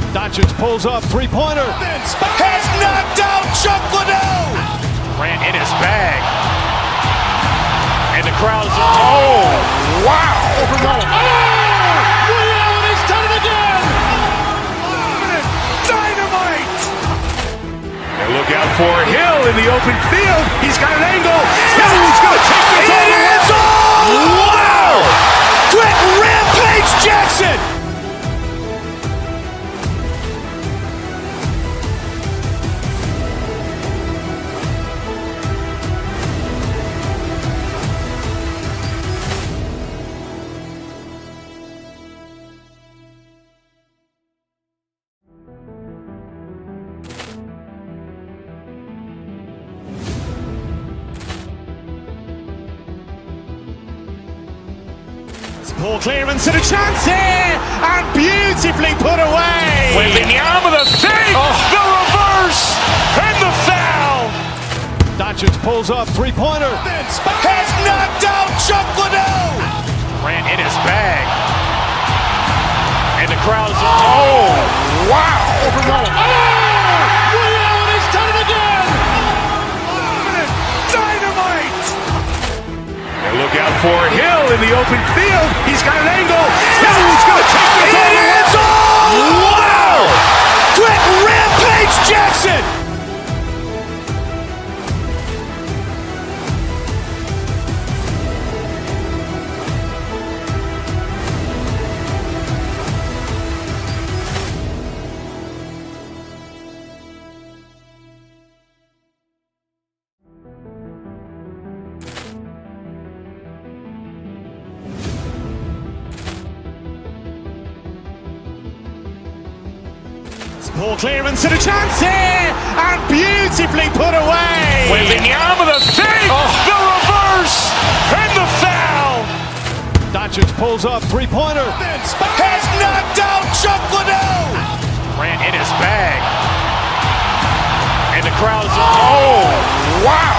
Doncic pulls up, three-pointer. Has knocked out Chuck Liddell. Grant in his bag. And the crowd's wow! Ray Allen has done it again. Dynamite. And look out for Hill in the open field. He's got an angle. Hill is going to take this all the way. Wow! Grant Rampage Jackson. Poor clearance and a chance here, and beautifully put away. Wembanyama the fake, the reverse, and the foul. Doncic pulls up, three-pointer. Has knocked out Chuck Liddell. Grant in his bag. And the crowd's wow! Ray Allen has done it again. Dynamite. And look out for Hill in the open field. He's got an angle. Hill is going to take this all the way. Wow! Grant Rampage Jackson. Poor clearance and a chance here, and beautifully put away. Wembanyama the fake, the reverse, and the foul. Doncic pulls up, three-pointer. Has knocked out Chuck Liddell. Grant in his bag. And the crowd's wow!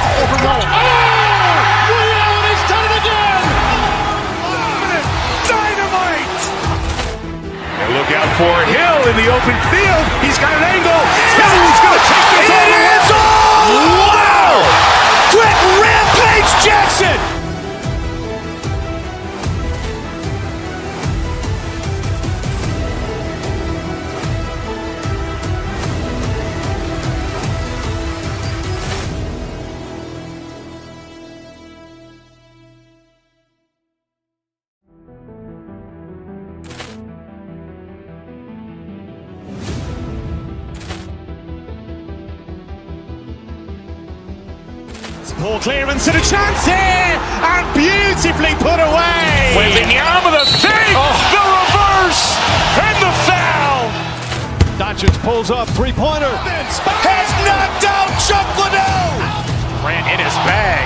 Ray Allen has done it again. Dynamite. And look out for Hill in the open field. He's got an angle. Hill is going to take this all the way. Wow! Grant Rampage Jackson. Poor clearance and a chance here, and beautifully put away. Wembanyama the fake, the reverse, and the foul. Doncic pulls up, three-pointer. Has knocked out Chuck Liddell. Grant in his bag.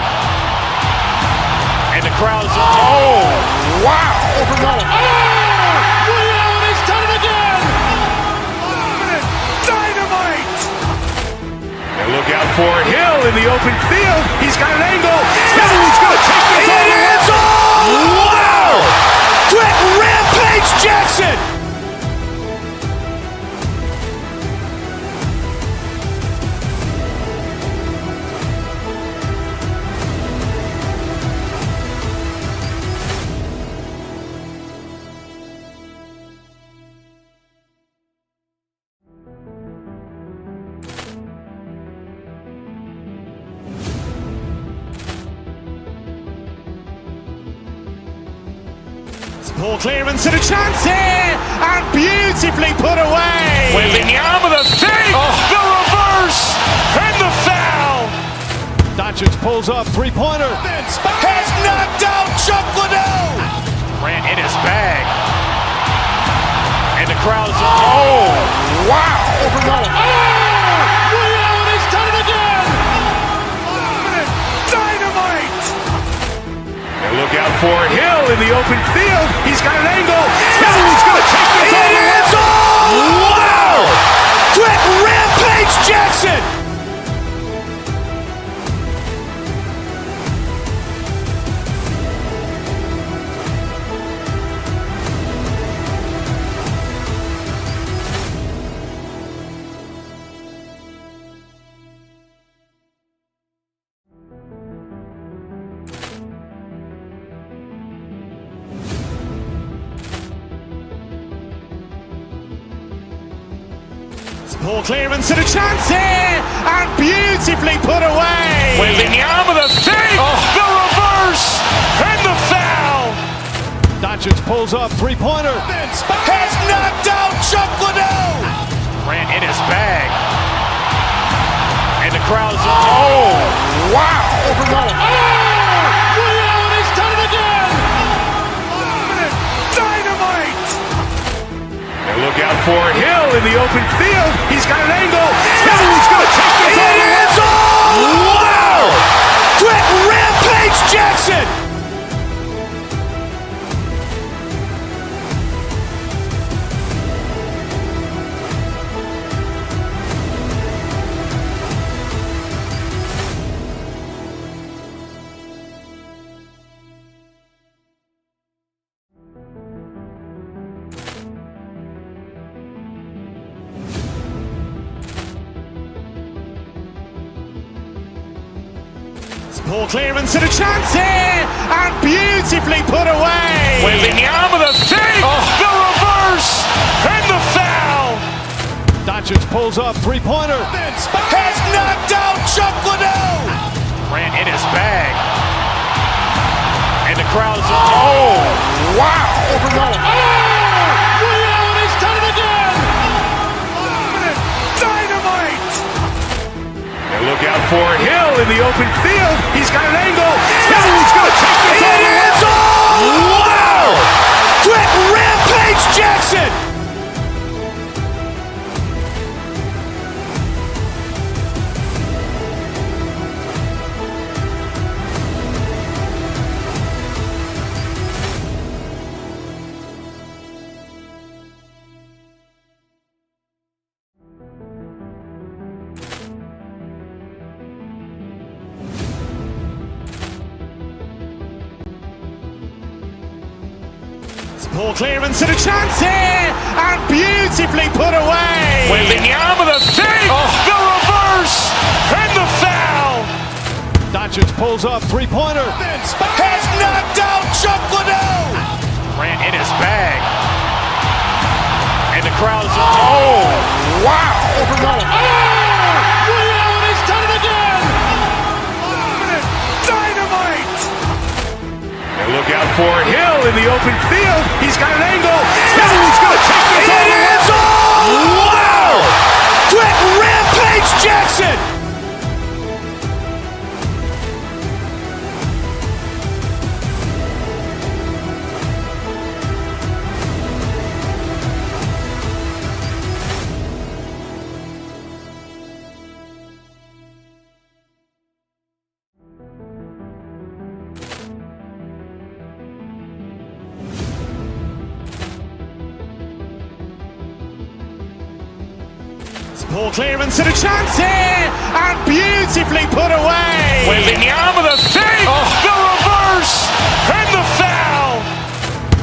And the crowd's wow! Ray Allen has done it again. Dynamite. And look out for Hill in the open field. He's got an angle. Hill is going to take this all the way. Wow! Grant Rampage Jackson. Poor clearance and a chance here, and beautifully put away. Wembanyama the fake, the reverse, and the foul. Doncic pulls up, three-pointer. Has knocked out Chuck Liddell. Grant in his bag. And the crowd's wow! Ray Allen has done it again. Dynamite. And look out for Hill in the open field. He's got an angle. Hill is going to take this all the way. Wow! Grant Rampage Jackson. Poor clearance and a chance here, and beautifully put away. Wembanyama with a fake, the reverse, and the foul. Doncic pulls up, three-pointer. Has knocked out Chuck Liddell. Ran in his bag. And the crowd's oh, wow. Ray Allen has done it again. Dynamite. And look out for Hill in the open field. He's got an angle. Hill's going to take this all the way. Wow. Quick Rampage Jackson. Poor clearance and a chance here, and beautifully put away. Wembanyama with a fake, the reverse, and the foul. Doncic pulls up, three-pointer. Has knocked out Chuck Liddell. Ran in his bag. And the crowd's oh, wow. Ray Allen has done it again. Dynamite. And look out for Hill in the open field. He's got an angle. Hill's going to take this all the way. Wow. Quick Rampage Jackson. Poor clearance and a chance here, and beautifully put away. Wembanyama with a fake, the reverse, and the foul. Doncic pulls up, three-pointer. Has knocked out Chuck Liddell. Ran in his bag. And the crowd's oh, wow. Ray Allen has done it again. Dynamite. And look out for Hill in the open field. He's got an angle. Hill's going to take this all the way. Wow. Quick Rampage Jackson. Poor clearance and a chance here, and beautifully put away. Wembanyama with a fake, the reverse, and the foul.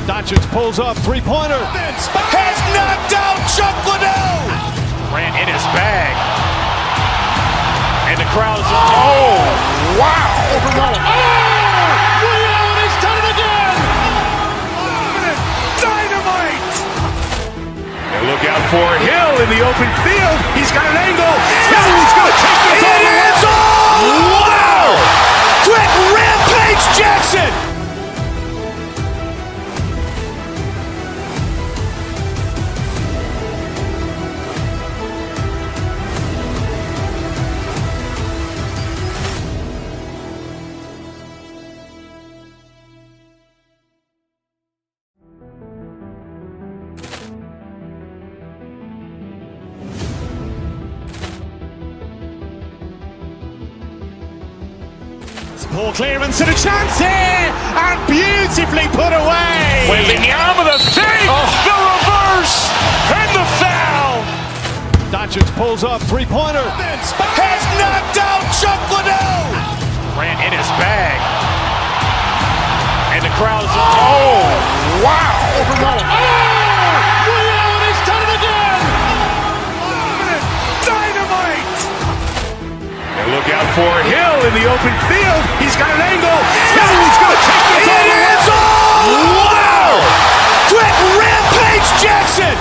Doncic pulls up, three-pointer. Has knocked out Chuck Liddell. Ran in his bag. And the crowd's oh, wow. Ray Allen has done it again. Dynamite. And look out for Hill in the open field. He's got an angle. Hill's going to take this all the way. Wow. Quick Rampage Jackson. Poor clearance and a chance here, and beautifully put away. Wembanyama with a fake, the reverse, and the foul. Doncic pulls up, three-pointer. Has knocked out Chuck Liddell. Ran in his bag. And the crowd's oh, wow. Ray Allen has done it again. Dynamite. And look out for Hill in the open field. He's got an angle. Hill's going to take this all the way. Wow. Quick Rampage Jackson.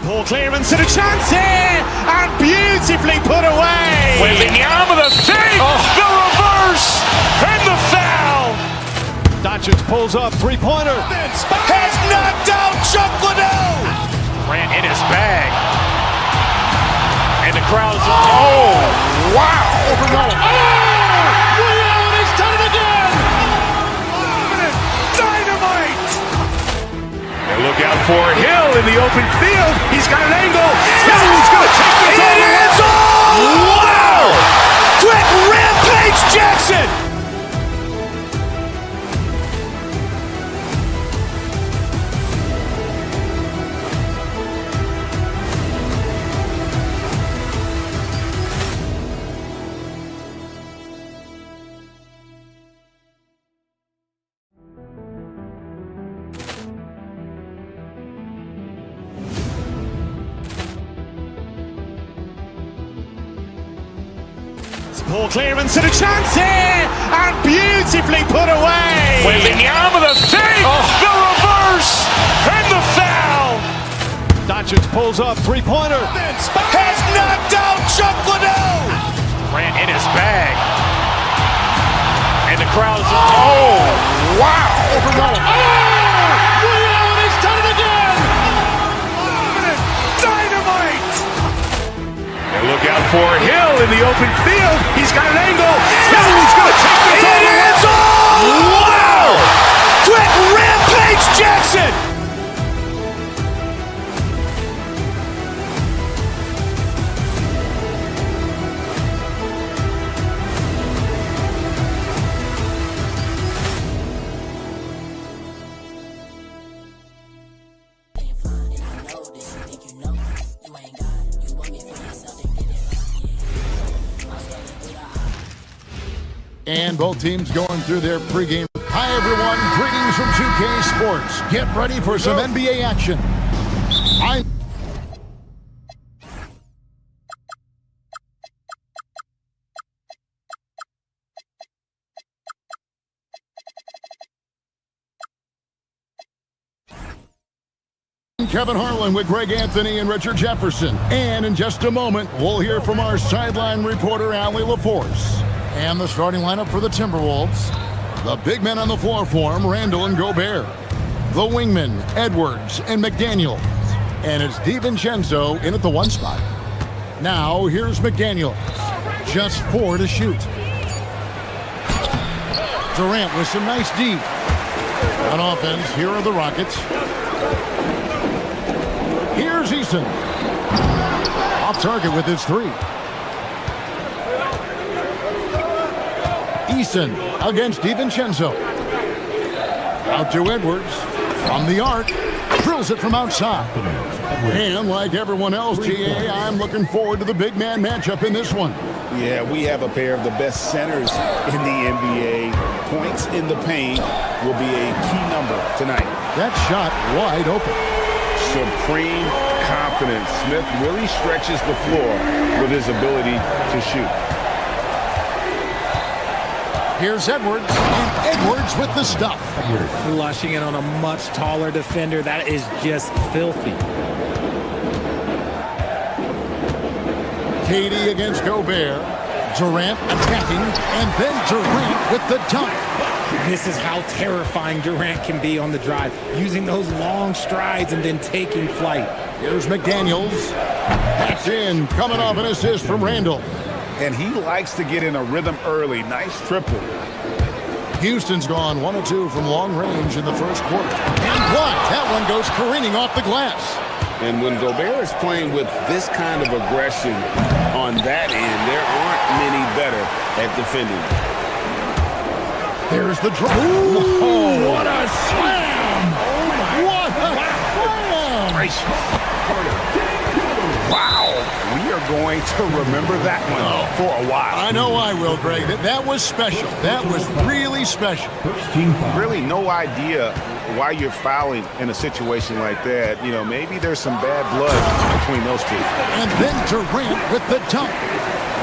Poor clearance and a chance here, and beautifully put away. Wembanyama the fake, the reverse, and the foul. Doncic pulls up, three-pointer. Has knocked out Chuck Liddell. Ran in his bag. And the crowd's, oh, wow. Ray Allen has done it again. Dynamite. And look out for Hill in the open field. He's got an angle. Hill's going to take this all the way. Wow. Quick rampage Jackson. Poor clearance and a chance here, and beautifully put away. Wembanyama the fake, the reverse, and the foul. Doncic pulls up, three-pointer. Has knocked out Chuck Liddell. Ran in his bag. And the crowd's, oh, wow. Ray Allen has done it again. Dynamite. And look out for Hill in the open field. He's got an angle. Hill's going to take this all the way. Wow. Quick rampage Jackson. And both teams going through their pregame. Hi, everyone. Greetings from 2K Sports. Get ready for some NBA action. Kevin Harlan with Greg Anthony and Richard Jefferson. And in just a moment, we'll hear from our sideline reporter, Allie LaForce. And the starting lineup for the Timberwolves. The big men on the floor for him, Randall and Gobert. The wingmen, Edwards and McDaniels. And it's DiVincenzo in at the one spot. Now, here's McDaniels. Just 4 to shoot. Durant with some nice D. On offense, here are the Rockets. Here's Eason. Off target with his 3. Eason against DiVincenzo. Out to Edwards. From the arc. Drills it from outside. And like everyone else, GA, I'm looking forward to the big man matchup in this one. Yeah, we have a pair of the best centers in the NBA. Points in the paint will be a key number tonight. That shot wide open. Supreme confidence. Smith really stretches the floor with his ability to shoot. Here's Edwards, and Edwards with the stuff. You're flushing it on a much taller defender. That is just filthy. KD against Gobert. Durant attacking, and then Durant with the dunk. This is how terrifying Durant can be on the drive, using those long strides and then taking flight. Here's McDaniels. That's in, coming off an assist from Randall. And he likes to get in a rhythm early. Nice triple. Houston's gone 1 of 2 from long range in the first quarter. And blocked. That one goes careening off the glass. And when Gobert is playing with this kind of aggression on that end, there aren't many better at defending. There's the drop. Oh, what a slam! Oh my! What a slam! Wow, we are going to remember that one for a while. I know I will, Greg. That was special. That was really special. Really no idea why you're fouling in a situation like that. You know, maybe there's some bad blood between those two. And then Durant with the dunk.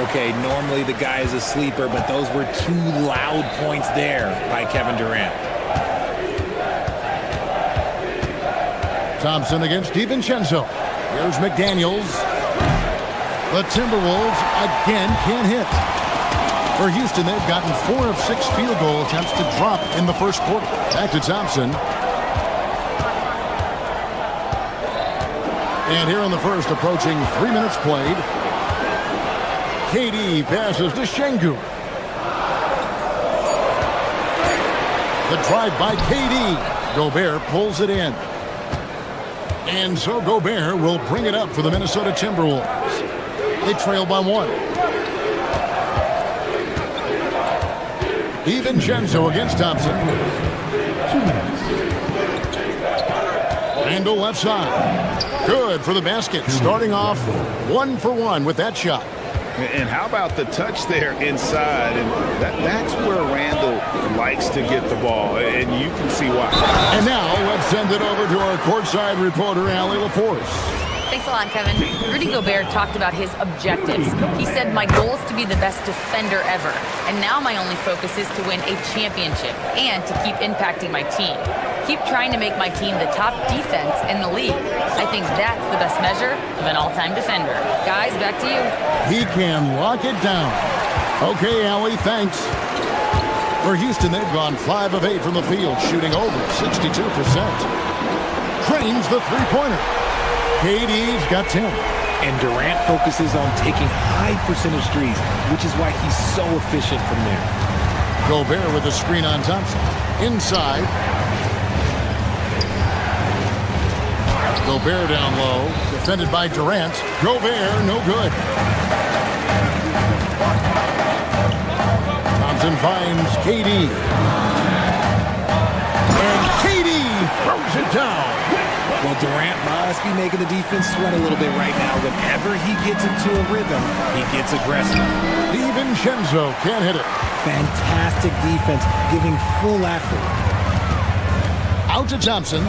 Okay, normally the guy is a sleeper, but those were 2 loud points there by Kevin Durant. Thompson against DiVincenzo. Here's McDaniels. The Timberwolves again can't hit. For Houston, they've gotten 4 of 6 field goal attempts to drop in the first quarter. Back to Thompson. And here in the first, approaching 3 minutes played. KD passes to Şengün. The drive by KD. Gobert pulls it in. And so Gobert will bring it up for the Minnesota Timberwolves. They trail by 1. DiVincenzo against Thompson. Randle left side. Good for the basket. Starting off 1 for 1 with that shot. And how about the touch there inside? And that's where Randle likes to get the ball, and you can see why. And now let's send it over to our courtside reporter, Allie LaForce. Thanks a lot, Kevin. Rudy Gobert talked about his objectives. He said, my goal is to be the best defender ever. And now my only focus is to win a championship and to keep impacting my team. Keep trying to make my team the top defense in the league. I think that's the best measure of an all-time defender. Guys, back to you. He can lock it down. Okay, Allie, thanks. For Houston, they've gone 5 of 8 from the field, shooting over 62%. Drains the three-pointer. KD's got 10. And Durant focuses on taking high percentage threes, which is why he's so efficient from there. Gobert with a screen on Thompson. Inside. Gobert down low. Defended by Durant. Gobert, no good. Thompson finds KD. And KD throws it down. Well, Durant must be making the defense sweat a little bit right now. Whenever he gets into a rhythm, he gets aggressive. DiVincenzo can't hit it. Fantastic defense, giving full effort. Out to Thompson.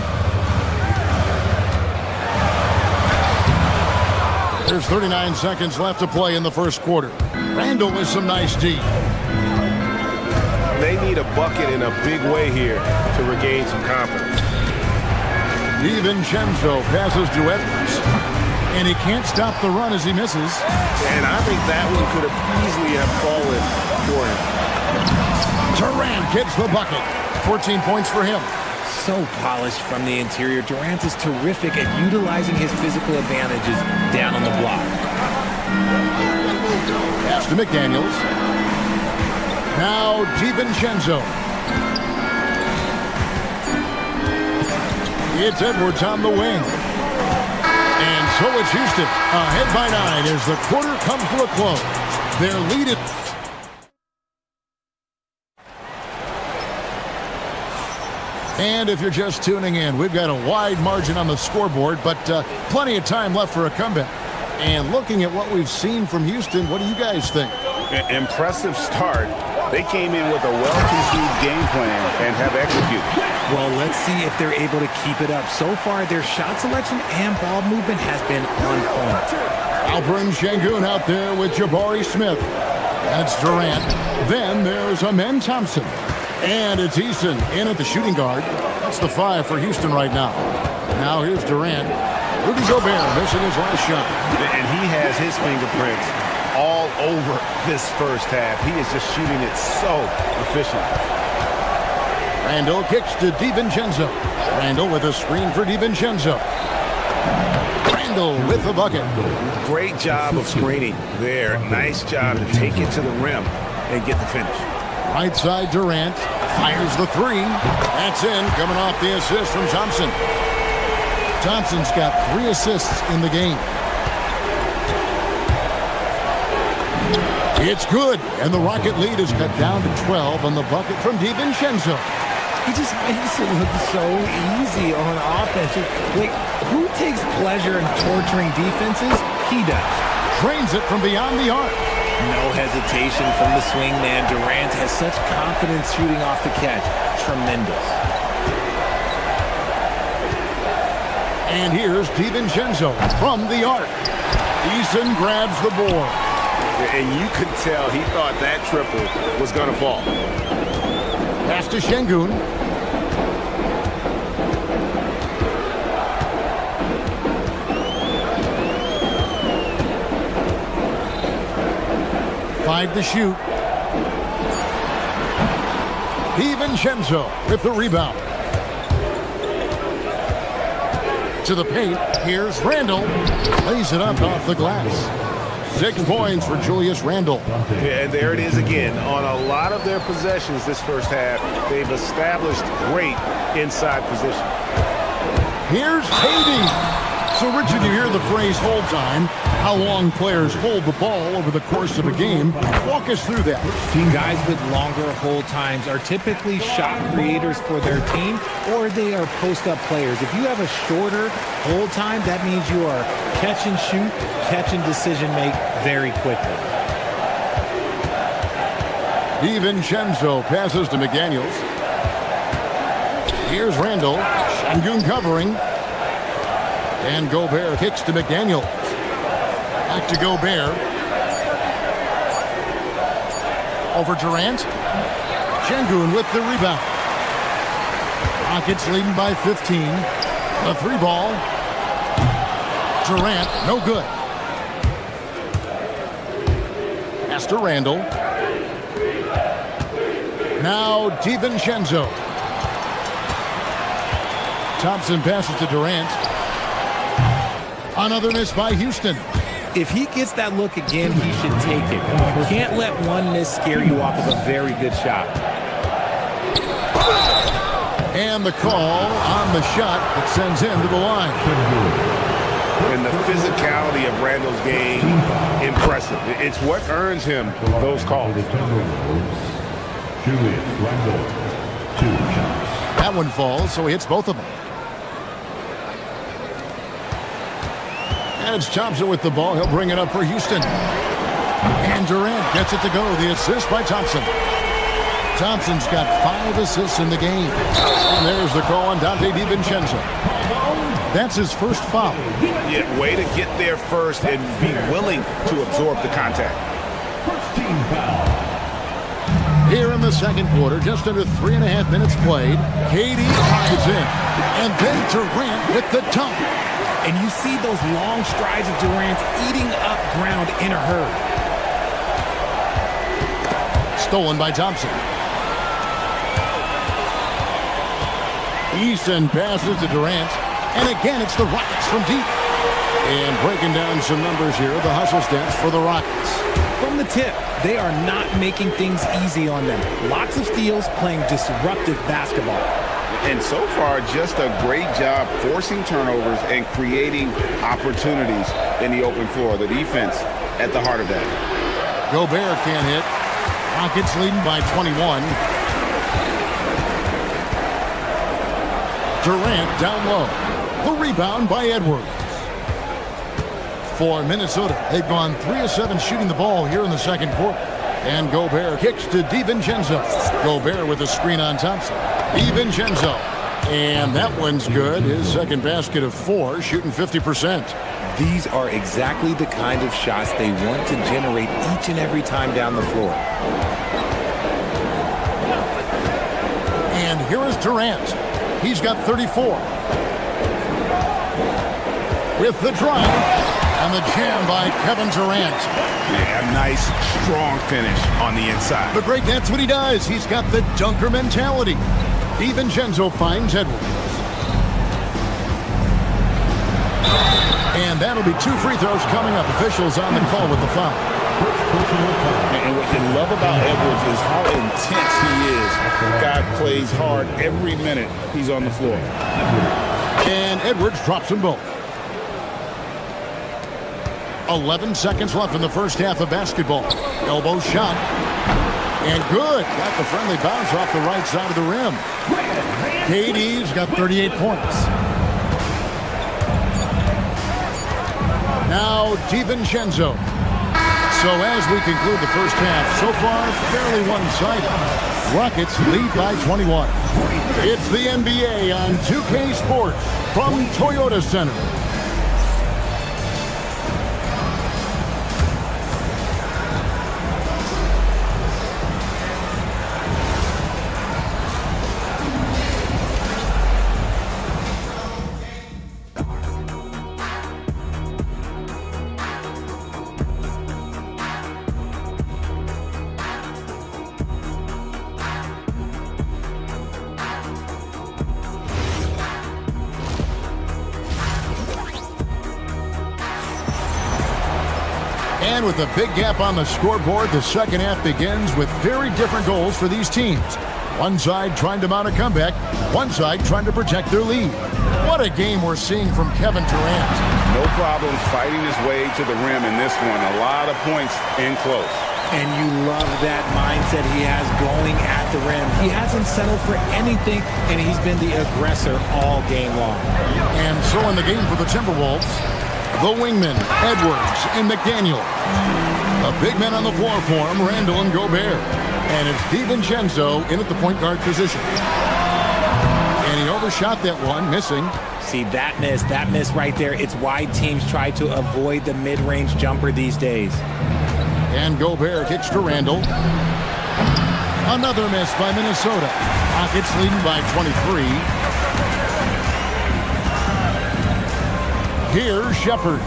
There's 39 seconds left to play in the first quarter. Randle with some nice D. They need a bucket in a big way here to regain some confidence. DiVincenzo passes to Edwards. And he can't stop the run as he misses. And I think that one could have easily have fallen for him. Durant gets the bucket. 14 points for him. So polished from the interior. Durant is terrific at utilizing his physical advantages down on the block. Pass to McDaniels. Now DiVincenzo. It's Edwards on the wing. And so it's Houston ahead by 9 as the quarter comes to a close. Their lead is... And if you're just tuning in, we've got a wide margin on the scoreboard, but plenty of time left for a comeback. And looking at what we've seen from Houston, what do you guys think? Impressive start. They came in with a well-conceived game plan and have executed. Well, let's see if they're able to keep it up. So far, their shot selection and ball movement has been on point. Alperen Şengün out there with Jabari Smith. And it's Durant. Then there's Amen Thompson. And it's Eason in at the shooting guard. That's the 5 for Houston right now. Now here's Durant. Rudy Gobert missing his last shot. And he has his fingerprints all over this first half. He is just shooting it so efficiently. Randle kicks to DiVincenzo. Randle with a screen for DiVincenzo. Randle with the bucket. Great job of screening there. Nice job to take it to the rim and get the finish. Right side Durant fires the 3. That's in, coming off the assist from Thompson. Thompson's got 3 assists in the game. It's good, and the Rocket lead is cut down to 12 on the bucket from DiVincenzo. He just makes it look so easy on offense. Like, who takes pleasure in torturing defenses? He does. Drains it from beyond the arc. No hesitation from the swingman. Durant has such confidence shooting off the catch. Tremendous. And here's DiVincenzo from the arc. Eason grabs the board. And you could tell he thought that triple was going to fall. Pass to Şengün. 5 to shoot. DiVincenzo with the rebound. To the paint. Here's Randle. Lays it up off the glass. 6 points for Julius Randle. Yeah, and there it is again. On a lot of their possessions this first half, they've established great inside position. Here's KD. So, Richard, you hear the phrase hold time. How long players hold the ball over the course of a game. Walk us through that. Guys with longer hold times are typically shot creators for their team, or they are post-up players. If you have a shorter hold time, that means you are catch and shoot, catch and decision make very quickly. DiVincenzo passes to McDaniels. Here's Randle. Şengün covering. And Gobert kicks to McDaniels. Back to Gobert. Over Durant. Şengün with the rebound. Rockets leading by 15. The 3 ball. Durant, no good. Pass to Randle. Now DiVincenzo. Thompson passes to Durant. Another miss by Houston. If he gets that look again, he should take it. You can't let one miss scare you off of a very good shot. And the call on the shot that sends him to the line. And the physicality of Randle's game, impressive. It's what earns him those calls. Julius Randle, 2 shots. That one falls, so he hits both of them. And it's Thompson with the ball. He'll bring it up for Houston. And Durant gets it to go. The assist by Thompson. Thompson's got 5 assists in the game. And there's the call on Donte DiVincenzo. That's his first foul. Yeah, way to get there first and be willing to absorb the contact. First team foul. Here in the second quarter, just under 3.5 minutes played. KD drives in. And then Durant with the dunk. And you see those long strides of Durant eating up ground in a hurry. Stolen by Thompson. Easton passes to Durant. And again, it's the Rockets from deep. And breaking down some numbers here, the hustle stats for the Rockets. From the tip, they are not making things easy on them. Lots of steals, playing disruptive basketball. And so far, just a great job forcing turnovers and creating opportunities in the open floor. The defense at the heart of that. Gobert can't hit. Rockets leading by 21. Durant down low. The rebound by Edwards. For Minnesota, they've gone 3 of 7 shooting the ball here in the second quarter. And Gobert kicks to DiVincenzo. Gobert with a screen on Thompson. DiVincenzo. And that one's good. His second basket of 4, shooting 50%. These are exactly the kind of shots they want to generate each and every time down the floor. And here is Durant. He's got 34. With the drive. And the jam by Kevin Durant. Yeah, a nice, strong finish on the inside. But Greg, that's what he does. He's got the dunker mentality. DiVincenzo finds Edwards. And that'll be 2 free throws coming up. Officials on the call with the foul. And what you love about Edwards is how intense he is. God plays hard every minute he's on the floor. And Edwards drops them both. 11 seconds left in the first half of basketball. Elbow shot. And good. Got the friendly bounce off the right side of the rim. KD's got 38 points. Now DiVincenzo. So as we conclude the first half, so far fairly one-sided. Rockets lead by 21. It's the NBA on 2K Sports from Toyota Center. with a big gap on the scoreboard, the second half begins with very different goals for these teams. One side trying to mount a comeback, one side trying to protect their lead. What a game we're seeing from Kevin Durant. No problems fighting his way to the rim in this one. A lot of points in close. And you love that mindset he has going at the rim. He hasn't settled for anything, and he's been the aggressor all game long. And so in the game for the Timberwolves, the wingmen, Edwards and McDaniel. The big men on the floor for him, Randall and Gobert. And it's DiVincenzo in at the point guard position. And he overshot that one, missing. See, that miss right there, it's why teams try to avoid the mid-range jumper these days. And Gobert kicks to Randall. Another miss by Minnesota. Rockets leading by 23. Here's Shepherd.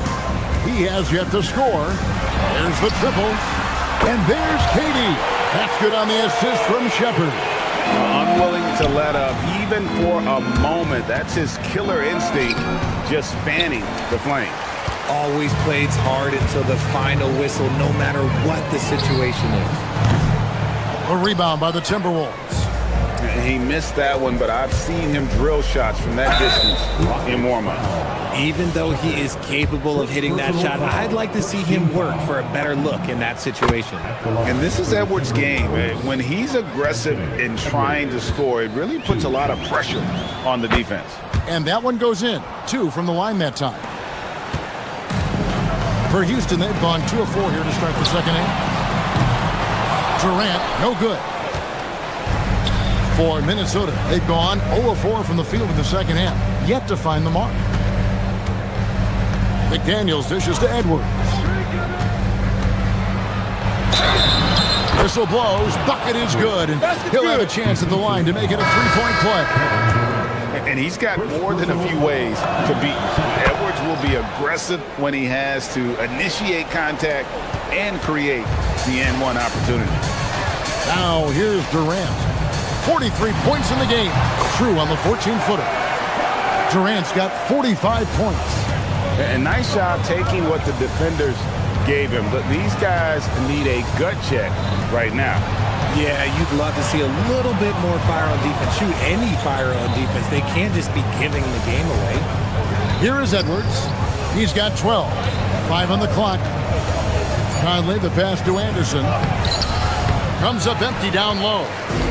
He has yet to score. There's the triple. And there's Katie. That's good on the assist from Shepherd. Unwilling to let up, even for a moment. That's his killer instinct, just fanning the flame. Always plays hard until the final whistle, no matter what the situation is. A rebound by the Timberwolves. He missed that one, but I've seen him drill shots from that distance in warm-up. Even though he is capable of hitting that shot, I'd like to see him work for a better look in that situation. And this is Edwards' game. When he's aggressive in trying to score, it really puts a lot of pressure on the defense. And that one goes in. 2 from the line that time. For Houston, they've gone 2 of 4 here to start the second half. Durant, no good. For Minnesota, they've gone 0 of 4 from the field in the second half. Yet to find the mark. McDaniels dishes to Edwards. Whistle blows. Bucket is good. And he'll have a chance at the line to make it a 3-point play. And he's got more than a few ways to beat. Edwards will be aggressive when he has to initiate contact and create the N1 opportunity. Now here's Durant. 43 points in the game. True on the 14-footer. Durant's got 45 points. And nice job taking what the defenders gave him. But these guys need a gut check right now. Yeah, you'd love to see a little bit more fire on defense. Shoot, any fire on defense. They can't just be giving the game away. Here is Edwards. He's got 12. 5 on the clock. Conley, the pass to Anderson. Comes up empty down low.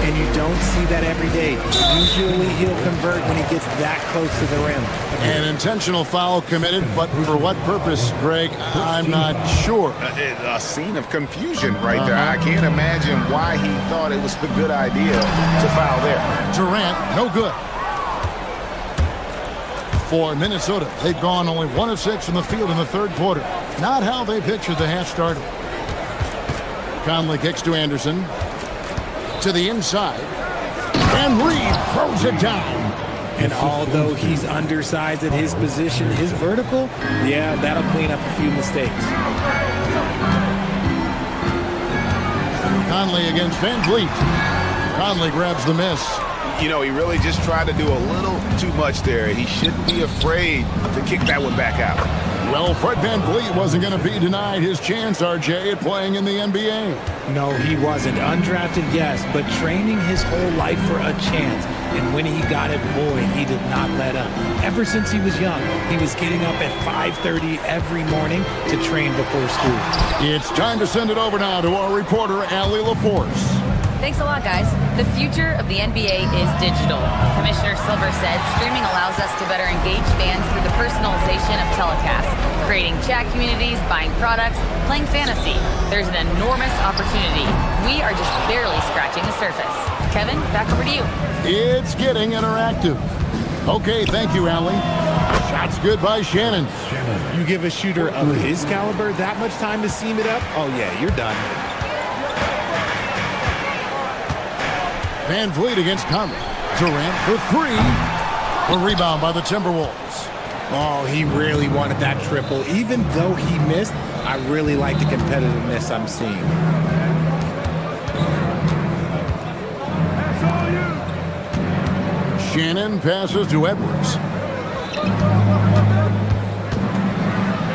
And you don't see that every day. Usually he'll convert when he gets that close to the rim. An intentional foul committed, but for what purpose, Greg, I'm not sure. A scene of confusion right there. I can't imagine why he thought it was a good idea to foul there. Durant, no good. For Minnesota, they've gone only 1 of 6 from the field in the third quarter. Not how they pictured the half started. Conley kicks to Anderson. To the inside. And Reed throws it down. And although he's undersized at his position, his vertical, yeah, that'll clean up a few mistakes. Conley against Van Vliet. Conley grabs the miss. You know, he really just tried to do a little too much there. He shouldn't be afraid to kick that one back out. Well, Fred Van Vliet wasn't going to be denied his chance, RJ, at playing in the NBA. No, he wasn't. Undrafted, yes, but training his whole life for a chance. And when he got it, boy, he did not let up. Ever since he was young, he was getting up at 5:30 every morning to train before school. It's time to send it over now to our reporter, Allie LaForce. Thanks a lot, guys. The future of the NBA is digital. Commissioner Silver said streaming allows us to better engage fans through the personalization of telecasts, creating chat communities, buying products, playing fantasy. There's an enormous opportunity. We are just barely scratching the surface. Kevin, back over to you. It's getting interactive. Okay, thank you, Allie. Shot's good by Shannon. You give a shooter of his caliber that much time to seam it up? Oh, yeah, you're done. Van Vliet against Conley. Durant for 3. A rebound by the Timberwolves. Oh, he really wanted that triple. Even though he missed, I really like the competitiveness I'm seeing. Shannon passes to Edwards.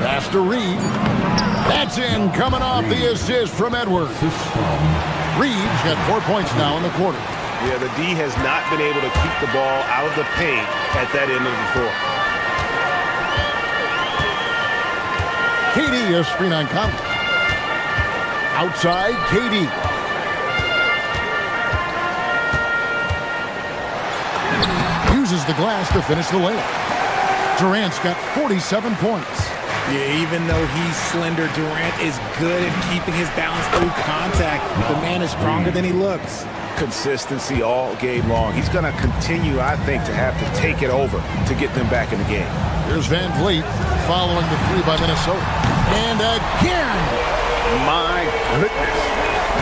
Pass to Reed. That's in, coming off the assist from Edwards. Reeves got 4 points now in the quarter. Yeah, the D has not been able to keep the ball out of the paint at that end of the floor. KD, a screen on Conley. Outside, KD. Uses the glass to finish the layup. Durant's got 47 points. Yeah, even though he's slender, Durant is good at keeping his balance through contact. The man is stronger than he looks. Consistency all game long. He's going to continue, I think, to have to take it over to get them back in the game. Here's Van Vliet following the three by Minnesota. And again! My goodness.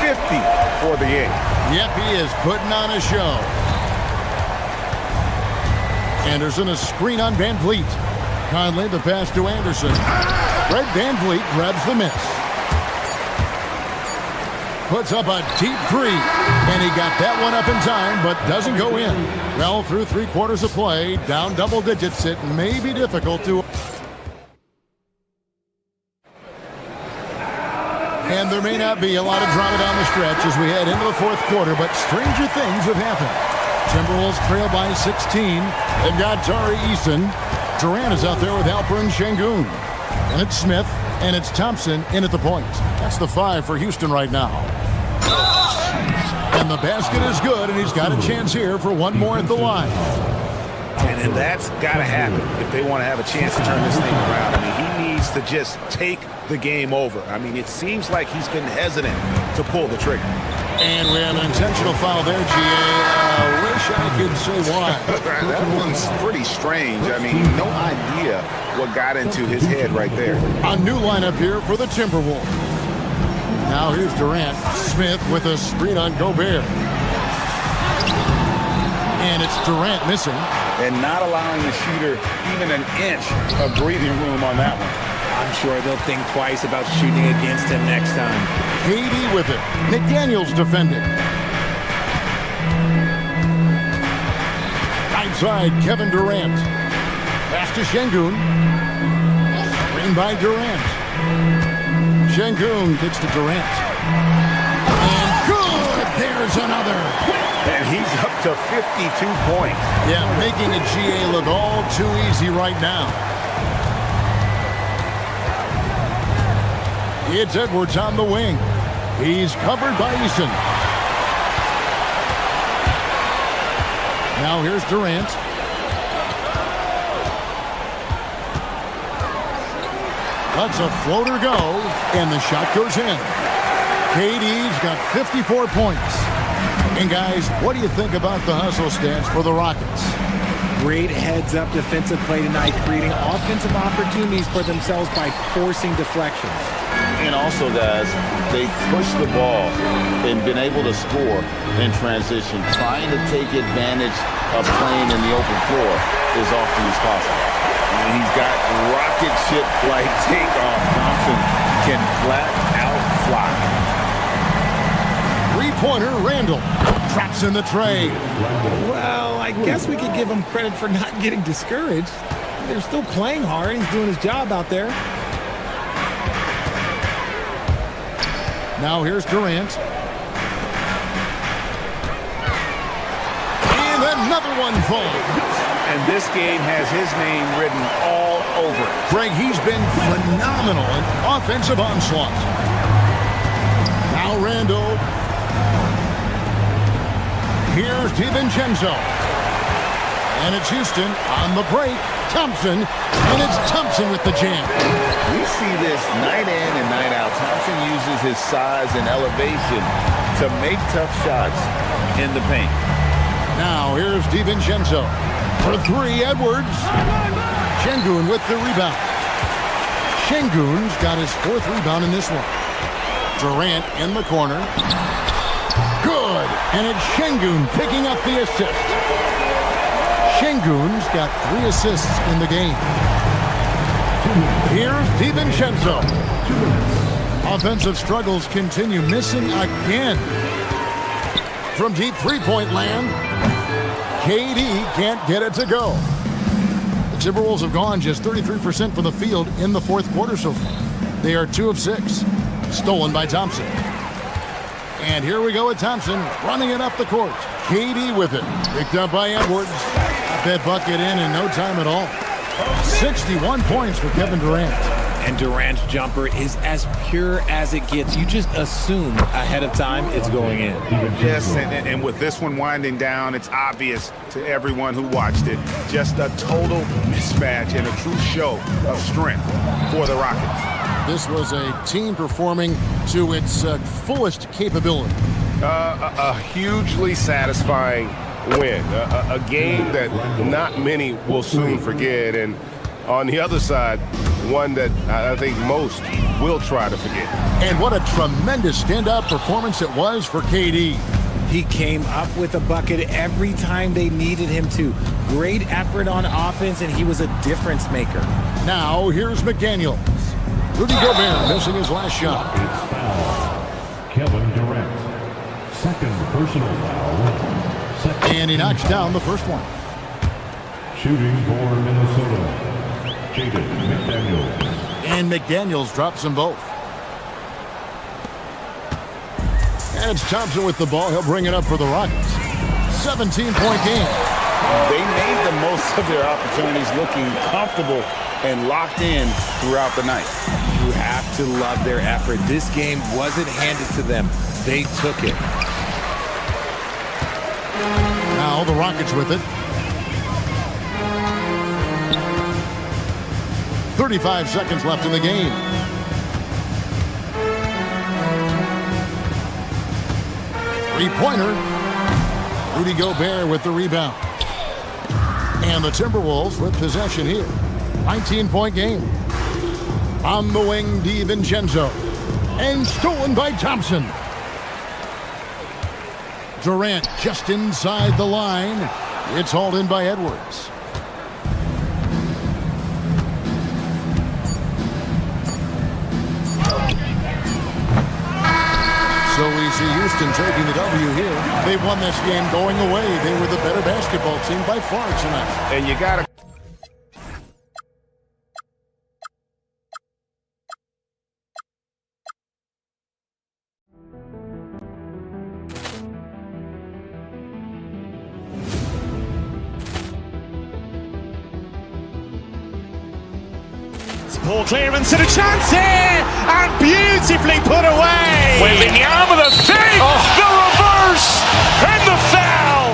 50 for the eight. Yep, he is putting on a show. Anderson, a screen on Van Vliet. Conley, the pass to Anderson. Fred Van Vliet grabs the miss. Puts up a deep three. And he got that one up in time, but doesn't go in. Well, through 3 quarters of play, down double digits, it may be difficult to... And there may not be a lot of drama down the stretch as we head into the 4th quarter, but stranger things have happened. Timberwolves trail by 16. They've got Tari Eason. Durant is out there with Alperen Şengün. And it's Smith, and it's Thompson in at the point. That's the 5 for Houston right now. And the basket is good, and he's got a chance here for one more at the line. And that's got to happen if they want to have a chance to turn this thing around. I mean, he needs to just take the game over. I mean, it seems like he's been hesitant to pull the trigger. And we have an intentional foul there, GA. Wish I could say why. That one's pretty strange. I mean, no idea what got into his head right there. A new lineup here for the Timberwolves. Now here's Durant. Smith with a screen on Gobert. And it's Durant missing. And not allowing the shooter even an inch of breathing room on that one. I'm sure they'll think twice about shooting against him next time. KD with it. McDaniels defending. Right side, Kevin Durant. Pass to Şengün. Screen by Durant. Şengün kicks to Durant. And good! There's another. And he's up to 52 points. Yeah, making a GA look all too easy right now. It's Edwards on the wing. He's covered by Eason. Now here's Durant. Lets a floater go, and the shot goes in. KD's got 54 points. And guys, what do you think about the hustle stance for the Rockets? Great heads-up defensive play tonight, creating offensive opportunities for themselves by forcing deflections. And also, guys, they push the ball and been able to score in transition, trying to take advantage of playing in the open floor as often as possible. And he's got rocket ship-like takeoff. Thompson can flat out fly. Three-pointer, Randall. Traps in the tray. Well, I guess we could give him credit for not getting discouraged. They're still playing hard. He's doing his job out there. Now here's Durant. And another one falls. And this game has his name written all over it. Greg, he's been phenomenal in offensive onslaught. Now Randall. Here's DiVincenzo. And it's Houston on the break. Thompson. And it's Thompson with the jam. We see this night in and night out. Thompson uses his size and elevation to make tough shots in the paint. Now here's DiVincenzo. For three, Edwards. Şengün with the rebound. Şengün's got his 4th rebound in this one. Durant in the corner. Good. And it's Şengün picking up the assist. Şengün's got 3 assists in the game. Here's DiVincenzo. Offensive struggles continue, missing again. From deep three-point land, KD can't get it to go. The Timberwolves have gone just 33% from the field in the 4th quarter so far. They are 2 of 6. Stolen by Thompson. And here we go with Thompson running it up the court. KD with it. Picked up by Edwards. Got that bucket in no time at all. 61 points for Kevin Durant. And Durant's jumper is as pure as it gets. You just assume ahead of time it's going in. Yes, and with this one winding down, it's obvious to everyone who watched it. Just a total mismatch and a true show of strength for the Rockets. This was a team performing to its fullest capability. A hugely satisfying win. A game that not many will soon forget. And on the other side, one that I think most will try to forget. And what a tremendous standout performance it was for KD. He came up with a bucket every time they needed him to. Great effort on offense, and he was a difference maker. Now, here's McDaniels. Rudy Gobert missing his last shot. It's foul. Kevin Durant. Second personal foul. And he knocks down the first one. Shooting for Minnesota. Jaden McDaniels. And McDaniels drops them both. It's Thompson with the ball. He'll bring it up for the Rockets. 17-point game. They made the most of their opportunities, looking comfortable and locked in throughout the night. You have to love their effort. This game wasn't handed to them. They took it. Now the Rockets with it. 35 seconds left in the game. Three-pointer. Rudy Gobert with the rebound. And the Timberwolves with possession here. 19-point game. On the wing, DiVincenzo. And stolen by Thompson. Durant just inside the line. It's hauled in by Edwards. So we see Houston taking the W here. They won this game going away. They were the better basketball team by far tonight. And you got to Ball clearance and a chance here, and beautifully put away. Wembanyama the fake, the reverse, and the foul.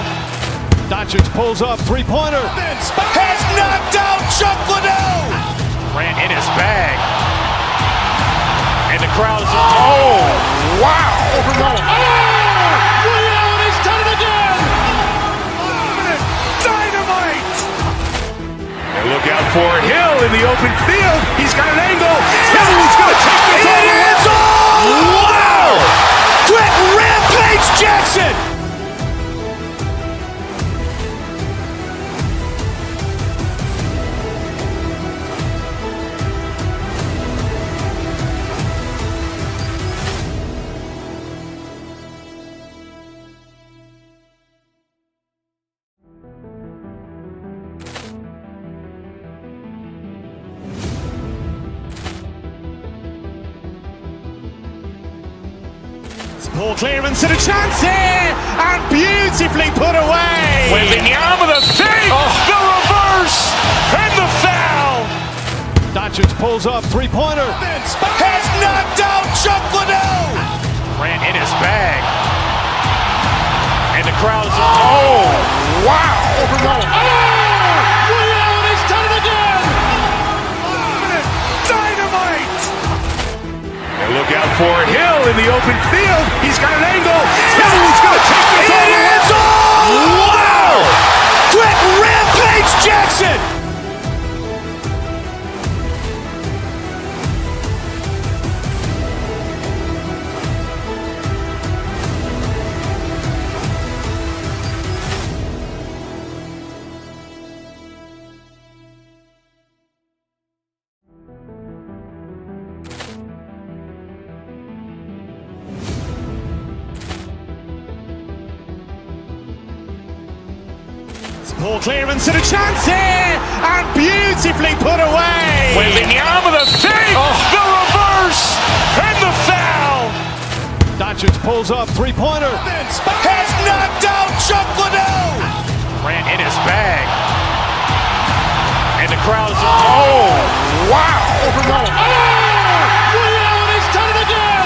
Doncic pulls up, three-pointer. Has knocked out Chuck Liddell. Durant in his bag. And the crowd is... Oh, wow. Ray Allen has done it again. Dynamite. And look out for Hill in the open field. He's got an angle. Hill's going to take this all the way. Wow. Quick rampage Jackson. Ball clearance and a chance here, and beautifully put away. Wembanyama the fake, the reverse, and the foul. Doncic pulls up, three-pointer. Has knocked out Chuck Liddell. Durant in his bag. And the crowd is... Oh, wow. Ray Allen has done it again. Dynamite. And look out for Hill in the open field. He's got an angle. Hill's going to take this all the way. Wow. Quick rampage Jackson. Ball clearance and a chance here, and beautifully put away. Wembanyama the fake, the reverse. reverse and the foul. Doncic pulls up, three-pointer. Has knocked out Chuck Liddell. Durant in his bag. And the crowd is, oh, wow. He's done it again.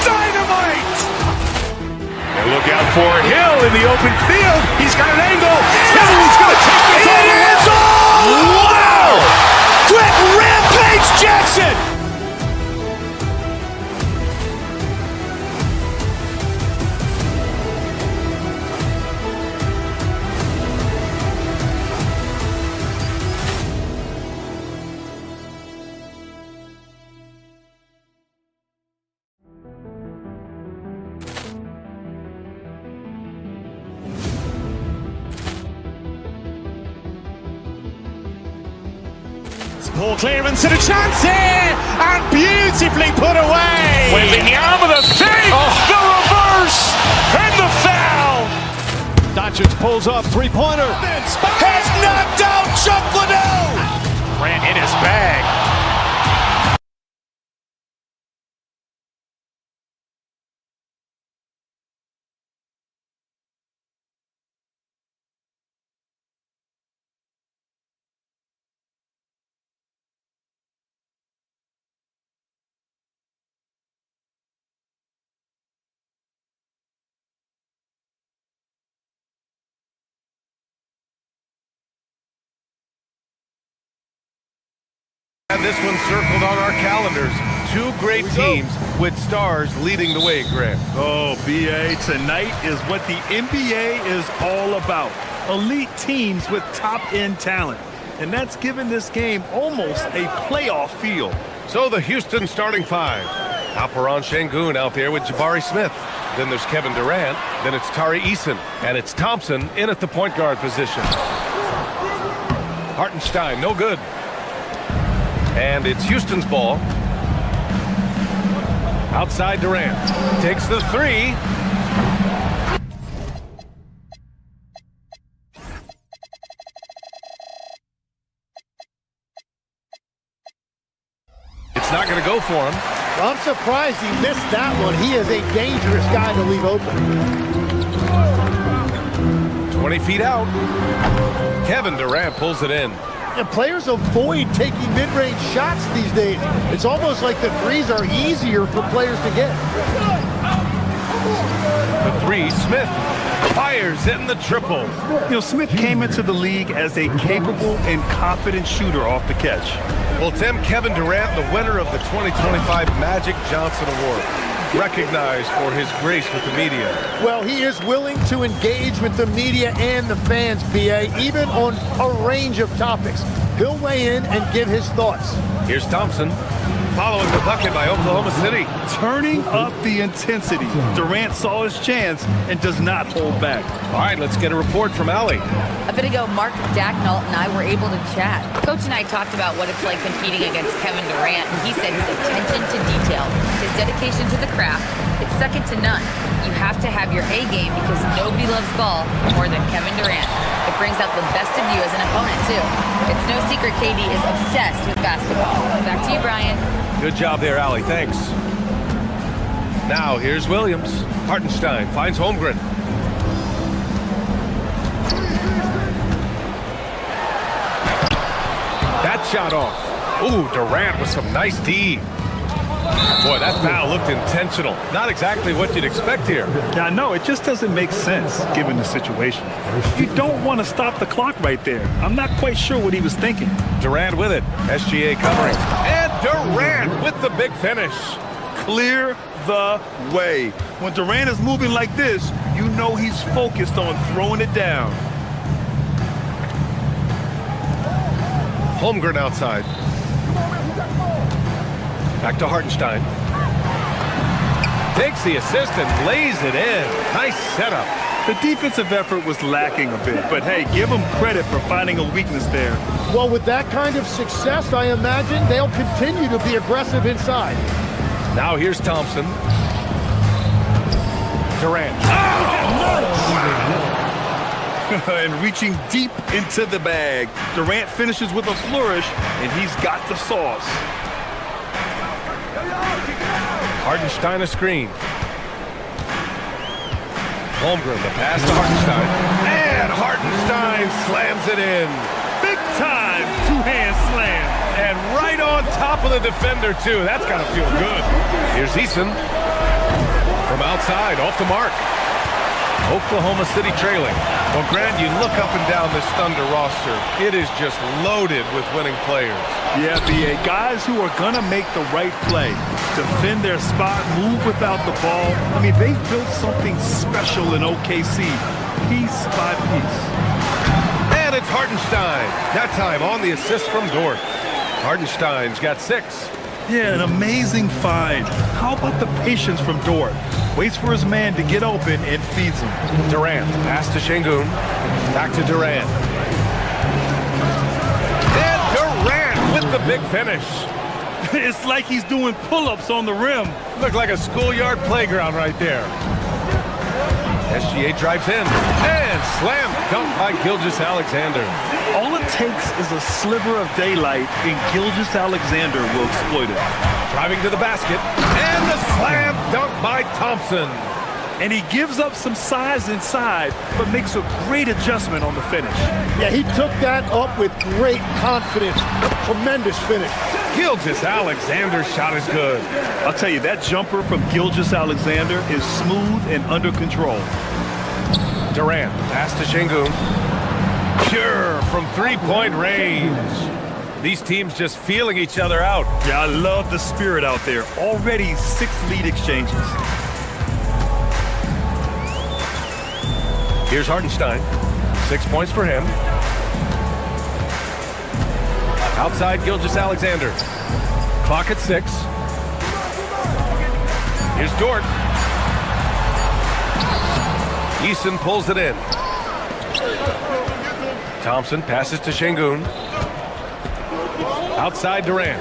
Dynamite. And look out for Hill in the open field. He's got an angle. Hill's going to take this all the way. Wow! Quick Rampage Jackson. Poor clearance and a chance here, and beautifully put away. Wembanyama the fake, the reverse, and the foul. Doncic pulls up, three-pointer. Has knocked out Chuck Liddell. Durant in his bag. And this one circled on our calendars. Two great teams with stars leading the way, Grant. Oh, BA, tonight is what the NBA is all about. Elite teams with top-end talent. And that's given this game almost a playoff feel. So the Houston starting five. Alperon Şengün out there with Jabari Smith. Then there's Kevin Durant. Then it's Tari Eason. And it's Thompson in at the point guard position. Hartenstein, no good. And it's Houston's ball. Outside Durant. Takes the three. It's not going to go for him. Well, I'm surprised he missed that one. He is a dangerous guy to leave open. 20 feet out. Kevin Durant pulls it in. And players avoid taking mid-range shots these days. It's almost like the threes are easier for players to get. The three, Smith fires in the triple. You know, Smith came into the league as a capable and confident shooter off the catch. Well, Tim, Kevin Durant, the winner of the 2025 Magic Johnson Award, recognized for his grace with the media. Well, he is willing to engage with the media and the fans, BA, even on a range of topics. He'll weigh in and give his thoughts. Here's Thompson, following the bucket by Oklahoma City. Turning up the intensity. Durant saw his chance and does not hold back. All right, let's get a report from Allie. A bit ago, Mark Dacknault and I were able to chat. Coach and I talked about what it's like competing against Kevin Durant, and he said his attention to detail, his dedication to the craft, it's second to none. You have to have your A game because nobody loves ball more than Kevin Durant. It brings out the best of you as an opponent, too. It's no secret KD is obsessed with basketball. Back to you, Brian. Good job there, Allie. Thanks. Now, here's Williams. Hartenstein finds Holmgren. That shot off. Ooh, Durant with some nice D. Boy, that foul looked intentional. Not exactly what you'd expect here. Yeah, no, it just doesn't make sense given the situation. You don't want to stop the clock right there. I'm not quite sure what he was thinking. Durant with it. SGA covering. And Durant with the big finish. Clear the way. When Durant is moving like this, you know he's focused on throwing it down. Holmgren outside. Back to Hartenstein. Takes the assist and lays it in. Nice setup. The defensive effort was lacking a bit, but hey, give them credit for finding a weakness there. Well, with that kind of success, I imagine they'll continue to be aggressive inside. Now here's Thompson. Durant. And reaching deep into the bag. Durant finishes with a flourish, and he's got the sauce. Hartenstein a screen. Holmgren, the pass to Hartenstein. And Hartenstein slams it in. Big time two-hand slam. And right on top of the defender, too. That's got to feel good. Here's Eason. From outside, off the mark. Oklahoma City trailing. Well, Grant, you look up and down this Thunder roster. It is just loaded with winning players. Yeah, BA. Guys who are going to make the right play, defend their spot, move without the ball. I mean, they've built something special in OKC, piece by piece. And it's Hartenstein. That time on the assist from Dort. Hartenstein's got 6. Yeah, an amazing find. How about the patience from Dort? Waits for his man to get open and feeds him. Durant, pass to Şengün. Back to Durant. And Durant with the big finish. It's like he's doing pull-ups on the rim. Looked like a schoolyard playground right there. SGA drives in. And slam dunk by Gilgeous-Alexander. All it takes is a sliver of daylight, and Gilgeous-Alexander will exploit it. Driving to the basket. And the slam dunk by Thompson. And he gives up some size inside, but makes a great adjustment on the finish. Yeah, he took that up with great confidence. Tremendous finish. Gilgeous-Alexander's shot is good. I'll tell you, that jumper from Gilgeous-Alexander is smooth and under control. Durant, pass to Şengün. Pure from three-point range. These teams just feeling each other out. Yeah, I love the spirit out there. Already 6 lead exchanges. Here's Hartenstein. 6 points for him. Outside Gilgeous-Alexander. Clock at 6. Here's Dort. Eason pulls it in. Thompson passes to Şengün. Outside Durant.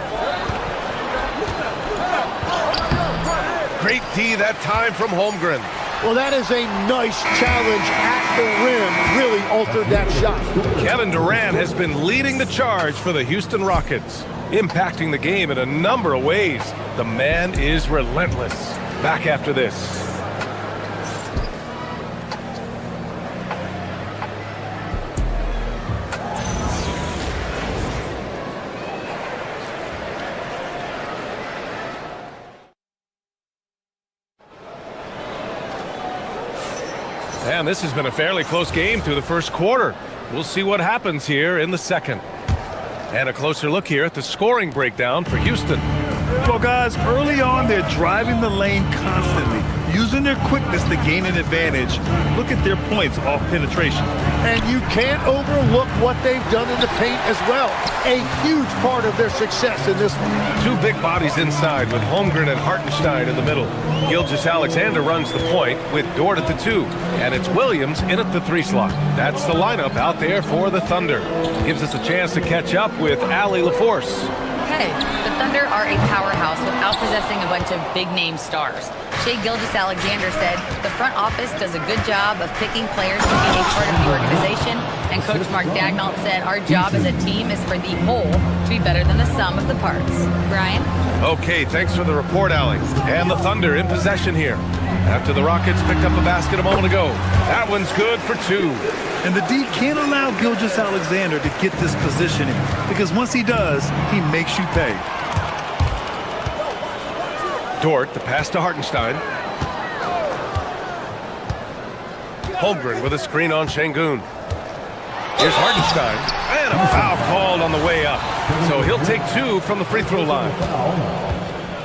Great D that time from Holmgren. Well, that is a nice challenge at the rim. Really altered that shot. Kevin Durant has been leading the charge for the Houston Rockets, impacting the game in a number of ways. The man is relentless. Back after this. And this has been a fairly close game through the first quarter. We'll see what happens here in the second. And a closer look here at the scoring breakdown for Houston. Well, guys, early on, they're driving the lane constantly, using their quickness to gain an advantage. Look at their points off penetration. And you can't overlook what they've done in the paint as well. A huge part of their success in this one. 2 big bodies inside with Holmgren and Hartenstein in the middle. Gilgeous-Alexander runs the point with Dort at the 2. And it's Williams in at the 3 slot. That's the lineup out there for the Thunder. Gives us a chance to catch up with Allie LaForce. Hey, the Thunder are a powerhouse without possessing a bunch of big-name stars. Shai Gilgeous-Alexander said the front office does a good job of picking players to be a part of the organization, and Coach Mark Daigneault said our job as a team is for the whole to be better than the sum of the parts. Brian? Okay, thanks for the report, Allie. And the Thunder in possession here. After the Rockets picked up a basket a moment ago. That one's good for 2. And the D can't allow Gilgeous-Alexander to get this positioning, because once he does, he makes you pay. Dort, the pass to Hartenstein. Holmgren with a screen on Şengün. Here's Hartenstein. And a foul called on the way up. So he'll take 2 from the free throw line.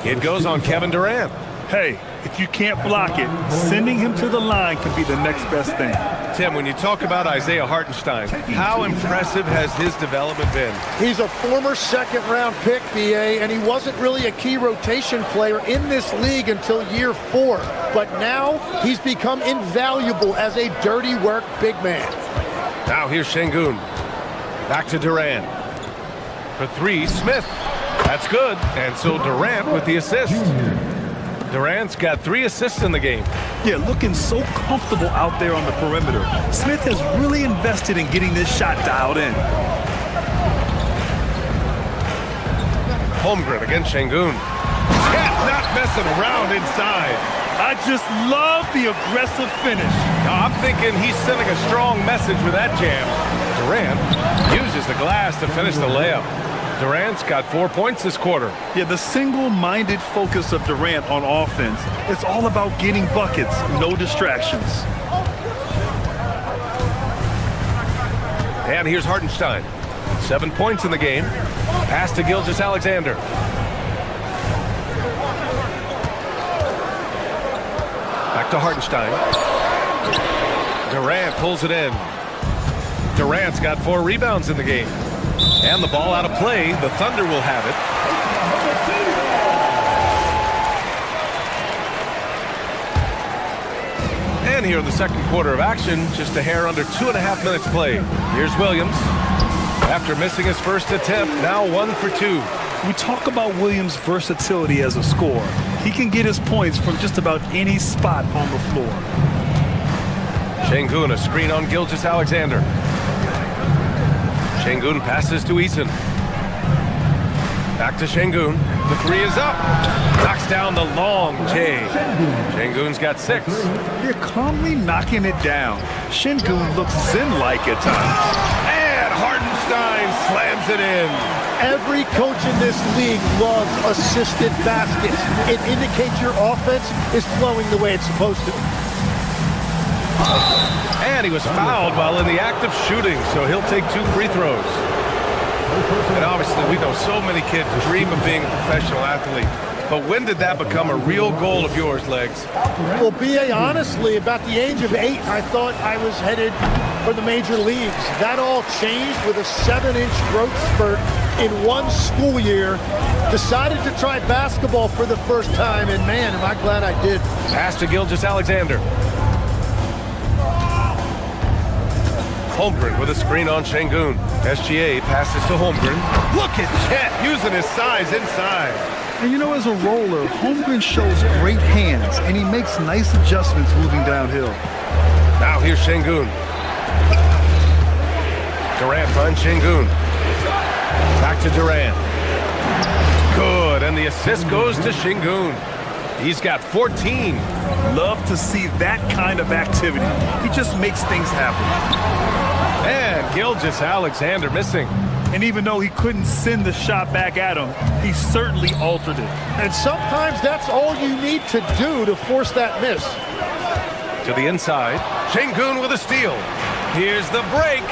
It goes on Kevin Durant. Hey, if you can't block it, sending him to the line can be the next best thing. Tim, when you talk about Isaiah Hartenstein, how impressive has his development been? He's a former second-round pick, BA, and he wasn't really a key rotation player in this league until year 4. But now he's become invaluable as a dirty work big man. Now here's Şengün. Back to Durant. For 3, Smith. That's good. And so Durant with the assist. Durant's got 3 assists in the game. Yeah, looking so comfortable out there on the perimeter. Smith has really invested in getting this shot dialed in. Holmgren against Şengün. Not messing around inside. I just love the aggressive finish. Now, I'm thinking he's sending a strong message with that jam. Durant uses the glass to finish the layup. Durant's got 4 points this quarter. Yeah, the single-minded focus of Durant on offense, it's all about getting buckets, no distractions. And here's Hartenstein. 7 points in the game. Pass to Gilgeous-Alexander. Back to Hartenstein. Durant pulls it in. Durant's got 4 rebounds in the game. And the ball out of play. The Thunder will have it. And here in the second quarter of action, just a hair under 2.5 minutes played. Here's Williams. After missing his first attempt, now 1 for 2. We talk about Williams' versatility as a scorer. He can get his points from just about any spot on the floor. Şengün, a screen on Gilgeous-Alexander. Şengün passes to Eason. Back to Şengün. The 3 is up. Knocks down the long J. Şengün's got 6. They're calmly knocking it down. Şengün looks zen-like at times. And Hartenstein slams it in. Every coach in this league loves assisted baskets. It indicates your offense is flowing the way it's supposed to. And he was fouled while in the act of shooting, so he'll take 2 free throws. And obviously, we know so many kids dream of being a professional athlete. But when did that become a real goal of yours, Legs? Well, B.A., honestly, about the age of 8, I thought I was headed for the major leagues. That all changed with a 7-inch growth spurt in one school year. Decided to try basketball for the first time, and man, am I glad I did. Pass to Gilgeous-Alexander. Holmgren with a screen on Şengün. SGA passes to Holmgren. Look at Chet using his size inside. And you know, as a roller, Holmgren shows great hands, and he makes nice adjustments moving downhill. Now here's Şengün. Durant finds Şengün. Back to Durant. Good, and the assist goes to Şengün. He's got 14. Love to see that kind of activity. He just makes things happen. And Gilgeous-Alexander missing. And even though he couldn't send the shot back at him, he certainly altered it. And sometimes that's all you need to do to force that miss. To the inside. Şengün with a steal. Here's the break.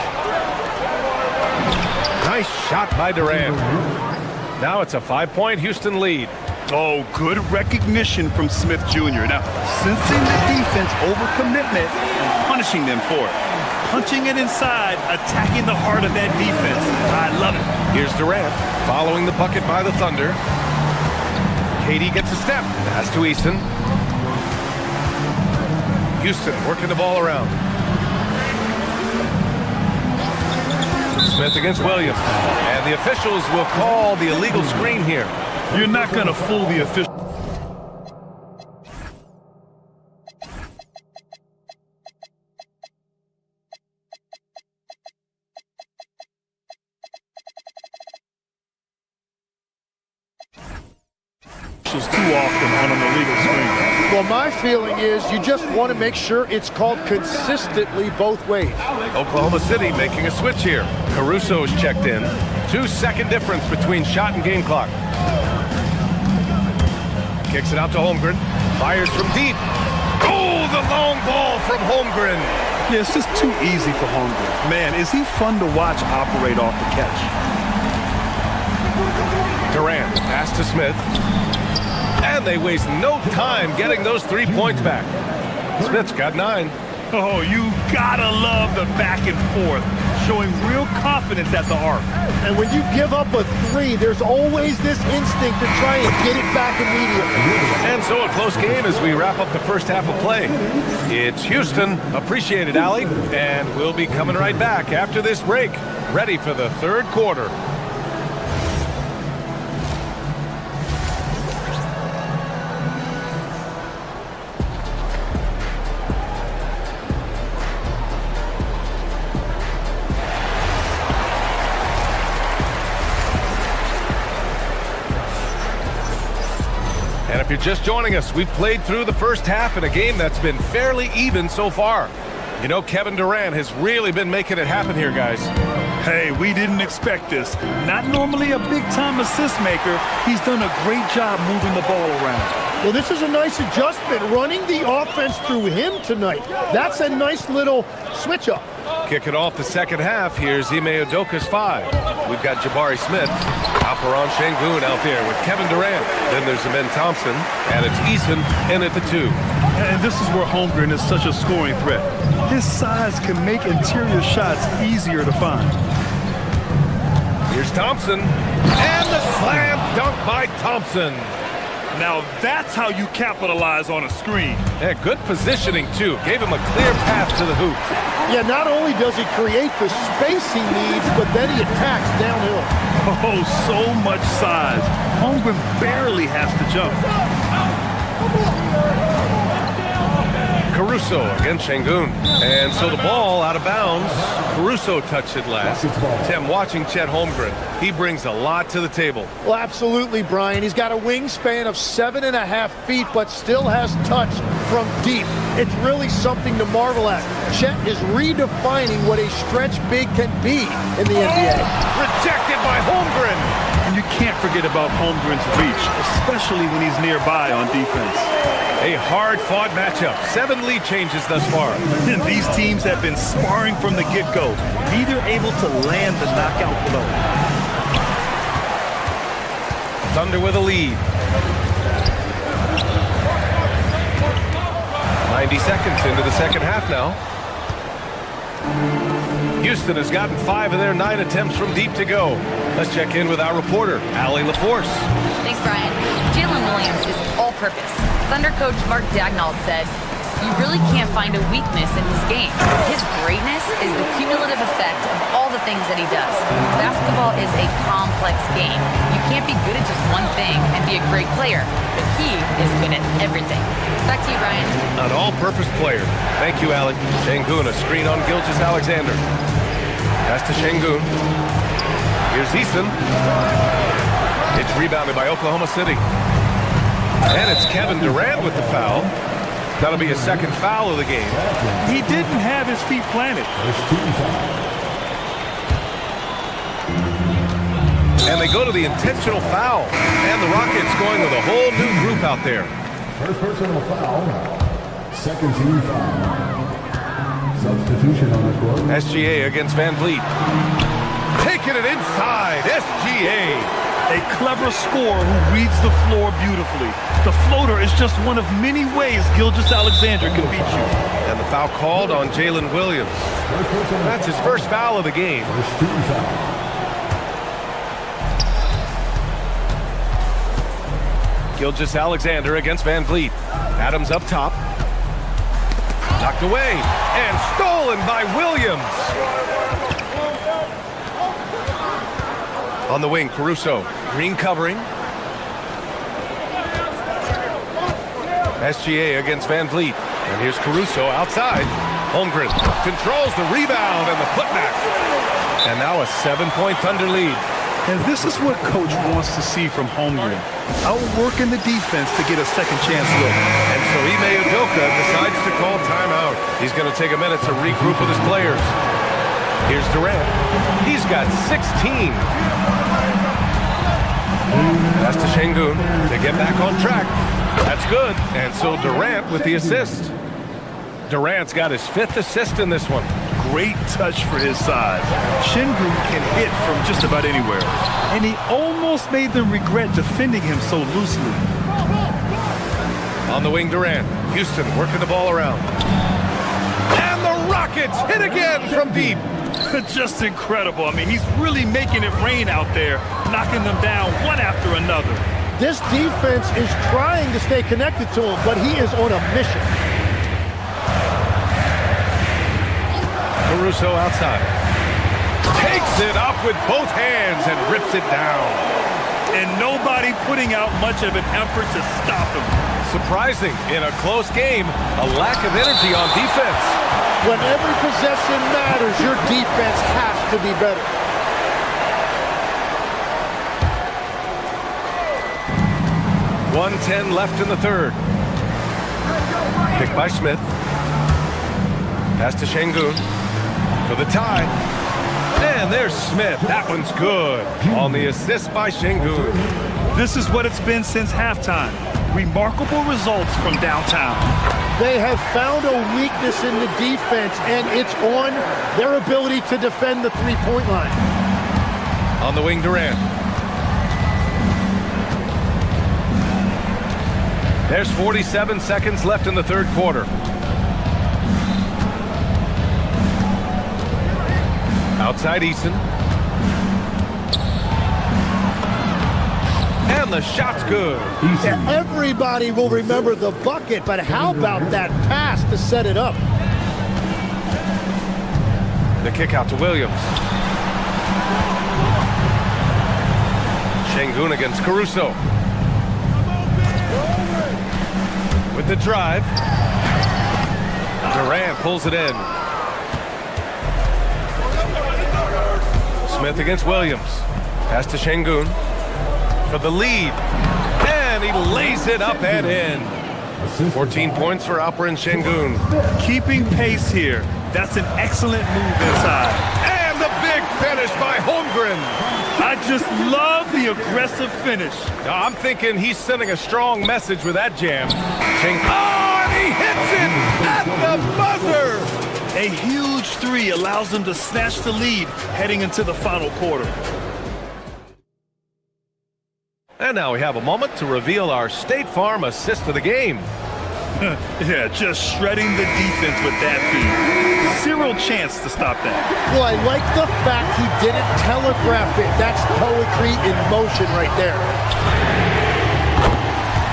Nice shot by Durant. Now it's a 5-point Houston lead. Oh, good recognition from Smith Jr. Now, sensing the defense overcommitment and punishing them for it. Punching it inside, attacking the heart of that defense. I love it. Here's Durant, following the bucket by the Thunder. KD gets a step. Pass to Easton. Houston working the ball around. Smith against Williams. And the officials will call the illegal screen here. You're not going to fool the officials. Too often on an illegal screen. Well, my feeling is you just want to make sure it's called consistently both ways. Oklahoma City making a switch here. Caruso's checked in. 2-second difference between shot and game clock. Kicks it out to Holmgren. Fires from deep. Oh, the long ball from Holmgren. Yeah, it's just too easy for Holmgren. Man, is he fun to watch operate off the catch. Durant, pass to Smith. And they waste no time getting those 3 points back. Smith's got 9. Oh, you gotta love the back and forth, showing real confidence at the arc. And when you give up a 3, there's always this instinct to try and get it back immediately. And so a close game as we wrap up the first half of play. It's Houston. Appreciate it, Allie. And we'll be coming right back after this break, ready for the third quarter. you're just joining us, we've played through the first half in a game that's been fairly even so far. You know, Kevin Durant has really been making it happen here, guys. Hey, we didn't expect this. Not normally a big-time assist maker. He's done a great job moving the ball around. Well, this is a nice adjustment, running the offense through him tonight. That's a nice little switch-up. Kicking off the second half, here's Ime Udoka's 5. We've got Jabari Smith, Alperen Sengun out there with Kevin Durant. Then there's Amen Thompson, and it's Eason in at the 2. And this is where Holmgren is such a scoring threat. His size can make interior shots easier to find. Here's Thompson, and the slam dunk by Thompson. Now that's how you capitalize on a screen. Yeah, good positioning, too. Gave him a clear path to the hoop. Yeah, not only does he create the space he needs, but then he attacks downhill. Oh, so much size. Holmgren barely has to jump. Caruso against Sengun. And so the ball out of bounds. Caruso touched it last. Tim, watching Chet Holmgren, he brings a lot to the table. Well, absolutely, Brian. He's got a wingspan of 7.5 feet, but still has touch from deep. It's really something to marvel at. Chet is redefining what a stretch big can be in the NBA. Rejected by Holmgren. And you can't forget about Holmgren's reach, especially when he's nearby on defense. A hard-fought matchup. 7 lead changes thus far. And these teams have been sparring from the get-go. Neither able to land the knockout blow. Thunder with a lead. 90 seconds into the second half now. Houston has gotten 5 of their 9 attempts from deep to go. Let's check in with our reporter, Allie LaForce. Thanks, Brian. Jalen Williams is all-purpose. Thunder coach Mark Daigneault said, "You really can't find a weakness in his game. His greatness is the cumulative effect of all the things that he does. Basketball is a complex game. You can't be good at just one thing and be a great player, but he is good at everything." Back to you, Brian. An all-purpose player. Thank you, Allie. Sengun, a screen on Gilgeous-Alexander. Pass to Sengun. Here's Eason. It's rebounded by Oklahoma City. And it's Kevin Durant with the foul. That'll be his second foul of the game. He didn't have his feet planted. And they go to the intentional foul. And the Rockets going with a whole new group out there. First personal foul. Second team foul. Substitution on the court. SGA against Van Vliet. Taking it inside. SGA. A clever scorer who reads the floor beautifully. The floater is just one of many ways Gilgeous-Alexander can beat you. And the foul called on Jalen Williams. That's his first foul of the game. First team foul. Gilgeous-Alexander against Van Vliet. Adams up top. Knocked away and stolen by Williams. On the wing, Caruso. Green covering. SGA against Van Vliet. And here's Caruso outside. Holmgren controls the rebound and the putback. And now a 7-point Thunder lead. And this is what coach wants to see from Holmgren. Outworking the defense to get a second chance look. And so Ime Udoka decides to call timeout. He's going to take a minute to regroup with his players. Here's Durant. He's got 16. Pass to Sengun to get back on track. That's good. And so Durant with the assist. Durant's got his 5th assist in this one. Great touch for his size. Sengun can hit from just about anywhere. And he almost made them regret defending him so loosely. On the wing, Durant. Houston working the ball around. And the Rockets hit again from deep. Just incredible. I mean, he's really making it rain out there, knocking them down one after another. This defense is trying to stay connected to him, but he is on a mission. Caruso outside. Takes it up with both hands and rips it down. And nobody putting out much of an effort to stop him. Surprising, in a close game, a lack of energy on defense. When every possession matters, your defense has to be better. 1:10 left in the third. Picked by Smith. Pass to Şengün for the tie. And there's Smith. That one's good. On the assist by Şengün. This is what it's been since halftime. Remarkable results from downtown. They have found a weakness in the defense, and it's on their ability to defend the three-point line. On the wing, Durant. There's 47 seconds left in the third quarter. Outside Eason. And the shot's good. Yeah, everybody will remember the bucket, but how about that pass to set it up? The kick out to Williams. Şengün against Caruso. With the drive. Durant pulls it in. Smith against Williams. Pass to Şengün for the lead. And he lays it up and in. 14 points for Alperen Şengün. Keeping pace here. That's an excellent move inside. And the big finish by Holmgren. I just love the aggressive finish. I'm thinking he's sending a strong message with that jam. Oh, and he hits it at the buzzer. A huge three allows them to snatch the lead heading into the final quarter. And now we have a moment to reveal our State Farm assist of the game. Yeah, just shredding the defense with that feed. Zero chance to stop that. Well, I like the fact he didn't telegraph it. That's poetry in motion right there.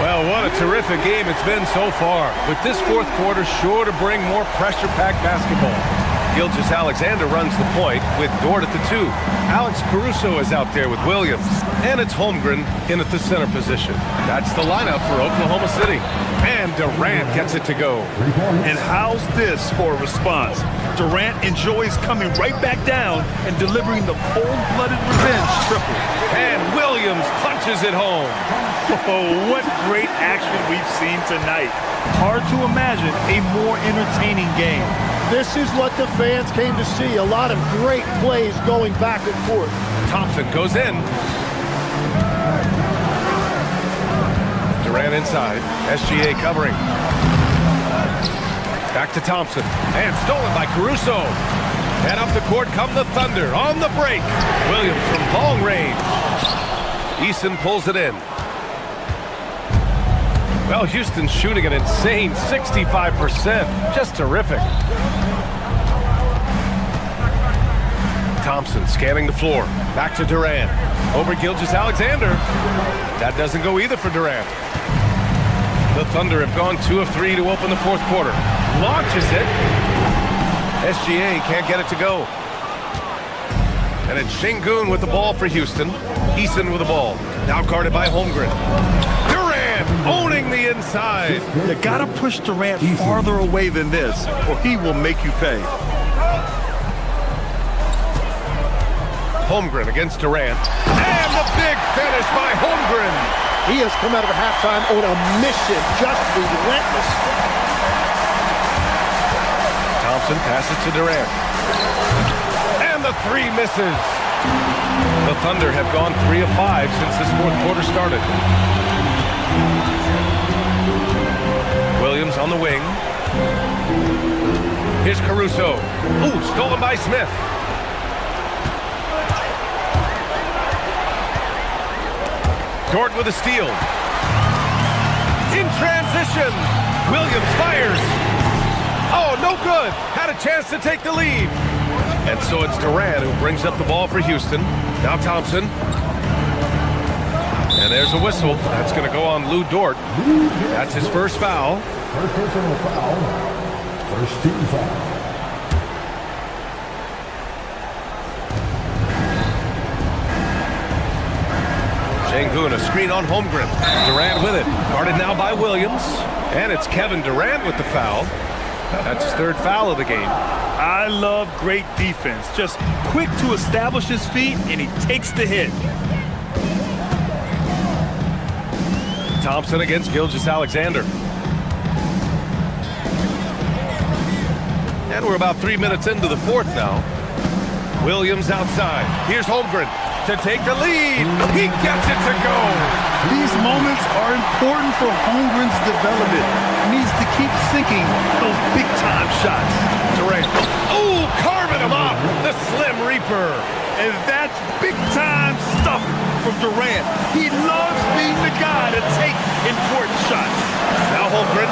Well, what a terrific game it's been so far. With this fourth quarter sure to bring more pressure-packed basketball. Gilgeous-Alexander runs the point with Dort at the 2. Alex Caruso is out there with Williams. And it's Holmgren in at the center position. That's the lineup for Oklahoma City. And Durant gets it to go. And how's this for a response? Durant enjoys coming right back down and delivering the cold-blooded revenge triple. And Williams punches it home. Oh, what great action we've seen tonight. Hard to imagine a more entertaining game. This is what the fans came to see. A lot of great plays going back and forth. Thompson goes in. Durant inside. SGA covering. Back to Thompson. And stolen by Caruso. And up the court come the Thunder on the break. Williams from long range. Eason pulls it in. Well, Houston's shooting an insane 65%. Just terrific. Thompson scanning the floor. Back to Durant. Over Gilgeous-Alexander. That doesn't go either for Durant. The Thunder have gone 2 of 3 to open the fourth quarter. Launches it. SGA can't get it to go. And it's Şengün with the ball for Houston. Eason with the ball. Now guarded by Holmgren. Durant owning the inside. You gotta push Durant farther away than this, or he will make you pay. Holmgren against Durant. And the big finish by Holmgren. He has come out of halftime on a mission, just relentless. Thompson passes to Durant. And the three misses. The Thunder have gone 3 of 5 since this fourth quarter started. Williams on the wing. Here's Caruso. Ooh, stolen by Smith. Dort with a steal. In transition. Williams fires. Oh, no good. Had a chance to take the lead. And so it's Durant who brings up the ball for Houston. Now Thompson. And there's a whistle. That's going to go on Lou Dort. That's his first foul. First personal foul. First team foul. Şengün, a screen on Holmgren. Durant with it. Guarded now by Williams. And it's Kevin Durant with the foul. That's his third foul of the game. I love great defense. Just quick to establish his feet, and he takes the hit. Thompson against Gilgeous-Alexander. And we're about 3 minutes into the fourth now. Williams outside. Here's Holmgren to take the lead. He gets it to go. These moments are important for Holmgren's development. He needs to keep sinking those big-time shots. Durant. Oh, carving him up. The Slim Reaper. And that's big-time stuff from Durant. He loves being the guy to take important shots. Now Holmgren.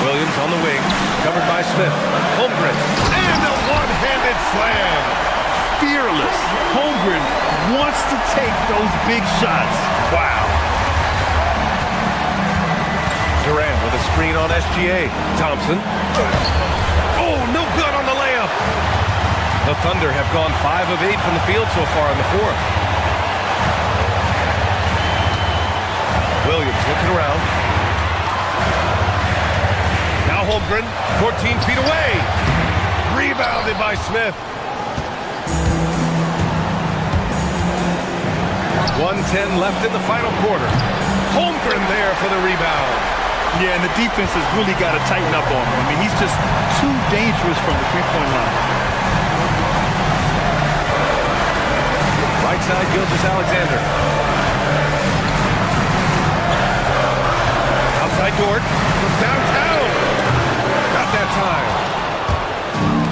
Williams on the wing, covered by Smith. Holmgren, and a one-handed slam. Fearless. Holmgren wants to take those big shots. Wow. Durant with a screen on SGA. Thompson. Oh, no good on the layup. The Thunder have gone 5 of 8 from the field so far in the fourth. Williams looking around. Now Holmgren, 14 feet away. Rebounded by Smith. 1:10 left in the final quarter. Holmgren there for the rebound. Yeah, and the defense has really got to tighten up on him. I mean, he's just too dangerous from the three-point line. Right side, Gilgeous-Alexander. Outside Dort from downtown. Not that time.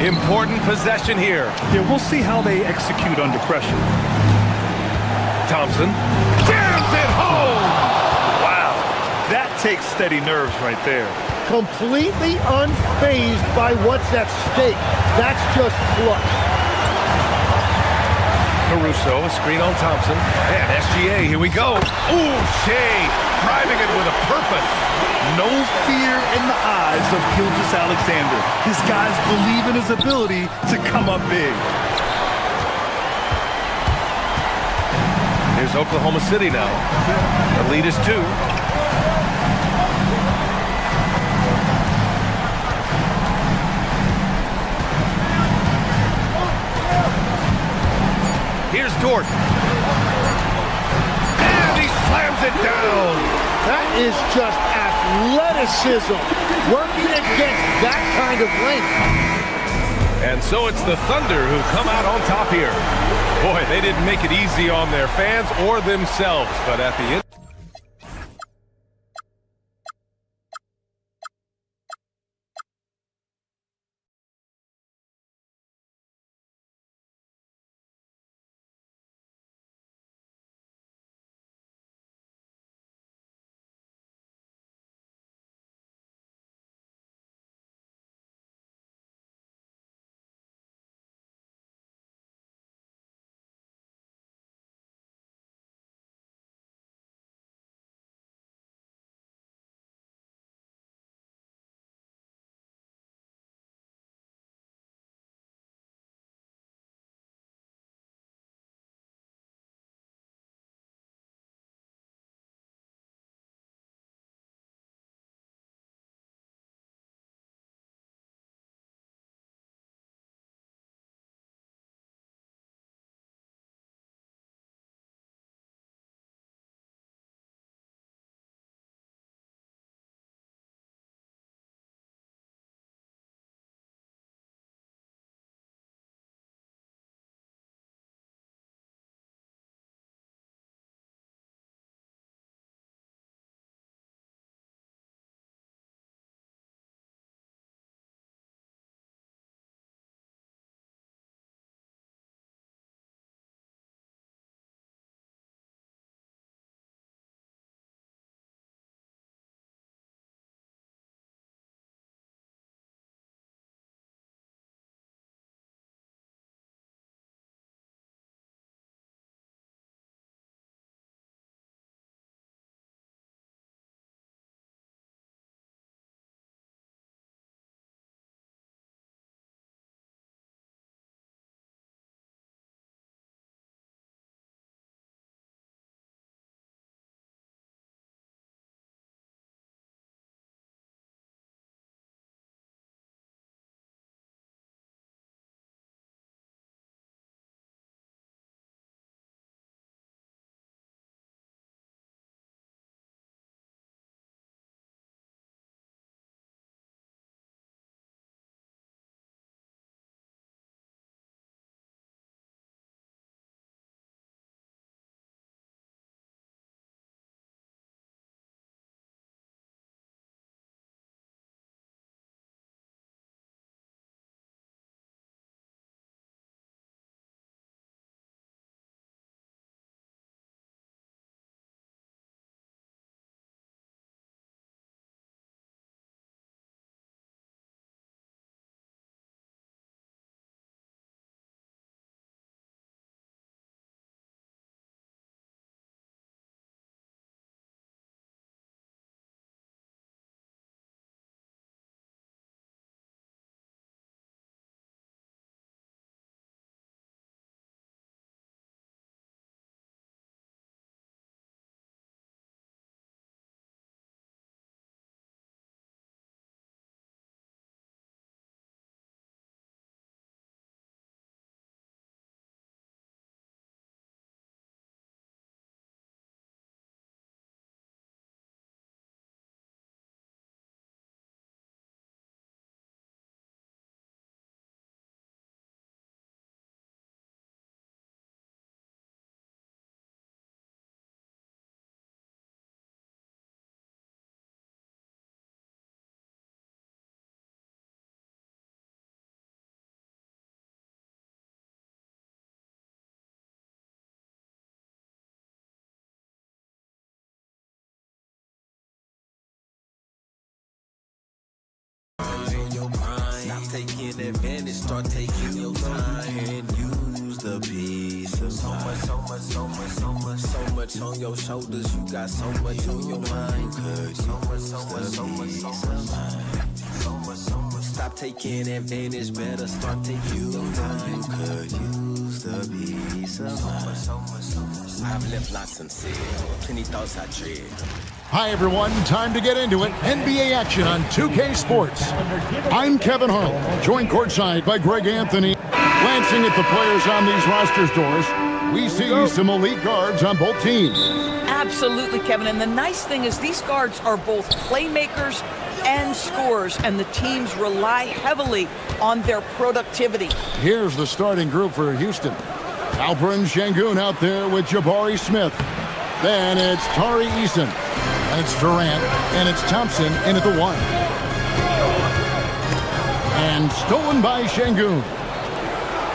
Important possession here. Yeah, we'll see how they execute under pressure. Thompson jams it home. Wow, that takes steady nerves right there. Completely unfazed by what's at stake. That's just clutch. Caruso, a screen on Thompson. And SGA, here we go. Ooh, Shea driving it with a purpose. No fear in the eyes of Gilgeous-Alexander. His guys believe in his ability to come up big. Here's Oklahoma City now. The lead is 2. Here's Dort. And he slams it down. That is just athleticism, working against that kind of length. And so it's the Thunder who come out on top here. Boy, they didn't make it easy on their fans or themselves, but at the end. advantage. Start taking your time and use the piece. So much on your shoulders. You got so much on your mind. Stop taking advantage. Better start taking your time. You could use the piece of mind. I've left lots unsaid. Plenty thoughts I dread. Hi, everyone. Time to get into it. NBA action on 2K Sports. I'm Kevin Harlan, joined courtside by Greg Anthony. Glancing at the players on these rosters, Doris, we see some elite guards on both teams. Absolutely, Kevin. And the nice thing is these guards are both playmakers and scorers, and the teams rely heavily on their productivity. Here's the starting group for Houston. Alperen Sengun out there with Jabari Smith. Then it's Tari Eason. And it's Durant. And it's Thompson in at the 1. And stolen by Sengun.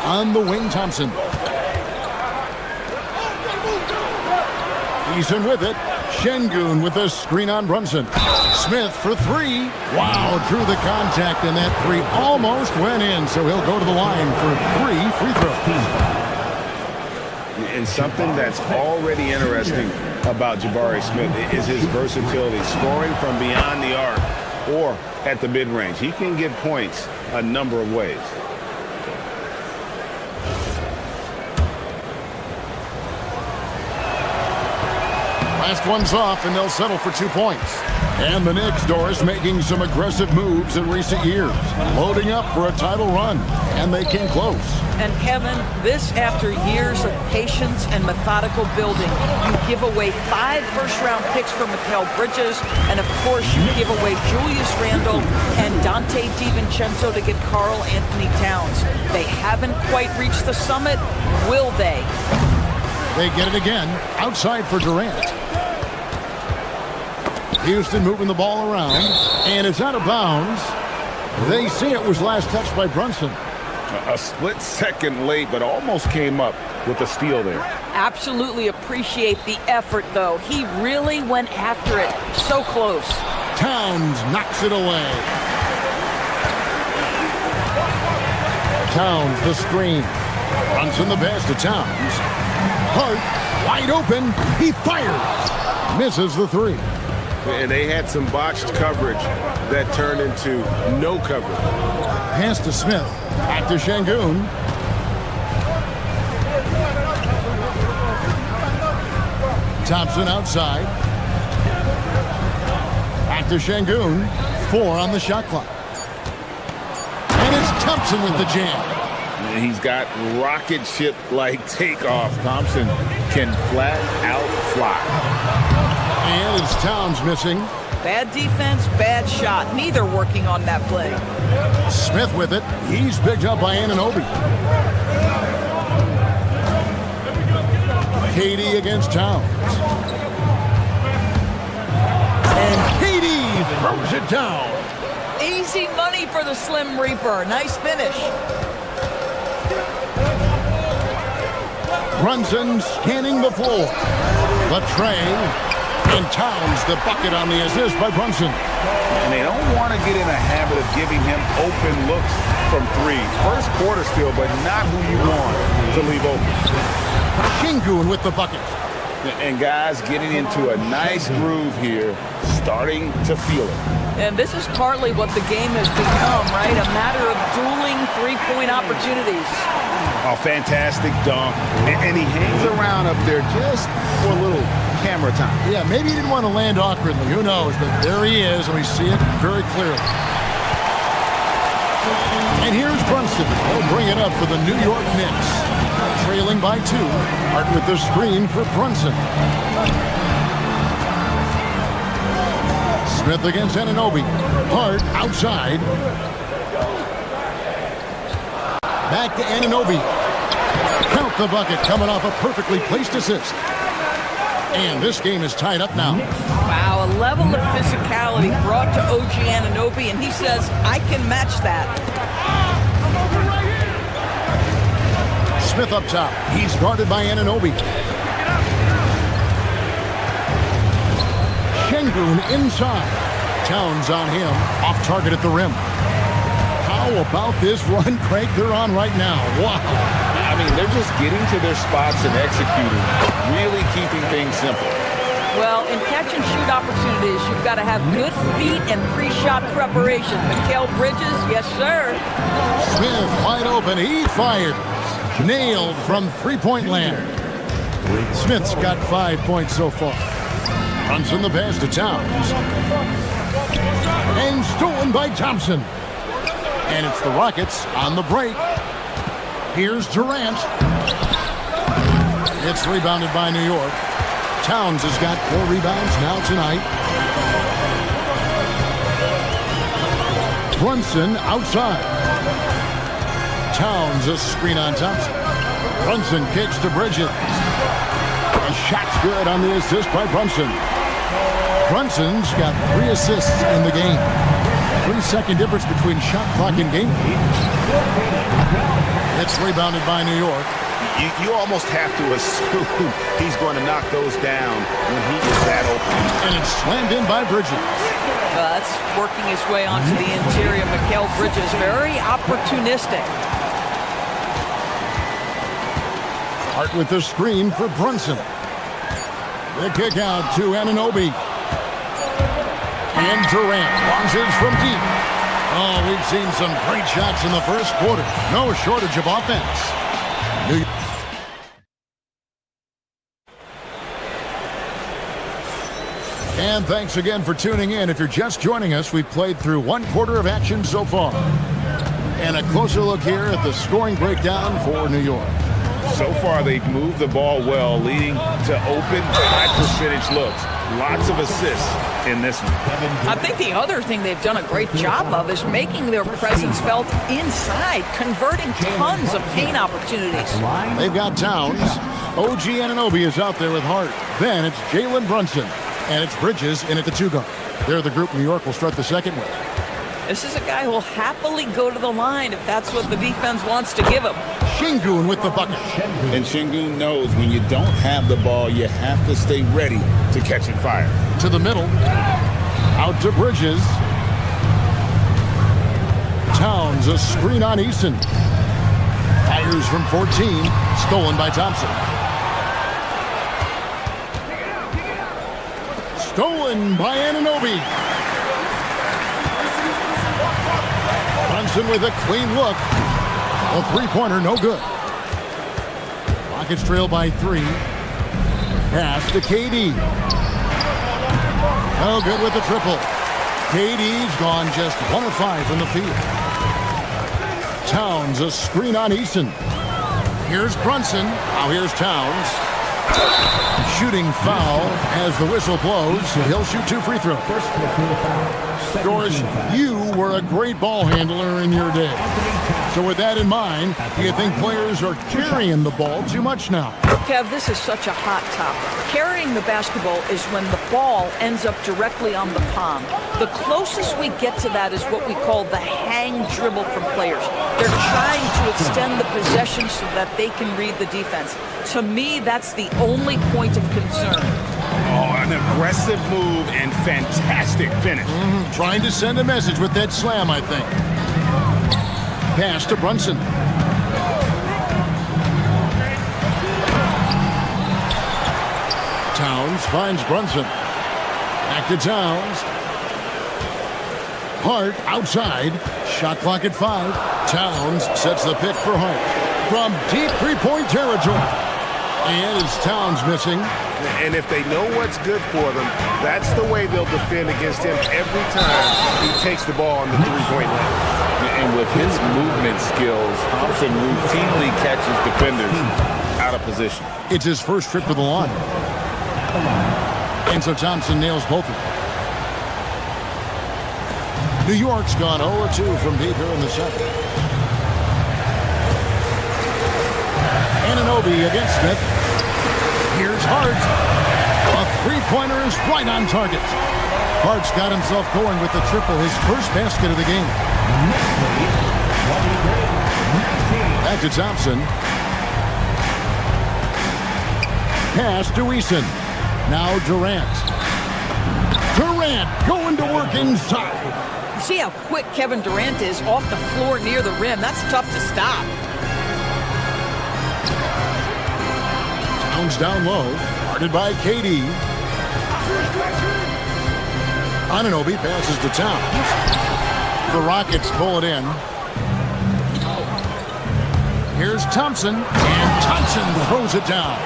On the wing, Thompson. Eason with it. Sengun with a screen on Brunson. Smith for 3. Wow, drew the contact, and that 3 almost went in. So he'll go to the line for 3 free throws. And something that's already interesting about Jabari Smith is his versatility, scoring from beyond the arc or at the mid-range. He can get points a number of ways. Last one's off, and they'll settle for 2 points. And the Knicks, Doris, making some aggressive moves in recent years, loading up for a title run, and they came close. And Kevin, this after years of patience and methodical building. You give away 5 first-round picks for Mikal Bridges, and of course you give away Julius Randle and Dante DiVincenzo to get Karl Anthony Towns. They haven't quite reached the summit, will they? They get it again, outside for Durant. Houston moving the ball around, and it's out of bounds. They say it was last touched by Brunson. A split second late, but almost came up with a steal there. Absolutely appreciate the effort, though. He really went after it. So close. Towns knocks it away. Towns the screen. Brunson the pass to Towns. Hart wide open. He fires. Misses the 3. And they had some botched coverage that turned into no coverage. Pass to Smith. Back to Sengun. Thompson outside. Back to Sengun. 4 on the shot clock. And it's Thompson with the jam. He's got rocket ship-like takeoff. Thompson can flat out fly. And it's Towns missing. Bad defense, bad shot. Neither working on that play. Smith with it. He's picked up by Anunoby. KD against Towns. And KD throws it down. Easy money for the Slim Reaper. Nice finish. Brunson scanning the floor. Latrey. And Towns the bucket on the assist by Brunson. And they don't want to get in a habit of giving him open looks from 3. First quarter still, but not who you want to leave open. Sengun with the bucket. And guys getting into a nice groove here, starting to feel it. And this is partly what the game has become, right? A matter of dueling 3-point opportunities. A fantastic dunk. And he hangs around up there just for a little camera time. Yeah, maybe he didn't want to land awkwardly. Who knows? But there he is, and we see it very clearly. And here's Brunson. He'll bring it up for the New York Knicks. Trailing by 2. Hart with the screen for Brunson. Smith against Anunoby. Hart outside. Back to Anunoby. Count the bucket coming off a perfectly placed assist. And this game is tied up now. Wow, a level of physicality brought to OG Anunoby, and he says, I can match that. Smith up top. He's guarded by Anunoby. Sengun inside. Towns on him. Off target at the rim. How about this run, Craig, they're on right now? Wow. I mean, they're just getting to their spots and executing, really keeping things simple. Well, in catch-and-shoot opportunities, you've got to have good feet and pre-shot preparation. Mikal Bridges, yes, sir. Smith wide open. He fires. Nailed from three-point land. Smith's got 5 points so far. Brunson the pass to Towns. And stolen by Thompson. And it's the Rockets on the break. Here's Durant. It's rebounded by New York. Towns has got 4 rebounds now tonight. Brunson outside. Towns a screen on Thompson. Brunson kicks to Bridges. A shot's good on the assist by Brunson. Brunson's got 3 assists in the game. 3-second difference between shot clock and game. It's rebounded by New York. You almost have to assume he's going to knock those down when he is that open. And it's slammed in by Bridges. That's working his way onto the interior. Mikal Bridges, very opportunistic. Hart with the screen for Brunson. The kick out to Anunoby. And Durant launches from deep. Oh, we've seen some great shots in the first quarter. No shortage of offense. And thanks again for tuning in. If you're just joining us, we've played through 1 quarter of action so far. And a closer look here at the scoring breakdown for New York. So far, they've moved the ball well, leading to open, high-percentage looks. Lots of assists in this one. I think the other thing they've done a great job of is making their presence felt inside, converting tons of paint opportunities. They've got Towns. OG Anunoby is out there with Hart. Then it's Jalen Brunson. And it's Bridges in at the 2 guard. They're the group New York will start the second with. This is a guy who will happily go to the line if that's what the defense wants to give him. Şengün with the bucket. And Şengün knows when you don't have the ball, you have to stay ready to catch and fire. To the middle. Out to Bridges. Towns a screen on Eason. Fires from 14. Stolen by Thompson. Stolen by Anunoby. Brunson with a clean look. A 3-pointer, no good. Rockets trail by 3. Pass to KD. No good with the triple. KD's gone just 1 of 5 from the field. Towns a screen on Eason. Here's Brunson. Now here's Towns. Shooting foul as the whistle blows. He'll shoot 2 free throws. Doris, you were a great ball handler in your day. So with that in mind, do you think players are carrying the ball too much now? Kev, this is such a hot topic. Carrying the basketball is when the ball ends up directly on the palm. The closest we get to that is what we call the hang dribble from players. They're trying to extend the possession so that they can read the defense. To me, that's the only point of concern. Oh, an aggressive move and fantastic finish. Trying to send a message with that slam, I think. Pass to Brunson. Towns finds Brunson. Back to Towns. Hart outside. Shot clock at 5. Towns sets the pick for Hart. From deep 3-point territory. And it's Towns missing. And if they know what's good for them, that's the way they'll defend against him every time he takes the ball on the 3-point line. And with his movement skills, Thompson routinely catches defenders out of position. It's his first trip to the line. And so Thompson nails both of them. New York's gone 0-2 from deep here in the second. Anunoby against Smith. Here's Hart. A 3-pointer is right on target. Hart's got himself going with the triple, his first basket of the game. Back to Thompson. Pass to Eason. Now Durant. Durant going to work inside. You see how quick Kevin Durant is off the floor near the rim. That's tough to stop. Towns down low, guarded by KD. Anunoby passes to Towns. The Rockets pull it in. Here's Thompson, and Thompson throws it down.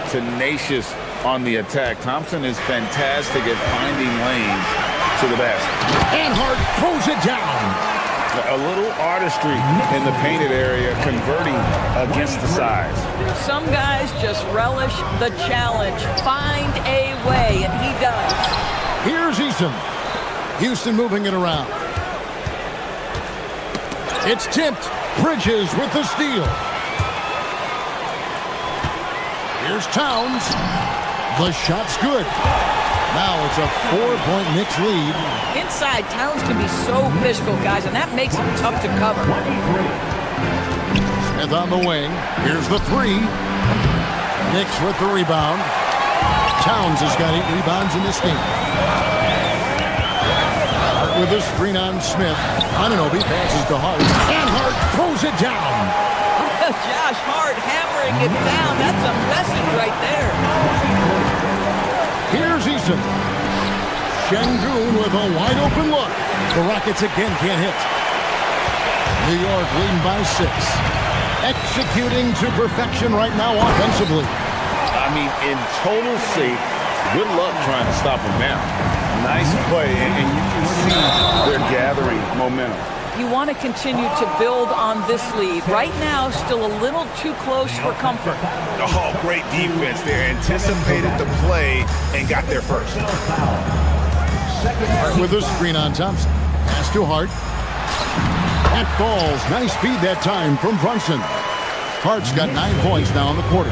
Tenacious on the attack. Thompson is fantastic at finding lanes to the basket. And Hart throws it down. A little artistry in the painted area, converting against the size. Some guys just relish the challenge. Find a way, and he does. Here's Eason. Houston moving it around. It's tipped. Bridges with the steal. Here's Towns. The shot's good. Now it's a 4-point Knicks lead. Inside, Towns can be so physical, guys, and that makes him tough to cover. Smith on the wing. Here's the three. Knicks with the rebound. Towns has got 8 rebounds in this game. Hart with a screen on Smith. Anunoby passes to Hart. And Hart throws it down. Josh Hart hammering it down. That's a message right there. Here's Eason. Şengün with a wide open look. The Rockets again can't hit. New York leading by 6. Executing to perfection right now offensively. I mean, in total safe. Good luck trying to stop him now. Nice play, and you can see they're gathering momentum. You want to continue to build on this lead. Right now, still a little too close for comfort. Oh, great defense there. Anticipated the play and got there first. Hart with a screen on Thompson. Pass to Hart. That falls. Nice speed that time from Brunson. Hart's got 9 points now in the quarter.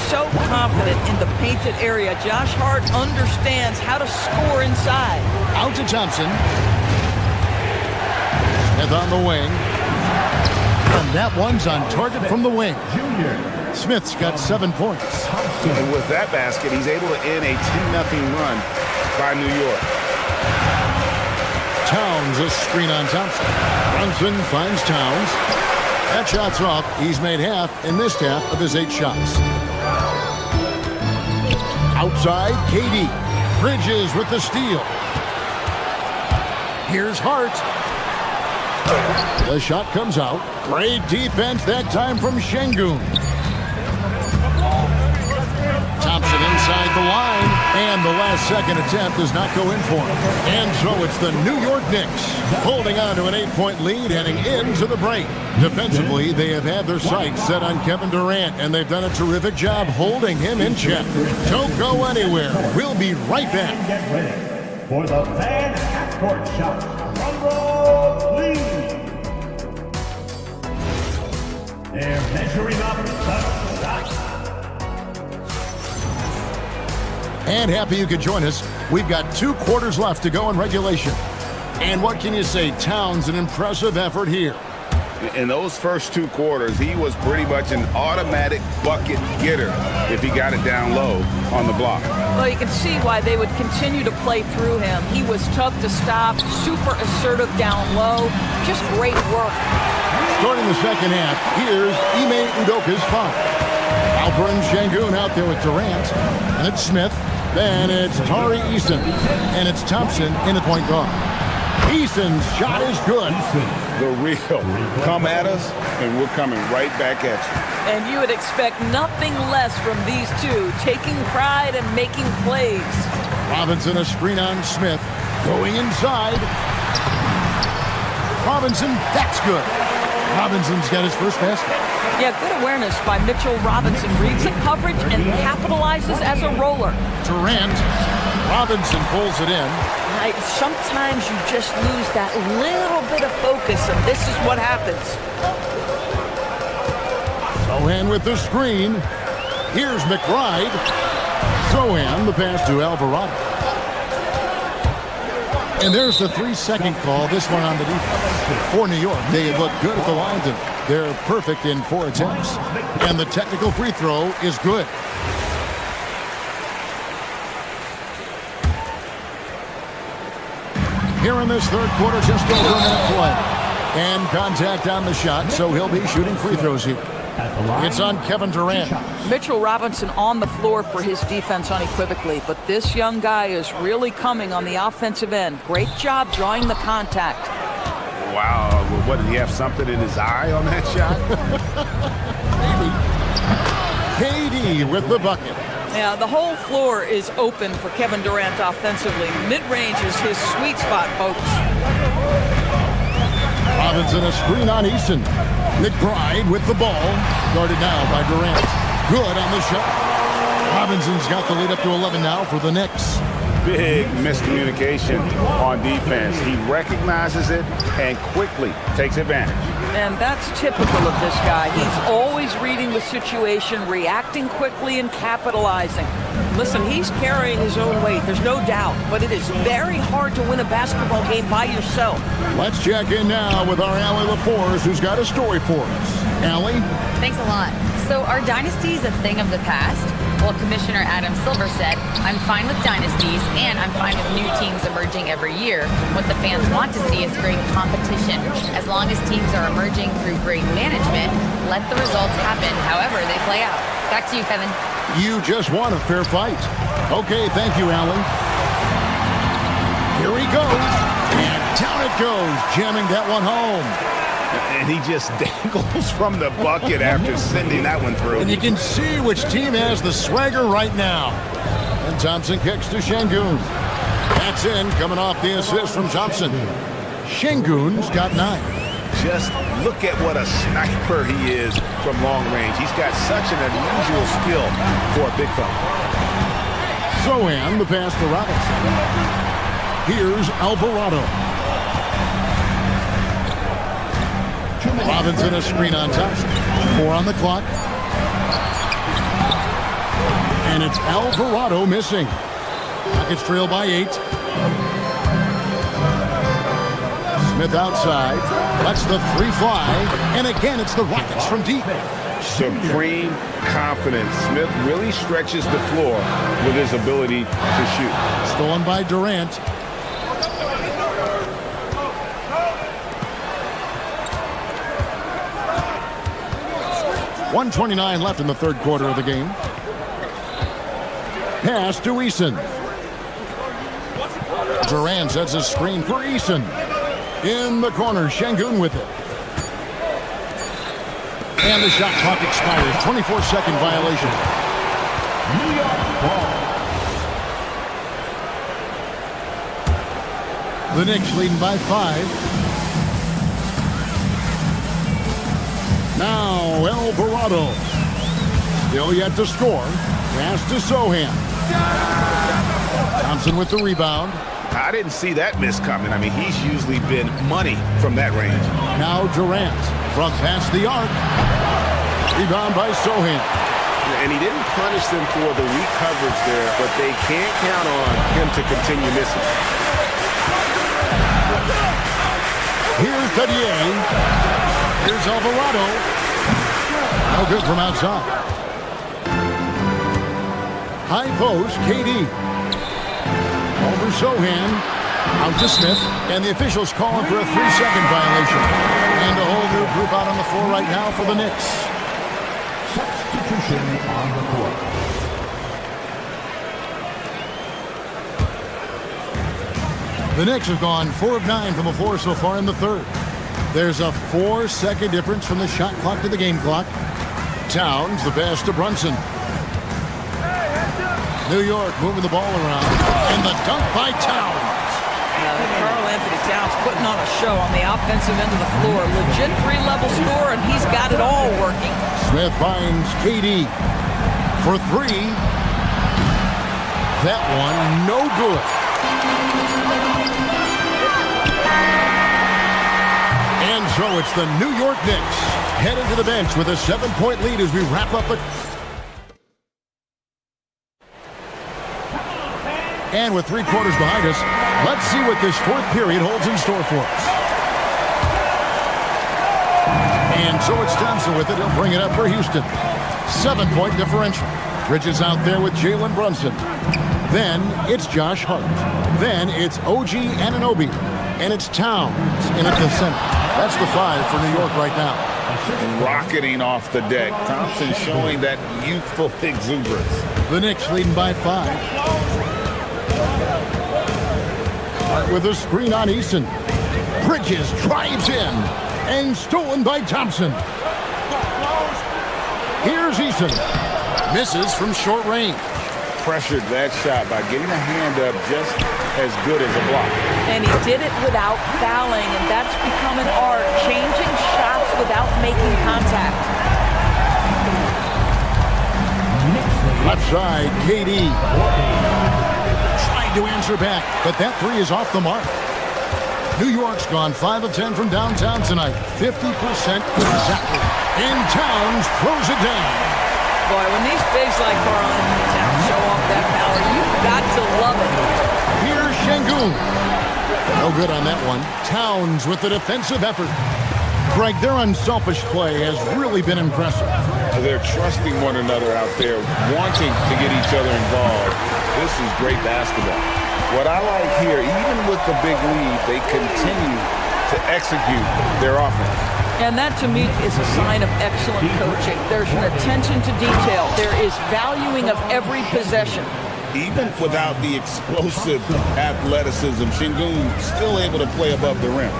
So confident in the painted area. Josh Hart understands how to score inside. Out to Thompson. Smith on the wing. And that one's on target from the wing. Smith's got 7 points. And with that basket, he's able to end a 10-0 run by New York. Towns a screen on Thompson. Brunson finds Towns. That shot's off. He's made half and missed half of his 8 shots. Outside, KD. Bridges with the steal. Here's Hart. The shot comes out. Great defense that time from Şengün. Thompson inside the line, and the last second attempt does not go in for him. And so it's the New York Knicks holding on to an 8-point lead heading into the break. Defensively, they have had their sights set on Kevin Durant, and they've done a terrific job holding him in check. Don't go anywhere. We'll be right back. Get ready for the fan half-court shot. Drum roll, please. They're measuring up the shot. And happy you could join us. We've got 2 quarters left to go in regulation. And what can you say? Towns, an impressive effort here. In those first 2 quarters, he was pretty much an automatic bucket getter if he got it down low on the block. Well, you can see why they would continue to play through him. He was tough to stop, super assertive down low. Just great work. Starting the second half, here's Ime Udoka's foul. Alperen Şengün out there with Durant. And it's Smith. Then it's Tari Eason. And it's Thompson in the point guard. Eason's shot is good. The real. Come at us, and we're coming right back at you. And you would expect nothing less from these two, taking pride and making plays. Robinson a screen on Smith. Going inside. Robinson, that's good. Robinson's got his first basket. Yeah, good awareness by Mitchell Robinson. Reads the coverage and capitalizes as a roller. Durant. Robinson pulls it in. Sometimes you just lose that little bit of focus, and this is what happens. Sohan with the screen. Here's McBride. Sohan, the pass to Alvarado. And there's the 3-second call, this one on the defense. For New York, they look good at the line. They're perfect in 4 attempts. And the technical free throw is good. here in this third quarter, just over a minute play. And contact on the shot, so he'll be shooting free throws here. It's on Kevin Durant. Mitchell Robinson on the floor for his defense unequivocally, but this young guy is really coming on the offensive end. Great job drawing the contact. Wow, what, did he have something in his eye on that shot? KD with the bucket. Yeah, the whole floor is open for Kevin Durant offensively. Mid-range is his sweet spot, folks. Robinson a screen on Eason. McBride with the ball. Guarded now by Durant. Good on the shot. Robinson's got the lead up to 11 now for the Knicks. Big miscommunication on defense. He recognizes it and quickly takes advantage. And that's typical of this guy. He's always reading the situation, reacting quickly, and capitalizing. Listen, he's carrying his own weight, there's no doubt, but it is very hard to win a basketball game by yourself. Let's check in now with our Allie LaForce, who's got a story for us. Allie? Thanks a lot. So are dynasties a thing of the past? Well, Commissioner Adam Silver said, I'm fine with dynasties and I'm fine with new teams emerging every year. What the fans want to see is great competition. As long as teams are emerging through great management, let the results happen however they play out. Back to you, Kevin. You just want a fair fight. Okay, thank you, Allie. Here he goes. And down it goes, jamming that one home. And he just dangles from the bucket after sending that one through. And you can see which team has the swagger right now. And Thompson kicks to Şengün. That's in, coming off the assist from Thompson. Şengün's got 9. Just look at what a sniper he is from long range. He's got such an unusual skill for a big fella. Sohan, the pass to Robinson. Here's Alvarado. Robinson a screen on Thompson. 4 on the clock. And it's Alvarado missing. Rockets trail by 8. Smith outside. Lets the 3 fly. And again, it's the Rockets from deep. Supreme confidence. Smith really stretches the floor with his ability to shoot. Stolen by Durant. .129 left in the third quarter of the game. Pass to Eason. Durant sets a screen for Eason. In the corner, Şengün with it. And the shot clock expires. 24-second violation. New York ball. The Knicks leading by 5. Now Alvarado. Still yet to score. Pass to Sohan. Thompson with the rebound. I didn't see that miss coming. I mean, he's usually been money from that range. Now Durant from past the arc. Rebound by Sohan. And he didn't punish them for the weak coverage there, but they can't count on him to continue missing. Here's Dadier. Here's Alvarado. No good from outside. High post, KD. Over Sohan. Out to Smith. And the officials calling for a 3-second violation. And a whole new group out on the floor right now for the Knicks. Substitution on the court. The Knicks have gone 4 of 9 from the floor so far in the third. There's a 4-second difference from the shot clock to the game clock. Towns, the pass to Brunson. New York moving the ball around. And the dunk by Towns. Karl Anthony Towns putting on a show on the offensive end of the floor. Legit 3-level score, and he's got it all working. Smith finds KD for 3. That one, no good. And so it's the New York Knicks heading to the bench with a 7-point lead as we wrap up the... And with 3 quarters behind us, let's see what this fourth period holds in store for us. And so it's Thompson with it. He'll bring it up for Houston. 7-point differential. Bridges out there with Jalen Brunson. Then it's Josh Hart. Then it's OG Anunoby. And it's Towns in at the center. That's the 5 for New York right now. Rocketing off the deck. Thompson showing that youthful exuberance. The Knicks leading by 5. Right with a screen on Eason. Bridges drives in. And stolen by Thompson. Here's Eason. Misses from short range. Pressured that shot by getting a hand up just as good as a block. And he did it without fouling, and that's become an art, changing shots without making contact. Left side, KD. Trying to answer back, but that 3 is off the mark. New York's gone 5 of 10 from downtown tonight. 50% exactly. And Towns throws it down. Boy, when these bigs like Karl Anthony Towns show off that power, you've got to love it. Here's Şengün. No good on that one. Towns with the defensive effort. Greg, their unselfish play has really been impressive. They're trusting one another out there, wanting to get each other involved. This is great basketball. What I like here, even with the big lead, they continue to execute their offense. And that, to me, is a sign of excellent coaching. There's an attention to detail. There is valuing of every possession. Even without the explosive athleticism, Şengün still able to play above the rim.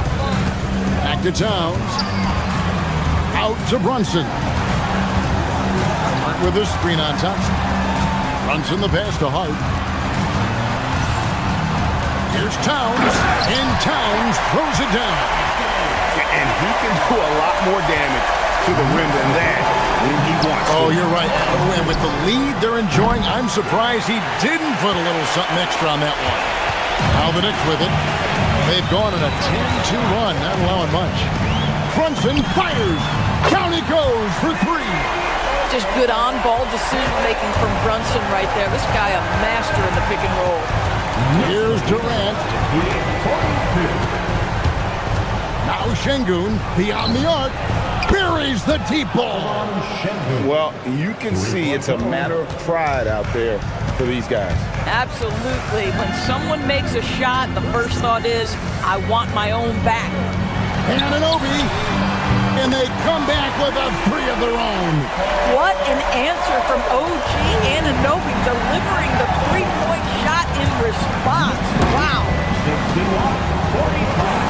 Back to Towns. Out to Brunson. With a screen on Thompson. Brunson the pass to Hart. Here's Towns. And Towns throws it down. And he can do a lot more damage to the rim than that when he wants to. Oh, you're right. Oh, and with the lead they're enjoying, I'm surprised he didn't put a little something extra on that one. Now the Knicks with it. They've gone on a 10-2 run, not allowing much. Brunson fires. Down he goes for 3. Just good on-ball decision-making from Brunson right there. This guy a master in the pick and roll. Here's Durant. Now Şengün, beyond the arc, buries the deep ball. Well, you can see it's a matter of pride out there for these guys. Absolutely. When someone makes a shot, the first thought is, I want my own back. Anunoby, and they come back with a 3 of their own. What an answer from OG Anunoby, delivering the 3-point shot in response. Wow. 61-45.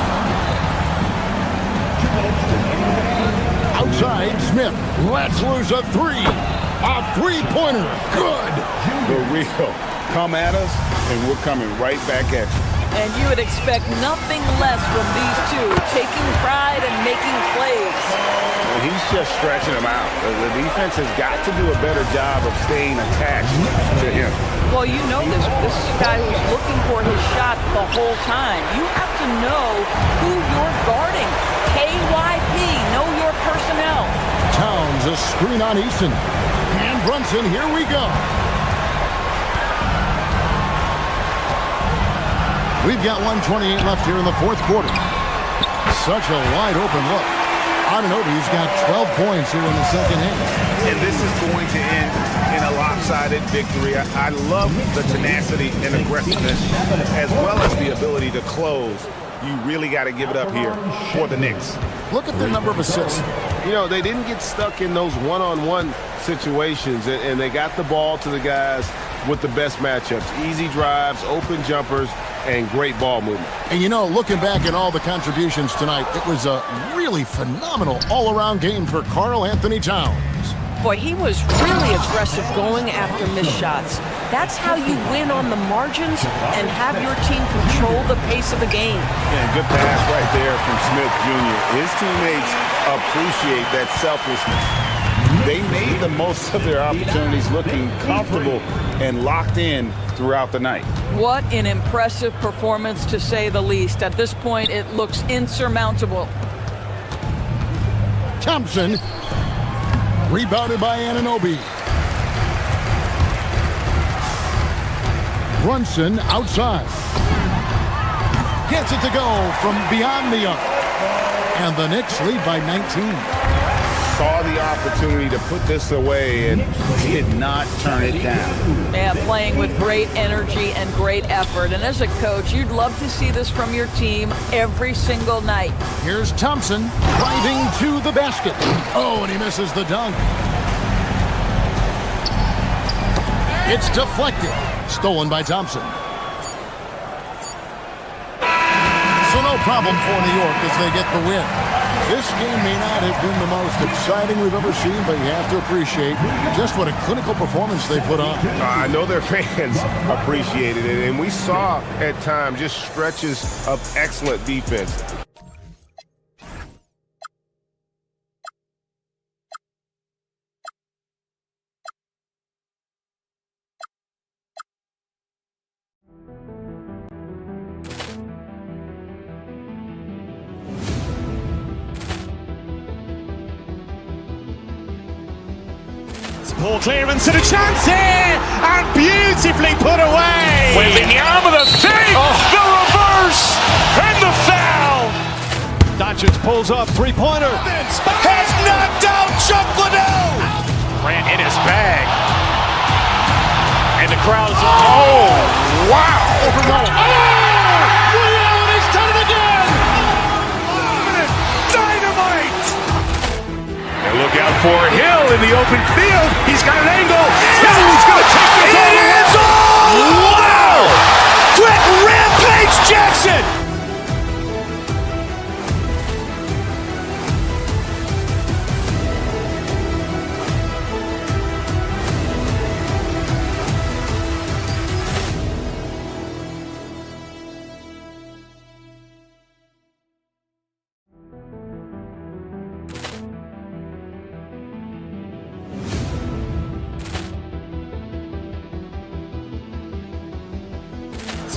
Outside, Smith lets loose a 3. A 3-pointer. Good. The real. Come at us, and we're coming right back at you. And you would expect nothing less from these two, taking pride and making plays. Well, he's just stretching them out. The defense has got to do a better job of staying attached to him. Well, you know this. This is a guy who's looking for his shot the whole time. You have to know who you're guarding. KYP, know your personnel. Towns, a screen on Eason. And Brunson, here we go. We've got 1:28 left here in the 4th quarter. Such a wide open look. Anunoby's got 12 points here in the 2nd half. And this is going to end in a lopsided victory. I love the tenacity and aggressiveness as well as the ability to close. You really got to give it up here for the Knicks. Look at the number of assists. You know, they didn't get stuck in those one-on-one situations, and they got the ball to the guys with the best matchups. Easy drives, open jumpers, and great ball movement. And you know, looking back at all the contributions tonight, it was a really phenomenal all-around game for Karl Anthony Towns. Boy, he was really aggressive going after missed shots. That's how you win on the margins and have your team control the pace of a game. Yeah, good pass right there from Smith Jr. His teammates appreciate that selflessness. They made the most of their opportunities, looking comfortable and locked in throughout the night. What an impressive performance, to say the least. At this point, it looks insurmountable. Thompson, rebounded by Anunoby. Brunson outside. Gets it to go from beyond the arc. And the Knicks lead by 19. saw the opportunity to put this away and did not turn it down. Yeah, playing with great energy and great effort. And as a coach, you'd love to see this from your team every single night. Here's Thompson driving to the basket. Oh, and he misses the dunk. It's deflected. Stolen by Thompson. So no problem for New York as they get the win. This game may not have been the most exciting we've ever seen, but you have to appreciate just what a clinical performance they put on. I know their fans appreciated it, and we saw at times just stretches of excellent defense. Poor clearance and a chance here, and beautifully put away. Wembanyama the fake, the reverse, and the foul. Doncic pulls up, three-pointer. Has knocked out Chuck Liddell. Grant in his bag. And the crowd is, oh, wow. He's done it again. Dynamite. And look out for Hill in the open field. He's got an angle. He's going to take this all the way. Wow! Quick Rampage Jackson.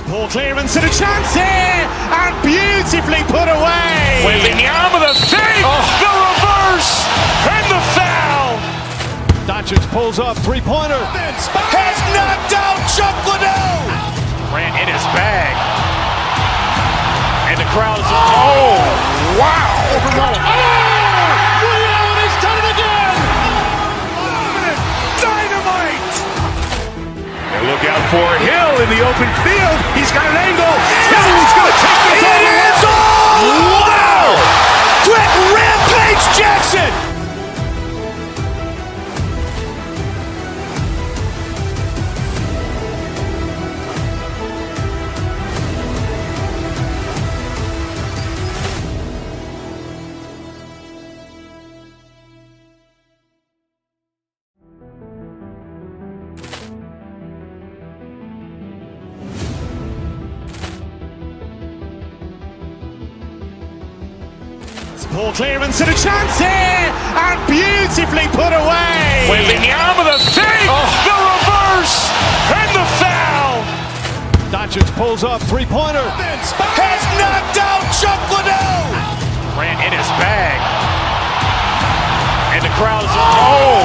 Poor clearance and a chance here, and beautifully put away. Wembanyama the fake, the reverse, and the foul. Doncic pulls up, three-pointer. Has knocked out Chuck Liddell. Grant in his bag. And the crowd is, oh, wow. He's done it again. Dynamite. And look out for Hill in the open field. He's got an angle. He's going to take this all the way. Wow! Quick Rampage Jackson. Poor clearance and a chance here, and beautifully put away. Wembanyama the fake, the reverse, and the foul. Doncic pulls up, three-pointer. Has knocked out Chuck Liddell. Grant in his bag. And the crowd is, oh,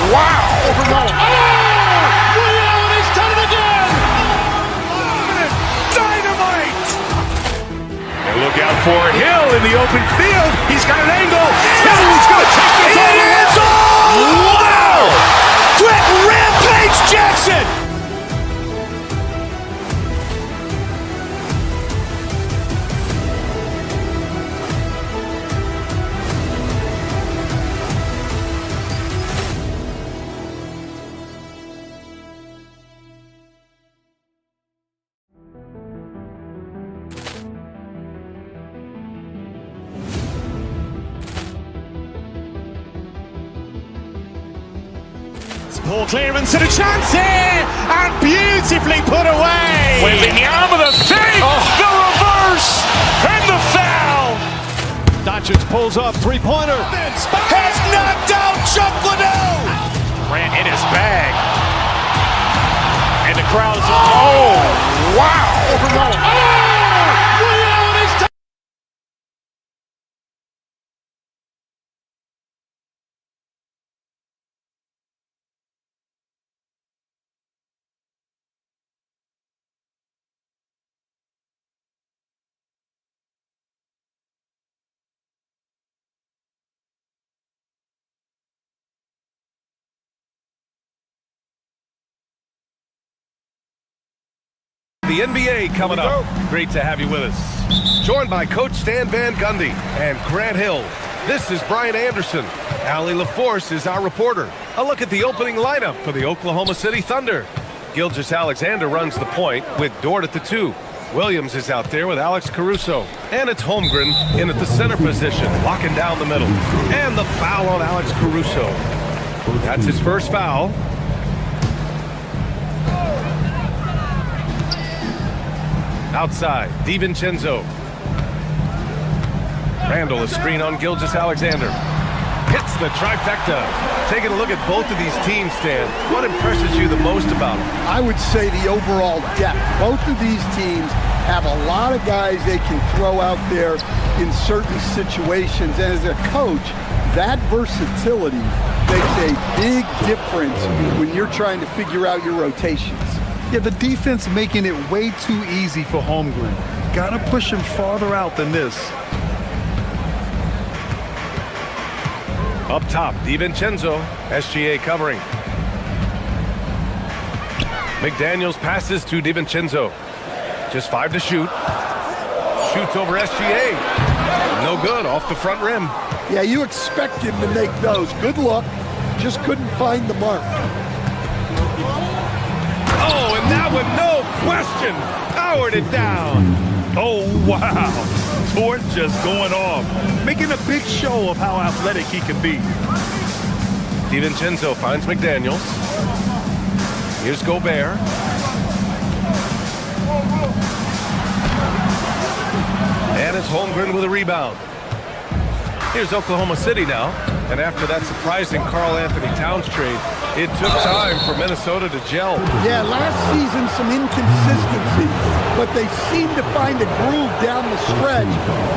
wow. He's done it again. Dynamite. And look out for Hill in the open field. He's got an angle. He's going to take this all the way. Wow! Quick Rampage Jackson. Poor clearance and a chance here, and beautifully put away. Wembanyama the fake, the reverse, and the foul. Doncic pulls up, three-pointer. Has knocked out Chuck Liddell. Grant in his bag. And the crowd is, oh, wow. the NBA coming up. Great to have you with us. Joined by Coach Stan Van Gundy and Grant Hill. This is Brian Anderson. Allie LaForce is our reporter. A look at the opening lineup for the Oklahoma City Thunder. Gilgeous-Alexander runs the point with Dort at the 2. Williams is out there with Alex Caruso. And it's Holmgren in at the center position, locking down the middle. And the foul on Alex Caruso. That's his first foul. Outside, DiVincenzo. Randall is screen on Gilgeous-Alexander. Hits the trifecta. Taking a look at both of these teams, Stan. What impresses you the most about them? I would say the overall depth. Both of these teams have a lot of guys they can throw out there in certain situations. And as a coach, that versatility makes a big difference when you're trying to figure out your rotations. Yeah, the defense making it way too easy for Holmgren. Gotta push him farther out than this. Up top, DiVincenzo, SGA covering. McDaniels passes to DiVincenzo. Just 5 to shoot. Shoots over SGA. No good, off the front rim. Yeah, you expect him to make those. Good luck. Just couldn't find the mark. Oh, and that one, no question, powered it down. Oh, wow. Dort just going off, making a big show of how athletic he can be. DiVincenzo finds McDaniels. Here's Gobert. And it's Holmgren with a rebound. Here's Oklahoma City now. And after that surprising Karl-Anthony Towns trade, it took time for Minnesota to gel. Yeah, last season some inconsistency, but they seem to find a groove down the stretch,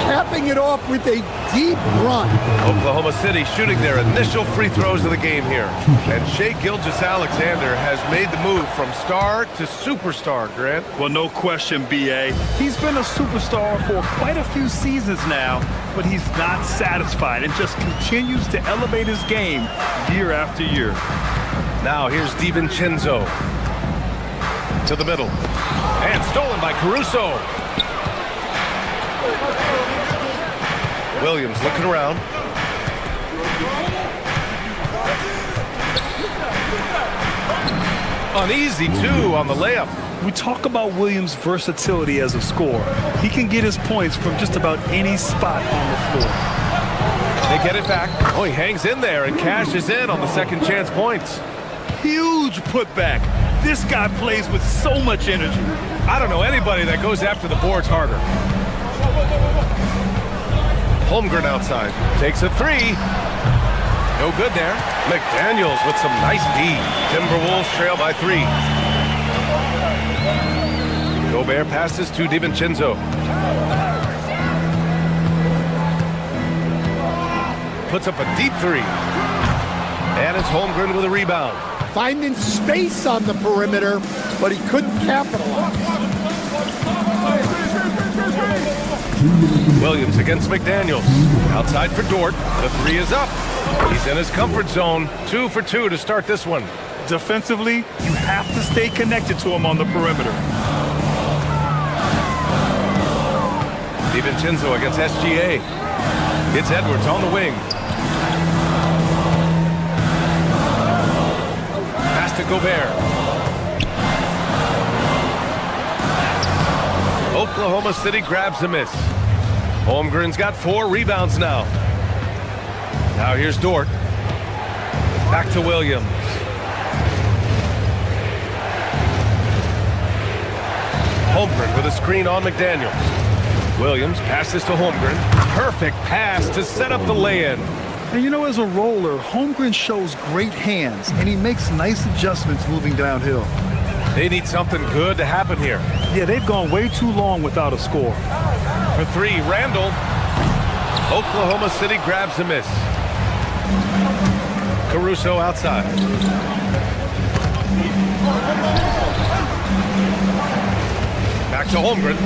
capping it off with a deep run. Oklahoma City shooting their initial free throws of the game here. And Shai Gilgeous-Alexander has made the move from star to superstar, Grant. Well, no question, B.A. He's been a superstar for quite a few seasons now, but he's not satisfied and just continues to elevate his game year after year. Now here's DiVincenzo to the middle. And stolen by Caruso. Williams looking around. Uneasy, too, on the layup. We talk about Williams' versatility as a scorer. He can get his points from just about any spot on the floor. They get it back. Oh, he hangs in there and cashes in on the second chance points. Huge putback. This guy plays with so much energy. I don't know anybody that goes after the boards harder. Holmgren outside. Takes a 3. No good there. McDaniels with some nice D. Timberwolves trail by 3. Gobert passes to DiVincenzo. Puts up a deep 3. And it's Holmgren with a rebound. Finding space on the perimeter, but he couldn't capitalize. Williams against McDaniels. Outside for Dort. The 3 is up. He's in his comfort zone. 2 for 2 to start this one. Defensively, you have to stay connected to him on the perimeter. DiVincenzo against SGA. It's Edwards on the wing. Pass to Gobert. Oklahoma City grabs a miss. Holmgren's got 4 rebounds now. Now here's Dort. Back to Williams. Holmgren with a screen on McDaniels. Williams passes to Holmgren. Perfect pass to set up the lay-in. And you know, as a roller, Holmgren shows great hands, and he makes nice adjustments moving downhill. They need something good to happen here. Yeah, they've gone way too long without a score. For 3, Randall. Oklahoma City grabs a miss. Caruso outside. Back to Holmgren.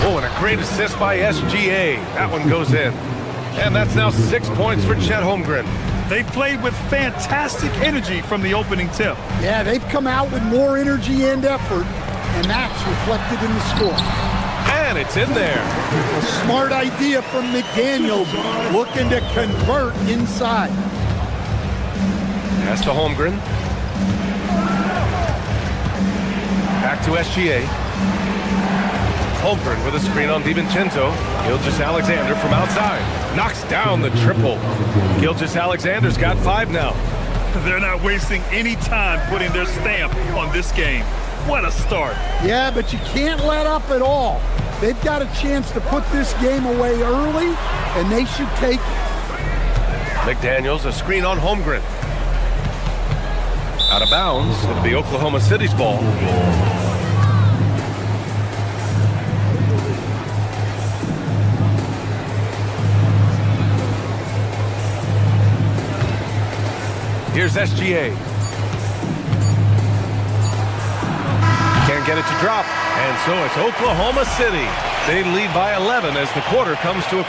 Oh, and a great assist by SGA. That one goes in. And that's now 6 points for Chet Holmgren. They've played with fantastic energy from the opening tip. Yeah, they've come out with more energy and effort, and that's reflected in the score. And it's in there. A smart idea from McDaniels, looking to convert inside. Pass to Holmgren. Back to SGA. Holmgren with a screen on DiVincenzo. Gilgeous-Alexander from outside. Knocks down the triple. Gilgeous-Alexander's got 5 now. They're not wasting any time putting their stamp on this game. What a start. Yeah, but you can't let up at all. They've got a chance to put this game away early, and they should take it. McDaniels, a screen on Holmgren. Out of bounds. It'll be Oklahoma City's ball. Here's SGA. Can't get it to drop. And so it's Oklahoma City. They lead by 11 as the quarter comes to a...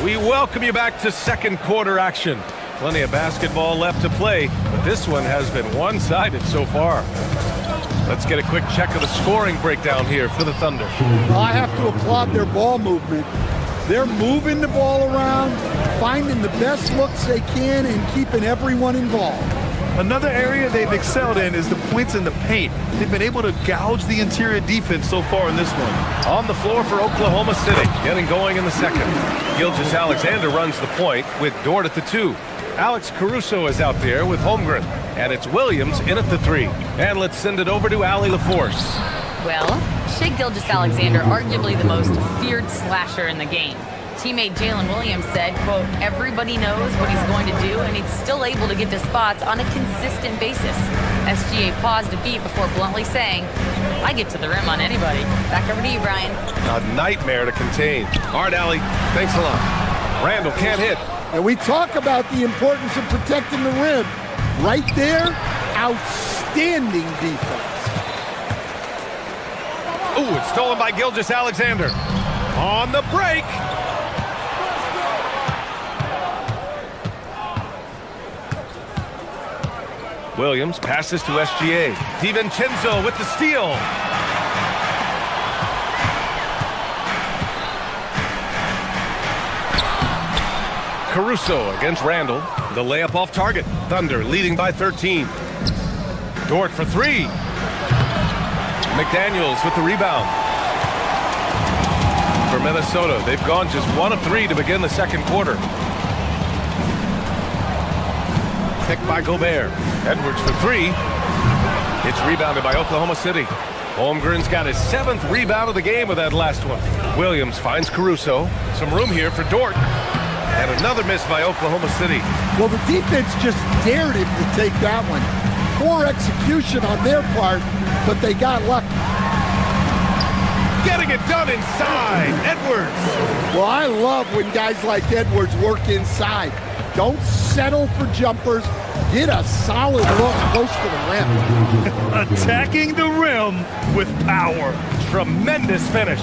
We welcome you back to second quarter action. Plenty of basketball left to play, but this one has been one-sided so far. Let's get a quick check of the scoring breakdown here for the Thunder. Well, I have to applaud their ball movement. They're moving the ball around, finding the best looks they can, and keeping everyone involved. Another area they've excelled in is the points in the paint. They've been able to gouge the interior defense so far in this one. On the floor for Oklahoma City, getting going in the second. Gilgeous-Alexander runs the point with Dort at the 2. Alex Caruso is out there with Holmgren, and it's Williams in at the 3. And let's send it over to Allie LaForce. Well, Shai Gilgeous-Alexander, arguably the most feared slasher in the game. Teammate Jalen Williams said, quote, everybody knows what he's going to do, and he's still able to get to spots on a consistent basis. SGA paused a beat before bluntly saying, I get to the rim on anybody. Back over to you, Brian. A nightmare to contain. All right, Allie, thanks a lot. Randall can't hit. And we talk about the importance of protecting the rim. Right there, outstanding defense. Ooh, it's stolen by Gilgeous-Alexander. On the break. Williams passes to SGA. DiVincenzo with the steal. Caruso against Randall. The layup off target. Thunder leading by 13. Dort for 3. McDaniels with the rebound. For Minnesota, they've gone just 1 of 3 to begin the second quarter. Picked by Gobert. Edwards for 3. It's rebounded by Oklahoma City. Holmgren's got his 7th rebound of the game with that last one. Williams finds Caruso. Some room here for Dort. And another miss by Oklahoma City. Well, the defense just dared him to take that one. Poor execution on their part, but they got lucky. Getting it done inside. Edwards. Well, I love when guys like Edwards work inside. Don't settle for jumpers. Get a solid look close to the rim. Attacking the rim with power. Tremendous finish.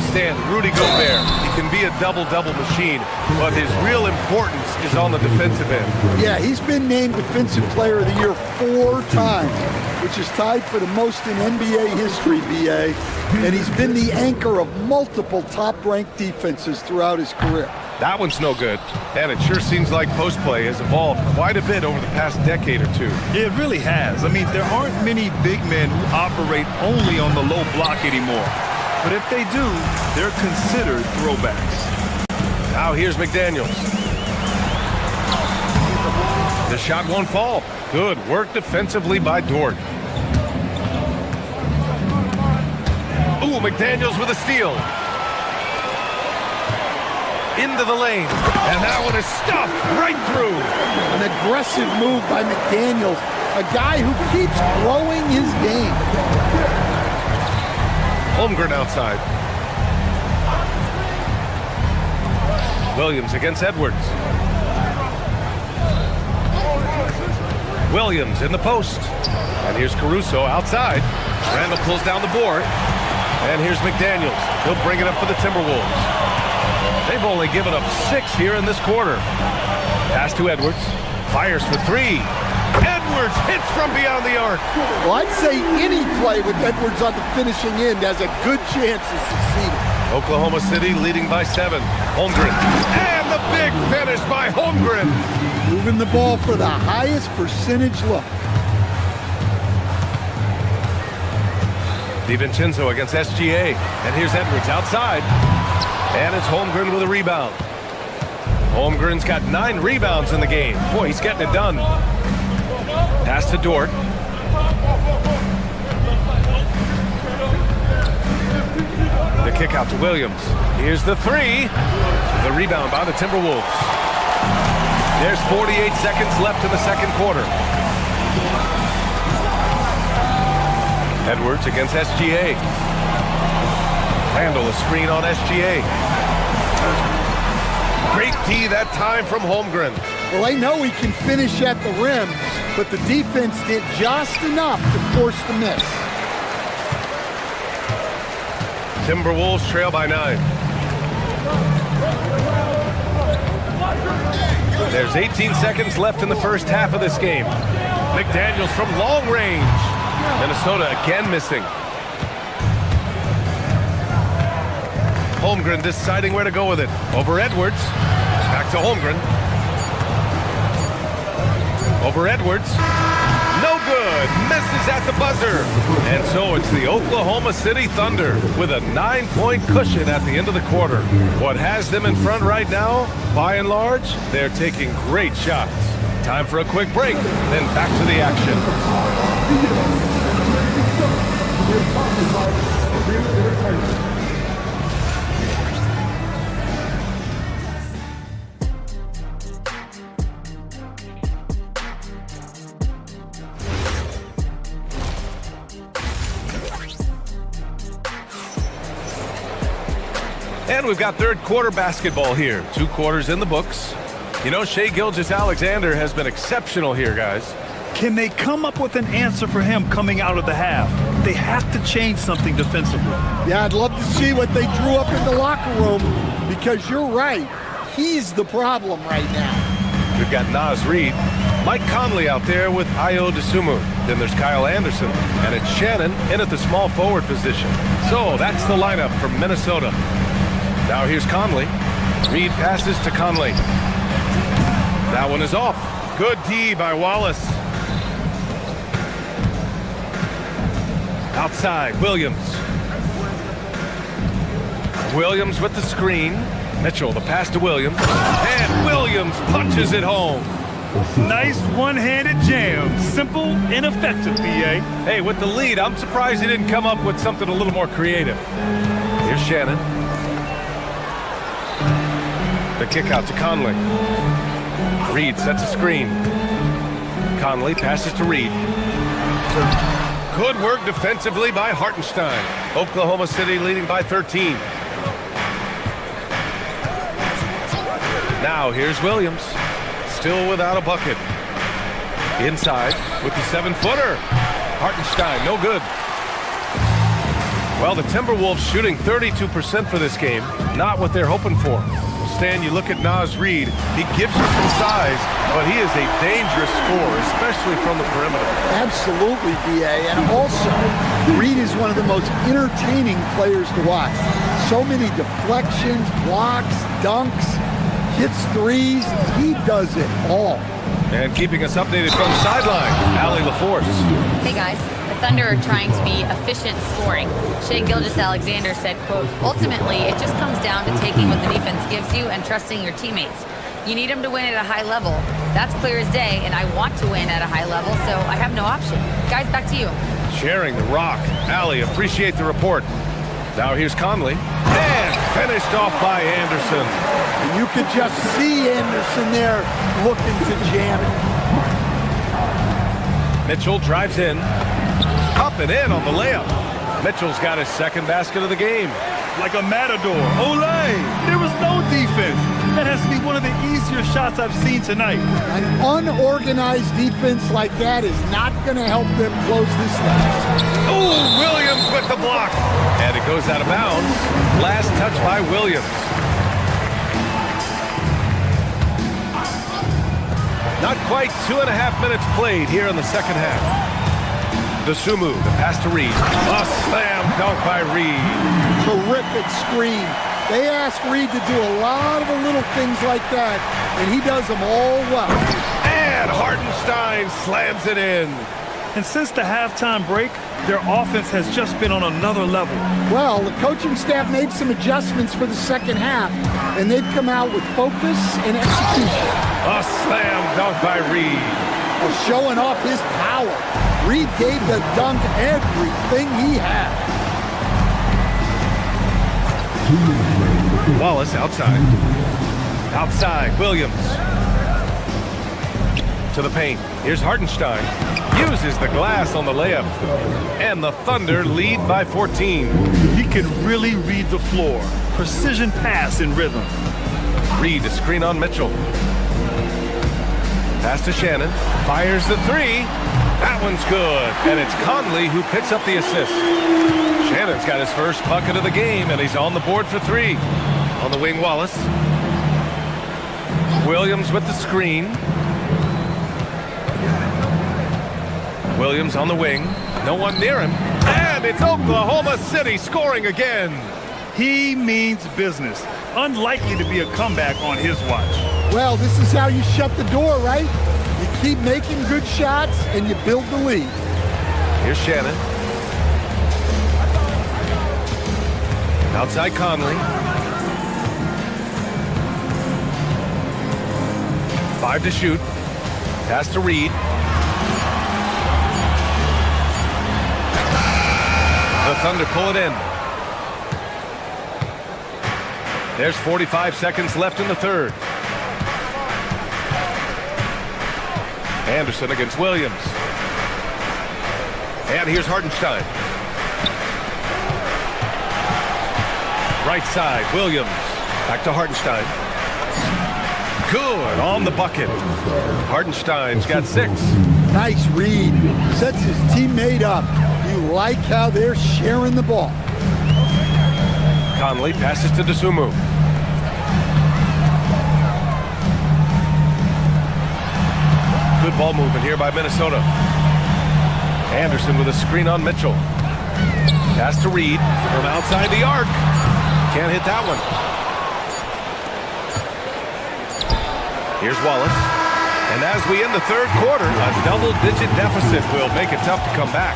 Stand Rudy Gobert. He can be a double-double machine, but his real importance is on the defensive end. Yeah, he's been named Defensive Player of the Year 4 times, which is tied for the most in NBA history, BA. And he's been the anchor of multiple top-ranked defenses throughout his career. That one's no good, and it sure seems like post play has evolved quite a bit over the past decade or 2. It really has. I mean, there aren't many big men who operate only on the low block anymore. But if they do, they're considered throwbacks. Now here's McDaniels. The shot won't fall. Good work defensively by Dort. Ooh, McDaniels with a steal. Into the lane. And that one is stuffed right through. An aggressive move by McDaniels, a guy who keeps growing his game. Holmgren outside. Williams against Edwards. Williams in the post. And here's Caruso outside. Randall pulls down the board. And here's McDaniels. He'll bring it up for the Timberwolves. They've only given up 6 here in this quarter. Pass to Edwards. Fires for three. Edwards hits from beyond the arc. Well, I'd say any play with Edwards on the finishing end has a good chance of succeeding. Oklahoma City leading by 7. Holmgren. And the big finish by Holmgren. Moving the ball for the highest percentage look. DiVincenzo against SGA. And here's Edwards outside. And it's Holmgren with a rebound. Holmgren's got 9 rebounds in the game. Boy, he's getting it done. Pass to Dort. The kick out to Williams. Here's the 3. The rebound by the Timberwolves. There's 48 seconds left in the second quarter. Edwards against SGA. Handle a screen on SGA. Great D that time from Holmgren. Well, I know he can finish at the rim, but the defense did just enough to force the miss. Timberwolves trail by 9. There's 18 seconds left in the first half of this game. McDaniels from long range. Minnesota again missing. Holmgren deciding where to go with it. Over Edwards. Back to Holmgren. Over Edwards. No good. Misses at the buzzer. And so it's the Oklahoma City Thunder with a 9-point cushion at the end of the quarter. What has them in front right now, by and large, they're taking great shots. Time for a quick break, then back to the action. And we've got third quarter basketball here. 2 quarters in the books. You know, Shai Gilgeous-Alexander has been exceptional here, guys. Can they come up with an answer for him coming out of the half? They have to change something defensively. Yeah, I'd love to see what they drew up in the locker room, because you're right. He's the problem right now. We've got Naz Reid, Mike Conley out there with Ayo Dosunmu. Then there's Kyle Anderson, and it's Shannon in at the small forward position. So that's the lineup from Minnesota. Now here's Conley. Reid passes to Conley. That one is off. Good D by Wallace. Outside, Williams. Williams with the screen. Mitchell, the pass to Williams. And Williams punches it home. Nice one-handed jam. Simple and effective, BA. Hey, with the lead, I'm surprised he didn't come up with something a little more creative. Here's Shannon. The kick out to Conley. Reid sets a screen. Conley passes to Reid. Good work defensively by Hartenstein. Oklahoma City leading by 13. Now here's Williams. Still without a bucket. Inside with the 7-footer. Hartenstein, no good. Well, the Timberwolves shooting 32% for this game. Not what they're hoping for. Stan, you look at Naz Reid, he gives you some size, but he is a dangerous scorer, especially from the perimeter. Absolutely, BA. And also, Reid is one of the most entertaining players to watch. So many deflections, blocks, dunks, hits threes. He does it all. And keeping us updated from the sideline, Allie LaForce. Hey guys, the Thunder are trying to be efficient scoring. Shai Gilgeous-Alexander said, quote, ultimately, it just comes down to taking what the defense gives you and trusting your teammates. You need them to win at a high level. That's clear as day, and I want to win at a high level, so I have no option. Guys, back to you. Sharing the rock. Allie, appreciate the report. Now here's Conley. And finished off by Anderson. And you could just see Anderson there looking to jam it. Mitchell drives in. Up and in on the layup. Mitchell's got his second basket of the game. Like a matador. Olay! There was no defense. That has to be one of the easier shots I've seen tonight. An unorganized defense like that is not going to help them close this game. Oh, Williams with the block. And it goes out of bounds. Last touch by Williams. Not quite 2.5 minutes played here in the second half. Dosunmu, the pass to Reed. A slam dunk by Reed. Terrific screen. They ask Reed to do a lot of the little things like that, and he does them all well. And Hartenstein slams it in. And since the halftime break, their offense has just been on another level. Well, the coaching staff made some adjustments for the second half, and they've come out with focus and execution. A slam dunk by Reed. Well, showing off his power. Reed gave the dunk everything he had. Wallace outside. Outside, Williams. To the paint. Here's Hartenstein. Uses the glass on the layup. And the Thunder lead by 14. He can really read the floor. Precision pass in rhythm. Reed, a screen on Mitchell. Pass to Shannon. Fires the three. That one's good. And it's Conley who picks up the assist. Shannon's got his first bucket of the game, and he's on the board for three. On the wing, Wallace. Williams with the screen. Williams on the wing. No one near him. And it's Oklahoma City scoring again. He means business. Unlikely to be a comeback on his watch. Well, this is how you shut the door, right? You keep making good shots, and you build the lead. Here's Shannon. Outside Conley. 5 to shoot. Pass to Reed. The Thunder pull it in. There's 45 seconds left in the third. Anderson against Williams. And here's Hartenstein. Right side, Williams. Back to Hartenstein. Good on the bucket. Hartenstein's got 6. Nice read. Sets his teammate up. You like how they're sharing the ball. Conley passes to Dosunmu. Good ball movement here by Minnesota. Anderson with a screen on Mitchell. Pass to Reed from outside the arc. Can't hit that one. Here's Wallace. And as we end the third quarter, a double-digit deficit will make it tough to come back.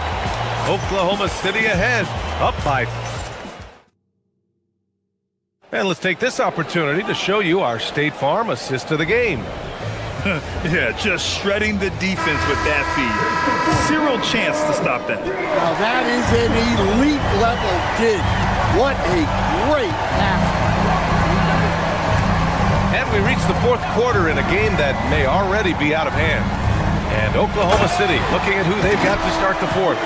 Oklahoma City ahead, up by. And let's take this opportunity to show you our State Farm assist of the game. Yeah, just shredding the defense with that feed. Zero chance to stop that. Now that is an elite level dig. What a great pass. And we reach the fourth quarter in a game that may already be out of hand. And Oklahoma City looking at who they've got to start the fourth.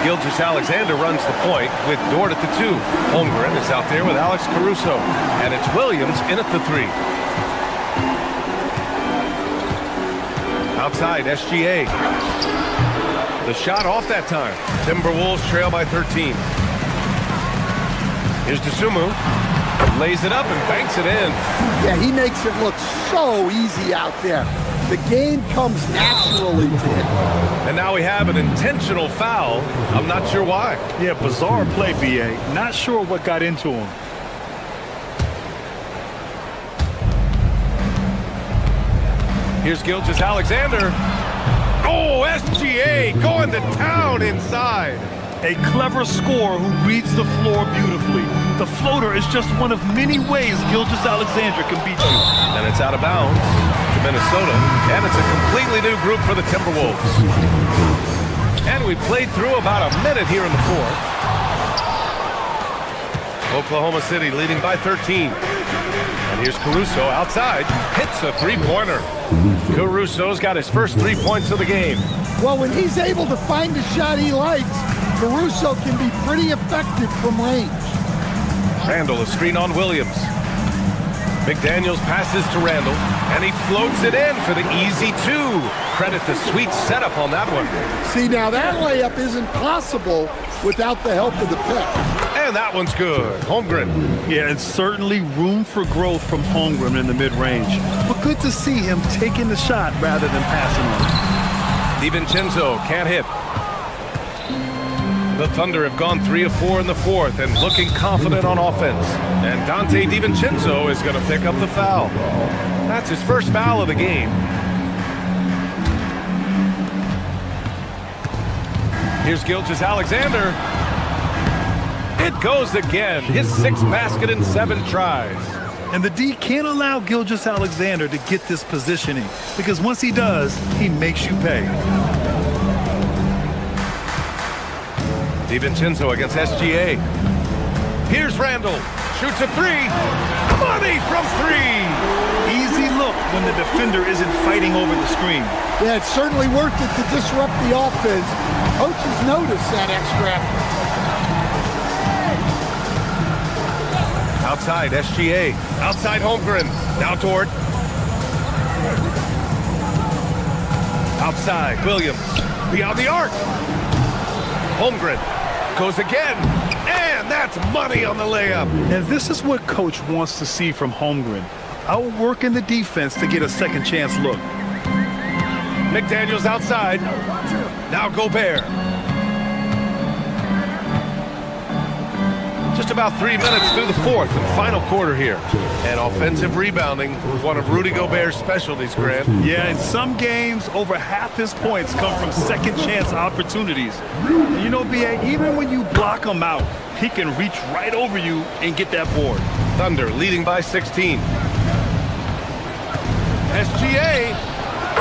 Gilgeous-Alexander runs the point with Dort at the 2. Holmgren is out there with Alex Caruso. And it's Williams in at the 3. Outside, SGA. The shot off that time. Timberwolves trail by 13. Here's Dosunmu. Lays it up and banks it in. Yeah, he makes it look so easy out there. The game comes naturally to him. And now we have an intentional foul. I'm not sure why. Yeah, bizarre play, BA. Not sure what got into him. Here's Gilgeous-Alexander. Oh, SGA going to town inside. A clever scorer who reads the floor beautifully. The floater is just one of many ways Gilgeous-Alexander can beat you. And it's out of bounds to Minnesota. And it's a completely new group for the Timberwolves. And we played through about a minute here in the fourth. Oklahoma City leading by 13. And here's Caruso outside. Hits a three-pointer. Caruso's got his first 3 points of the game. Well, when he's able to find a shot he likes, Caruso can be pretty effective from range. Randall, a screen on Williams. McDaniels passes to Randall, and he floats it in for the easy 2. Credit the sweet setup on that one. See, now that layup isn't possible without the help of the pick. And that one's good. Holmgren. Yeah, and certainly room for growth from Holmgren in the mid-range. But good to see him taking the shot rather than passing on. DiVincenzo can't hit. The Thunder have gone 3 of 4 in the fourth and looking confident on offense. And Dante DiVincenzo is going to pick up the foul. That's his first foul of the game. Here's Gilgeous-Alexander. It goes again. His 6th basket in 7 tries. And the D can't allow Gilgeous-Alexander to get this positioning, because once he does, he makes you pay. DiVincenzo against SGA. Here's Randall. Shoots a 3. Money from 3. Easy look when the defender isn't fighting over the screen. Yeah, it's certainly worth it to disrupt the offense. Coaches notice that extra effort. Outside, SGA. Outside, Holmgren. Now Dort. Outside, Williams. Beyond the arc. Holmgren goes again. And that's money on the layup. And this is what Coach wants to see from Holmgren. Outworking the defense to get a second chance look. McDaniels outside. Now Gobert. Just about 3 minutes through the fourth and final quarter here. And offensive rebounding, one of Rudy Gobert's specialties, Grant. Yeah, in some games, over half his points come from second chance opportunities. And you know, B.A., even when you block him out, he can reach right over you and get that board. Thunder leading by 16. SGA,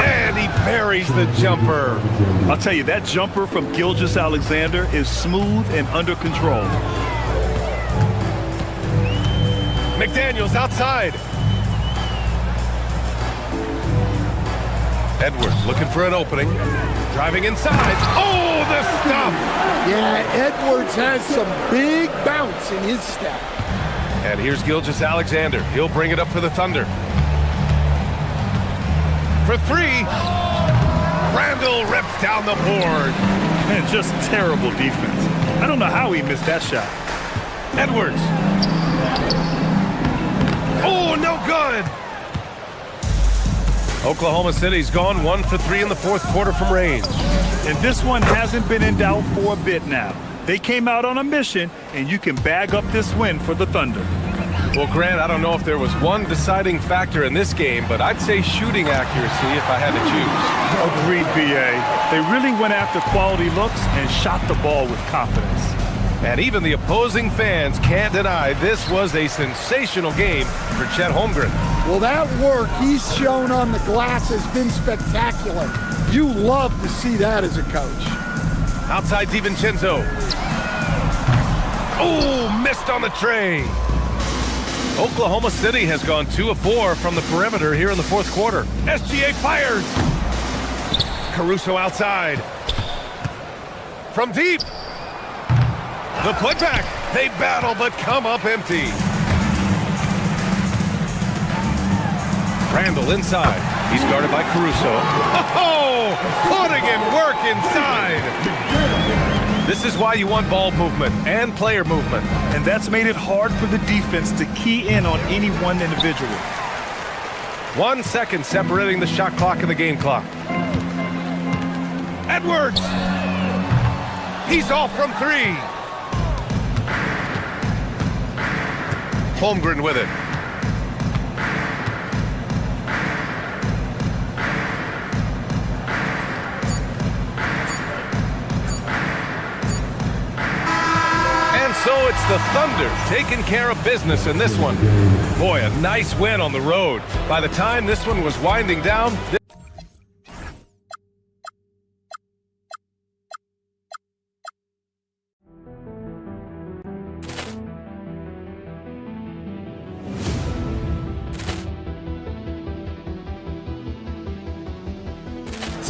and he buries the jumper. I'll tell you, that jumper from Gilgeous-Alexander is smooth and under control. McDaniels outside. Edwards looking for an opening. Driving inside. Oh, the stuff! Yeah, Edwards has some big bounce in his step. And here's Gilgeous-Alexander. He'll bring it up for the Thunder. For 3. Randall rips down the board. And just terrible defense. I don't know how he missed that shot. Edwards. Oh, no good! Oklahoma City's gone 1 for 3 in the fourth quarter from range. And this one hasn't been in doubt for a bit now. They came out on a mission, and you can bag up this win for the Thunder. Well, Grant, I don't know if there was one deciding factor in this game, but I'd say shooting accuracy if I had to choose. Agreed, B.A. They really went after quality looks and shot the ball with confidence. And even the opposing fans can't deny this was a sensational game for Chet Holmgren. Well, that work he's shown on the glass has been spectacular. You love to see that as a coach. Outside DiVincenzo. Oh, missed on the tray. Oklahoma City has gone 2 of 4 from the perimeter here in the fourth quarter. SGA fires. Caruso outside. From deep. The putback. They battle but come up empty. Randall inside. He's guarded by Caruso. Oh, putting in work inside. This is why you want ball movement and player movement. And that's made it hard for the defense to key in on any one individual. 1 second separating the shot clock and the game clock. Edwards. He's off from 3. Holmgren with it. And so it's the Thunder taking care of business in this one. Boy, a nice win on the road. By the time this one was winding down,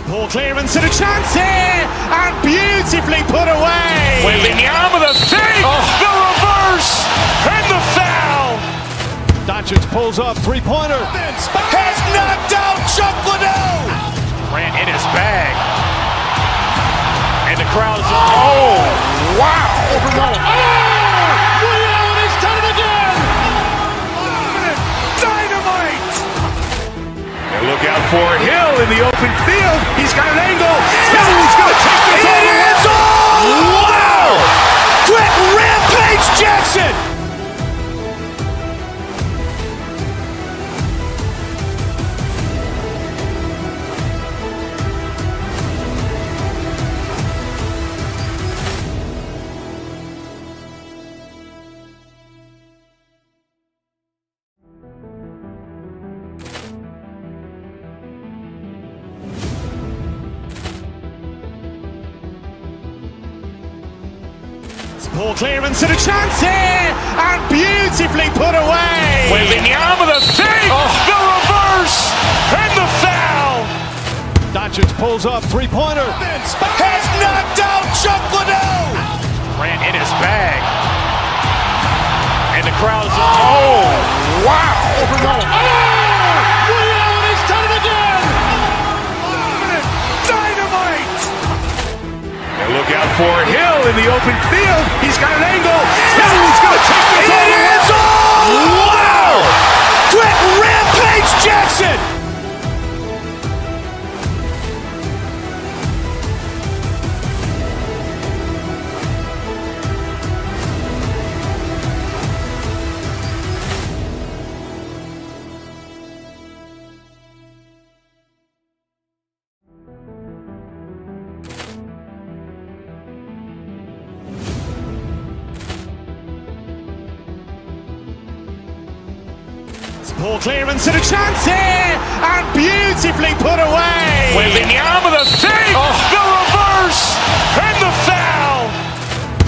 Ball clearance and a chance here, and beautifully put away. Wembanyama with a save, the reverse, and the foul. Doncic pulls up, three-pointer. Has knocked out Chuck Liddell. Ran in his bag. And the crowd is, oh, wow. Oh, for Hill in the open field. He's got an angle. He's going to take this all the way. Wow! Quick rampage Jackson! Poor clearance and a chance here, and beautifully put away. Wembanyama the fake, the reverse, and the foul. Doncic pulls up, three-pointer. Has knocked out Chuck Liddell. Grant in his bag, and the crowd is wow. He's done it again. Dynamite. Look out for Hill in the open field. He's got an angle. He's going to take this all the way. Wow! Quick rampage Jackson! Poor clearance and a chance here, and beautifully put away. Wembanyama the fake, the reverse, and the foul.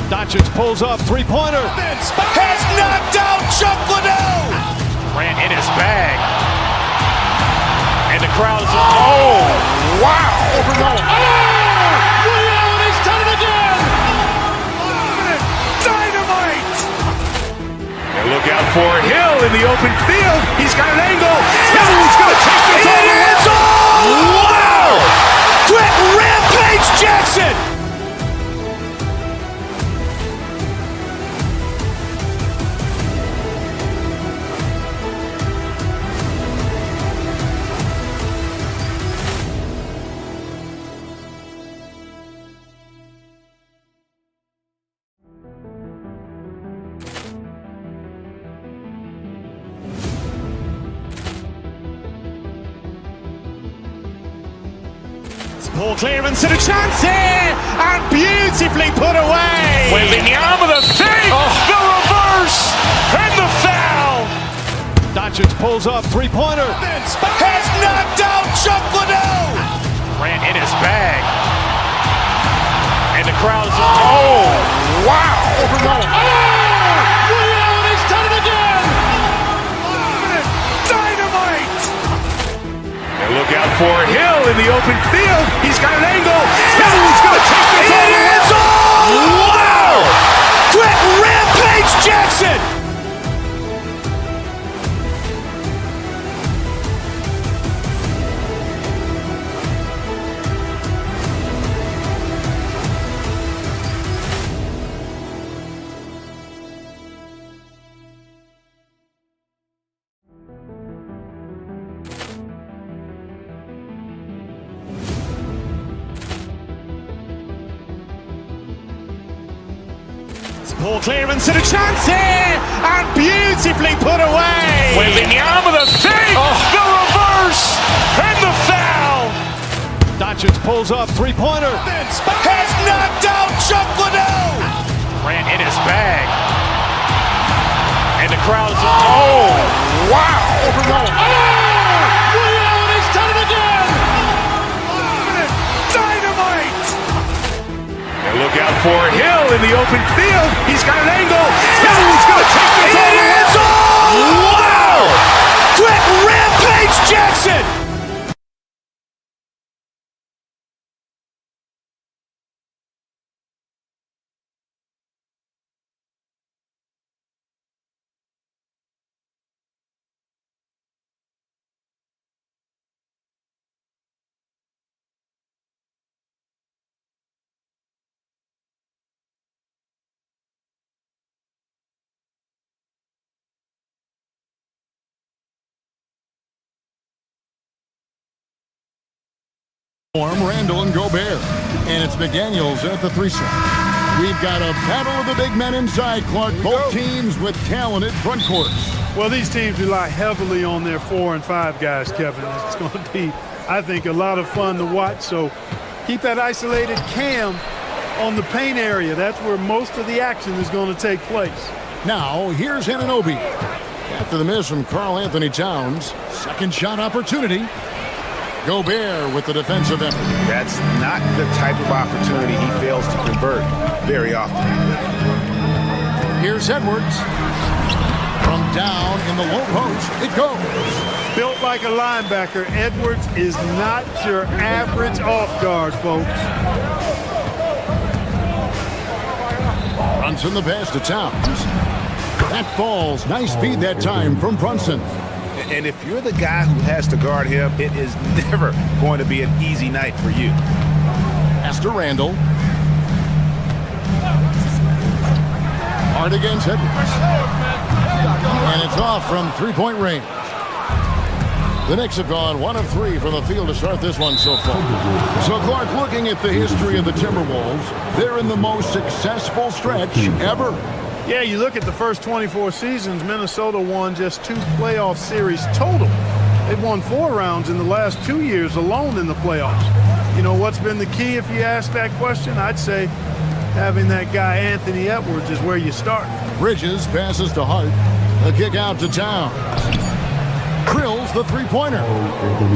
Doncic pulls up, three-pointer. Has knocked out Chuck Liddell. Grant in his bag, and the crowd is wow. He's done it again. Dynamite. And look out for Hill in the open field. He's got an angle. He's going to take this all the way. Wow! Quick rampage Jackson! Poor clearance and a chance here, and beautifully put away. Wembanyama the fake, the reverse, and the foul. Doncic pulls up, three-pointer. Has knocked out Chuck Liddell. Grant in his bag, and the crowd is wow. He's done it again. Dynamite. And look out for Hill in the open field. He's got an angle. He's going to take this all the way. Wow! Quick rampage Jackson! Poor clearance and a chance here, and beautifully put away. Wembanyama the fake, the reverse, and the foul. Doncic pulls up, three-pointer. Has knocked out Chuck Liddell. Grant in his bag, and the crowd is wow. He's done it again. Dynamite. And look out for Hill in the open field. He's got an angle. He's going to take this all the way. Wow! Quick rampage Jackson! Randall and Gobert. And it's McDaniels at the 3 slot. We've got a battle of the big men inside, Clark. Both teams with talented front courts. Well, these teams rely heavily on their 4 and 5 guys, Kevin. It's going to be, I think, a lot of fun to watch. So keep that isolated cam on the paint area. That's where most of the action is going to take place. Now, here's Anunoby. After the miss from Karl Anthony Towns, second shot opportunity. Gobert with the defensive effort. That's not the type of opportunity he fails to convert very often. Here's Edwards. From down in the low post, it goes. Built like a linebacker, Edwards is not your average off guard, folks. Brunson the pass to Towns. That falls. Nice feed that time from Brunson. And if you're the guy who has to guard him, it is never going to be an easy night for you. Pass to Randall. Hard against Edwards. And it's off from three-point range. The Knicks have gone 1 of 3 from the field to start this one so far. So, Clark, looking at the history of the Timberwolves, they're in the most successful stretch ever. Yeah, you look at the first 24 seasons, Minnesota won just 2 playoff series total. They've won 4 rounds in the last 2 years alone in the playoffs. You know, what's been the key if you ask that question? I'd say having that guy Anthony Edwards is where you start. Bridges passes to Hart. The kick out to Towns. Drills the three-pointer.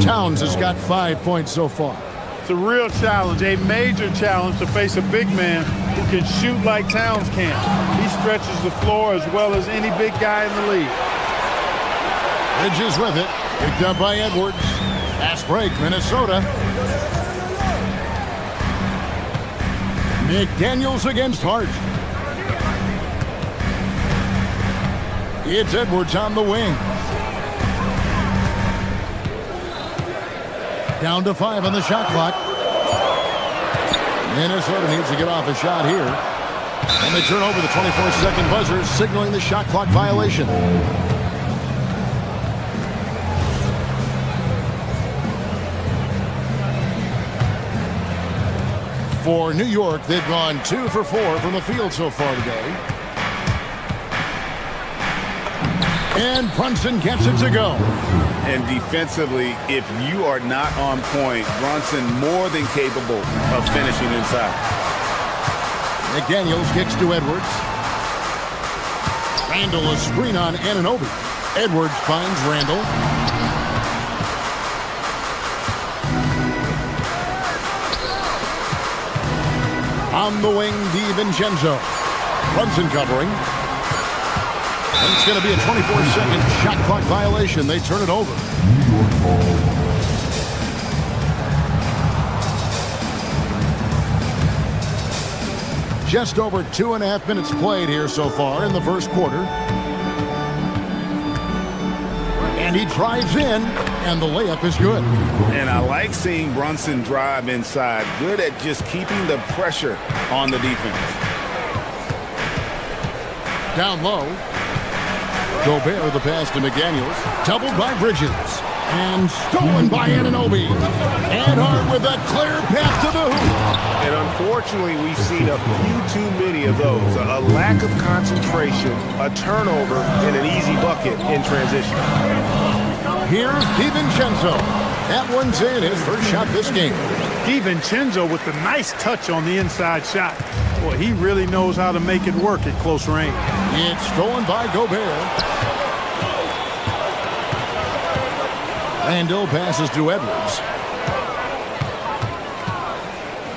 Towns has got 5 points so far. It's a real challenge, a major challenge to face a big man who can shoot like Towns can. He stretches the floor as well as any big guy in the league. Bridges with it. Picked up by Edwards. Fast break, Minnesota. McDaniels against Hart. It's Edwards on the wing. Down to 5 on the shot clock. Minnesota needs to get off a shot here. And they turn over the 24-second buzzer, signaling the shot clock violation. For New York, they've gone 2 for 4 from the field so far today. And Brunson gets it to go. And defensively, if you are not on point, Brunson more than capable of finishing inside. McDaniels kicks to Edwards. Randall a screen on Anunoby. Edwards finds Randall. On the wing, DiVincenzo. Brunson covering. And it's going to be a 24-second shot clock violation. They turn it over. Just over 2.5 minutes played here so far in the first quarter. And he drives in, and the layup is good. And I like seeing Brunson drive inside. Good at just keeping the pressure on the defense. Down low. Gobert the pass to McDaniels. Doubled by Bridges. And stolen by Anunoby. And Hart with a clear path to the hoop. And unfortunately, we've seen a few too many of those. A lack of concentration, a turnover, and an easy bucket in transition. Here's DiVincenzo. That one's in, his first shot this game. DiVincenzo with the nice touch on the inside shot. Boy, he really knows how to make it work at close range. It's stolen by Gobert. Randall passes to Edwards.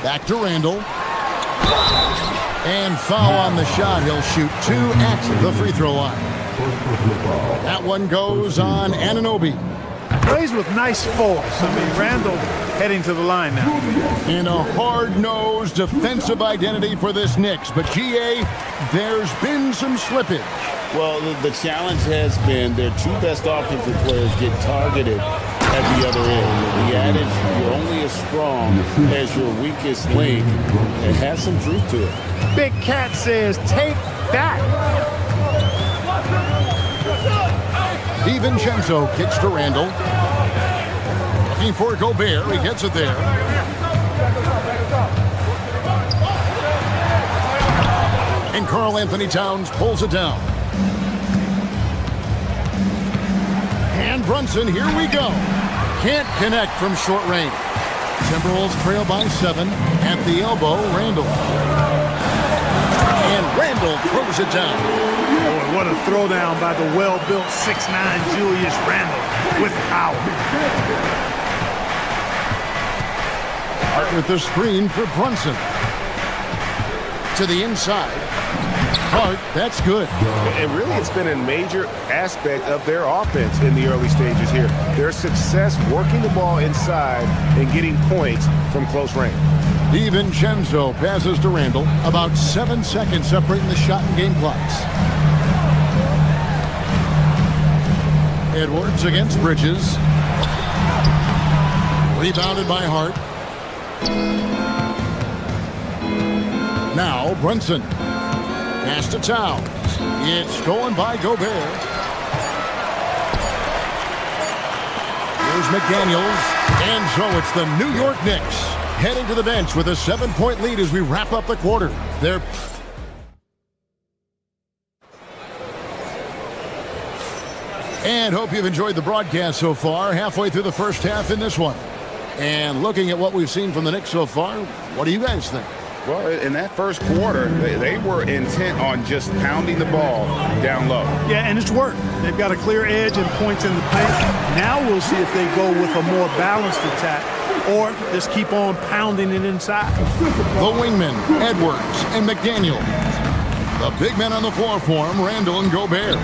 Back to Randall. And foul on the shot. He'll shoot 2 at the free throw line. That one goes on Anunoby. Plays with nice force. I mean, Randall heading to the line now. In a hard-nosed defensive identity for this Knicks. But, GA, there's been some slippage. Well, the challenge has been their 2 best offensive players get targeted at the other end. The adage, you're only as strong as your weakest link. It has some truth to it. Big Cat says, take that. DiVincenzo kicks to Randall. Looking for Gobert. He gets it there. And Karl Anthony Towns pulls it down. And Brunson, here we go. Can't connect from short range. Timberwolves trail by 7. At the elbow, Randall. And Randall throws it down. Boy, what a throwdown by the well-built 6'9" Julius Randle with power. Hart with the screen for Brunson. To the inside. Hart, that's good. And really, it's been a major aspect of their offense in the early stages here. Their success working the ball inside and getting points from close range. DiVincenzo passes to Randall. About 7 seconds separating the shot and game clocks. Edwards against Bridges. Rebounded by Hart. Now Brunson. Pass to Towns. It's stolen by Gobert. Here's McDaniels. And so it's the New York Knicks heading to the bench with a 7-point lead as we wrap up the quarter. And hope you've enjoyed the broadcast so far. Halfway through the first half in this one. And looking at what we've seen from the Knicks so far, what do you guys think? Well, in that first quarter, they were intent on just pounding the ball down low. Yeah, and it's worked. They've got a clear edge and points in the paint. Now we'll see if they go with a more balanced attack or just keep on pounding it inside. The wingmen, Edwards and McDaniel. The big men on the floor for him, Randall and Gobert.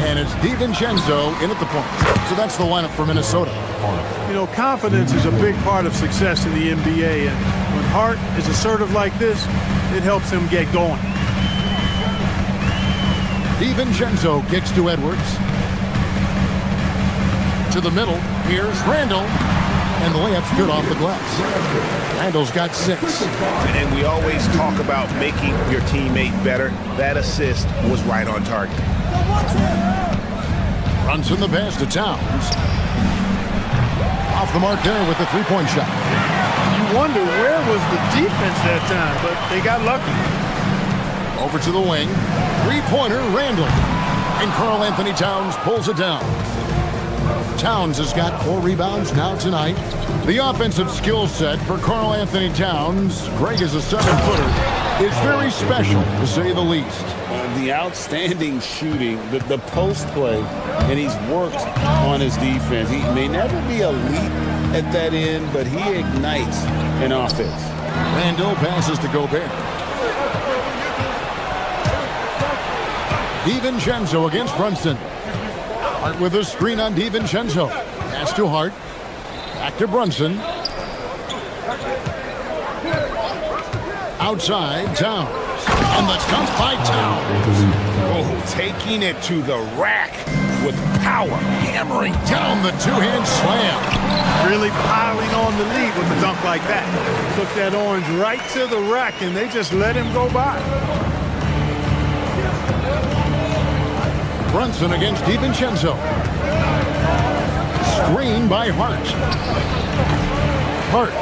And it's DiVincenzo in at the point. So that's the lineup for Minnesota. You know, confidence is a big part of success in the NBA. And when Hart is assertive like this, it helps him get going. DiVincenzo kicks to Edwards. To the middle. Here's Randall. And the layup's good off the glass. Randall's got 6. And we always talk about making your teammate better. That assist was right on target. Runs in the pass to Towns. Off the mark there with the three-point shot. You wonder where was the defense that time, but they got lucky. Over to the wing. Three-pointer, Randall. And Karl Anthony Towns pulls it down. Towns has got 4 rebounds now tonight. The offensive skill set for Karl Anthony Towns, Greg is a 7-footer, is very special, to say the least. The outstanding shooting, the post play, and he's worked on his defense. He may never be elite at that end, but he ignites an offense. Randall passes to Gobert. DiVincenzo against Brunson. Hart with a screen on DiVincenzo. Pass to Hart. Back to Brunson. Outside, Towns. And the dunk by Towns. Oh, taking it to the rack with power. Hammering down the two-hand slam. Really piling on the lead with a dunk like that. Took that orange right to the rack, and they just let him go by. Brunson against DiVincenzo. Screen by Hart. Hart.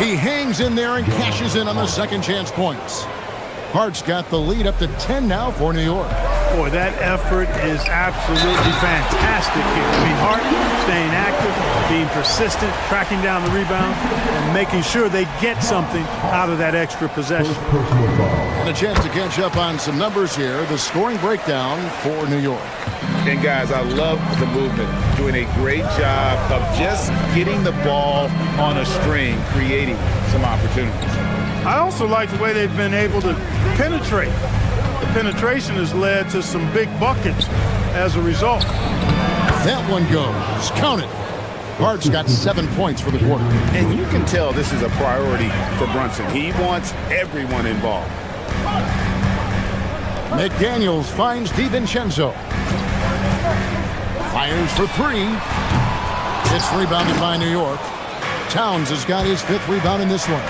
He hangs in there and cashes in on the second chance points. Hart's got the lead up to 10 now for New York. Boy, that effort is absolutely fantastic here. I mean, Hart staying active, being persistent, tracking down the rebound, and making sure they get something out of that extra possession. And a chance to catch up on some numbers here. The scoring breakdown for New York. And guys, I love the movement. Doing a great job of just getting the ball on a string, creating some opportunities. I also like the way they've been able to penetrate. The penetration has led to some big buckets as a result. That one goes. Count it. Hart's got 7 points for the quarter. And you can tell this is a priority for Brunson. He wants everyone involved. McDaniels finds DiVincenzo. Fires for 3. It's rebounded by New York. Towns has got his 5th rebound in this one.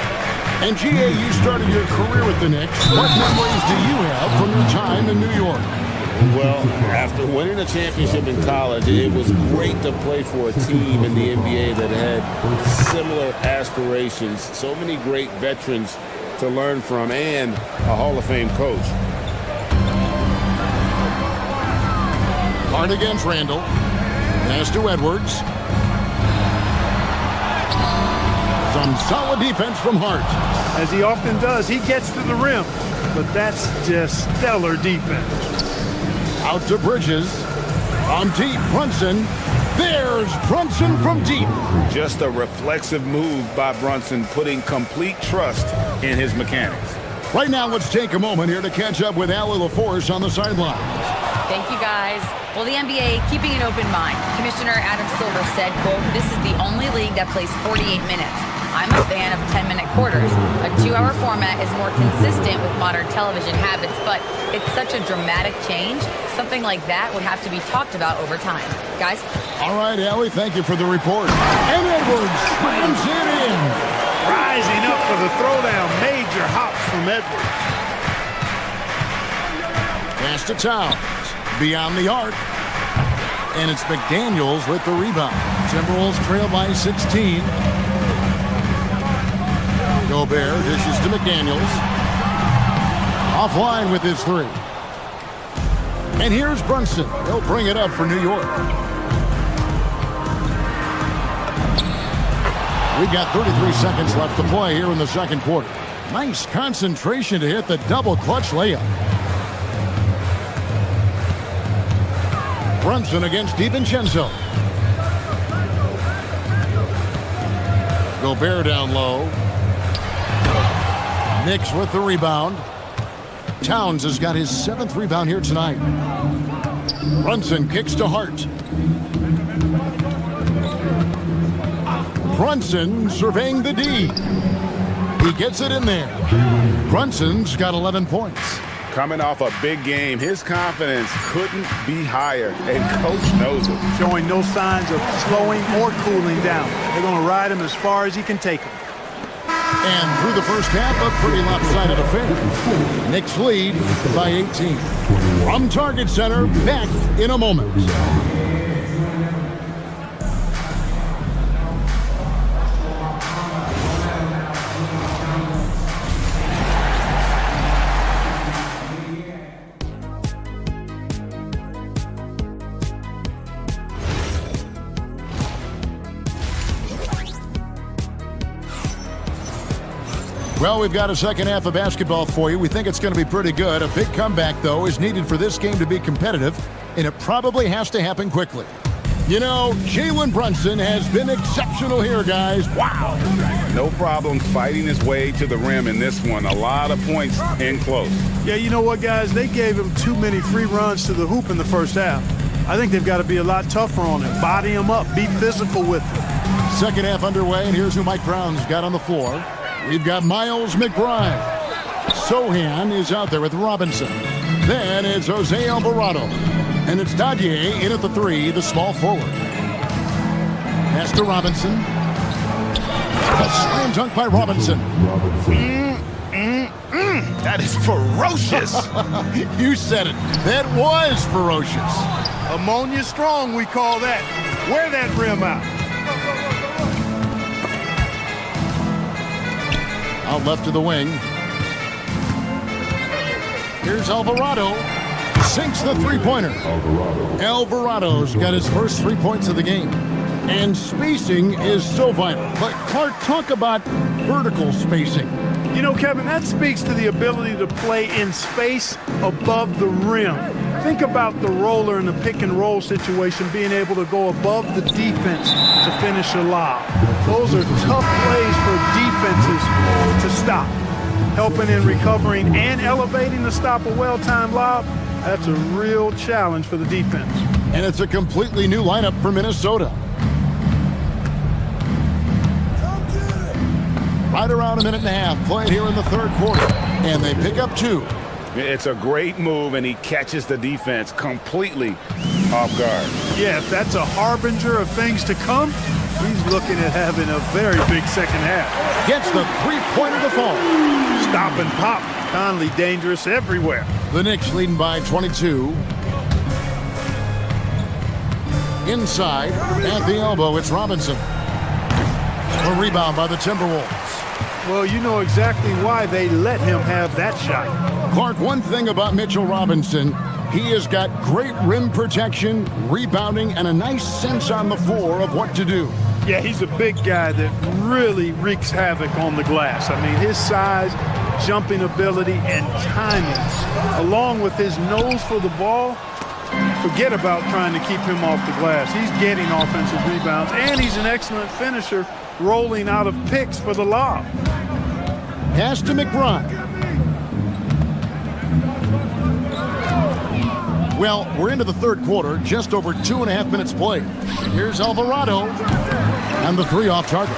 And GA, you started your career with the Knicks. What memories do you have from your time in New York? Well, after winning a championship in college, it was great to play for a team in the NBA that had similar aspirations. So many great veterans to learn from and a Hall of Fame coach. Hard against Randall. Pass to Edwards. Some solid defense from Hart. As he often does, he gets to the rim, but that's just stellar defense. Out to Bridges. On deep, Brunson. There's Brunson from deep. Just a reflexive move by Brunson, putting complete trust in his mechanics. Right now, let's take a moment here to catch up with Allie LaForce on the sidelines. Thank you, guys. Well, the NBA keeping an open mind. Commissioner Adam Silver said, quote, "This is the only league that plays 48 minutes. I'm a fan of 10-minute quarters. A 2-hour format is more consistent with modern television habits, but it's such a dramatic change. Something like that would have to be talked about over time." Guys? All right, Allie, thank you for the report. And Edwards slams it in. Rising up for the throwdown. Major hops from Edwards. Pass to Towns. Beyond the arc. And it's McDaniels with the rebound. Timberwolves trail by 16. Gobert dishes to McDaniels. Offline with his three. And here's Brunson. He'll bring it up for New York. We've got 33 seconds left to play here in the second quarter. Nice concentration to hit the double clutch layup. Brunson against DiVincenzo. Gobert down low. Knicks with the rebound. Towns has got his 7th rebound here tonight. Brunson kicks to Hart. Brunson surveying the D. He gets it in there. Brunson's got 11 points. Coming off a big game, his confidence couldn't be higher, and coach knows it. Showing no signs of slowing or cooling down. They're going to ride him as far as he can take him. And through the first half, a pretty lopsided affair. Knicks lead by 18. From Target Center, back in a moment. Well, we've got a second half of basketball for you. We think it's going to be pretty good. A big comeback, though, is needed for this game to be competitive, and it probably has to happen quickly. You know, Jalen Brunson has been exceptional here, guys. Wow. No problem fighting his way to the rim in this one. A lot of points in close. Yeah, you know what, guys? They gave him too many free runs to the hoop in the first half. I think they've got to be a lot tougher on him. Body him up. Be physical with him. Second half underway, and here's who Mike Brown's got on the floor. We've got Miles McBride. Sohan is out there with Robinson. Then it's Jose Alvarado. And it's Dadier in at the 3, the small forward. Pass to Robinson. A slam dunk by Robinson. That is ferocious. You said it. That was ferocious. Ammonia strong, we call that. Wear that rim out. Out left to the wing. Here's Alvarado. Sinks the three-pointer. Alvarado's got his first 3 points of the game. And spacing is so vital. But Clark, talk about vertical spacing. You know, Kevin, that speaks to the ability to play in space above the rim. Think about the roller in the pick-and-roll situation being able to go above the defense to finish a lob. Those are tough plays for defenses to stop. Helping in recovering and elevating to stop a well-timed lob, that's a real challenge for the defense. And it's a completely new lineup for Minnesota. Right around a minute and a half played here in the third quarter. And they pick up 2. It's a great move, and he catches the defense completely off guard. Yeah, if that's a harbinger of things to come, he's looking at having a very big second half. Gets the three-pointer to fall. Stop and pop. Conley dangerous everywhere. The Knicks leading by 22. Inside, at the elbow, it's Robinson. A rebound by the Timberwolves. Well, you know exactly why they let him have that shot. Clark, one thing about Mitchell Robinson, he has got great rim protection, rebounding, and a nice sense on the floor of what to do. Yeah, he's a big guy that really wreaks havoc on the glass. I mean, his size, jumping ability, and timing, along with his nose for the ball, forget about trying to keep him off the glass. He's getting offensive rebounds, and he's an excellent finisher, rolling out of picks for the lob. Pass to McBride. Well, we're into the third quarter, just over 2.5 minutes played. Here's Alvarado, and the three off target.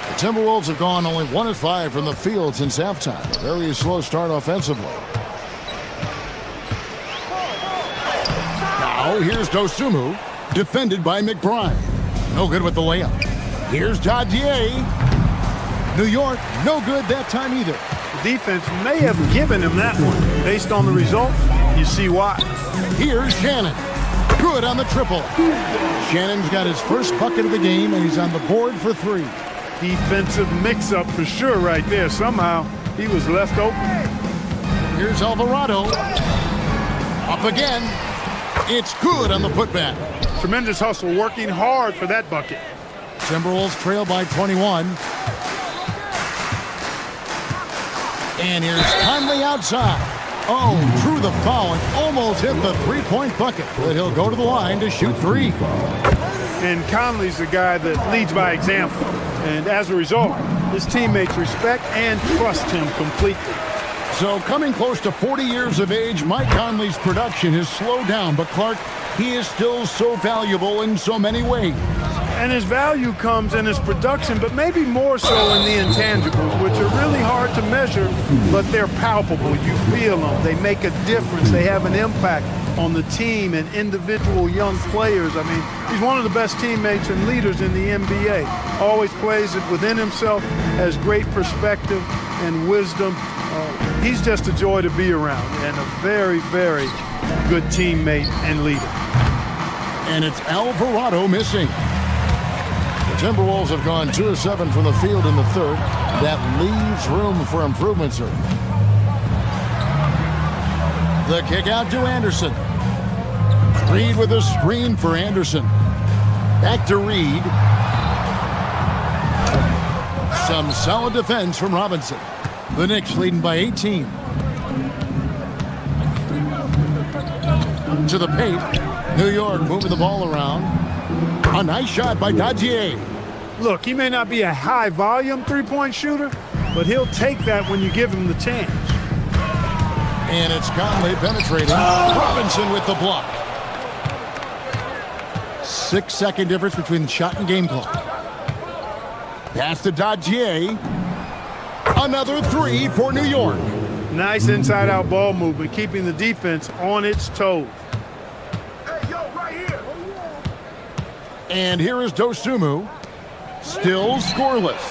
The Timberwolves have gone only 1 of 5 from the field since halftime. A very slow start offensively. Now, here's Dosunmu, defended by McBride. No good with the layup. Here's Dadier. New York, no good that time either. The defense may have given him that one. Based on the results, you see why. Here's Shannon. Good on the triple. Shannon's got his first bucket of the game, and he's on the board for 3. Defensive mix-up for sure right there. Somehow, he was left open. Here's Alvarado. Up again. It's good on the putback. Tremendous hustle, working hard for that bucket. Timberwolves trail by 21. And here's Conley outside. Oh, drew the foul and almost hit the three-point bucket. But he'll go to the line to shoot 3. And Conley's the guy that leads by example. And as a result, his teammates respect and trust him completely. So coming close to 40 years of age, Mike Conley's production has slowed down. But Clark, he is still so valuable in so many ways. And his value comes in his production, but maybe more so in the intangibles, which are really hard to measure, but they're palpable. You feel them. They make a difference. They have an impact on the team and individual young players. I mean, he's one of the best teammates and leaders in the NBA. Always plays it within himself, has great perspective and wisdom. He's just a joy to be around and a very, very good teammate and leader. And it's Alvarado missing. Timberwolves have gone 2 of 7 from the field in the third. That leaves room for improvement, sir. The kick out to Anderson. Reed with a screen for Anderson. Back to Reed. Some solid defense from Robinson. The Knicks leading by 18. To the paint. New York moving the ball around. A nice shot by Dadier. Look, he may not be a high-volume three-point shooter, but he'll take that when you give him the chance. And it's Conley penetrating. Robinson with the block. 6-second difference between the shot and game clock. Pass to Dadier. Another 3 for New York. Nice inside-out ball movement, keeping the defense on its toes. And here is Dosunmu. Still scoreless.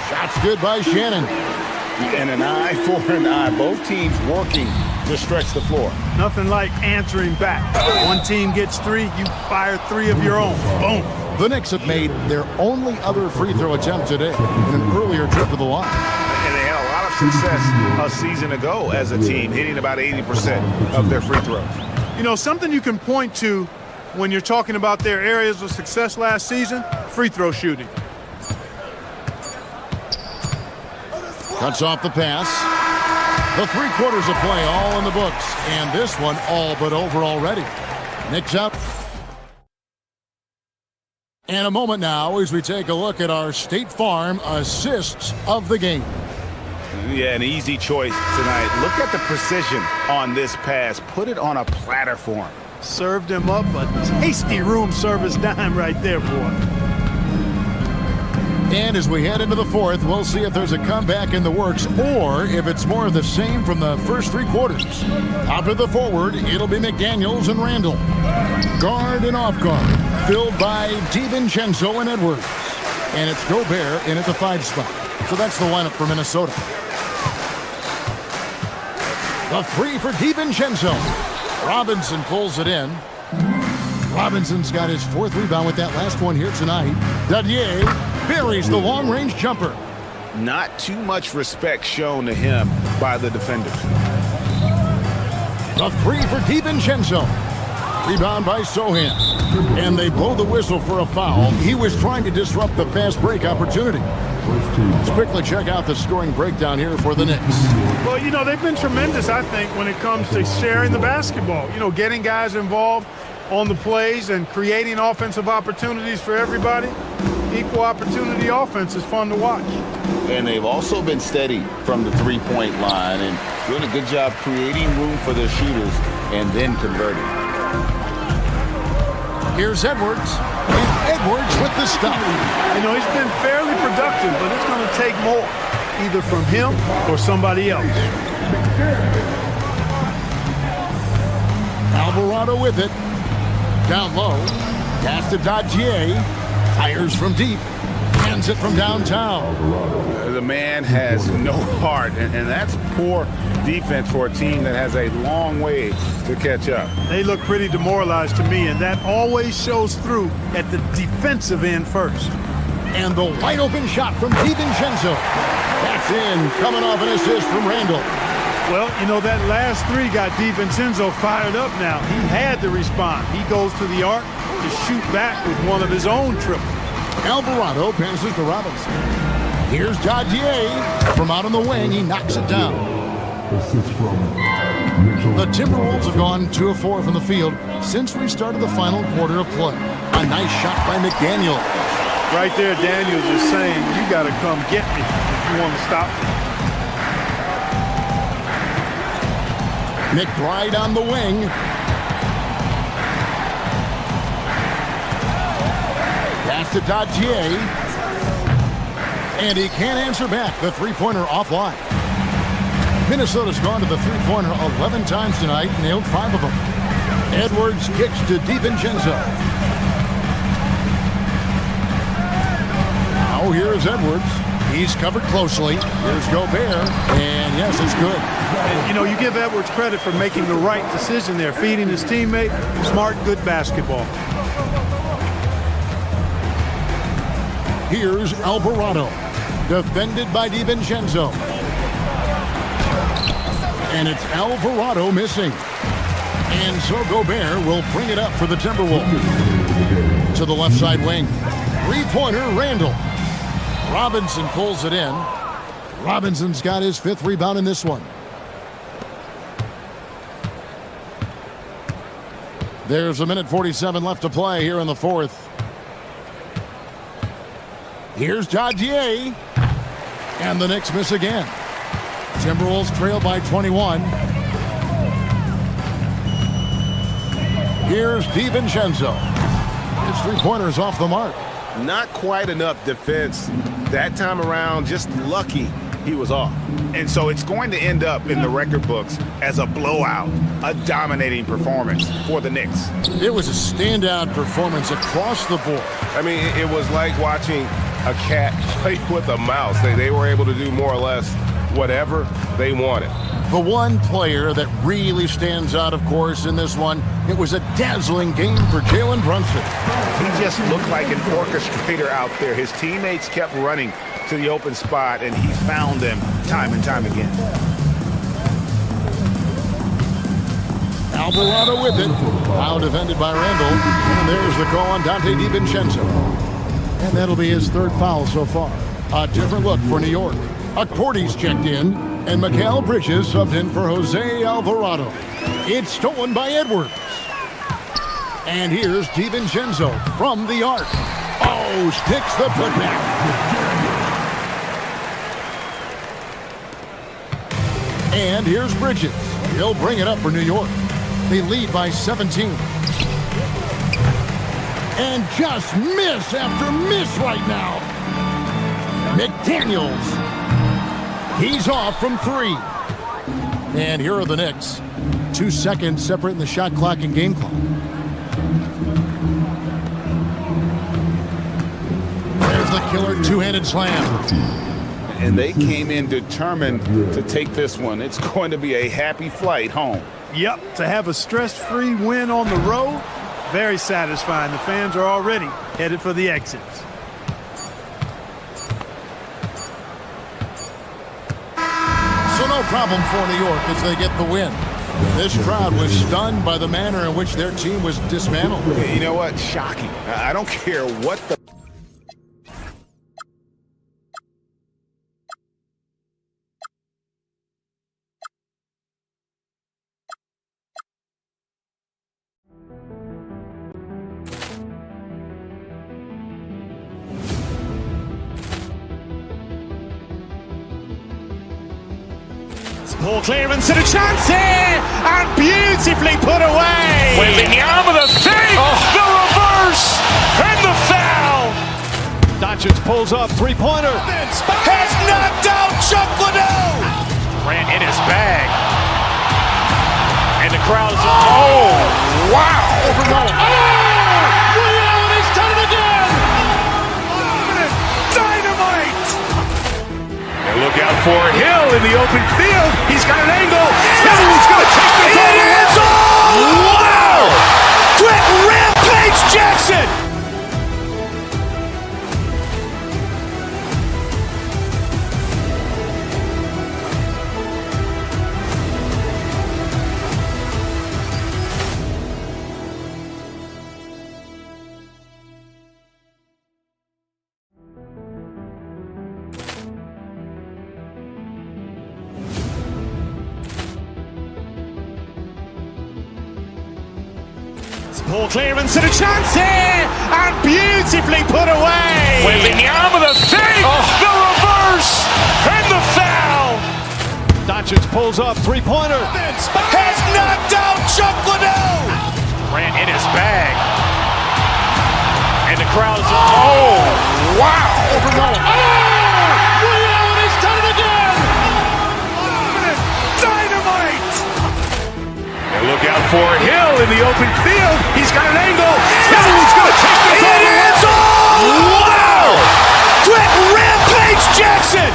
Shots good by Shannon. And an eye for an eye. Both teams working to stretch the floor. Nothing like answering back. One team gets 3, you fire 3 of your own. Boom. The Knicks have made their only other free throw attempt today in an earlier trip to the line. And they had a lot of success a season ago as a team, hitting about 80% of their free throws. You know, something you can point to when you're talking about their areas of success last season, free throw shooting. Cuts off the pass. The 3 quarters of play all in the books. And this one all but over already. Knicks up. And a moment now as we take a look at our State Farm assists of the game. Yeah, an easy choice tonight. Look at the precision on this pass. Put it on a platter for him. Served him up a tasty room service dime right there, boy. And as we head into the fourth, we'll see if there's a comeback in the works or if it's more of the same from the first 3 quarters. Out of the forward, it'll be McDaniels and Randall. Guard and off guard, filled by DiVincenzo and Edwards. And it's Gobert in at the 5 spot. So that's the lineup for Minnesota. The 3 for DiVincenzo. Robinson pulls it in. Robinson's got his 4th rebound with that last one here tonight. Dadier buries the long-range jumper. Not too much respect shown to him by the defenders. The 3 for DiVincenzo. Rebound by Sohan. And they blow the whistle for a foul. He was trying to disrupt the fast break opportunity. Let's quickly check out the scoring breakdown here for the Knicks. Well, you know, they've been tremendous, I think, when it comes to sharing the basketball. You know, getting guys involved on the plays and creating offensive opportunities for everybody. Equal opportunity offense is fun to watch. And they've also been steady from the three-point line and doing a good job creating room for their shooters and then converting. Here's Edwards. And Edwards with the stop. You know, he's been fairly productive, but it's going to take more, either from him or somebody else. Alvarado with it. Down low. Pass to Dadier. Fires from deep. Hands it from downtown. The man has no heart, and that's poor defense for a team that has a long way to catch up. They look pretty demoralized to me, and that always shows through at the defensive end first. And the wide open shot from DiVincenzo. That's in, coming off an assist from Randall. Well, you know, that last 3 got DiVincenzo fired up now. He had to respond. He goes to the arc to shoot back with one of his own triples. Alvarado passes to Robinson. Here's Dadier. From out on the wing, he knocks it down. The Timberwolves have gone 2 of 4 from the field since we started the final quarter of play. A nice shot by McDaniel. Right there, Daniels is saying, you got to come get me if you want to stop me. McBride on the wing. Pass to Dadier. And he can't answer back. The three-pointer offline. Minnesota's gone to the three-pointer 11 times tonight, nailed 5 of them. Edwards kicks to DiVincenzo. Now here's Edwards. He's covered closely. Here's Gobert. And yes, it's good. And, you know, you give Edwards credit for making the right decision there, feeding his teammate. Smart, good basketball. Here's Alvarado. Defended by DiVincenzo. And it's Alvarado missing. And so Gobert will bring it up for the Timberwolves. To the left side wing. Three-pointer, Randall. Robinson pulls it in. Robinson's got his 5th rebound in this one. There's 1:47 left to play here in the 4th. Here's Dadier. And the Knicks miss again. Timberwolves trail by 21. Here's DiVincenzo. His three-pointer's off the mark. Not quite enough defense that time around, just lucky he was off. And so it's going to end up in the record books as a blowout, a dominating performance for the Knicks. It was a standout performance across the board. I mean, it was like watching a cat play with a mouse. They were able to do more or less whatever they wanted. The one player that really stands out, of course, in this one, it was a dazzling game for Jalen Brunson. He just looked like an orchestrator out there. His teammates kept running to the open spot, and he found them time and time again. Alvarado with it. Now defended by Randall. And there's the call on Dante DiVincenzo. And that'll be his 3rd foul so far. A different look for New York. Accordi's checked in, and Mikal Bridges subbed in for Jose Alvarado. It's stolen by Edwards. And here's DiVincenzo from the arc. Oh, sticks the putback. And here's Bridges. He'll bring it up for New York. They lead by 17. And just miss after miss right now. McDaniels. He's off from 3. And here are the Knicks. 2 seconds separating the shot clock and game clock. There's the killer two-handed slam. And they came in determined to take this one. It's going to be a happy flight home. Yep, to have a stress-free win on the road, very satisfying. The fans are already headed for the exits. So no problem for New York as they get the win. This crowd was stunned by the manner in which their team was dismantled. You know what? Shocking. I don't care what the Poor clearance and a chance here, and beautifully put away. Wembanyama the fake, the reverse, and the foul. Doncic pulls up, three-pointer. Has knocked out Chuck Liddell. Grant in his bag. And the crowd is, oh, wow. Reality's done it again. Dynamite. Look out for Hill in the open field. He's got an angle. He's going to take this all the way. Wow! Quick Rampage Jackson. Poor clearance and a chance here, and beautifully put away. Wembanyama the fake, the reverse, and the foul. Doncic pulls up, three-pointer. Has knocked out Chuck Liddell. Grant in his bag. And the crowd is, oh, wow. Reality's done it again. Dynamite. Look out for Hill in the open field. He's got an angle. He's going to take this all the way. Wow! Quick Rampage Jackson.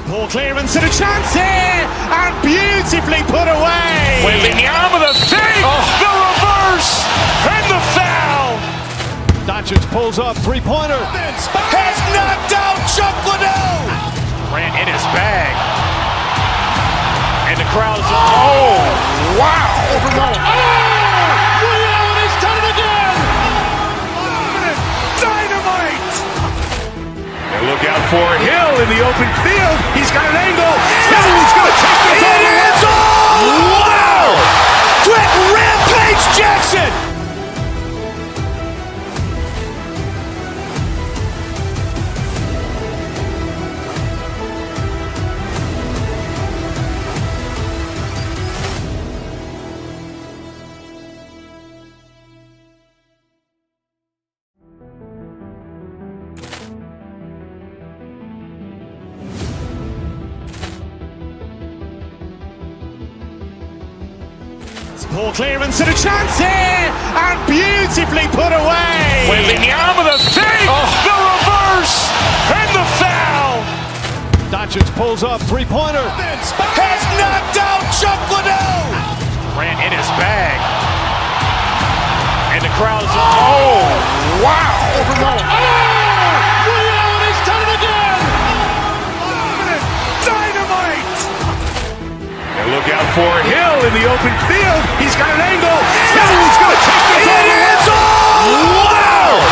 Poor clearance and a chance here, and beautifully put away. Wembanyama the fake, the reverse, and the foul. Doncic pulls up, three-pointer. Has knocked out Chuck Liddell. Grant in his bag. And the crowd is, oh, wow. Reality's done it again. Dynamite. Look out for Hill in the open field. He's got an angle. He's going to take this all the way. Wow! Quick Rampage Jackson. Poor clearance and a chance here, and beautifully put away. Wembanyama the fake, the reverse, and the foul. Doncic pulls up, three-pointer. Has knocked out Chuck Liddell. Grant in his bag. And the crowd is, oh, wow. Reality's done it again. Dynamite. Look out for Hill in the open field. He's got an angle. He's going to take this all the way. Wow!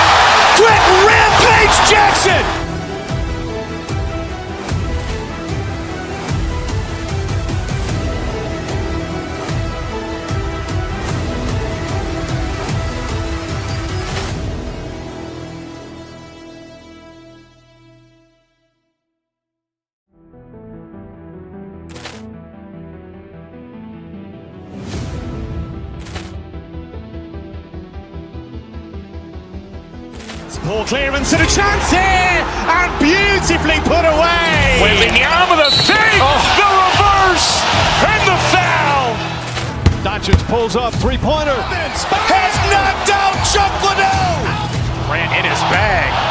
Quick Rampage Jackson. Poor clearance and a chance here, and beautifully put away. Wembanyama the fake, the reverse, and the foul. Doncic pulls up, three-pointer. Has knocked out Chuck Liddell. Grant in his bag.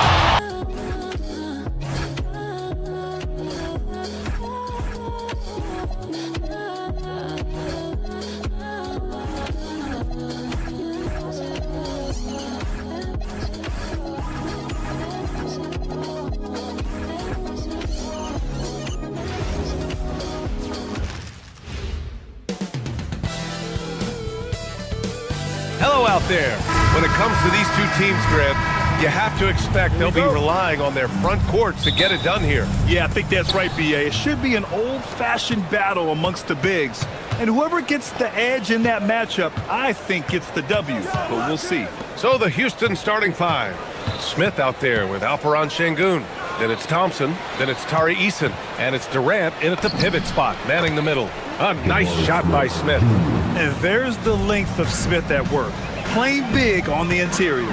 Hello out there. When it comes to these two teams, Grant, you have to expect they'll be relying on their front courts to get it done here. Yeah, I think that's right, B.A. It should be an old-fashioned battle amongst the bigs. And whoever gets the edge in that matchup, I think gets the W. But we'll see. So the Houston starting five. Smith out there with Alperon Şengün. Then it's Thompson. Then it's Tari Eason. And it's Durant in at the pivot spot, manning the middle. A nice shot by Smith. And there's the length of Smith at work. Playing big on the interior.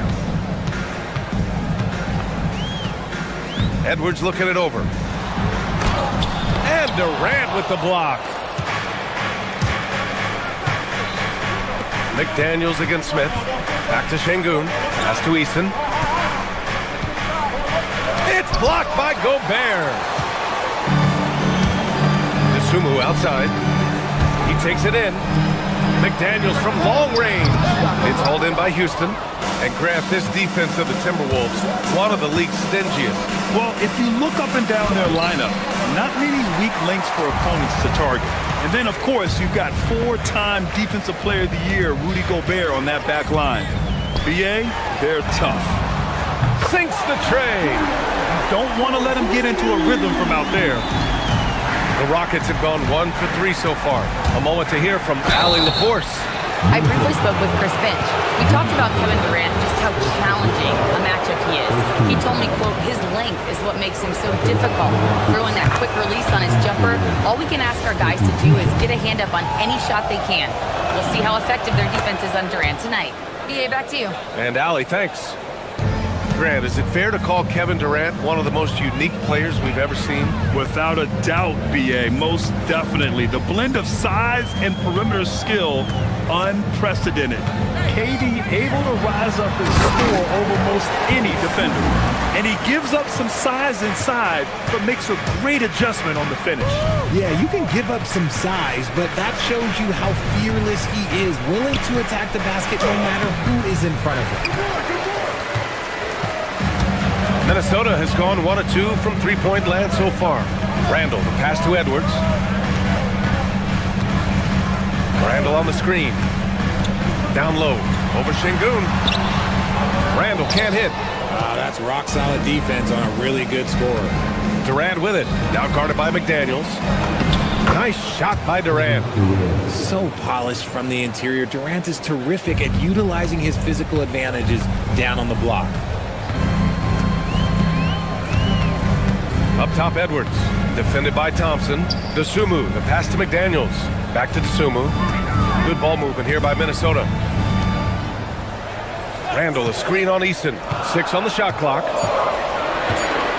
Edwards looking it over. And Durant with the block. McDaniels against Smith. Back to Şengün. Pass to Eason. It's blocked by Gobert. DeSumo outside. He takes it in. McDaniels from long range. It's hauled in by Houston. And Grant, this defense of the Timberwolves, one of the league's stingiest. Well, if you look up and down their lineup, not many weak links for opponents to target. And then, of course, you've got four-time Defensive Player of the Year, Rudy Gobert, on that back line. BA, they're tough. Sinks the tray. Don't want to let him get into a rhythm from out there. The Rockets have gone 1 for 3 so far. A moment to hear from Allie LaForce. I briefly spoke with Chris Finch. We talked about Kevin Durant, just how challenging a matchup he is. He told me, quote, his length is what makes him so difficult. Throwing that quick release on his jumper, all we can ask our guys to do is get a hand up on any shot they can. We'll see how effective their defense is on Durant tonight. BA, back to you. And Allie, thanks. Grant, is it fair to call Kevin Durant one of the most unique players we've ever seen? Without a doubt, BA, most definitely. The blend of size and perimeter skill, unprecedented. KD able to rise up and score over most any defender. And he gives up some size inside, but makes a great adjustment on the finish. Yeah, you can give up some size, but that shows you how fearless he is, willing to attack the basket no matter who is in front of him. Minnesota has gone 1 of 2 from three-point land so far. Randall, the pass to Edwards. Randall on the screen. Down low, over Şengün. Randall can't hit. That's rock-solid defense on a really good scorer. Durant with it, now guarded by McDaniels. Nice shot by Durant. So polished from the interior. Durant is terrific at utilizing his physical advantages down on the block. Up top, Edwards. Defended by Thompson. DeSumo, the pass to McDaniels. Back to DeSumo. Good ball movement here by Minnesota. Randall, a screen on Eason. 6 on the shot clock.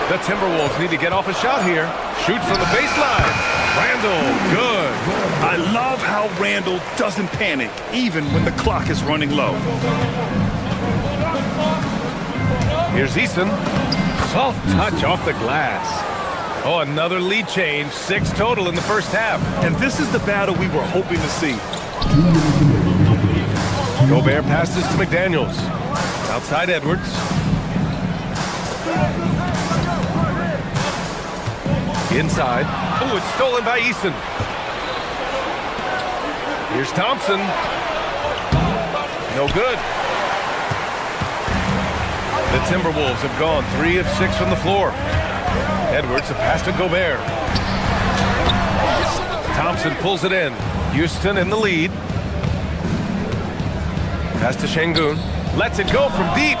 The Timberwolves need to get off a shot here. Shoot from the baseline. Randall, good. I love how Randall doesn't panic, even when the clock is running low. Here's Eason. Soft touch off the glass. Oh, another lead change. 6 total in the first half. And this is the battle we were hoping to see. Gobert passes to McDaniels. Outside Edwards. Inside. Oh, it's stolen by Eason. Here's Thompson. No good. The Timberwolves have gone 3 of 6 from the floor. Edwards, a pass to Gobert. Thompson pulls it in. Houston in the lead. Pass to Şengün. Lets it go from deep.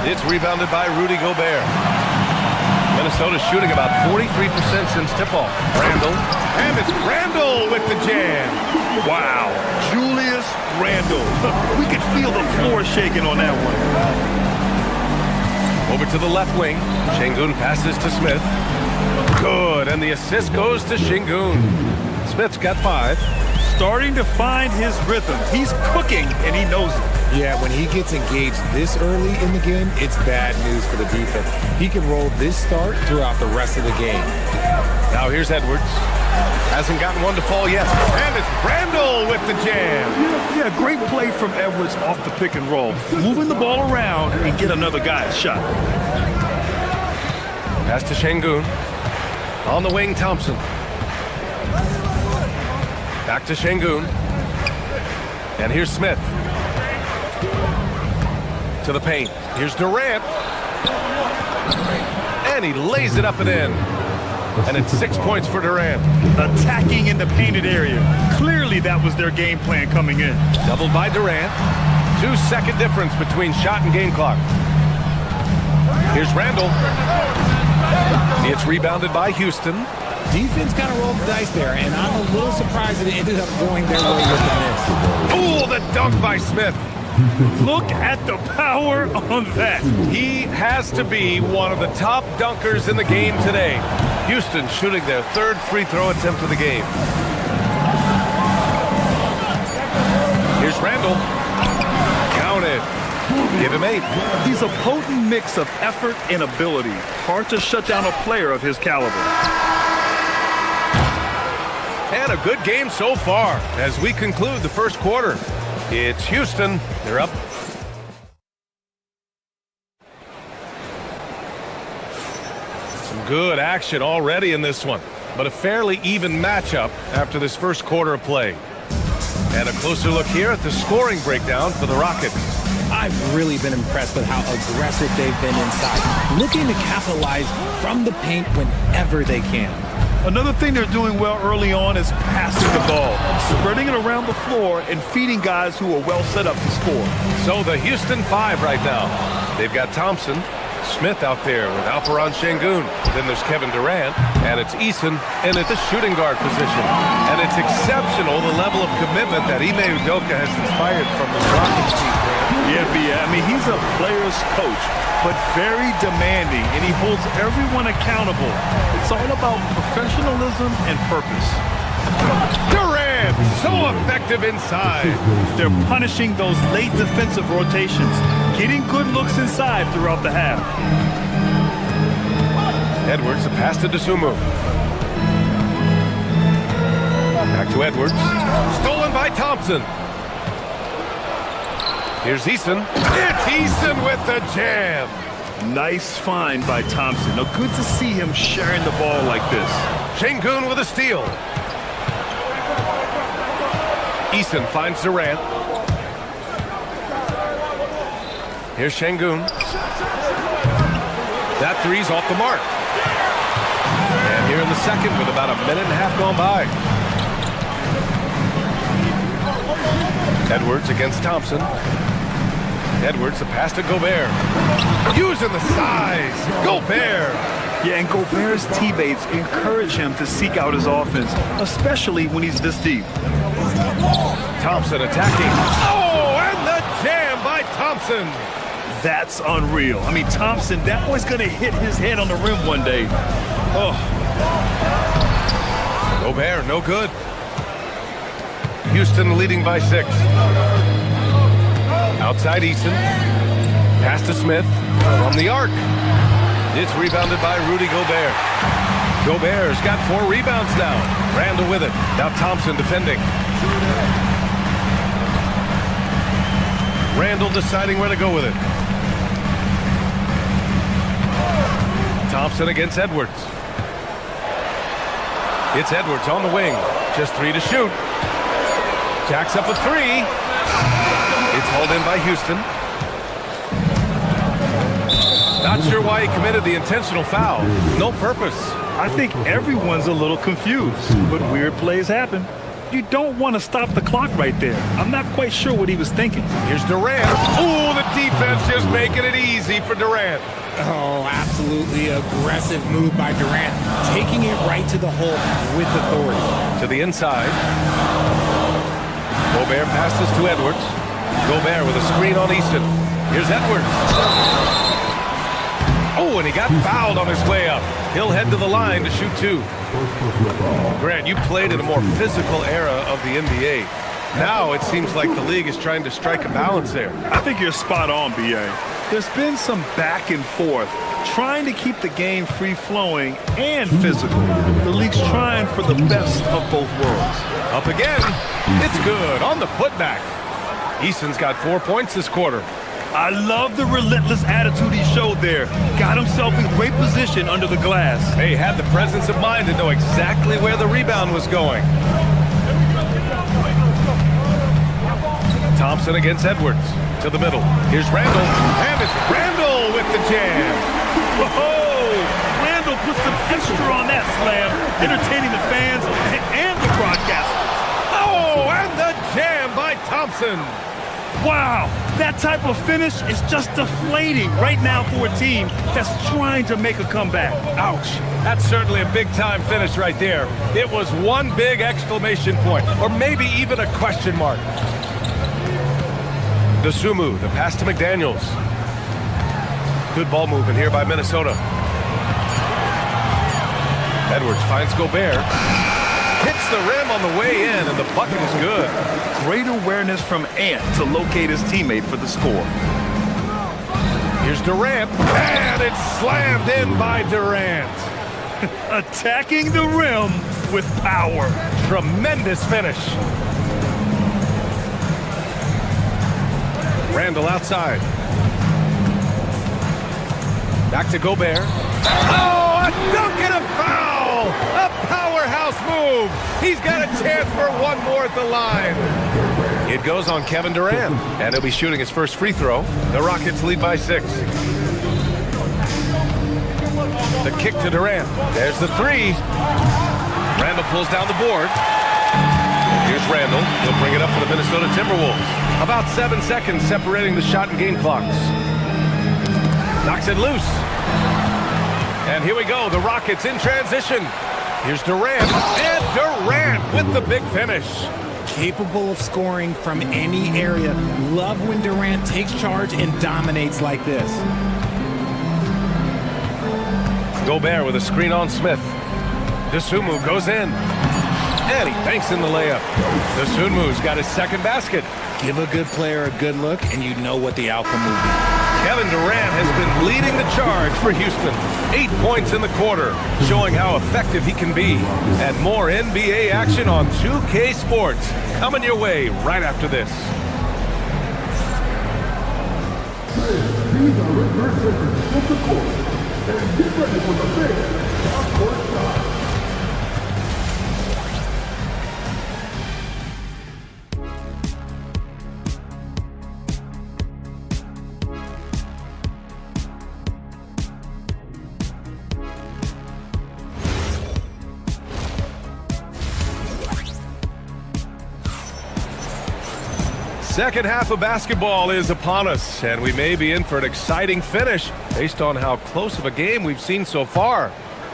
It's rebounded by Rudy Gobert. Minnesota's shooting about 43% since tip-off. Randall. And it's Randall with the jam. Wow. Julius Randall. We could feel the floor shaking on that one. Over to the left wing. Şengün passes to Smith. Good, and the assist goes to Şengün. Smith's got 5. Starting to find his rhythm. He's cooking, and he knows it. Yeah, when he gets engaged this early in the game, it's bad news for the defense. He can roll this start throughout the rest of the game. Now here's Edwards. Hasn't gotten one to fall yet. And it's Randall with the jam. Yeah, great play from Edwards off the pick and roll. Moving the ball around and get another guy a shot. Pass to Şengün. On the wing, Thompson. Back to Şengün. And here's Smith. To the paint. Here's Durant. And he lays it up and in. And it's 6 points for Durant. Attacking in the painted area. Clearly that was their game plan coming in. Doubled by Durant. 2-second difference between shot and game clock. Here's Randall. It's rebounded by Houston. Defense kind of rolled the dice there, and I'm a little surprised that it ended up going their way with the miss. Oh, the dunk by Smith. Look at the power on that. He has to be one of the top dunkers in the game today. Houston shooting their 3rd free throw attempt of the game. Here's Randall. Counted. Give him 8. He's a potent mix of effort and ability. Hard to shut down a player of his caliber. And a good game so far as we conclude the first quarter. It's Houston. They're up. Some good action already in this one, but a fairly even matchup after this first quarter of play. And a closer look here at the scoring breakdown for the Rockets. I've really been impressed with how aggressive they've been inside, looking to capitalize from the paint whenever they can. Another thing they're doing well early on is passing the ball, spreading it around the floor and feeding guys who are well set up to score. So the Houston 5 right now. They've got Thompson, Smith out there with Alperen Şengün. Then there's Kevin Durant, and it's Eason in at the shooting guard position. And it's exceptional the level of commitment that Ime Udoka has inspired from the Rockets team. Yeah, I mean, he's a player's coach, but very demanding, and he holds everyone accountable. It's all about professionalism and purpose. Durant, so effective inside. They're punishing those late defensive rotations, getting good looks inside throughout the half. Edwards, a pass to Dosunmu. Back to Edwards. Stolen by Thompson. Here's Eason. It's Eason with the jam. Nice find by Thompson. Now, good to see him sharing the ball like this. Şengün with a steal. Eason finds Durant. Here's Şengün. That three's off the mark. And here in the second with about a minute and a half gone by. Edwards against Thompson. Edwards, a pass to Gobert. Using the size. Gobert. Yeah, and Gobert's teammates encourage him to seek out his offense, especially when he's this deep. Thompson attacking. Oh, and the jam by Thompson. That's unreal. I mean, Thompson, that boy's going to hit his head on the rim one day. Oh. Gobert, no good. Houston leading by 6. Outside Eason. Pass to Smith from the arc. It's rebounded by Rudy Gobert. Gobert's got 4 rebounds now. Randall with it. Now Thompson defending. Randall deciding where to go with it. Thompson against Edwards. It's Edwards on the wing. Just 3 to shoot. Jacks up a 3. It's hauled in by Houston. Not sure why he committed the intentional foul. No purpose. I think everyone's a little confused, but weird plays happen. You don't want to stop the clock right there. I'm not quite sure what he was thinking. Here's Durant. Oh, the defense just making it easy for Durant. Oh, absolutely aggressive move by Durant, taking it right to the hole with authority. To the inside. Gobert passes to Edwards. Gobert with a screen on Easton. Here's Edwards. Oh, and he got fouled on his way up. He'll head to the line to shoot 2. Grant, you played in a more physical era of the NBA. Now it seems like the league is trying to strike a balance there. I think you're spot on, B.A. There's been some back and forth, trying to keep the game free-flowing and physical. The league's trying for the best of both worlds. Up again. It's good on the putback. Easton's got 4 points this quarter. I love the relentless attitude he showed there. Got himself in great position under the glass. He had the presence of mind to know exactly where the rebound was going. Thompson against Edwards. To the middle. Here's Randall. And it's Randall with the jam. Whoa! Randall put some extra on that slam, entertaining the fans and the broadcasters. Oh, and the jam by Thompson. Wow, that type of finish is just deflating right now for a team that's trying to make a comeback. Ouch. That's certainly a big-time finish right there. It was one big exclamation point, or maybe even a question mark. Dosunmu, the pass to McDaniels. Good ball movement here by Minnesota. Edwards finds Gobert. Hits the rim on the way in, and the bucket is good. Great awareness from Ant to locate his teammate for the score. Here's Durant, and it's slammed in by Durant. Attacking the rim with power. Tremendous finish. Randall outside. Back to Gobert. Oh, a dunk and a foul! A powerhouse move! He's got a chance for one more at the line. It goes on Kevin Durant, and he'll be shooting his first free throw. The Rockets lead by 6. The kick to Durant. There's the 3. Randall pulls down the board. Here's Randall. He'll bring it up for the Minnesota Timberwolves. About 7 seconds separating the shot and game clocks. Knocks it loose. And here we go, the Rockets in transition. Here's Durant, and Durant with the big finish. Capable of scoring from any area. Love when Durant takes charge and dominates like this. Gobert with a screen on Smith. Dosunmu goes in. And he banks in the layup. Dosunmu's got his second basket. Give a good player a good look, and you know what the outcome will be. Kevin Durant has been leading the charge for Houston. 8 points in the quarter, showing how effective he can be. And more NBA action on 2K Sports coming your way right after this. These are return takers from the court. And get ready for the big half-court shot. Second half of basketball is upon us, and we may be in for an exciting finish based on how close of a game we've seen so far.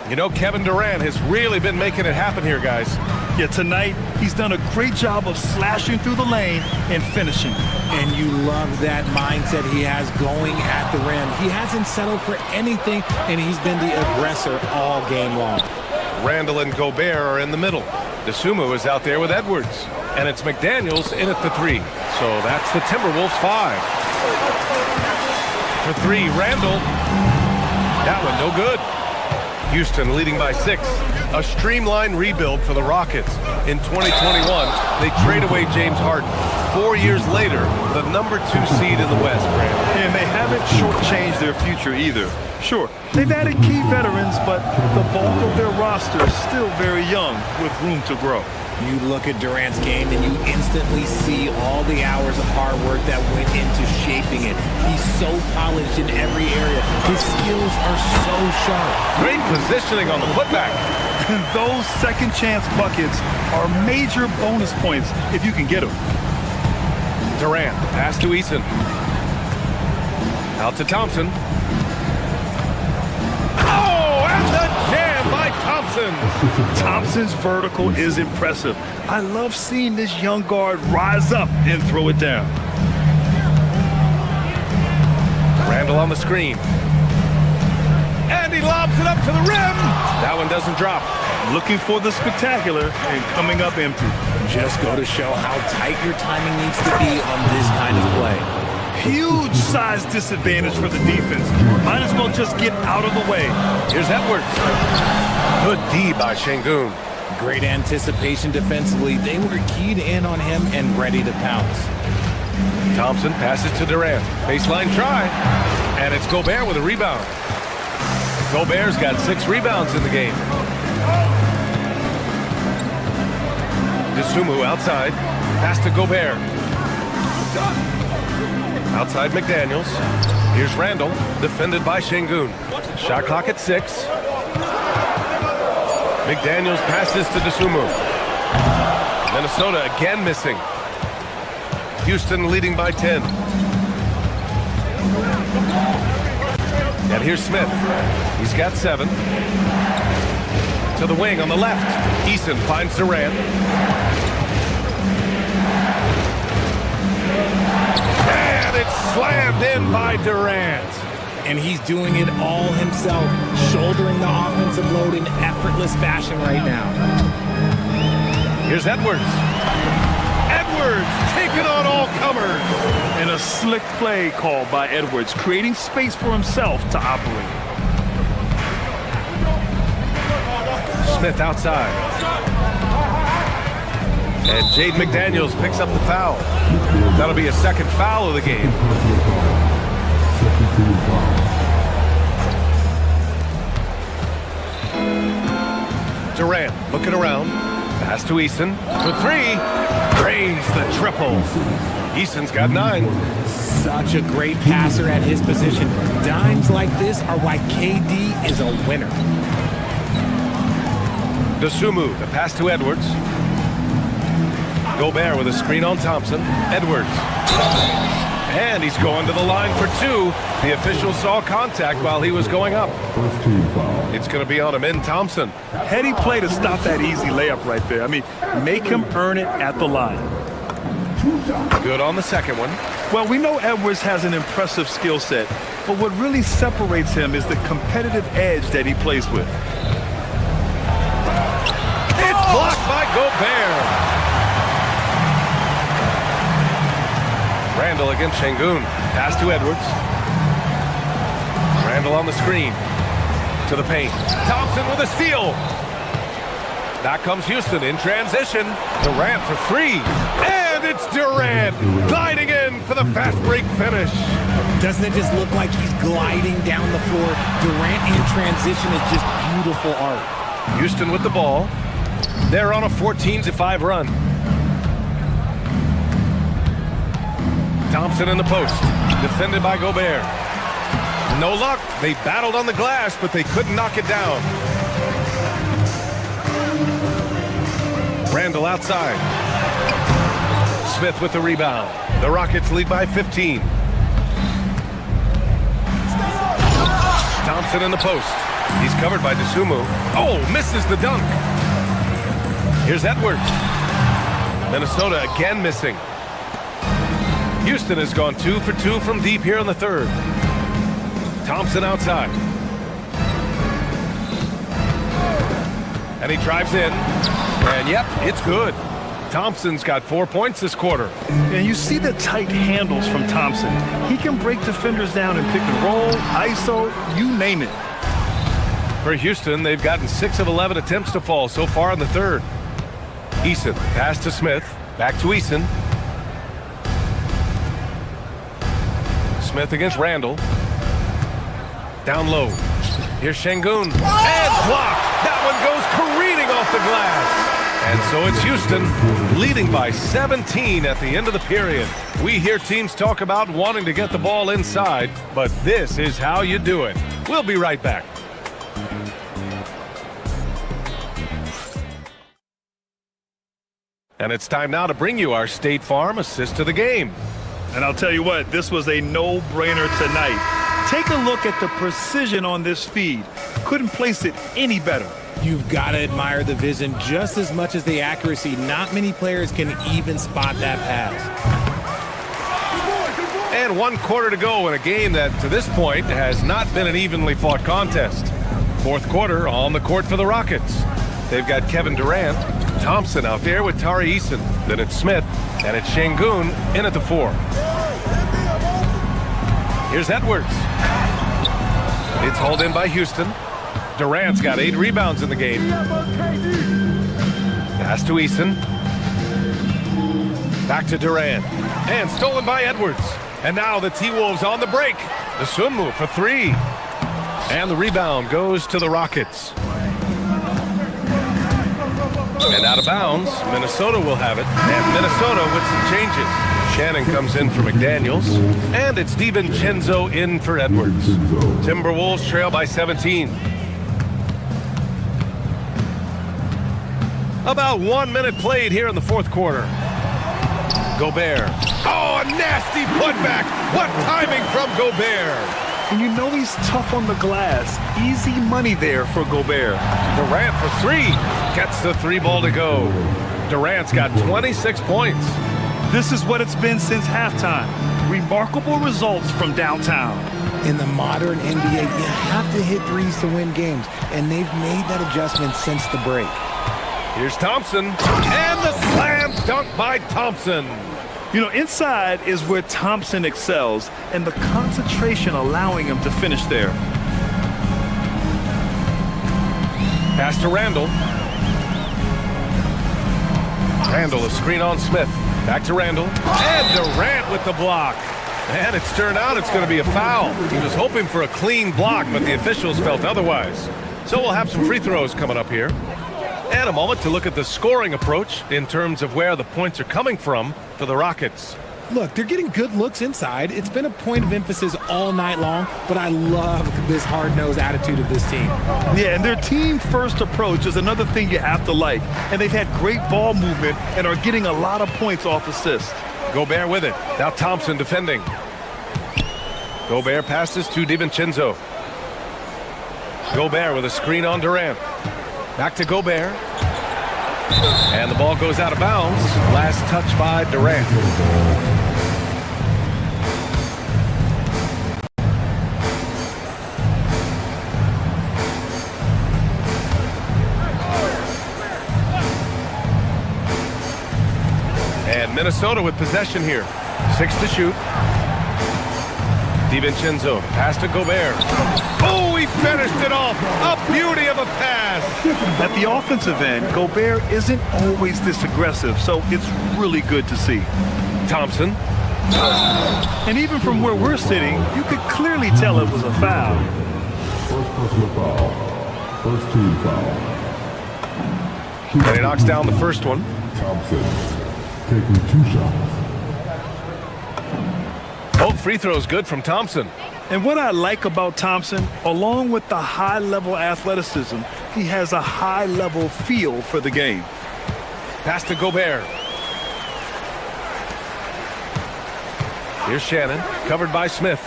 You know, Kevin Durant has really been making it happen here, guys. Yeah, tonight, he's done a great job of slashing through the lane and finishing. And you love that mindset he has going at the rim. He hasn't settled for anything, and he's been the aggressor all game long. Randall and Gobert are in the middle. Dosunmu is out there with Edwards. And it's McDaniels in at the 3. So that's the Timberwolves 5. For 3, Randall. That one no good. Houston leading by 6. A streamlined rebuild for the Rockets. In 2021, they trade away James Harden. 4 years later, the number 2 seed in the West, Grant. And they haven't shortchanged their future either. Sure, they've added key veterans, but the bulk of their roster is still very young with room to grow. You look at Durant's game and you instantly see all the hours of hard work that went into shaping it. He's so polished in every area. His skills are so sharp. Great positioning on the putback. And those second chance buckets are major bonus points if you can get them. Durant, pass to Eason. Out to Thompson. Oh, and the jam by Thompson. Thompson's vertical is impressive. I love seeing this young guard rise up and throw it down. Randall on the screen. And he lobs it up to the rim. That one doesn't drop. Looking for the spectacular and coming up empty. Just go to show how tight your timing needs to be on this kind of play. Huge size disadvantage for the defense. Might as well just get out of the way. Here's Edwards. Good D by Şengün. Great anticipation defensively. They were keyed in on him and ready to pounce. Thompson passes to Durant. Baseline try. And it's Gobert with a rebound. Gobert's got 6 rebounds in the game. Dosunmu outside. Pass to Gobert. Outside McDaniels. Here's Randall, defended by Şengün. Shot clock at 6. McDaniels passes to Dosunmu. Minnesota again missing. Houston leading by 10. And here's Smith. He's got 7. To the wing on the left. Eason finds Durant. And it's slammed in by Durant. And he's doing it all himself, shouldering the offensive load in effortless fashion right now. Here's Edwards. Edwards taking on all comers. And a slick play called by Edwards, creating space for himself to operate. Smith outside. And Jaden McDaniels picks up the foul. That'll be a second foul of the game. Durant looking around. Pass to Eason for 3. Drains the triple. Eason's got 9. Such a great passer at his position. Dimes like this are why KD is a winner. Dosunmu, the pass to Edwards. Gobert with a screen on Thompson. Edwards. And he's going to the line for 2. The official saw contact while he was going up. It's going to be on him in Thompson. Heady play to stop that easy layup right there. I mean, make him earn it at the line. Good on the second one. Well, we know Edwards has an impressive skill set, but what really separates him is the competitive edge that he plays with. It's blocked by Gobert. Randall against Şengün. Pass to Edwards. Randall on the screen. To the paint. Thompson with a steal. Back comes Houston in transition. Durant for 3. And it's Durant gliding in for the fast break finish. Doesn't it just look like he's gliding down the floor? Durant in transition is just beautiful art. Houston with the ball. They're on a 14-5 run. Thompson in the post. Defended by Gobert. No luck. They battled on the glass, but they couldn't knock it down. Randall outside. Smith with the rebound. The Rockets lead by 15. Thompson in the post. He's covered by Dosunmu. Oh, misses the dunk. Here's Edwards. Minnesota again missing. Houston has gone 2 for 2 from deep here in the third. Thompson outside. And he drives in. And yep, it's good. Thompson's got 4 points this quarter. And you see the tight handles from Thompson. He can break defenders down in pick and roll, ISO, you name it. For Houston, they've gotten 6 of 11 attempts to fall so far in the third. Eason, pass to Smith. Back to Eason. Smith against Randall. Down low. Here's Şengün. And blocked. That one goes careening off the glass. And so it's Houston leading by 17 at the end of the period. We hear teams talk about wanting to get the ball inside, but this is how you do it. We'll be right back. And it's time now to bring you our State Farm assist to the game. And I'll tell you what, this was a no-brainer tonight. Take a look at the precision on this feed. Couldn't place it any better. You've got to admire the vision just as much as the accuracy. Not many players can even spot that pass. And 1 quarter to go in a game that, to this point, has not been an evenly fought contest. 4th quarter on the court for the Rockets. They've got Kevin Durant, Thompson out there with Tari Eason. Then it's Smith, and it's Şengün in at the 4. Here's Edwards. It's hauled in by Houston. Durant's got 8 rebounds in the game. Pass to Eason. Back to Durant. And stolen by Edwards. And now the T-Wolves on the break. The swim move for 3. And the rebound goes to the Rockets. And out of bounds, Minnesota will have it. And Minnesota with some changes. Shannon comes in for McDaniels. And it's DiVincenzo in for Edwards. Timberwolves trail by 17. About 1 minute played here in the 4th quarter. Gobert. Oh, a nasty putback. What timing from Gobert. And you know he's tough on the glass. Easy money there for Gobert. Durant for 3. Gets the 3 ball to go. Durant's got 26 points. This is what it's been since halftime. Remarkable results from downtown. In the modern NBA, you have to hit threes to win games, and they've made that adjustment since the break. Here's Thompson, and the slam dunk by Thompson. You know, inside is where Thompson excels, and the concentration allowing him to finish there. Pass to Randall. Randall, a screen on Smith. Back to Randall. And Durant with the block. And it's turned out it's going to be a foul. He was hoping for a clean block, but the officials felt otherwise. So we'll have some free throws coming up here. And a moment to look at the scoring approach in terms of where the points are coming from for the Rockets. Look, they're getting good looks inside. It's been a point of emphasis all night long, but I love this hard-nosed attitude of this team. Yeah, and their team-first approach is another thing you have to like. And they've had great ball movement and are getting a lot of points off assists. Gobert with it. Now Thompson defending. Gobert passes to DiVincenzo. Gobert with a screen on Durant. Back to Gobert. And the ball goes out of bounds. Last touch by Durant. And Minnesota with possession here. 6 to shoot. DiVincenzo, pass to Gobert. Oh, he finished it off. A beauty of a pass. At the offensive end, Gobert isn't always this aggressive, so it's really good to see. Thompson. And even from where we're sitting, you could clearly tell it was a foul. First personal foul. First team foul. And he knocks down the first one. Thompson taking 2 shots. Both free throws good from Thompson. And what I like about Thompson, along with the high-level athleticism, he has a high-level feel for the game. Pass to Gobert. Here's Shannon, covered by Smith.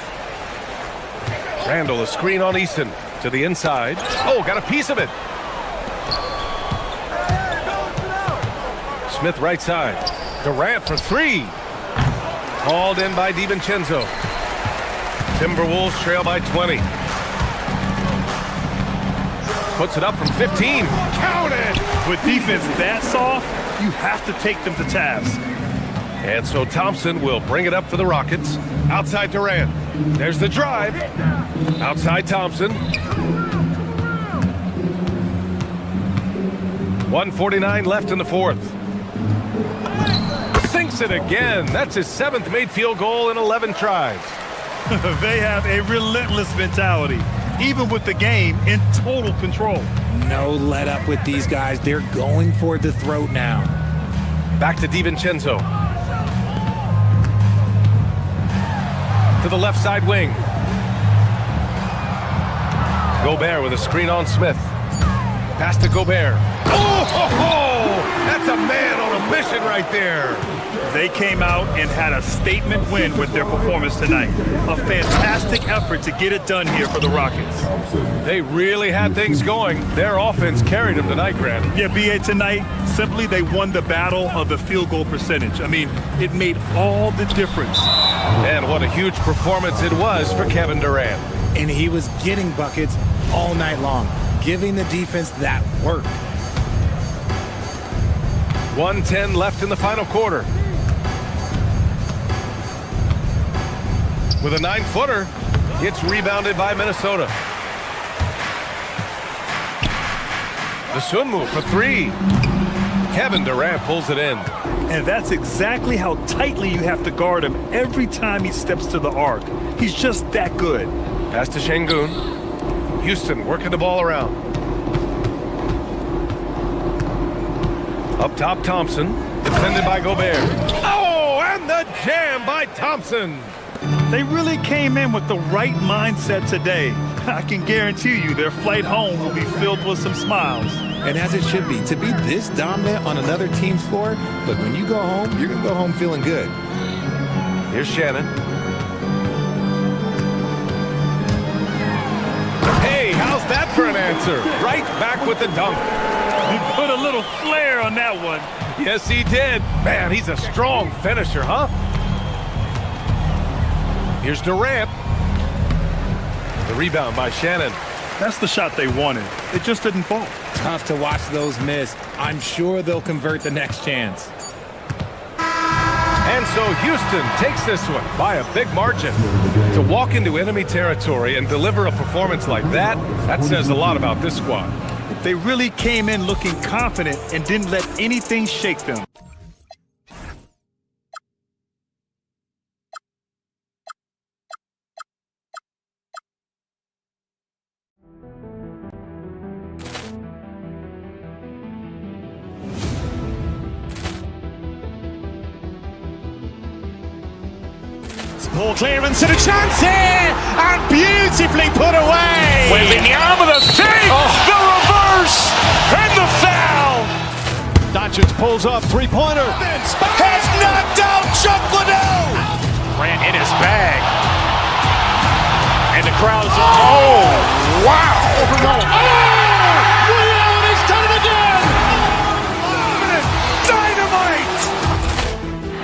Randall, a screen on Easton. To the inside. Oh, got a piece of it. Smith right side. Durant for 3. Hauled in by DiVincenzo. Timberwolves trail by 20. Puts it up from 15. Counted! With defense that soft, you have to take them to task. And so Thompson will bring it up for the Rockets. Outside Durant. There's the drive. Outside Thompson. 1:49 left in the 4th. Sinks it again. That's his 7th made field goal in 11 tries. They have a relentless mentality, even with the game in total control. No let up with these guys. They're going for the throat now. Back to DiVincenzo. To the left side wing. Gobert with a screen on Smith. Pass to Gobert. Oh, ho, ho! That's a man on a mission right there. They came out and had a statement win with their performance tonight. A fantastic effort to get it done here for the Rockets. They really had things going. Their offense carried them tonight, Grant. Yeah, B.A., tonight, simply they won the battle of the field goal percentage. I mean, it made all the difference. And what a huge performance it was for Kevin Durant. And he was getting buckets all night long, giving the defense that work. 1:10 left in the final quarter. With a 9-footer, it's rebounded by Minnesota. The Sun move for three. Kevin Durant pulls it in. And that's exactly how tightly you have to guard him every time he steps to the arc. He's just that good. Pass to Şengün. Houston working the ball around. Up top, Thompson. Defended by Gobert. Oh, and the jam by Thompson. They really came in with the right mindset today. I can guarantee you their flight home will be filled with some smiles. And as it should be, to be this dominant on another team's floor, look, when you go home, you're going to go home feeling good. Here's Shannon. Hey, how's that for an answer? Right back with the dunk. He put a little flair on that one. Yes, he did. Man, he's a strong finisher, huh? Here's Durant. The rebound by Shannon. That's the shot they wanted. It just didn't fall. Tough to watch those miss. I'm sure they'll convert the next chance. And so Houston takes this one by a big margin. To walk into enemy territory and deliver a performance like that, that says a lot about this squad. They really came in looking confident and didn't let anything shake them. Ball clearance and a chance here, and beautifully put away. Wembanyama the fake, the reverse, and the foul. Doncic pulls up, three-pointer. Has knocked out Chuck Liddell. Grant in his bag. And the crowd is, oh, wow. He's done it again. Dynamite.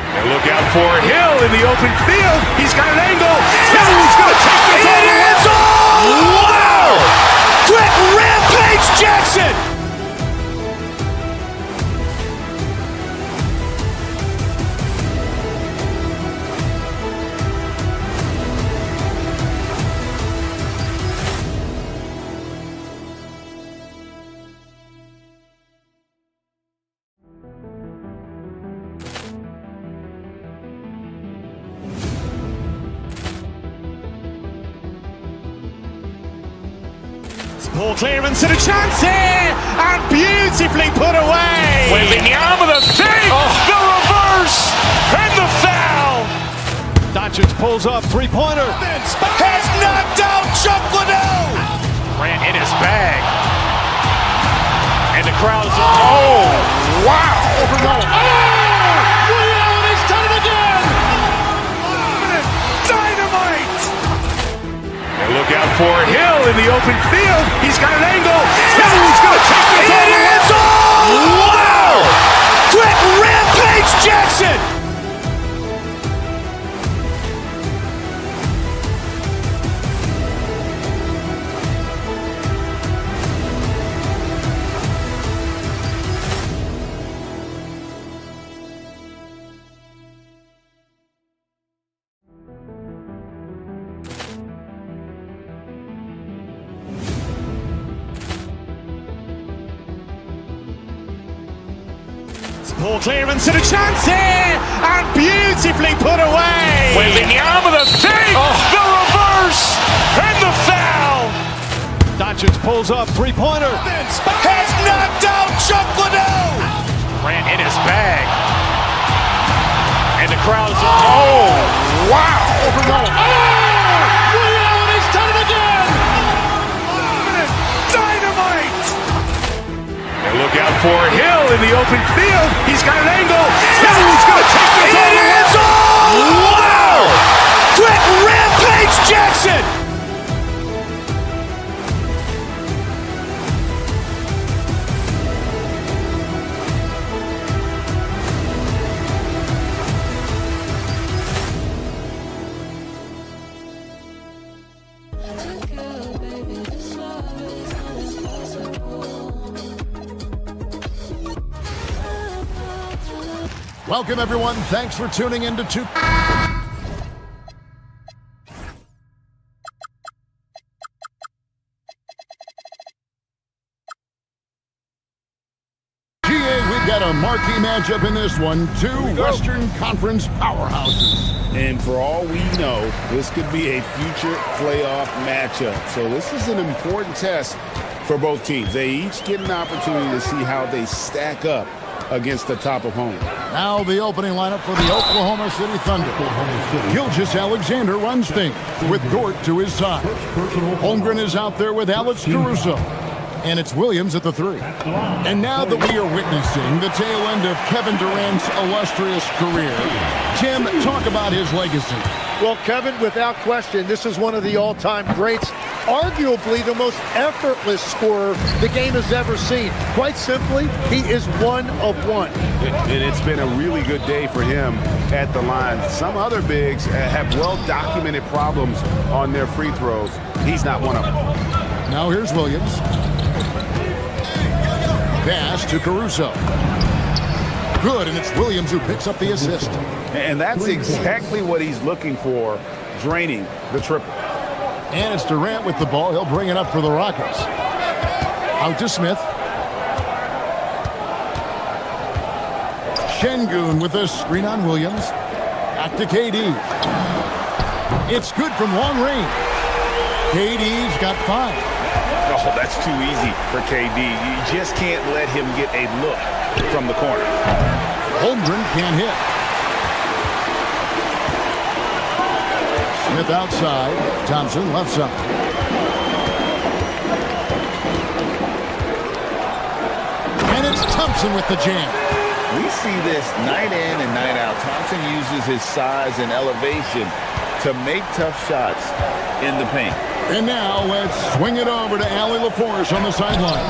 And look out for Hill in the open field. He's got an angle. He's going to take this all the way. Wow. Quick Rampage Jackson. Ball clearance and a chance here, and beautifully put away. Wembanyama the fake, the reverse, and the foul. Doncic pulls up, three-pointer. Has knocked out Chuck Liddell. Grant in his bag. And the crowd is, oh, wow. He's done it again. Dynamite. And look out for Hill in the open field. He's got an angle. He's going to take this all the way. Wow. Quick Rampage Jackson. Ball clearance and a chance here, and beautifully put away. Wembanyama the fake, the reverse, and the foul. Doncic pulls up, three-pointer. Has knocked out Chuck Liddell. Grant in his bag. And the crowd is, oh, wow. He's done it again. Dynamite. And look out for Hill in the open field. He's got an angle. He's going to take this all the way. Wow. Quick Rampage Jackson. Welcome, everyone. Thanks for tuning in to GA, we've got a marquee matchup in this one. Two Western Conference powerhouses. And for all we know, this could be a future playoff matchup. So this is an important test for both teams. They each get an opportunity to see how they stack up against the top opponent. Now the opening lineup for the Oklahoma City Thunder. Gilgeous-Alexander runs things with Dort to his side. Holmgren is out there with Alex Caruso. And it's Williams at the 3. And now that we are witnessing the tail end of Kevin Durant's illustrious career, Tim, talk about his legacy. Well, Kevin, without question, this is one of the all-time greats. Arguably the most effortless scorer the game has ever seen. Quite simply, he is one of one. And it's been a really good day for him at the line. Some other bigs have well-documented problems on their free throws. He's not one of them. Now here's Williams. Pass to Caruso. Good, and it's Williams who picks up the assist. And that's exactly what he's looking for, draining the triple. And it's Durant with the ball. He'll bring it up for the Rockets. Out to Smith. Şengün with a screen on Williams. Back to KD. It's good from long range. KD's got 5. Oh, that's too easy for KD. You just can't let him get a look from the corner. Holmgren can't hit. Smith outside. Thompson left side. And it's Thompson with the jam. We see this night in and night out. Thompson uses his size and elevation to make tough shots in the paint. And now let's swing it over to Allie LaForce on the sideline.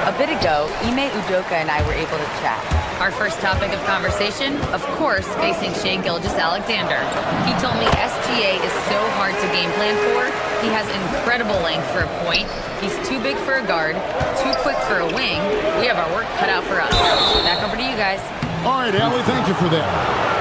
A bit ago, Ime Udoka and I were able to chat. Our first topic of conversation, of course, facing Shai Gilgeous-Alexander. He told me SGA is so hard to game plan for. He has incredible length for a point. He's too big for a guard, too quick for a wing. We have our work cut out for us. Back over to you guys. All right, Allie, thank you for that.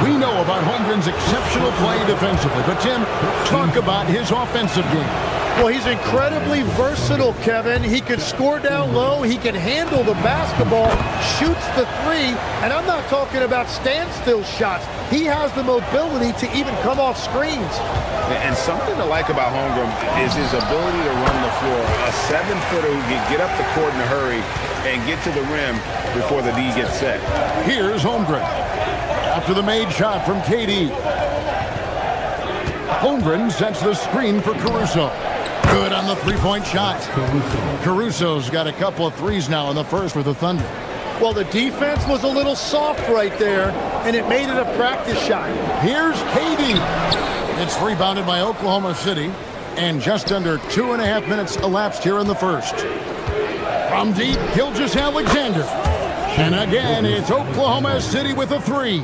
We know about Holmgren's exceptional play defensively, but Tim, talk about his offensive game. Well, he's incredibly versatile, Kevin. He can score down low. He can handle the basketball, shoots the 3, and I'm not talking about standstill shots. He has the mobility to even come off screens. And something to like about Holmgren is his ability to run the floor. A 7-footer who can get up the court in a hurry and get to the rim before the D gets set. Here's Holmgren. After the made shot from KD. Holmgren sets the screen for Caruso. Good on the three-point shot. Caruso's got a couple of threes now in the first for the Thunder. Well, the defense was a little soft right there, and it made it a practice shot. Here's KD. It's rebounded by Oklahoma City, and just under 2.5 minutes elapsed here in the first. From deep, Gilgeous-Alexander. And again, it's Oklahoma City with a 3.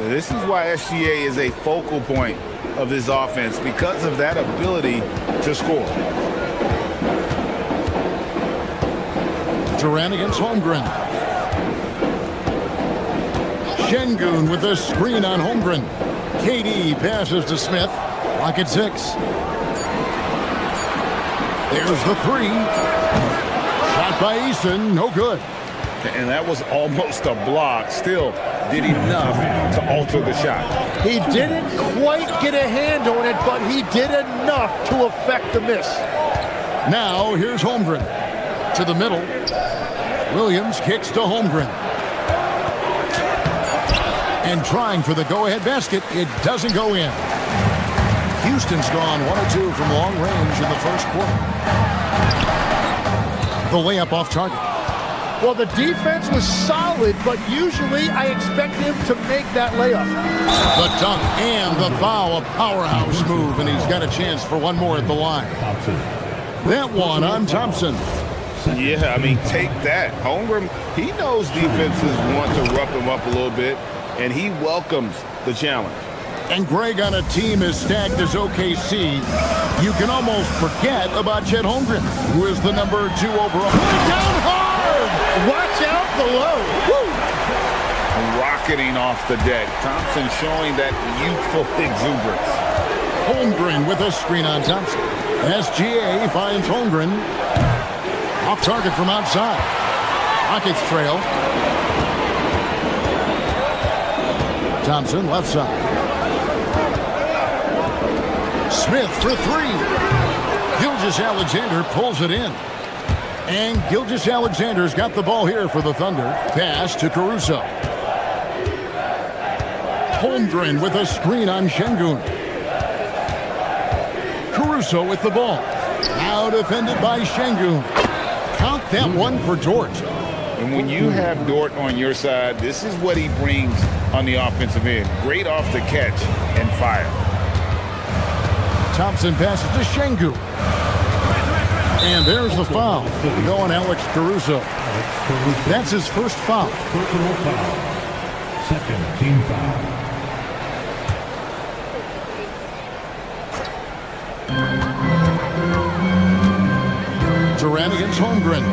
This is why SGA is a focal point of this offense, because of that ability to score. Durant against Holmgren. Şengün with a screen on Holmgren. KD passes to Smith. Rocket 6. There's the 3. Shot by Eason, no good. And that was almost a block. Still did enough to alter the shot. He didn't quite get a hand on it, but he did enough to affect the miss. Now here's Holmgren to the middle. Williams kicks to Holmgren. And trying for the go-ahead basket, it doesn't go in. Houston's gone 1 or 2 from long range in the first quarter. The layup off target. Well, the defense was solid, but usually I expect him to make that layup. The dunk and the foul, a powerhouse move, and he's got a chance for one more at the line. That one on Thompson. Yeah, I mean, take that. Holmgren, he knows defenses want to rough him up a little bit, and he welcomes the challenge. And Greg, on a team as stacked as OKC, You can almost forget about Chet Holmgren, who is the number 2 overall. Down hard! Watch out below. Woo! Rocketing off the deck. Thompson showing that youthful exuberance. Holmgren with a screen on Thompson. SGA finds Holmgren. Off target from outside. Rockets trail. Thompson left side. Smith for 3. Gilgeous-Alexander pulls it in. And Gilgeous-Alexander's got the ball here for the Thunder. Pass to Caruso. Holmgren with a screen on Şengün. Caruso with the ball. Now defended by Şengün. Count that one for Dort. And when you have Dort on your side, this is what he brings on the offensive end. Great off the catch and fire. Thompson passes to Şengün. And there's the foul. Going Alex Caruso. That's his first foul. Personal foul. Second team foul. Durant against Holmgren.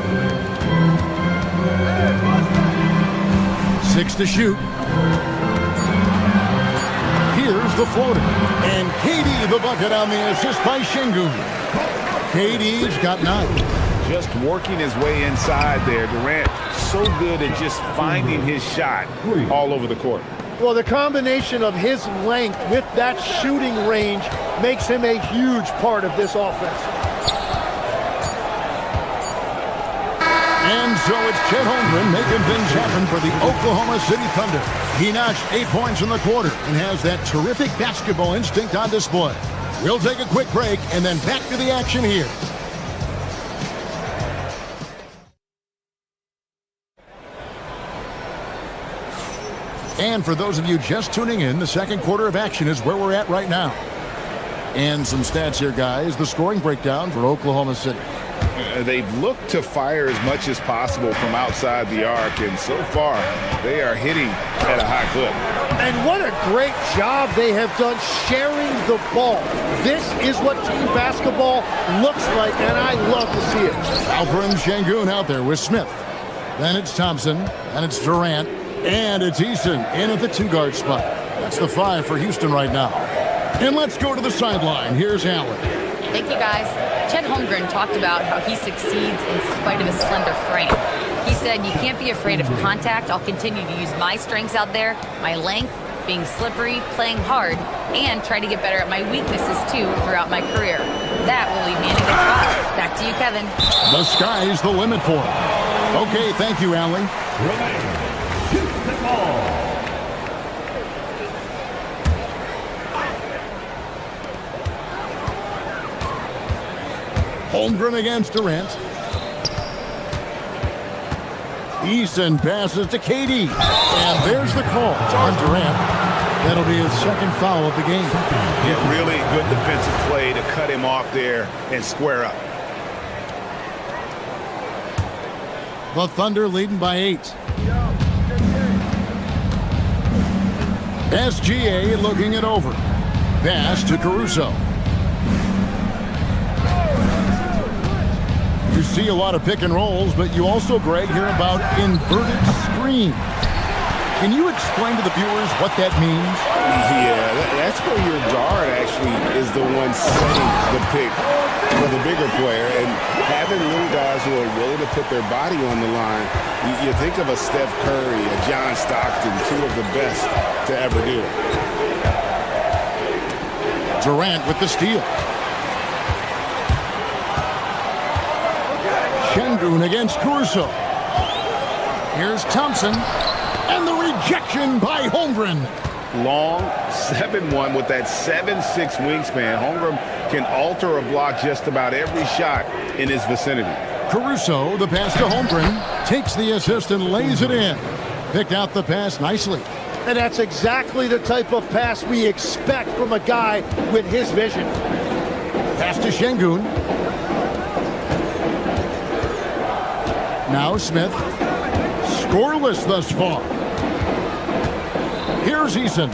6 to shoot. Here's the floater. And KD the bucket on the assist by Şengün. KD's got 9. Just working his way inside there. Durant so good at just finding his shot all over the court. Well, the combination of his length with that shooting range makes him a huge part of this offense. And so it's Chet Holmgren making things happen for the Oklahoma City Thunder. He notched 8 points in the quarter and has that terrific basketball instinct on display. We'll take a quick break and then back to the action here. And for those of you just tuning in, the second quarter of action is where we're at right now. And some stats here, guys. The scoring breakdown for Oklahoma City. They've looked to fire as much as possible from outside the arc, and so far they are hitting at a high clip. And what a great job they have done sharing the ball. This is what team basketball looks like, and I love to see it. Alperen Şengün out there with Smith. Then it's Thompson, and it's Durant, and it's Eason in at the 2-guard spot. That's the 5 for Houston right now. And let's go to the sideline. Here's Allen. Thank you, guys. Chet Holmgren talked about how he succeeds in spite of his slender frame. He said, "You can't be afraid of contact. I'll continue to use my strengths out there, my length, being slippery, playing hard, and try to get better at my weaknesses, too, throughout my career. That will leave me in a good spot." Back to you, Kevin. The sky's the limit for him. Okay, thank you, Allen. Holmgren against Durant. Eason passes to KD. And there's the call on Durant. That'll be his second foul of the game. Yeah, really good defensive play to cut him off there and square up. The Thunder leading by 8. SGA looking it over. Pass to Caruso. You see a lot of pick and rolls, but you also, Greg, hear about inverted screen. Can you explain to the viewers what that means? Yeah, that's where your guard actually is the one setting the pick for the bigger player. And having little guys who are willing to put their body on the line, you think of a Steph Curry, a John Stockton, 2 of the best to ever do it. Durant with the steal. Şengün against Caruso. Here's Thompson. And the rejection by Holmgren. Long 7-1 with that 7'6" wingspan. Holmgren can alter a block just about every shot in his vicinity. Caruso, the pass to Holmgren, takes the assist and lays it in. Picked out the pass nicely. And that's exactly the type of pass we expect from a guy with his vision. Pass to Şengün. Now Smith. Scoreless thus far. Here's Eason.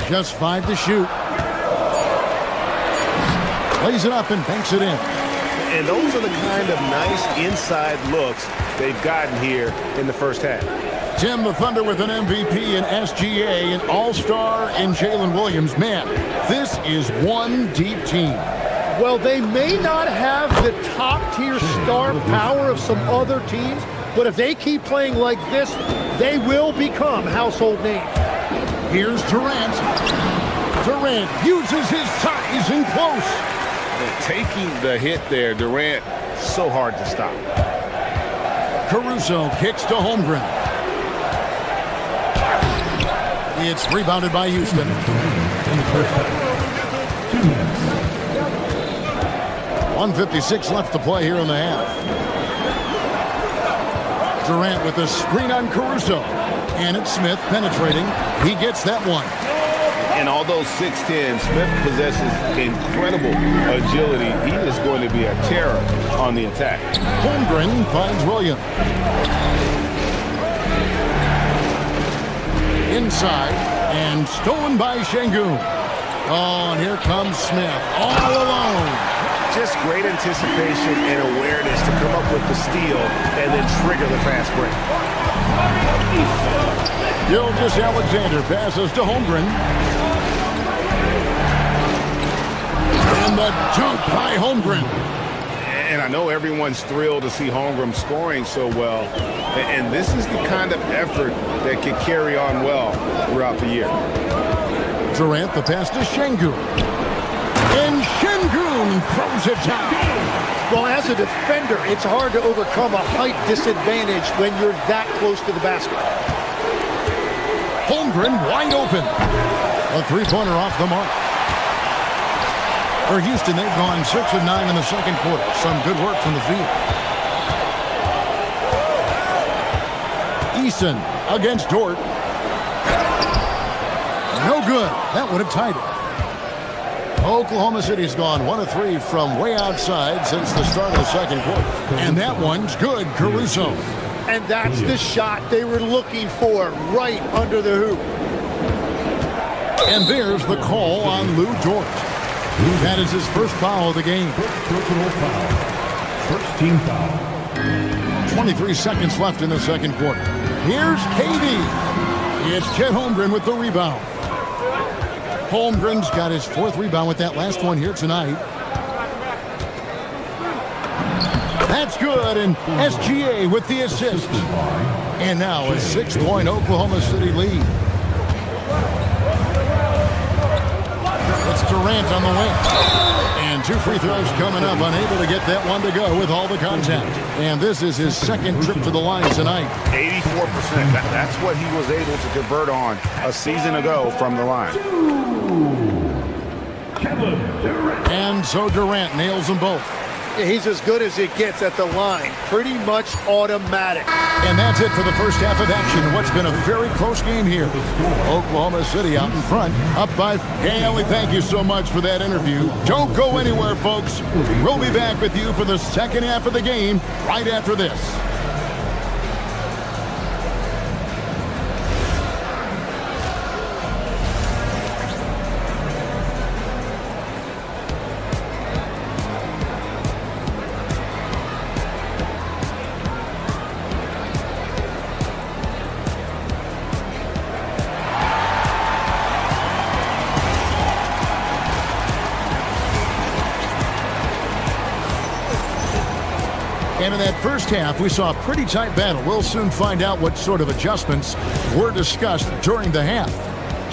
Just 5 to shoot. Lays it up and banks it in. And those are the kind of nice inside looks they've gotten here in the first half. Tim, the Thunder with an MVP in SGA, an all-star in Jalen Williams. Man, this is one deep team. Well, they may not have the top-tier star power of some other teams, but if they keep playing like this, they will become household names. Here's Durant. Durant uses his size in close. Taking the hit there, Durant, so hard to stop. Caruso kicks to Holmgren. It's rebounded by Houston. 1:56 left to play here in the half. Durant with a screen on Caruso. And it's Smith penetrating. He gets that one. And although 6'10", Smith possesses incredible agility. He is going to be a terror on the attack. Holmgren finds Williams. Inside and stolen by Şengün. Oh, and here comes Smith all alone. Just great anticipation and awareness to come up with the steal and then trigger the fast break. Gilgeous-Alexander passes to Holmgren. And the dunk by Holmgren. And I know everyone's thrilled to see Holmgren scoring so well. And this is the kind of effort that can carry on well throughout the year. Durant, the pass to Şengün. And Şengün throws it down. Well, as a defender, it's hard to overcome a height disadvantage when you're that close to the basket. Holmgren wide open. A three-pointer off the mark. For Houston, they've gone 6 of 9 in the second quarter. Some good work from the field. Eason against Dort. No good. That would have tied it. Oklahoma City's gone 1 of 3 from way outside since the start of the second quarter. And that one's good, Caruso. And that's the shot they were looking for, right under the hoop. And there's the call on Lou Dort. That is his first foul of the game. Personal foul. First team foul. 23 seconds left in the second quarter. Here's KD. It's Chet Holmgren with the rebound. Holmgren's got his 4th rebound with that last one here tonight. That's good, and SGA with the assist. And now a 6-point Oklahoma City lead. It's Durant on the wing. And 2 free throws coming up, unable to get that one to go with all the contact. And this is his second trip to the line tonight. 84%. That's what he was able to convert on a season ago from the line. And so Durant nails them both. He's as good as it gets at the line. Pretty much automatic. And that's it for the first half of action. What's been a very close game here. Oklahoma City out in front, up by... Hey, Ellie, thank you so much for that interview. Don't go anywhere, folks. We'll be back with you for the second half of the game right after this. And in that first half, we saw a pretty tight battle. We'll soon find out what sort of adjustments were discussed during the half.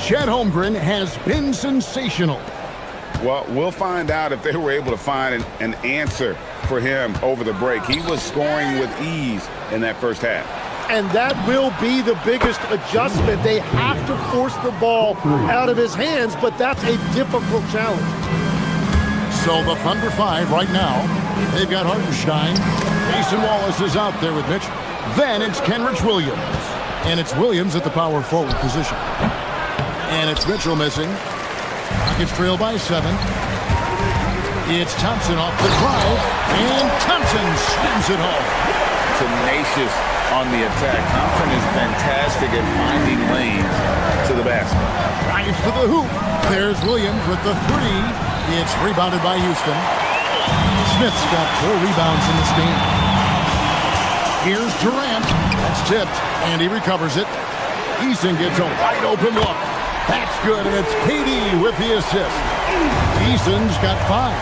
Chet Holmgren has been sensational. Well, we'll find out if they were able to find an answer for him over the break. He was scoring with ease in that first half. And that will be the biggest adjustment. They have to force the ball out of his hands, but that's a difficult challenge. So the Thunder 5 right now. They've got Hartenstein. Mason Wallace is out there with Mitch. Then it's Kenrich Williams. And it's Williams at the power forward position. And it's Mitchell missing. Rockets trail by 7. It's Thompson off the drive. And Thompson slams it home. Tenacious on the attack. Thompson is fantastic at finding lanes to the basket. Drives to the hoop. There's Williams with the 3. It's rebounded by Houston. Smith's got 4 rebounds in this game. Here's Durant. That's tipped, and he recovers it. Eason gets a wide open look. That's good, and it's KD with the assist. Eason's got 5.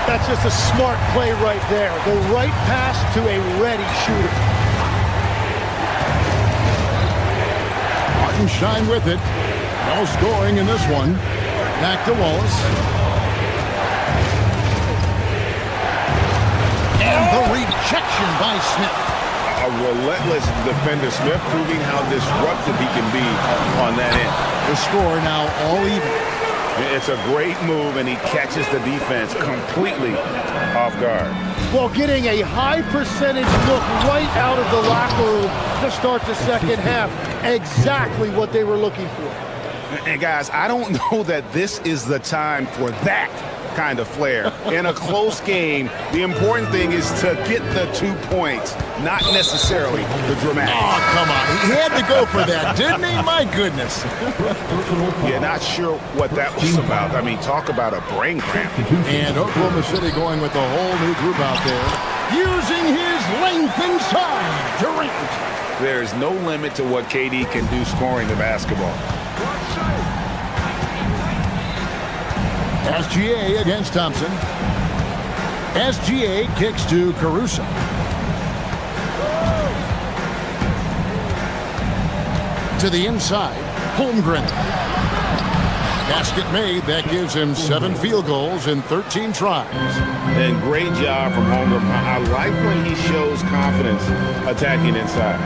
That's just a smart play right there. The right pass to a ready shooter. Shine with it. No scoring in this one. Back to Wallace. And the rejection by Smith. A relentless defender. Smith proving how disruptive he can be on that end. The score now all even. It's a great move, and he catches the defense completely off guard. Well, getting a high percentage look right out of the locker room to start the second half. Exactly what they were looking for. And guys, I don't know that this is the time for that kind of flair. In a close game, the important thing is to get the 2 points, not necessarily the dramatic. Oh, come on. He had to go for that, didn't he? My goodness. Yeah, not sure what that was about. I mean, talk about a brain cramp. And Oklahoma City going with a whole new group out there. Using his length inside. Durant. There's no limit to what KD can do scoring the basketball. SGA against Thompson. SGA kicks to Caruso. To the inside, Holmgren. Basket made. That gives him 7 field goals in 13 tries. And great job from Holmgren. I like when he shows confidence attacking inside.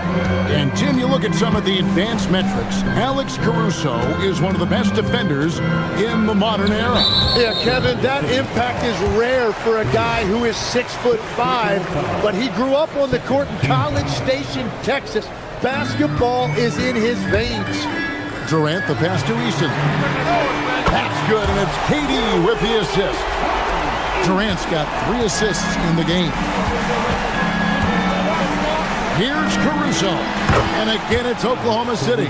And Tim, you look at some of the advanced metrics. Alex Caruso is one of the best defenders in the modern era. Yeah, Kevin, that impact is rare for a guy who is 6'5", but he grew up on the court in College Station, Texas. Basketball is in his veins. Durant, the pass to Easton. That's good, and it's KD with the assist. Durant's got 3 assists in the game. Here's Caruso. And again, it's Oklahoma City.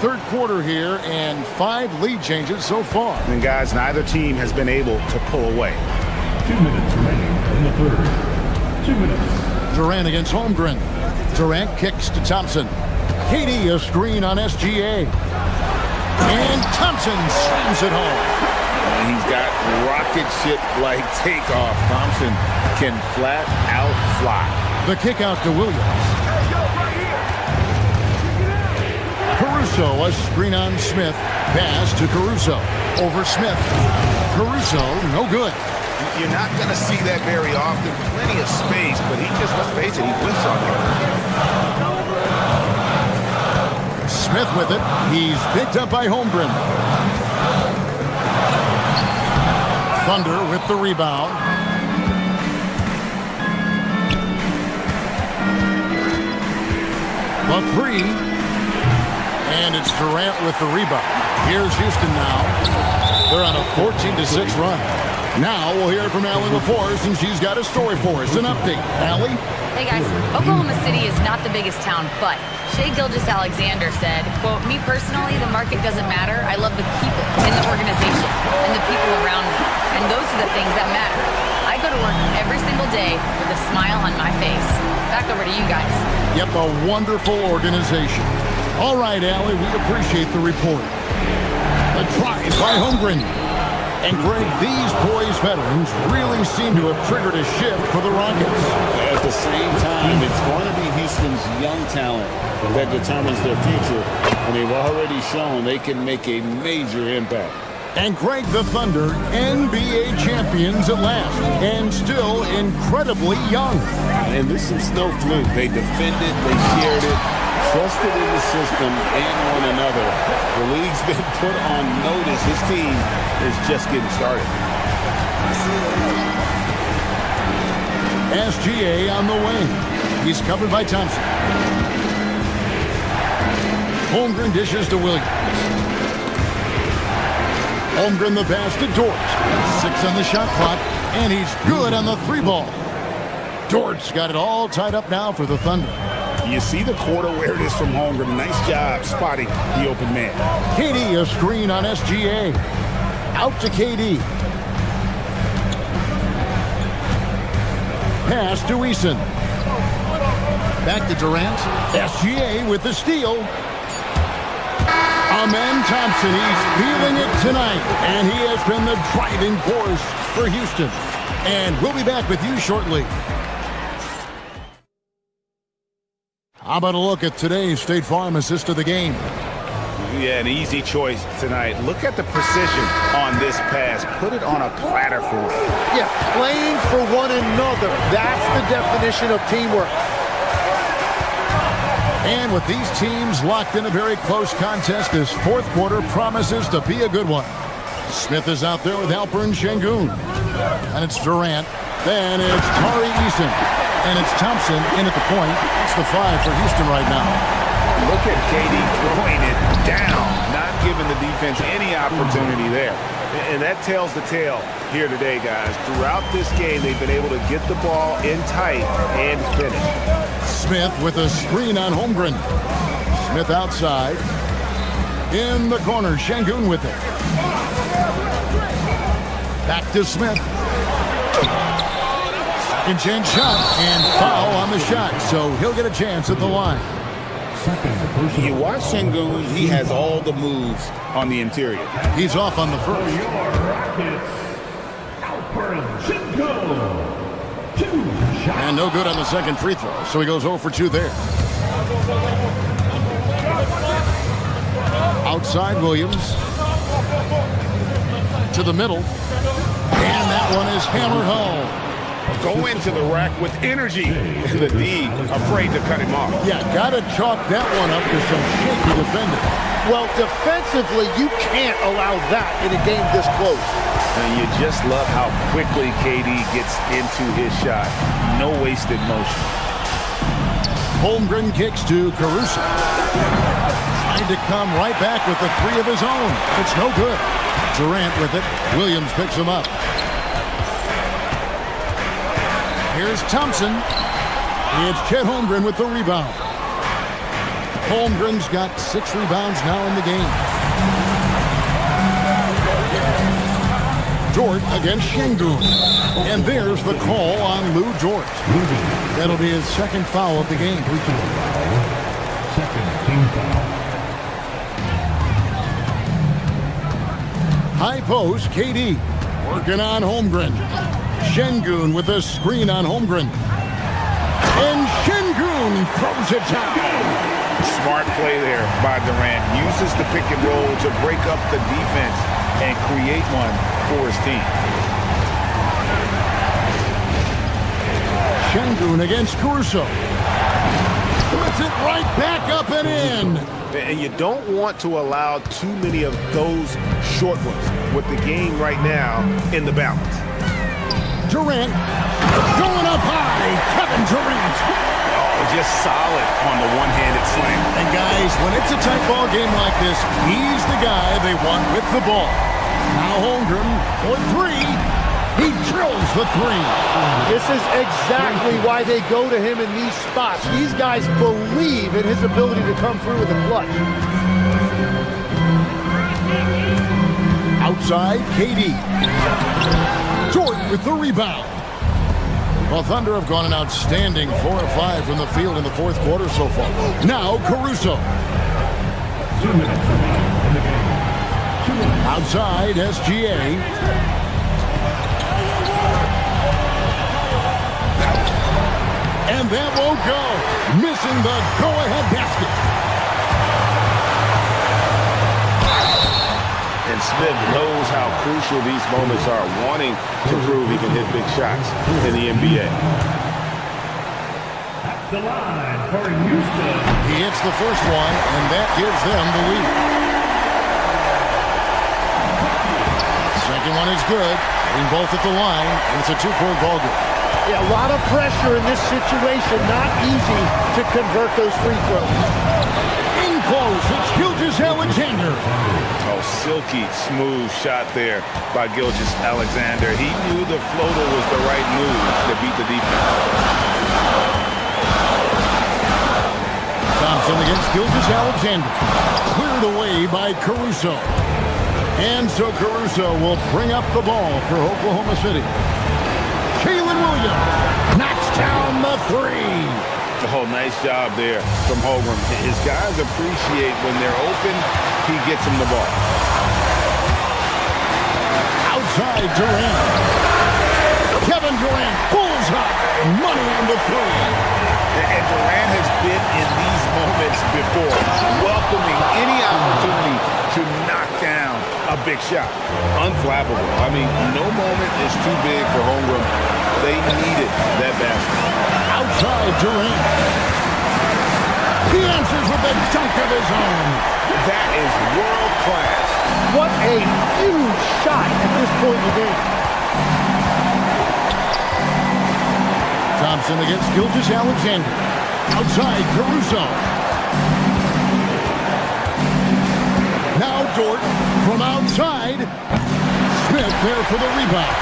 Third quarter here, and 5 lead changes so far. And guys, neither team has been able to pull away. 2 minutes remaining in the third. 2 minutes. Durant against Holmgren. Durant kicks to Thompson. KD a screen on SGA. And Thompson slams it home. And he's got rocket ship-like takeoff. Thompson can flat out fly. The kick out to Williams. Caruso a screen on Smith. Pass to Caruso. Over Smith. Caruso no good. You're not going to see that very often. Plenty of space, but he just, let's face it, he whiffs on it. Smith with it. He's picked up by Holmgren. Thunder with the rebound. The 3. And it's Durant with the rebound. Here's Houston now. They're on a 14-6 run. Now we'll hear from Allie LaForce, and she's got a story for us. An update. Allie? Hey guys, Oklahoma City is not the biggest town, but Shai Gilgeous-Alexander said, quote, "Me personally, the market doesn't matter. I love the people in the organization and the people around me. And those are the things that matter. I go to work every single day with a smile on my face." Back over to you guys. Yep, a wonderful organization. All right, Allie, we appreciate the report. The try by Holmgren. And Greg, these poised veterans really seem to have triggered a shift for the Rockets. At the same time, it's going to be Houston's young talent that determines their future, and they've already shown they can make a major impact. And Greg, the Thunder, NBA champions at last, and still incredibly young. And this is no fluke. They defended, they shared it, trusted in the system and one another. The league's been put on notice. This team is just getting started. SGA on the wing. He's covered by Thompson. Holmgren dishes to Williams. Holmgren the pass to Dort. 6 on the shot clock, and he's good on the 3 ball. Dort's got it all tied up now for the Thunder. You see the court awareness from Holmgren. Nice job spotting the open man. KD a screen on SGA. Out to KD. pass to Eason. Back to Durant. SGA with the steal. Amen Thompson, he's feeling it tonight, and he has been the driving force for Houston. And we'll be back with you shortly. How about a look at today's State Farm assist of the game? Yeah, an easy choice tonight. Look at the precision on this pass. Put it on a platter for him. Yeah, playing for one another. That's the definition of teamwork. And with these teams locked in a very close contest, this fourth quarter promises to be a good one. Smith is out there with Alperen Şengün. And it's Durant. Then it's Tari Eason. And it's Thompson in at the point. It's the 5 for Houston right now. Look at KD throwing it down, not giving the defense any opportunity there. And that tells the tale here today, guys. Throughout this game, they've been able to get the ball in tight and finish. Smith with a screen on Holmgren. Smith outside. In the corner, Şengün with it. Back to Smith. Second chance shot and foul on the shot, so he'll get a chance at the line. You watch Şengün, he has all the moves on the interior. He's off on the first. And no good on the second free throw, so he goes 0 for 2 there. Outside Williams. To the middle. And that one is hammered home. Go into the rack with energy. And the D afraid to cut him off. Yeah, gotta chalk that one up to some shaky defending. Well, defensively, you can't allow that in a game this close. And you just love how quickly KD gets into his shot. No wasted motion. Holmgren kicks to Caruso. Trying to come right back with the 3 of his own. It's no good. Durant with it. Williams picks him up. Here's Thompson. It's Chet Holmgren with the rebound. Holmgren's got 6 rebounds now in the game. Dort against Şengün. And there's the call on Lou Dort. That'll be his second foul of the game. Second team foul. High post, KD. Working on Holmgren. Şengün with a screen on Holmgren. And Şengün throws it down. Smart play there by Durant. Uses the pick and roll to break up the defense and create one for his team. Şengün against Caruso. Puts it right back up and in. And you don't want to allow too many of those short ones with the game right now in the balance. Durant going up high. Kevin Durant. Oh, just solid on the one-handed slam. And guys, when it's a tight ball game like this, he's the guy they want with the ball. Now Holmgren for 3. He drills the 3. This is exactly why they go to him in these spots. These guys believe in his ability to come through with a clutch. Outside, KD. Dort with the rebound. Well, Thunder have gone an outstanding 4 of 5 from the field in the fourth quarter so far. Now, Caruso. 2 minutes remaining in the game. Outside, SGA. And that won't go. Missing the go-ahead basket. And Smith knows how crucial these moments are, wanting to prove he can hit big shots in the NBA. At the line for Houston. He hits the first one, and that gives them the lead. Second one is good. Hitting both at the line, and it's a 2-point ball game. Yeah, a lot of pressure in this situation. Not easy to convert those free throws. In close, it's Gilgeous-Alexander. Oh, silky smooth shot there by Gilgeous-Alexander. He knew the floater was the right move to beat the defense. Thompson against Gilgeous-Alexander. Cleared away by Caruso. And so Caruso will bring up the ball for Oklahoma City. Jalen Williams knocks down the three. Oh, nice job there from Holmgren. His guys appreciate when they're open, he gets them the ball. Outside Durant. Kevin Durant pulls up. Money on the three. And Durant has been in these moments before, welcoming any opportunity to knock down a big shot. Unflappable. I mean, no moment is too big for Holmgren. They needed that basket. Outside Durant. He answers with a dunk of his own. That is world class. What a huge shot at this point in the game. Thompson against Gilgeous-Alexander. Outside Caruso. Now Dort from outside. Smith there for the rebound.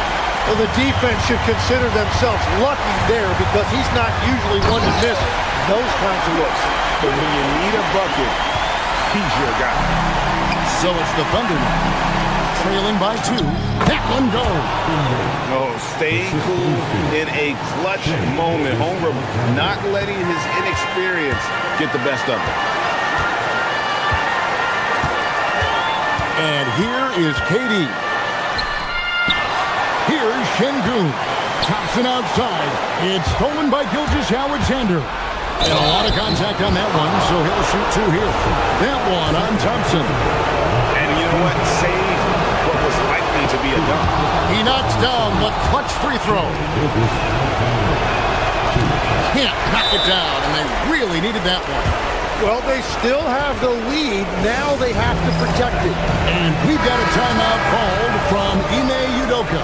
Well, the defense should consider themselves lucky there because he's not usually one to miss those kinds of looks. But when you need a bucket, he's your guy. So it's the Thunder now. Trailing by 2. That one goes. Oh, staying cool in a clutch moment. Holmgren not letting his inexperience get the best of him. And here is KD. Here's Şengün. Thompson outside. It's stolen by Gilgeous-Alexander. And a lot of contact on that one, so he'll shoot 2 here. That one on Thompson. And you know what? Saved what was likely to be a dunk. He knocks down the clutch free throw. Can't knock it down, and they really needed that one. Well, they still have the lead. Now they have to protect it. And we've got a timeout called from Ime Udoka.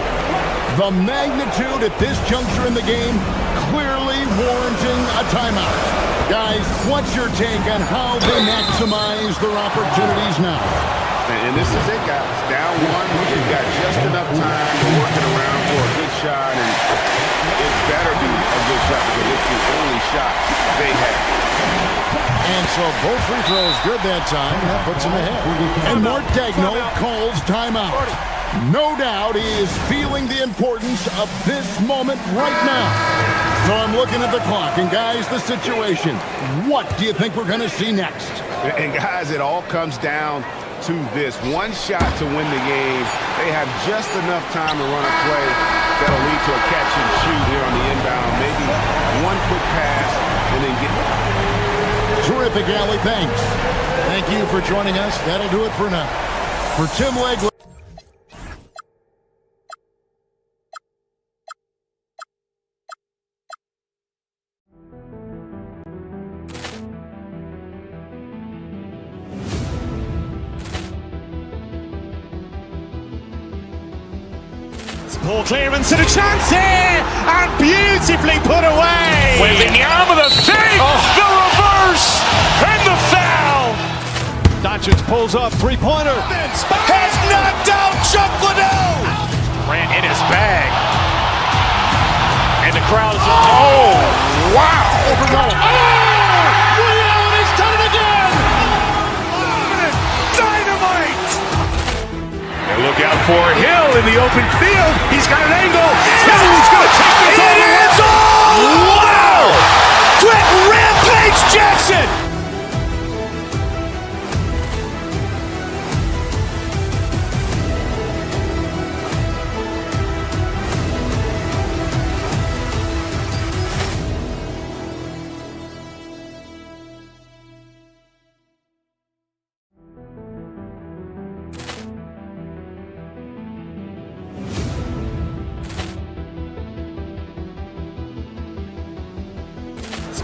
The magnitude at this juncture in the game clearly warranting a timeout. Guys, what's your take on how they maximize their opportunities now? And this is it, guys. Down 1, they've got just enough time to work it around for a good shot, and it better be a good shot because it's the only shot they have. And so both free throws good that time. That puts him ahead. And Mark Daigneault calls timeout. No doubt he is feeling the importance of this moment right now. So I'm looking at the clock, and guys, the situation. What do you think we're going to see next? And guys, it all comes down to this. One shot to win the game. They have just enough time to run a play that'll lead to a catch and shoot here on the inbound. Maybe one quick pass and then get... Terrific, Allie. Thanks. Thank you for joining us. That'll do it for now. For Tim Legler. Ball clearance and a chance here, and beautifully put away. Wembanyama the fake, the reverse, and the foul. Doncic pulls up, three-pointer. Has knocked out Chuck Liddell. Ran in his bag. And the crowd is, oh, wow. He's done it again. Dynamite. And look out for Hill in the open field. He's got an angle. Hill's going to take this all the way. Wow. Quick Rampage Jackson.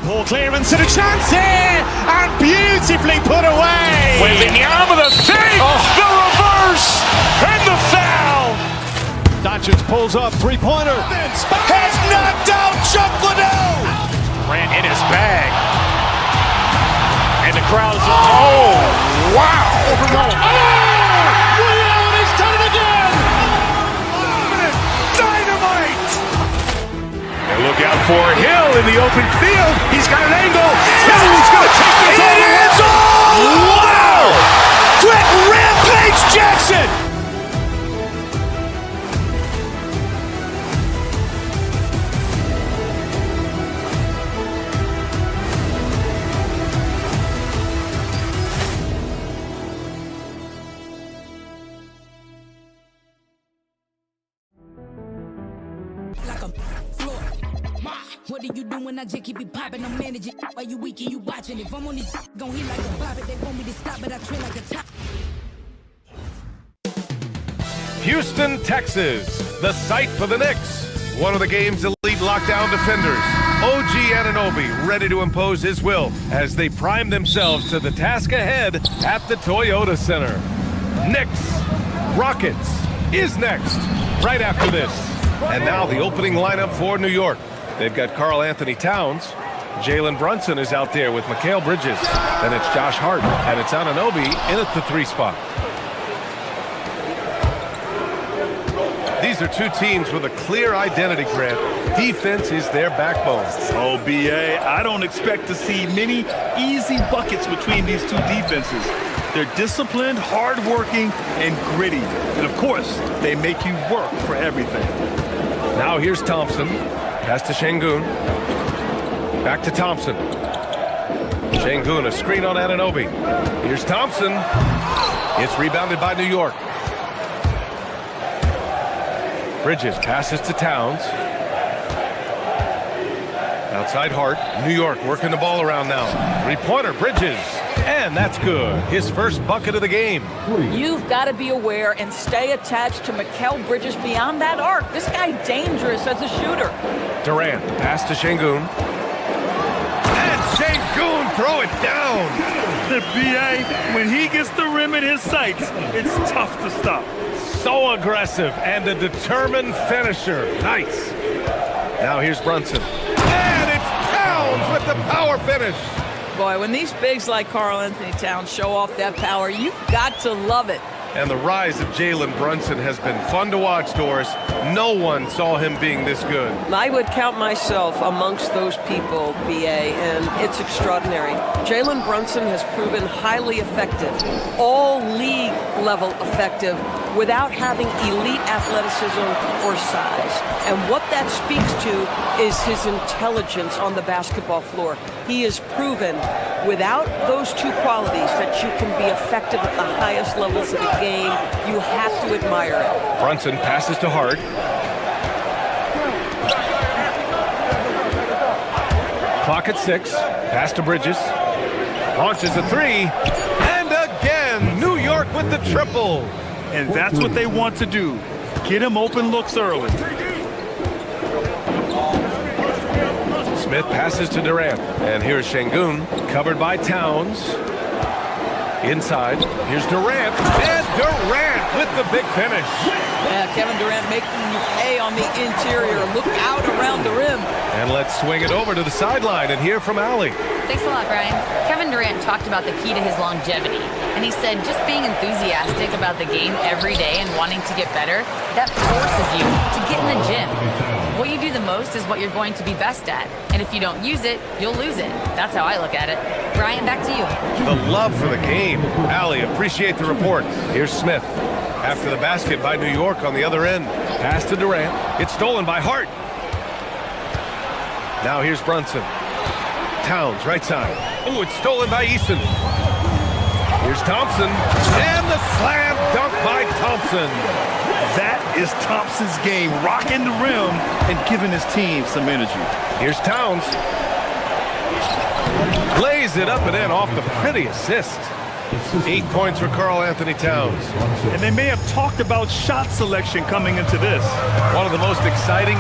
Ball clearance and a chance here, and beautifully put away. Wembanyama the fake, the reverse, and the foul. Doncic pulls up, three-pointer. Has knocked out Chuck Liddell. Ran in his bag. And the crowd is, oh, wow. He's done it again. Dynamite. And look out for Hill in the open field. He's got an angle. Hill's going to take this all the way. Wow. Quick Rampage Jackson. a floor. What do you do when I just keep it popping? I'm managing while you weak and you watching. If I'm on this gon' hit like a bop it. They want me to stop it, I train like a top. Houston, Texas, the site for the Knicks. One of the game's elite lockdown defenders, OG Anunoby, ready to impose his will as they prime themselves to the task ahead at the Toyota Center. Knicks, Rockets is next, right after this. And now the opening lineup for New York. They've got Karl Anthony Towns. Jalen Brunson is out there with Mikal Bridges. Then it's Josh Hart, and it's Anunoby in at the 3 spot. These are two teams with a clear identity, Grant. Defense is their backbone. Oh, B.A., I don't expect to see many easy buckets between these two defenses. They're disciplined, hardworking, and gritty. And, of course, they make you work for everything. Now here's Thompson. Pass to Şengün. Back to Thompson. Şengün, a screen on Anunoby. Here's Thompson. It's rebounded by New York. Bridges passes to Towns. Outside Hart. New York working the ball around now. 3-pointer, Bridges. And that's good. His first bucket of the game. You've got to be aware and stay attached to Mikal Bridges beyond that arc. This guy dangerous as a shooter. Durant, pass to Şengün. And Şengün, throw it down. The B.A., when he gets the rim in his sights, it's tough to stop. So aggressive and a determined finisher. Nice. Now here's Brunson. And it's Towns with the power finish. Boy, when these bigs like Karl Anthony Towns show off that power, you've got to love it. And the rise of Jalen Brunson has been fun to watch, Doris. No one saw him being this good. I would count myself amongst those people, B.A., and it's extraordinary. Jalen Brunson has proven highly effective, all league level effective, without having elite athleticism or size. And what that speaks to is his intelligence on the basketball floor. He has proven without those two qualities that you can be effective at the highest levels of the game. You have to admire it. Brunson passes to Hart. Clock at 6. Pass to Bridges. Launches a 3. And again, New York with the triple. And that's what they want to do. Get him open looks early. Smith passes to Durant. And here's Şengün, covered by Towns. Inside, here's Durant. And Durant with the big finish. Yeah, Kevin Durant making you pay on the interior. Look out around the rim. And let's swing it over to the sideline and hear from Allie. Thanks a lot, Brian. Kevin Durant talked about the key to his longevity. And he said just being enthusiastic about the game every day and wanting to get better, that forces you to get in the gym. What you do the most is what you're going to be best at. And if you don't use it, you'll lose it. That's how I look at it. Brian, back to you. The love for the game. Allie, appreciate the report. Here's Smith. After the basket by New York on the other end. Pass to Durant. It's stolen by Hart. Now here's Brunson. Towns, right side. Oh, it's stolen by Easton. Here's Thompson. And the slam dunk by Thompson. That is Thompson's game, rocking the rim and giving his team some energy. Here's Towns. Lays it up and in off the pretty assist. 8 points for Karl Anthony Towns. And they may have talked about shot selection coming into this. One of the most exciting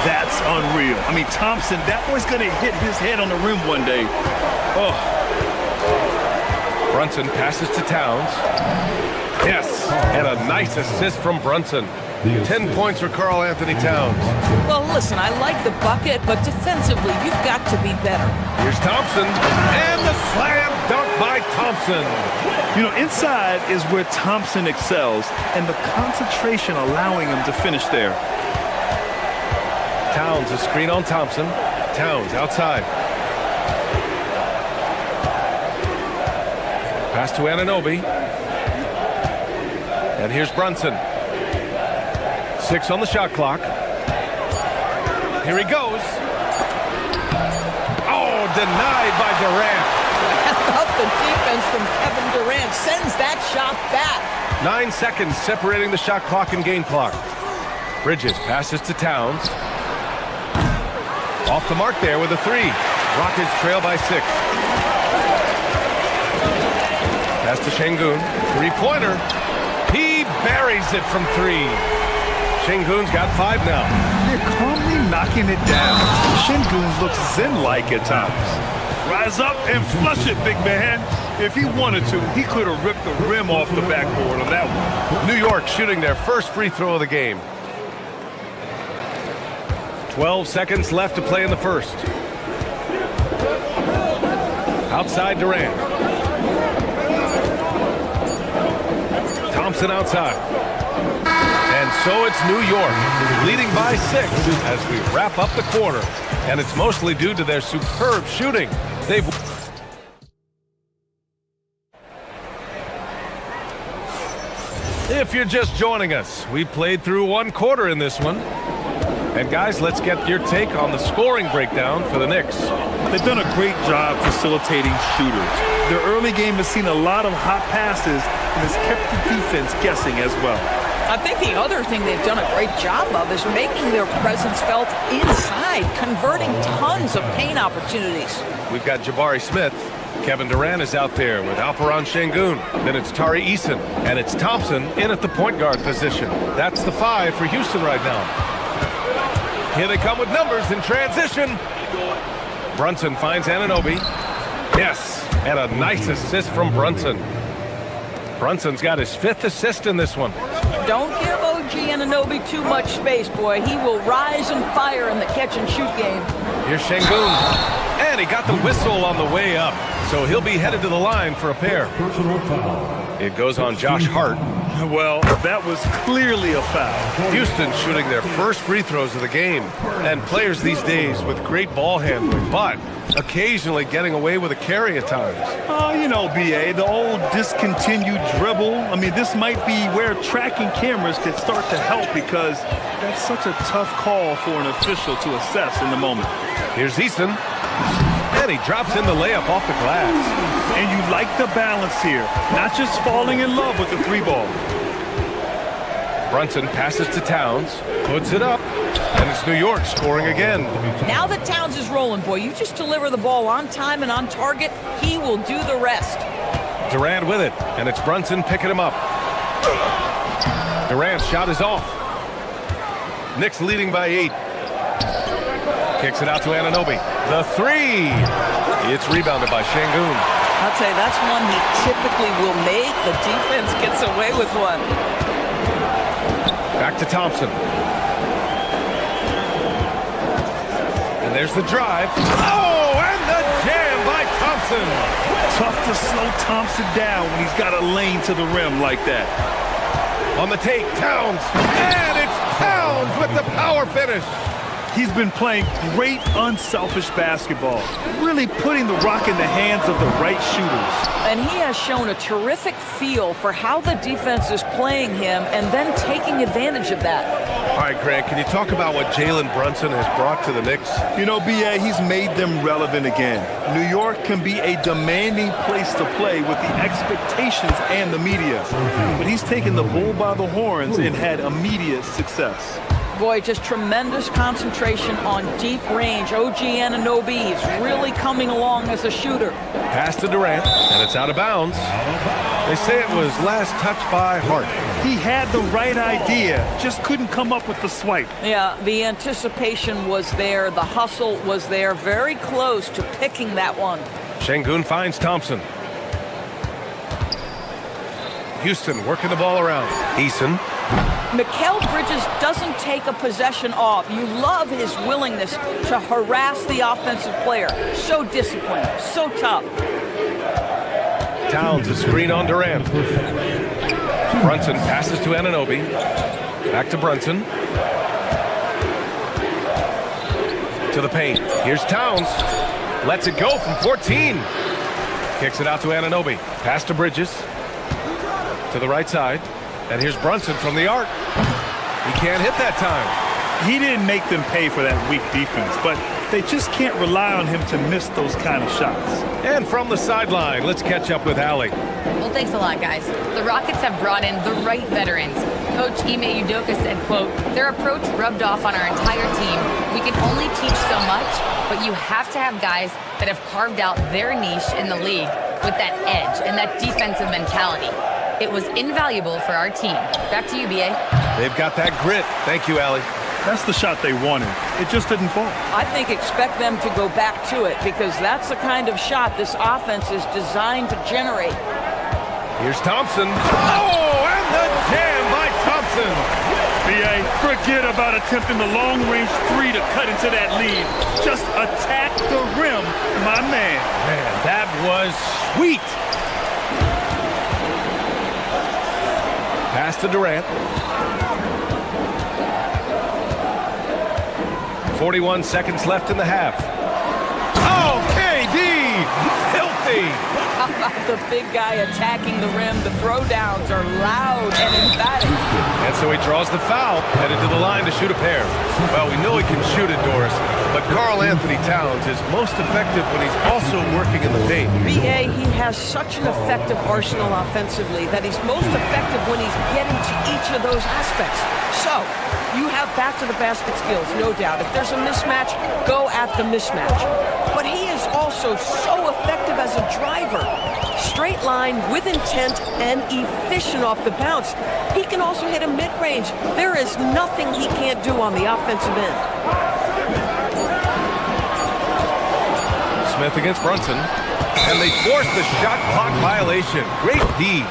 That's unreal. I mean, Thompson, that boy's going to hit his head on the rim one day. Oh. Brunson passes to Towns. Yes, and a nice assist from Brunson. 10 points for Karl Anthony Towns. Well, listen, I like the bucket, but defensively, you've got to be better. Here's Thompson, and the slam dunk by Thompson. You know, inside is where Thompson excels, and the concentration allowing him to finish there. Towns, a screen on Thompson. Towns outside. Pass to Anunoby. And here's Brunson. 6 on the shot clock. Here he goes. Oh, denied by Durant. How about the defense from Kevin Durant? Sends that shot back. 9 seconds separating the shot clock and game clock. Bridges passes to Towns. Off the mark there with a 3. Rockets trail by 6. Pass to Şengün. 3-pointer. He buries it from 3. Şengün's got 5 now. They're calmly knocking it down. Şengün looks zen-like at times. Rise up and flush it, big man. If he wanted to, he could have ripped the rim off the backboard on that one. New York shooting their first free throw of the game. 12 seconds left to play in the first. Outside Durant. Thompson outside. And so it's New York, leading by 6 as we wrap up the quarter. And it's mostly due to their superb shooting. If you're just joining us, we played through 1 quarter in this one. And guys, let's get your take on the scoring breakdown for the Knicks. They've done a great job facilitating shooters. Their early game has seen a lot of hot passes and has kept the defense guessing as well. I think the other thing they've done a great job of is making their presence felt inside, converting tons of paint opportunities. We've got Jabari Smith. Kevin Durant is out there with Alperen Şengün. Then it's Tari Eason. And it's Thompson in at the point guard position. That's the 5 for Houston right now. Here they come with numbers in transition. Brunson finds Anunoby. Yes, and a nice assist from Brunson. Brunson's got his 5th assist in this one. Don't give OG Anunoby too much space, boy. He will rise and fire in the catch-and-shoot game. Here's Şengün. And he got the whistle on the way up. So he'll be headed to the line for a pair. It goes on Josh Hart. Well, that was clearly a foul. Houston shooting their first free throws of the game. And players these days with great ball handling, but occasionally getting away with a carry at times. You know, BA, the old discontinued dribble. I mean, this might be where tracking cameras could start to help because that's such a tough call for an official to assess in the moment. Here's Eason. And he drops in the layup off the glass. And you like the balance here, not just falling in love with the 3-ball. Brunson passes to Towns, puts it up, and it's New York scoring again. Now that Towns is rolling, boy, you just deliver the ball on time and on target, he will do the rest. Durant with it, and it's Brunson picking him up. Durant's shot is off. Knicks leading by 8. Kicks it out to Anunoby. The 3. It's rebounded by Şengün. I'll tell you, that's one he typically will make. The defense gets away with one. Back to Thompson. And there's the drive. Oh, and the jam by Thompson. Tough to slow Thompson down when he's got a lane to the rim like that. On the take, Towns. And it's Towns with the power finish. He's been playing great, unselfish basketball, really putting the rock in the hands of the right shooters. And he has shown a terrific feel for how the defense is playing him and then taking advantage of that. All right, Grant, can you talk about what Jalen Brunson has brought to the Knicks? You know, BA, he's made them relevant again. New York can be a demanding place to play with the expectations and the media. But he's taken the bull by the horns and had immediate success. Boy, just tremendous concentration on deep range. OG Anunoby is really coming along as a shooter. Pass to Durant, and it's out of bounds. They say it was last touched by Hart. He had the right idea, just couldn't come up with the swipe. Yeah, the anticipation was there. The hustle was there. Very close to picking that one. Şengün finds Thompson. Houston working the ball around. Eason. Mikal Bridges doesn't take a possession off. You love his willingness to harass the offensive player. So disciplined, so tough. Towns a screen on Durant. Brunson passes to Anunoby. Back to Brunson. To the paint. Here's Towns. Lets it go from 14. Kicks it out to Anunoby. Pass to Bridges. To the right side. And here's Brunson from the arc. He can't hit that time. He didn't make them pay for that weak defense, but They just can't rely on him to miss those kind of shots. And from the sideline, let's catch up with Allie. Well, thanks a lot, guys. The Rockets have brought in the right veterans. Coach Ime Udoka said, quote, "Their approach rubbed off on our entire team. We can only teach so much, but you have to have guys that have carved out their niche in the league with that edge and that defensive mentality. It was invaluable for our team." Back to you, BA. They've got that grit. Thank you, Allie. That's the shot they wanted. It just didn't fall. I think expect them to go back to it because that's the kind of shot this offense is designed to generate. Here's Thompson. Oh, and the jam by Thompson. BA, forget about attempting the long-range three to cut into that lead. Just attack the rim, my man. Man, that was sweet. Pass to Durant. 41 seconds left in the half. Oh, KD! Filthy! How about the big guy attacking the rim? The throwdowns are loud and emphatic. And so he draws the foul, headed to the line to shoot a pair. Well, we know he can shoot it, Doris, but Karl Anthony Towns is most effective when he's also working in the paint. BA, he has such an effective arsenal offensively that he's most effective when he's getting to each of those aspects. So, you have back-to-the-basket skills, no doubt. If there's a mismatch, go at the mismatch. But he is also so effective as a driver. Straight line, with intent, and efficient off the bounce. He can also hit a mid-range. There is nothing he can't do on the offensive end. Smith against Brunson. And they force the shot clock violation. Great D.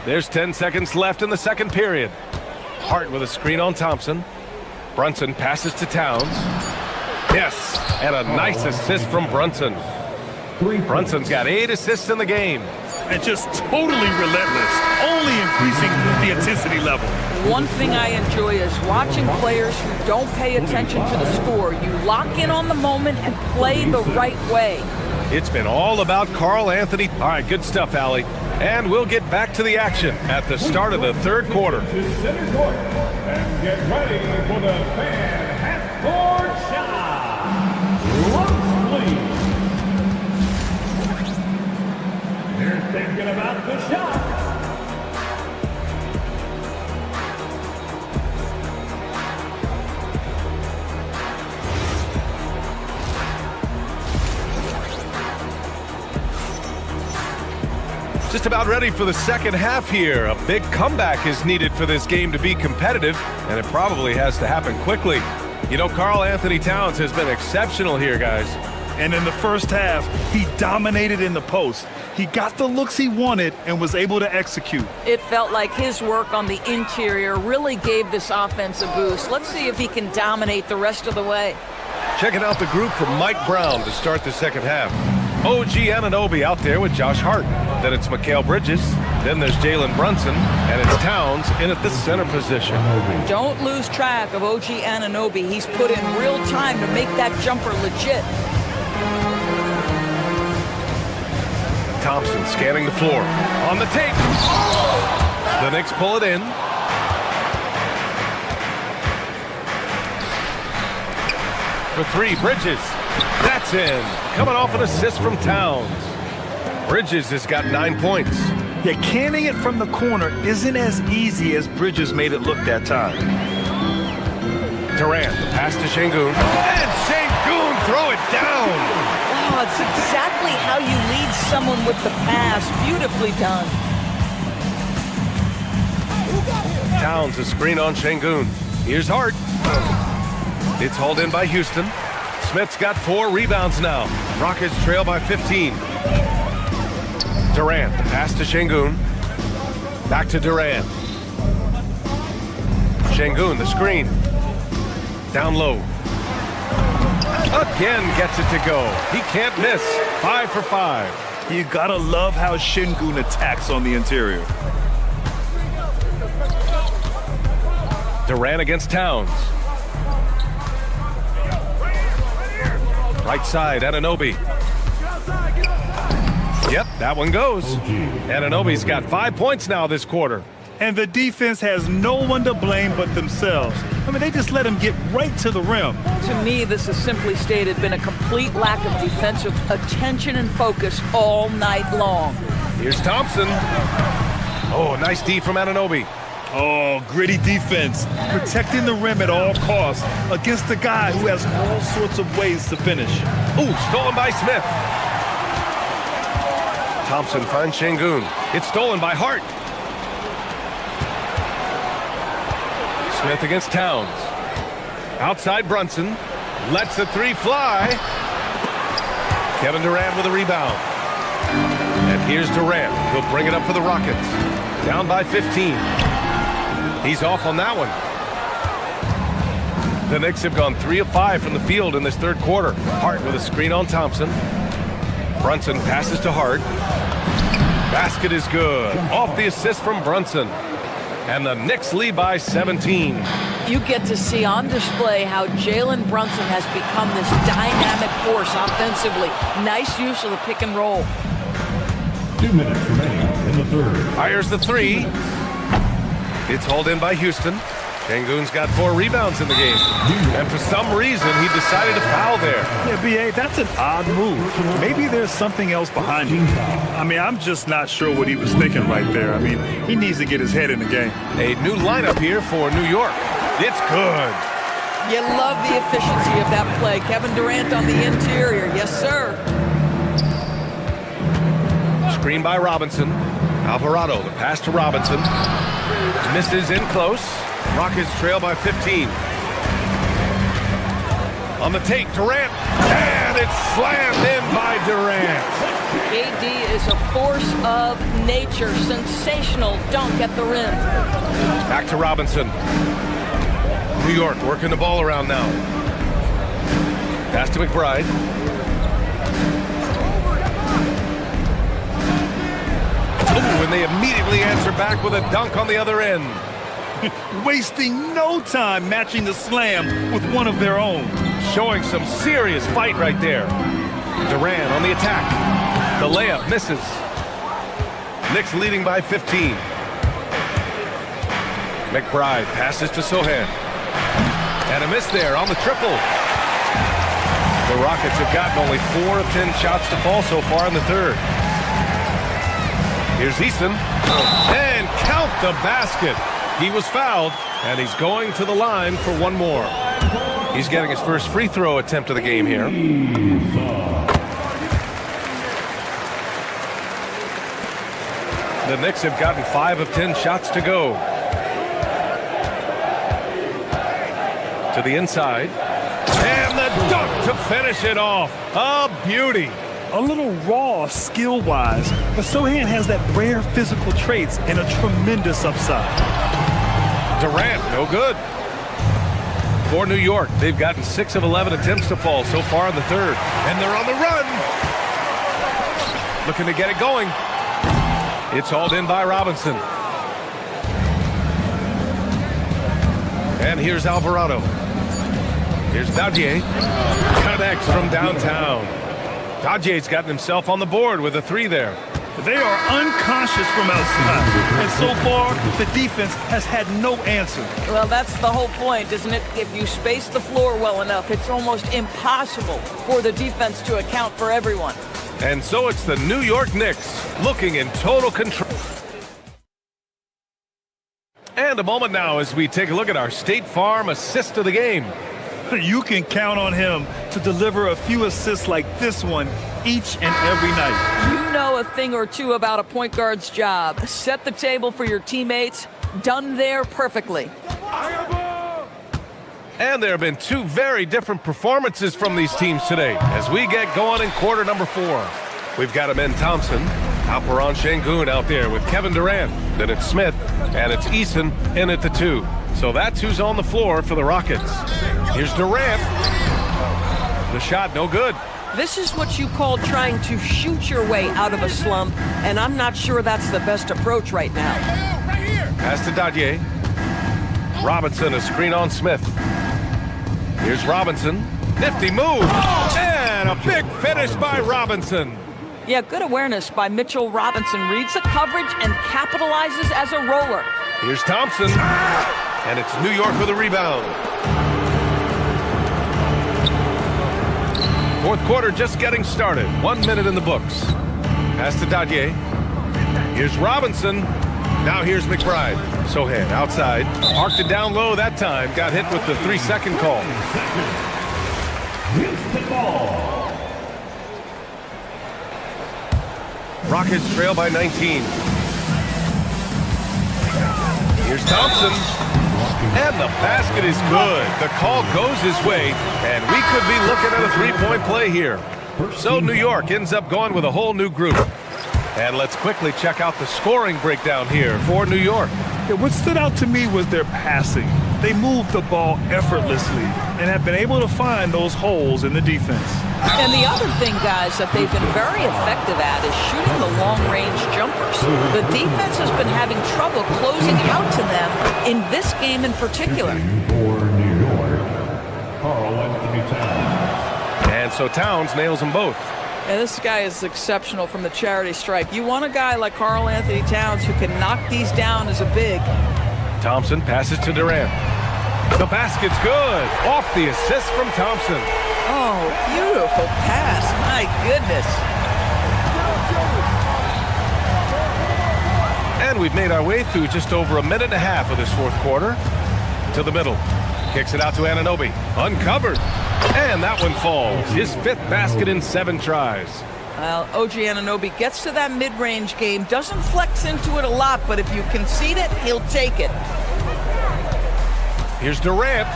There's 10 seconds left in the second period. Hart with a screen on Thompson. Brunson passes to Towns. Yes, and a nice assist from Brunson. Brunson's got 8 assists in the game. And just totally relentless, only increasing the intensity level. One thing I enjoy is watching players who don't pay attention to the score. You lock in on the moment and play the right way. It's been all about Karl Anthony. All right, good stuff, Allie. And we'll get back to the action at the start of the third quarter. To center court and get ready for the fan half-court shot. Lunch, please. They're thinking about the shot. Just about ready for the second half here. A big comeback is needed for this game to be competitive, and it probably has to happen quickly. You know, Karl Anthony Towns has been exceptional here, guys. And in the first half, he dominated in the post. He got the looks he wanted and was able to execute. It felt like his work on the interior really gave this offense a boost. Let's see if he can dominate the rest of the way. Checking out the group from Mike Brown to start the second half. OG Anunoby out there with Josh Hart. Then it's Mikal Bridges. Then there's Jalen Brunson. And it's Towns in at the center position. Don't lose track of OG Anunoby. He's put in real time to make that jumper legit. Thompson scanning the floor. On the tape. The Knicks pull it in. For three, Bridges. That's in. Coming off an assist from Towns. Bridges has got 9 points. Yeah, canning it from the corner isn't as easy as Bridges made it look that time. Durant, the pass to Şengün. And Şengün throw it down. Oh, it's exactly how you lead someone with the pass. Beautifully done. Towns a screen on Şengün. Here's Hart. It's hauled in by Houston. Smith's got 4 rebounds now. Rockets trail by 15. Durant, the pass to Şengün. Back to Durant. Şengün, the screen. Down low. Again gets it to go. He can't miss. 5 for 5. You gotta love how Şengün attacks on the interior. Durant against Towns. Right side, Anunoby. Yep, that one goes. Anunoby's got 5 points now this quarter. And the defense has no one to blame but themselves. I mean, they just let him get right to the rim. To me, this has simply stated been a complete lack of defensive attention and focus all night long. Here's Thompson. Oh, nice D from Anunoby. Oh, gritty defense. Protecting the rim at all costs against a guy who has all sorts of ways to finish. Ooh, stolen by Smith. Thompson finds Şengün. It's stolen by Hart. Smith against Towns. Outside Brunson. Lets the three fly. Kevin Durant with a rebound. And here's Durant. He'll bring it up for the Rockets. Down by 15. He's off on that one. The Knicks have gone 3 of 5 from the field in this third quarter. Hart with a screen on Thompson. Brunson passes to Hart. Basket is good. Off the assist from Brunson. And the Knicks lead by 17. You get to see on display how Jalen Brunson has become this dynamic force offensively. Nice use of the pick and roll. 2 minutes remaining in the third. Fires the three. It's hauled in by Houston. Şengün's got 4 rebounds in the game. And for some reason, he decided to foul there. Yeah, B.A., that's an odd move. Maybe there's something else behind it. I mean, I'm just not sure what he was thinking right there. I mean, he needs to get his head in the game. A new lineup here for New York. It's good. You love the efficiency of that play. Kevin Durant on the interior. Yes, sir. Screen by Robinson. Alvarado, the pass to Robinson. Misses in close. Rockets trail by 15. On the take, Durant. And it's slammed in by Durant. KD is a force of nature. Sensational dunk at the rim. Back to Robinson. New York working the ball around now. Pass to McBride. Ooh, and they immediately answer back with a dunk on the other end. Wasting no time matching the slam with one of their own. Showing some serious fight right there. Durant on the attack. The layup misses. Knicks leading by 15. McBride passes to Sohan. And a miss there on the triple. The Rockets have gotten only 4 of 10 shots to fall so far in the third. Here's Eason. And count the basket. He was fouled, and he's going to the line for one more. He's getting his first free throw attempt of the game here. The Knicks have gotten 5 of 10 shots to go. To the inside. And the dunk to finish it off. A beauty. A little raw skill-wise, but Sohan has that rare physical traits and a tremendous upside. Durant, no good. For New York, they've gotten 6 of 11 attempts to fall so far in the third. And they're on the run. Looking to get it going. It's hauled in by Robinson. And here's Alvarado. Here's Dadier. Connects from downtown. Dajier's gotten himself on the board with a 3 there. They are unconscious from outside, and so far, the defense has had no answer. Well, that's the whole point, isn't it? If you space the floor well enough, it's almost impossible for the defense to account for everyone. And so it's the New York Knicks looking in total control. And a moment now as we take a look at our State Farm assist of the game. You can count on him to deliver a few assists like this one each and every night. You know a thing or two about a point guard's job. Set the table for your teammates. Done there perfectly. And there have been 2 very different performances from these teams today as we get going in quarter number 4. We've got Amen Thompson, Alperen Şengün out there with Kevin Durant. Then it's Smith, and it's Eason in at the 2. So that's who's on the floor for the Rockets. Here's Durant. The shot, no good. This is what you call trying to shoot your way out of a slump, and I'm not sure that's the best approach right now. Pass to Dadier. Robinson, a screen on Smith. Here's Robinson. Nifty move. And a big finish by Robinson. Yeah, good awareness by Mitchell Robinson. Reads the coverage and capitalizes as a roller. Here's Thompson. And it's New York with a rebound. Fourth quarter just getting started. 1 minute in the books. Pass to Dadier. Here's Robinson. Now here's McBride. Sohan outside. Parked it down low that time. Got hit with the 3-second call. Rockets trail by 19. Here's Thompson. And the basket is good. The call goes his way, and we could be looking at a three-point play here. So New York ends up going with a whole new group. And let's quickly check out the scoring breakdown here for New York. Yeah, what stood out to me was their passing. They moved the ball effortlessly and have been able to find those holes in the defense. And the other thing, guys, that they've been very effective at is shooting the long-range jumpers. The defense has been having trouble closing out to them in this game in particular. For New York, Karl-Anthony Towns. And so Towns nails them both. Yeah, this guy is exceptional from the charity stripe. You want a guy like Karl-Anthony Towns who can knock these down as a big. Thompson passes to Durant. The basket's good. Off the assist from Thompson. Oh, beautiful pass. My goodness. And we've made our way through just over a minute and a half of this fourth quarter. To the middle. Kicks it out to Anunoby. Uncovered. And that one falls. His 5th basket in 7 tries. Well, OG Anunoby gets to that mid-range game, doesn't flex into it a lot, but if you concede it, he'll take it. Here's Durant.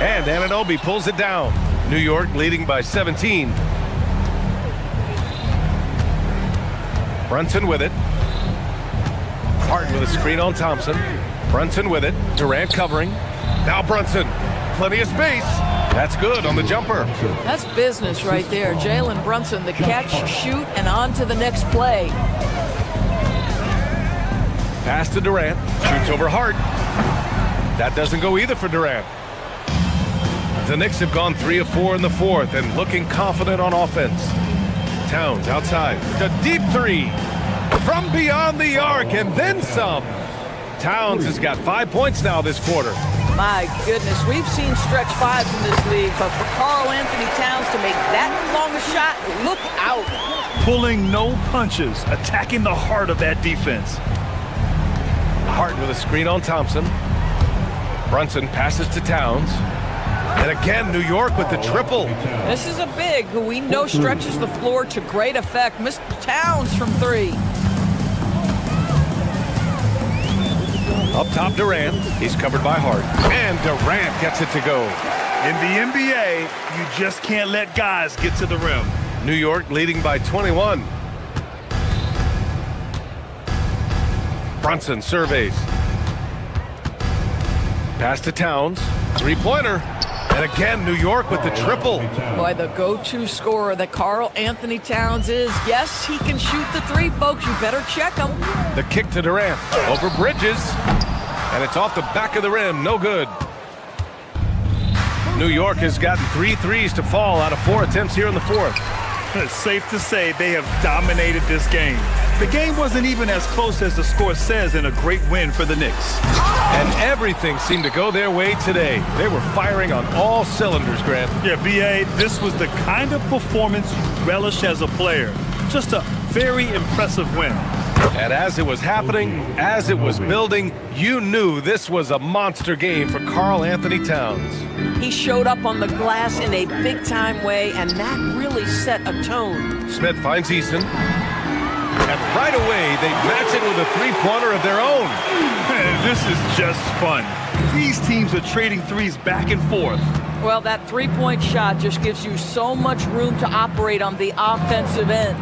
And Anunoby pulls it down. New York leading by 17. Brunson with it. Hart with a screen on Thompson. Brunson with it. Durant covering. Now Brunson. Plenty of space. That's good on the jumper. That's business right there. Jalen Brunson, the catch, shoot, and on to the next play. Pass to Durant. Shoots over Hart. That doesn't go either for Durant. The Knicks have gone 3 of 4 in the fourth and looking confident on offense. Towns outside. The deep three from beyond the arc and then some. Towns has got 5 points now this quarter. My goodness, we've seen stretch fives in this league, but for Karl-Anthony Towns to make that long a shot, look out. Pulling no punches, attacking the heart of that defense. Hart with a screen on Thompson. Brunson passes to Towns. And again, New York with the triple. This is a big who we know stretches the floor to great effect. Mr. Towns from 3. Up top, Durant. He's covered by Hart. And Durant gets it to go. In the NBA, you just can't let guys get to the rim. New York leading by 21. Brunson surveys. Pass to Towns. 3-pointer. And again, New York with the triple. Boy, the go-to scorer that Karl-Anthony Towns is. Yes, he can shoot the 3, folks. You better check him. The kick to Durant. Over Bridges. And it's off the back of the rim. No good. New York has gotten 3 threes to fall out of 4 attempts here in the fourth. It's safe to say they have dominated this game. The game wasn't even as close as the score says in a great win for the Knicks. And everything seemed to go their way today. They were firing on all cylinders, Grant. Yeah, B.A., this was the kind of performance you relish as a player. Just a very impressive win. And as it was happening, as it was building, you knew this was a monster game for Karl-Anthony Towns. He showed up on the glass in a big-time way, and that really set a tone. Smith finds Eason. And right away, they match it with a 3-pointer of their own. This is just fun. These teams are trading threes back and forth. Well, that 3-point shot just gives you so much room to operate on the offensive end.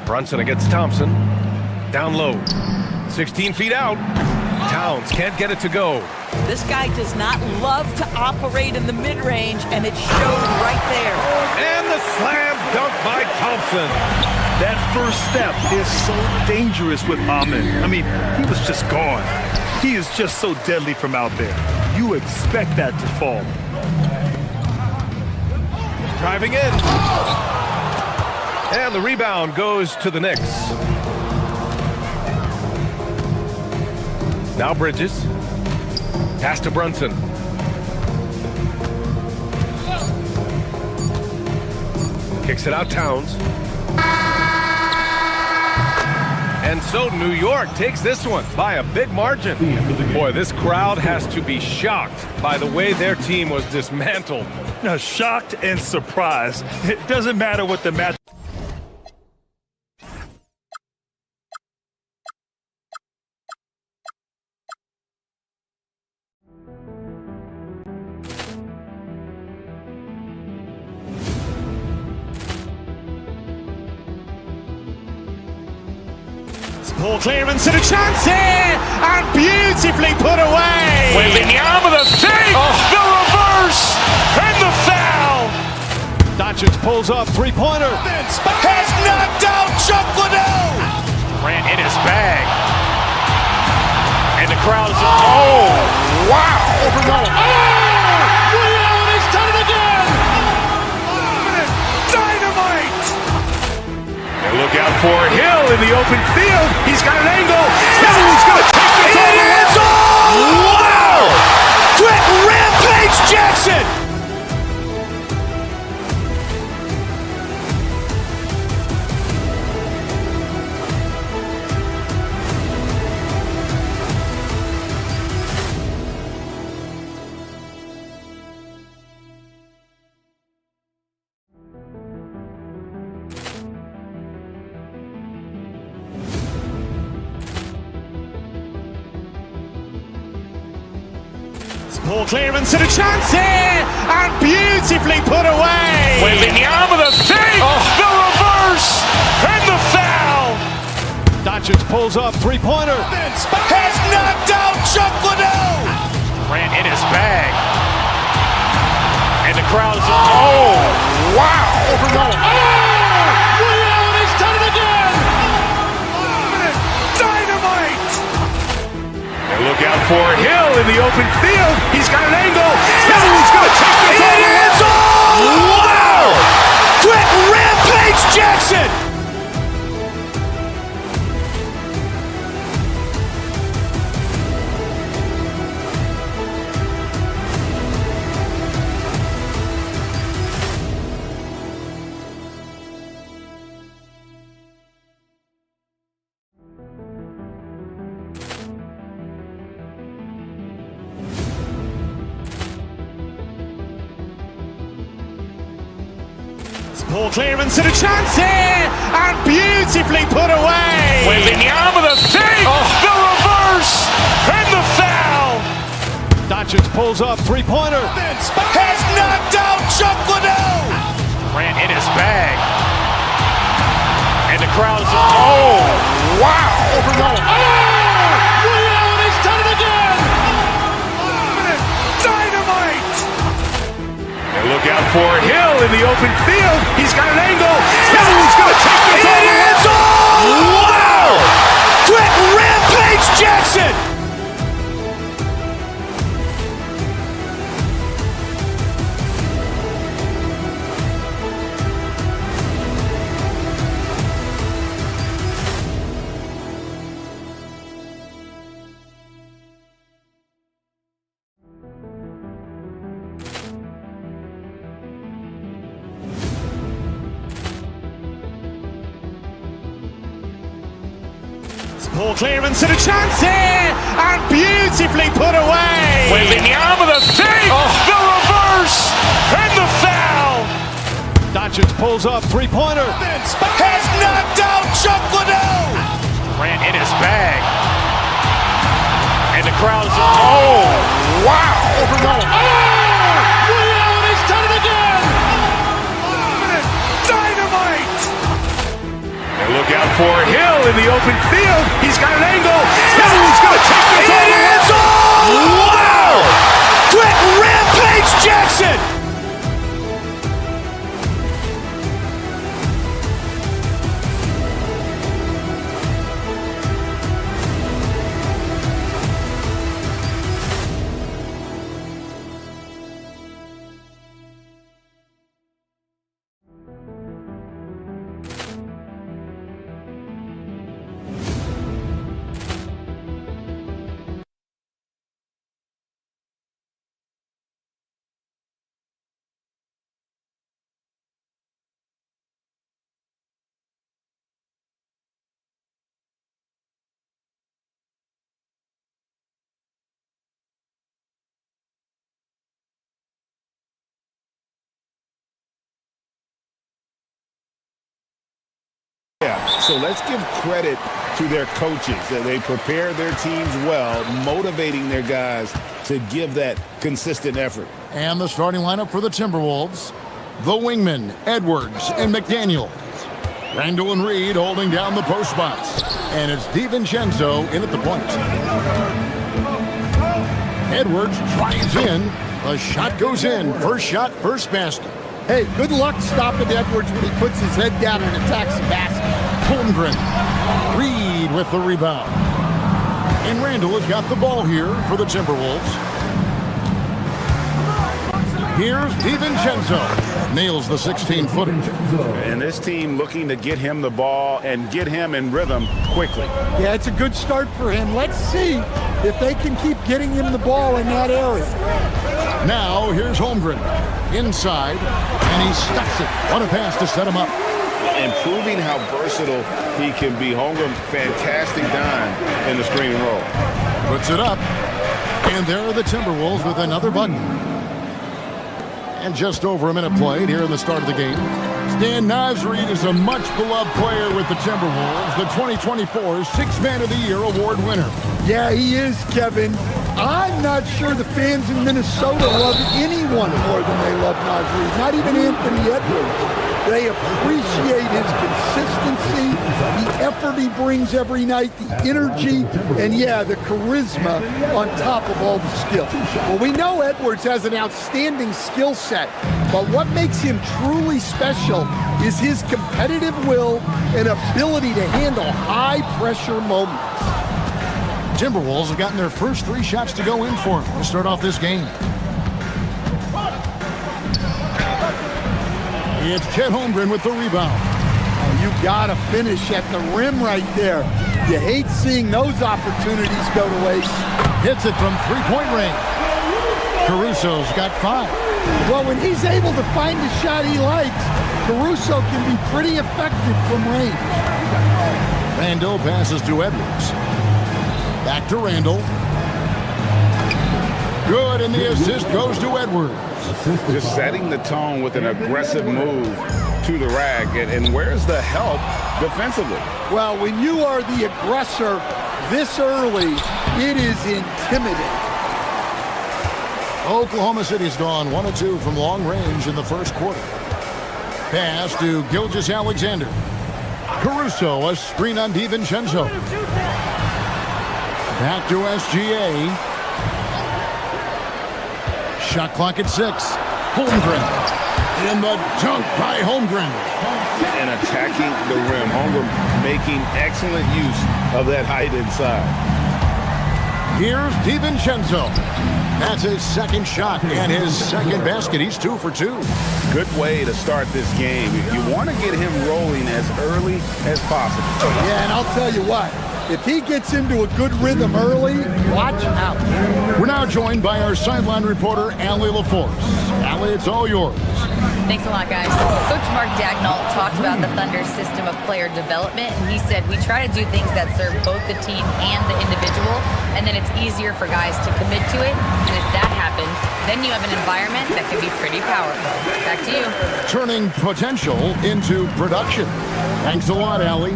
Brunson against Thompson. Down low. 16 feet out. Towns can't get it to go. This guy does not love to operate in the mid-range, and it showed right there. And the slam dunk by Thompson. That first step is so dangerous with Amin. I mean, he was just gone. He is just so deadly from out there. You expect that to fall. Driving in. And the rebound goes to the Knicks. Now Bridges. Pass to Brunson. Kicks it out Towns. And so New York takes this one by a big margin. Boy, this crowd has to be shocked by the way their team was dismantled. Now, shocked and surprised. It doesn't matter what the match. Ball clearance and a chance here, and beautifully put away. Wembanyama the save, the reverse, and the foul. Doncic pulls up, three-pointer. Has knocked out Chuck Liddell. Grant in his bag. And the crowd is, oh, wow. He's done it again. Dynamite. Look out for Hill in the open field. He's got an angle. He's going to take this all the way. Wow! Quick Rampage Jackson. Ball clearance and a chance here, and beautifully put away. Wembanyama the save, the reverse, and the foul. Doncic pulls up, three-pointer. Has knocked out Chuck Liddell. Grant in his bag. And the crowd is, oh, wow. He's done it again. Dynamite. Look out for Hill in the open field. He's got an angle. He's going to take this all the way. Wow! Quick Rampage Jackson. Ball clearance and a chance here, and beautifully put away. Wembanyama the save, the reverse, and the foul. Doncic pulls up, three-pointer. Has knocked out Chuck Liddell. Grant in his bag. And the crowd is, oh, wow. He's done it again. Dynamite. Look out for Hill in the open field. He's got an angle. He's going to take this all the way. Wow! Quick Rampage Jackson. Ball clearance and a chance here, and beautifully put away. Wembanyama the save, the reverse, and the foul. Doncic pulls up, three-pointer. Has knocked out Chuck Liddell. Grant in his bag. And the crowd is, oh, wow. He's done it again. Dynamite. Look out for Hill in the open field. He's got an angle. He's going to take this all the way. Wow! Quick Rampage Jackson. Yeah, so let's give credit to their coaches. They prepare their teams well, motivating their guys to give that consistent effort. And the starting lineup for the Timberwolves. The wingmen, Edwards and McDaniel. Randall and Reed holding down the post spots. And it's DiVincenzo in at the point. Edwards drives in. The shot goes in. First shot, first basket. Hey, good luck stopping Edwards when he puts his head down and attacks the basket. Holmgren. Reed with the rebound. And Randall has got the ball here for the Timberwolves. Here's DiVincenzo. Nails the 16-footer. And this team looking to get him the ball and get him in rhythm quickly. Yeah, it's a good start for him. Let's see if they can keep getting him the ball in that area. Now, here's Holmgren. Inside, and he stuffs it. What a pass to set him up. And proving how versatile he can be. Holmgren, fantastic dime in the screen and roll. Puts it up. And there are the Timberwolves with another bucket. And just over a minute played here in the start of the game. Stan Nasri is a much-beloved player with the Timberwolves, the 2024 Sixth Man of the Year award winner. Yeah, he is, Kevin. I'm not sure the fans in Minnesota love anyone more than they love Nasri. Not even Anthony Edwards. They appreciate his consistency, the effort he brings every night, the energy, and yeah, the charisma on top of all the skill. Well, we know Edwards has an outstanding skill set, but what makes him truly special is his competitive will and ability to handle high-pressure moments. Timberwolves have gotten their first 3 shots to go in for him to start off this game. It's Chet Holmgren with the rebound. Oh, you gotta finish at the rim right there. You hate seeing those opportunities go to waste. Hits it from three-point range. Caruso's got 5. Well, when he's able to find a shot he likes, Caruso can be pretty effective from range. Randall passes to Edwards. Back to Randall. Good, and the assist goes to Edwards. Just setting the tone with an aggressive move to the rack. And where's the help defensively? Well, when you are the aggressor this early, it is intimidating. Oklahoma City's gone 1 of 2 from long range in the first quarter. Pass to Gilgeous-Alexander. Caruso, a screen on DiVincenzo. Back to SGA. Shot clock at 6. Holmgren. And the dunk by Holmgren. And attacking the rim. Holmgren making excellent use of that height inside. Here's DiVincenzo. That's his second shot and his second basket. He's 2 for 2. Good way to start this game. You want to get him rolling as early as possible. Yeah, and I'll tell you what. If he gets into a good rhythm early, watch out. We're now joined by our sideline reporter, Allie LaForce. Allie, it's all yours. Thanks a lot, guys. Coach Mark Dagnall talked about the Thunder's system of player development, and he said, we try to do things that serve both the team and the individual, and then it's easier for guys to commit to it, and if that happens, then you have an environment that can be pretty powerful. Back to you. Turning potential into production. Thanks a lot, Allie.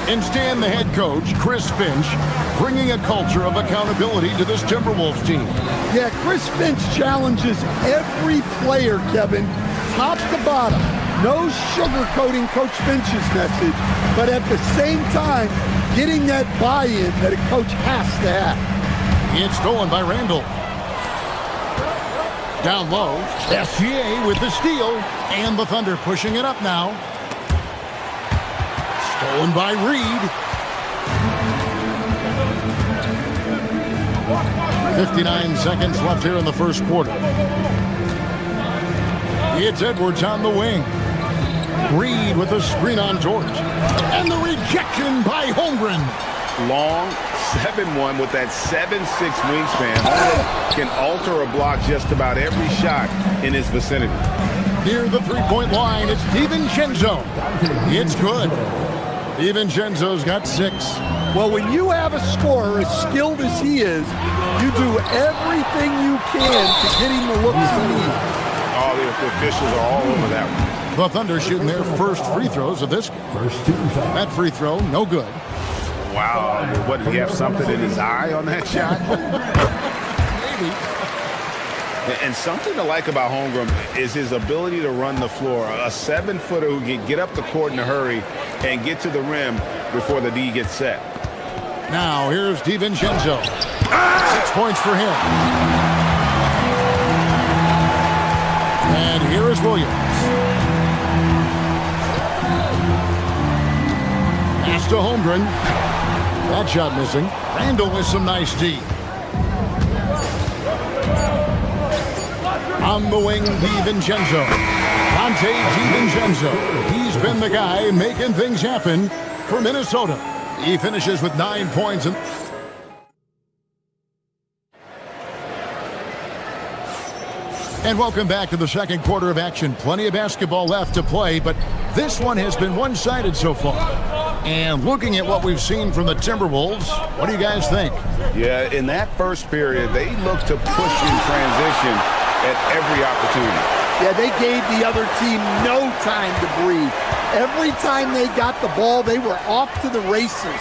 And Stan, the head coach, Chris Finch, bringing a culture of accountability to this Timberwolves team. Yeah, Chris Finch challenges every player, Kevin, top to bottom. No sugarcoating Coach Finch's message, but at the same time, getting that buy-in that a coach has to have. It's stolen by Randall. Down low, SGA with the steal, and the Thunder pushing it up now. Stolen by Reed. 59 seconds left here in the first quarter. It's Edwards on the wing. Reed with a screen on George. And the rejection by Holmgren. Long 7-1 with that 7'6" wingspan. Holmgren can alter a block just about every shot in his vicinity. Near the three-point line, it's DiVincenzo. It's good. DiVincenzo's got 6. Well, when you have a scorer as skilled as he is, you do everything you can to get him the looks he needs. All the officials are all over that one. The Thunder shooting their first free throws of this game. That free throw, no good. Wow. What, did he have something in his eye on that shot? Maybe. And something to like about Holmgren is his ability to run the floor. A 7-footer who can get up the court in a hurry and get to the rim before the D gets set. Now, here's DiVincenzo. 6 points for him. And here is Williams. Pass to Holmgren. That shot missing. Randall with some nice D. On the wing, DiVincenzo. Dante DiVincenzo. He's been the guy making things happen for Minnesota. He finishes with 9 points. And welcome back to the second quarter of action. Plenty of basketball left to play, but this one has been one-sided so far. And looking at what we've seen from the Timberwolves, what do you guys think? Yeah, in that first period, they looked to push in transition at every opportunity. Yeah, they gave the other team no time to breathe. Every time they got the ball, they were off to the races.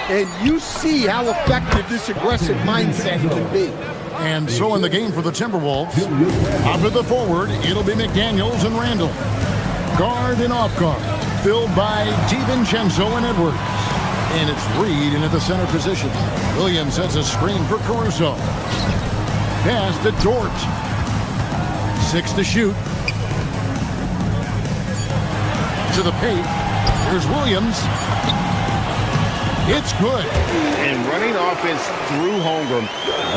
And you see how effective this aggressive mindset can be. And so in the game for the Timberwolves, up at the forward, it'll be McDaniels and Randall. Guard and off guard, filled by DiVincenzo and Edwards. And it's Reed in at the center position. Williams sets a screen for Caruso. Pass to Dort. 6 to shoot. To the paint. Here's Williams. It's good. And running offense through Holmgren,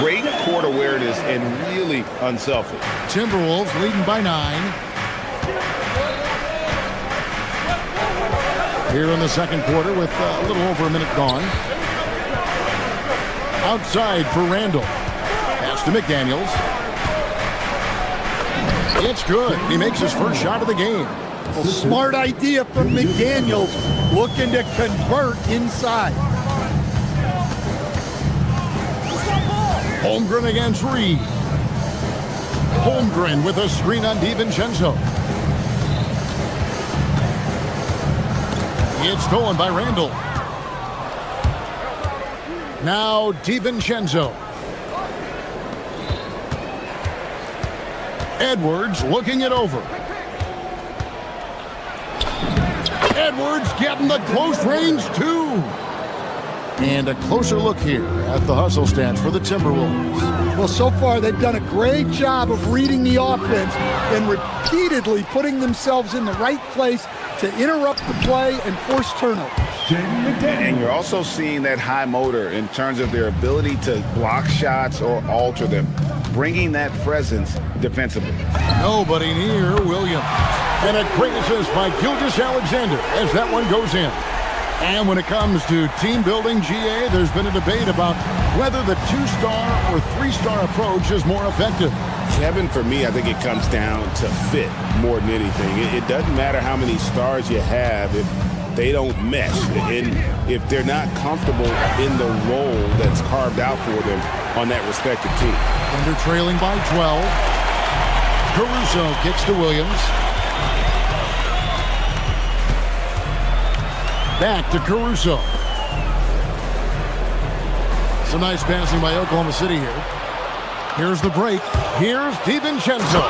great court awareness and really unselfish. Timberwolves leading by 9. Here in the second quarter with a little over a minute gone. Outside for Randall. Pass to McDaniels. It's good. He makes his first shot of the game. Well, smart idea from McDaniels, looking to convert inside. Holmgren against Reed. Holmgren with a screen on DiVincenzo. It's stolen by Randall. Now DiVincenzo. Edwards looking it over. Edwards getting the close range too. And a closer look here at the hustle stats for the Timberwolves. Well, so far they've done a great job of reading the offense and repeatedly putting themselves in the right place to interrupt the play and force turnovers. And you're also seeing that high motor in terms of their ability to block shots or alter them, bringing that presence defensively. Nobody near Williams. And a great assist by Gilgeous-Alexander as that one goes in. And when it comes to team building, GA, there's been a debate about whether the 2-star or 3-star approach is more effective. Kevin, for me, I think it comes down to fit more than anything. It doesn't matter how many stars you have if they don't mesh, and if they're not comfortable in the role that's carved out for them on that respective team. Thunder trailing by 12. Caruso gets to Williams. Back to Caruso. Some nice passing by Oklahoma City here. Here's the break. Here's DiVincenzo.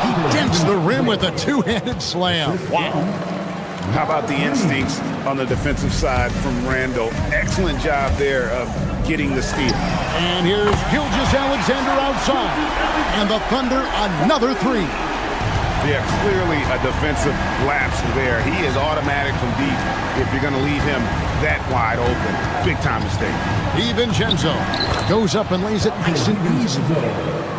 He dents the rim with a two-handed slam. Wow. How about the instincts on the defensive side from Randall? Excellent job there of getting the steal. And here's Gilgeous-Alexander outside. And the Thunder another 3. Yeah, clearly a defensive lapse there. He is automatic from deep if you're going to leave him that wide open. Big time mistake. DiVincenzo goes up and lays it nice and easy.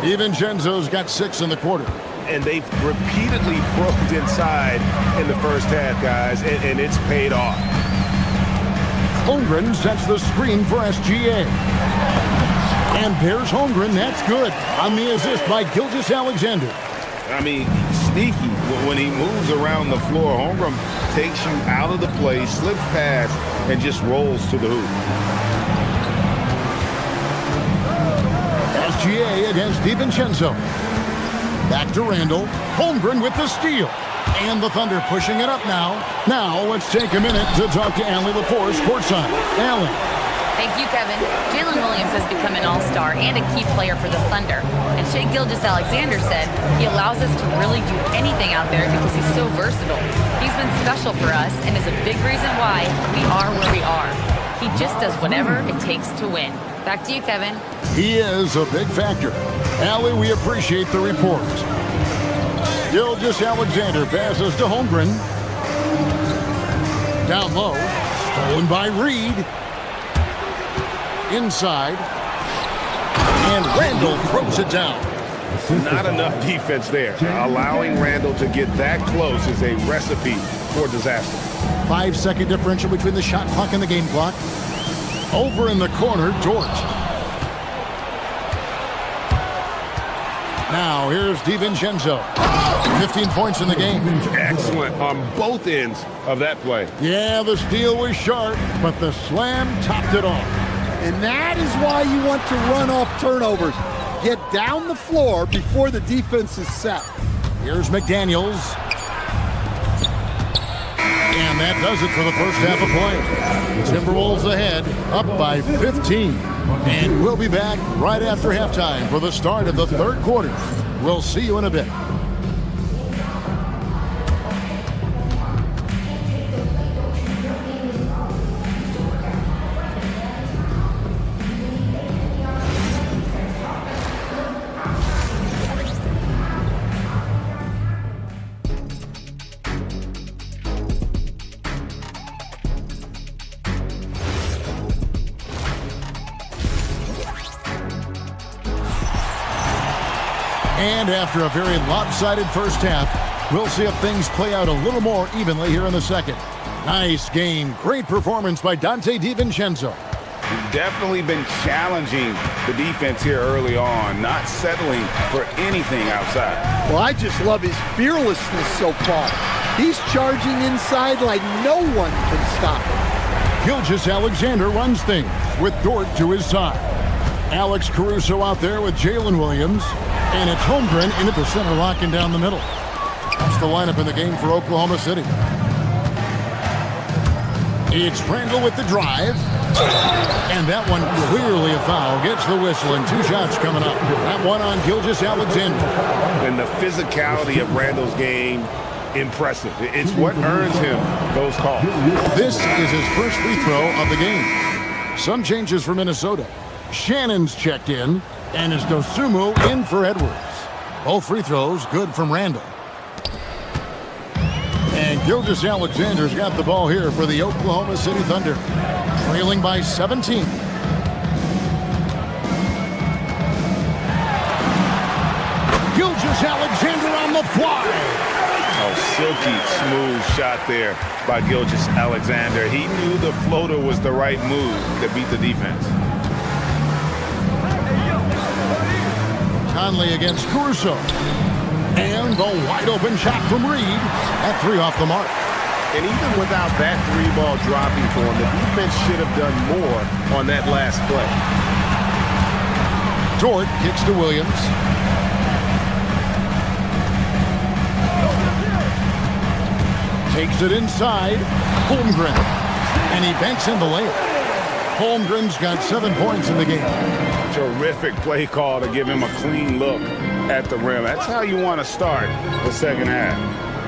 DiVincenzo's got 6 in the quarter. And they've repeatedly probed inside in the first half, guys, and it's paid off. Holmgren sets the screen for SGA. And there's Holmgren. That's good on the assist by Gilgeous-Alexander. I mean, sneaky when he moves around the floor. Holmgren takes you out of the play, slips past, and just rolls to the hoop. SGA against DiVincenzo. Back to Randall. Holmgren with the steal. And the Thunder pushing it up now. Now let's take a minute to talk to Allie LaForce courtside. Allie. Thank you, Kevin. Jalen Williams has become an all-star and a key player for the Thunder. And Shai Gilgeous-Alexander said he allows us to really do anything out there because he's so versatile. He's been special for us and is a big reason why we are where we are. He just does whatever it takes to win. Back to you, Kevin. He is a big factor. Allie, we appreciate the report. Gilgeous-Alexander passes to Holmgren. Down low. Stolen by Reed. Inside. And Randall throws it down. Not enough defense there. Allowing Randall to get that close is a recipe for disaster. 5-second differential between the shot clock and the game clock. Over in the corner, Dort. Now here's DiVincenzo. 15 points in the game. Excellent on both ends of that play. Yeah, the steal was sharp, but the slam topped it off. And that is why you want to run off turnovers. Get down the floor before the defense is set. Here's McDaniels. And that does it for the first half of play. Timberwolves ahead, up by 15. And we'll be back right after halftime for the start of the third quarter. We'll see you in a bit. And after a very lopsided first half, we'll see if things play out a little more evenly here in the second. Nice game. Great performance by Donte DiVincenzo. Definitely been challenging the defense here early on, not settling for anything outside. Well, I just love his fearlessness so far. He's charging inside like no one can stop him. Gilgeous-Alexander runs things with Dort to his side. Alex Caruso out there with Jalen Williams. And it's Holmgren in at the center, locking down the middle. That's the lineup in the game for Oklahoma City. It's Randall with the drive. And that one clearly a foul. Gets the whistle and 2 shots coming up. That one on Gilgeous-Alexander. And the physicality of Randall's game, impressive. It's what earns him those calls. This is his first free throw of the game. Some changes for Minnesota. Shannon's checked in. And it's Dosunmu in for Edwards. Both free throws good from Randall. And Gilgeous-Alexander's got the ball here for the Oklahoma City Thunder. Trailing by 17. Gilgeous-Alexander on the fly. Oh, silky smooth shot there by Gilgeous-Alexander. He knew the floater was the right move to beat the defense. Conley against Caruso. And the wide open shot from Reed. That 3 off the mark. And even without that 3-ball dropping for him, the defense should have done more on that last play. Dort kicks to Williams. Takes it inside. Holmgren. And he banks in the layup. Holmgren's got 7 points in the game. Terrific play call to give him a clean look at the rim. That's how you want to start the second half.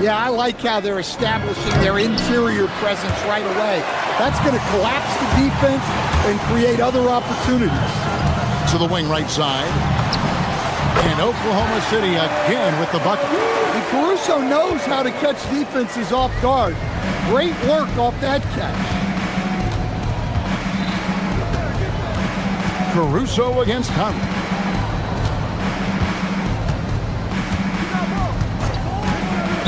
Yeah, I like how they're establishing their interior presence right away. That's going to collapse the defense and create other opportunities. To the wing right side. And Oklahoma City again with the bucket. And Caruso knows how to catch defenses off guard. Great work off that catch. Caruso against Conley.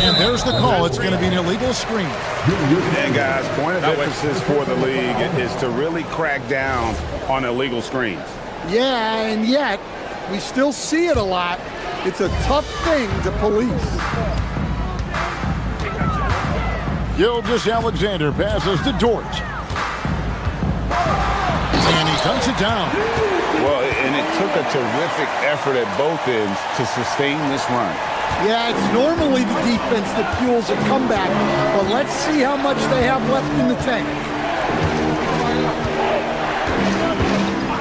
And there's the call. It's going to be an illegal screen. And guys, point of emphasis for the league is to really crack down on illegal screens. Yeah, and yet we still see it a lot. It's a tough thing to police. Gilgeous-Alexander passes to Dort. And he dunks it down. Well, and it took a terrific effort at both ends to sustain this run. Yeah, it's normally the defense that fuels a comeback, but let's see how much they have left in the tank.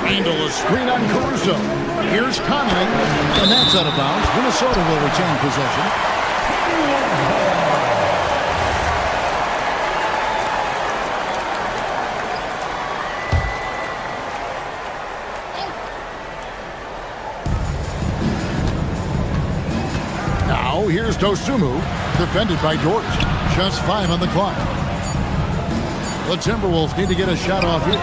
Randall, a screen on Caruso. Here's Conley, and that's out of bounds. Minnesota will retain possession. Now, here's Dosunmu, defended by Dort. Just 5 on the clock. The Timberwolves need to get a shot off here.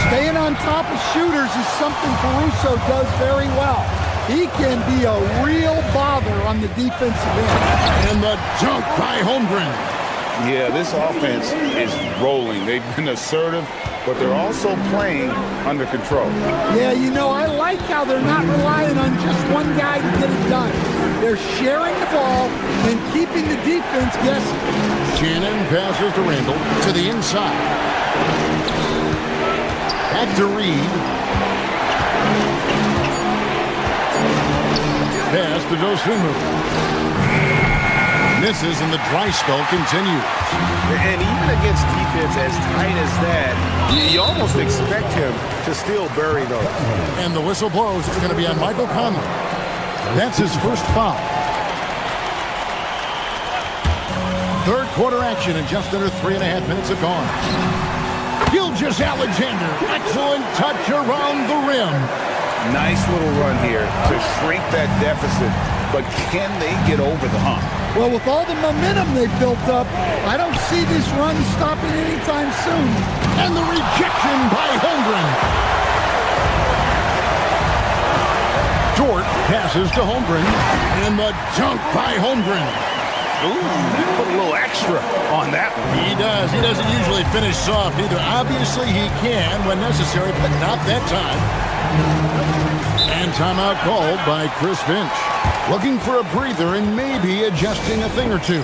Staying on top of shooters is something Caruso does very well. He can be a real bother on the defensive end. And the dunk by Holmgren. Yeah, this offense is rolling. They've been assertive, but they're also playing under control. Yeah, you know, I like how they're not relying on just one guy to get it done. They're sharing the ball and keeping the defense guessing. Shannon passes to Randall to the inside. Back to Reed. Pass to Dosunmu. Misses and the dry spell continues. And even against defense as tight as that, you almost expect him to still bury those. And the whistle blows. It's going to be on Michael Conley. That's his first foul. Third quarter action and just under 3.5 minutes have gone. Gilgeous-Alexander, excellent touch around the rim. Nice little run here to shrink that deficit, but can they get over the hump? Well, with all the momentum they've built up, I don't see this run stopping anytime soon. And the rejection by Holmgren. Dort passes to Holmgren, and the dunk by Holmgren. Ooh, they put a little extra on that one. He does. He doesn't usually finish soft either. Obviously, he can when necessary, but not that time. And timeout called by Chris Finch. Looking for a breather and maybe adjusting a thing or two.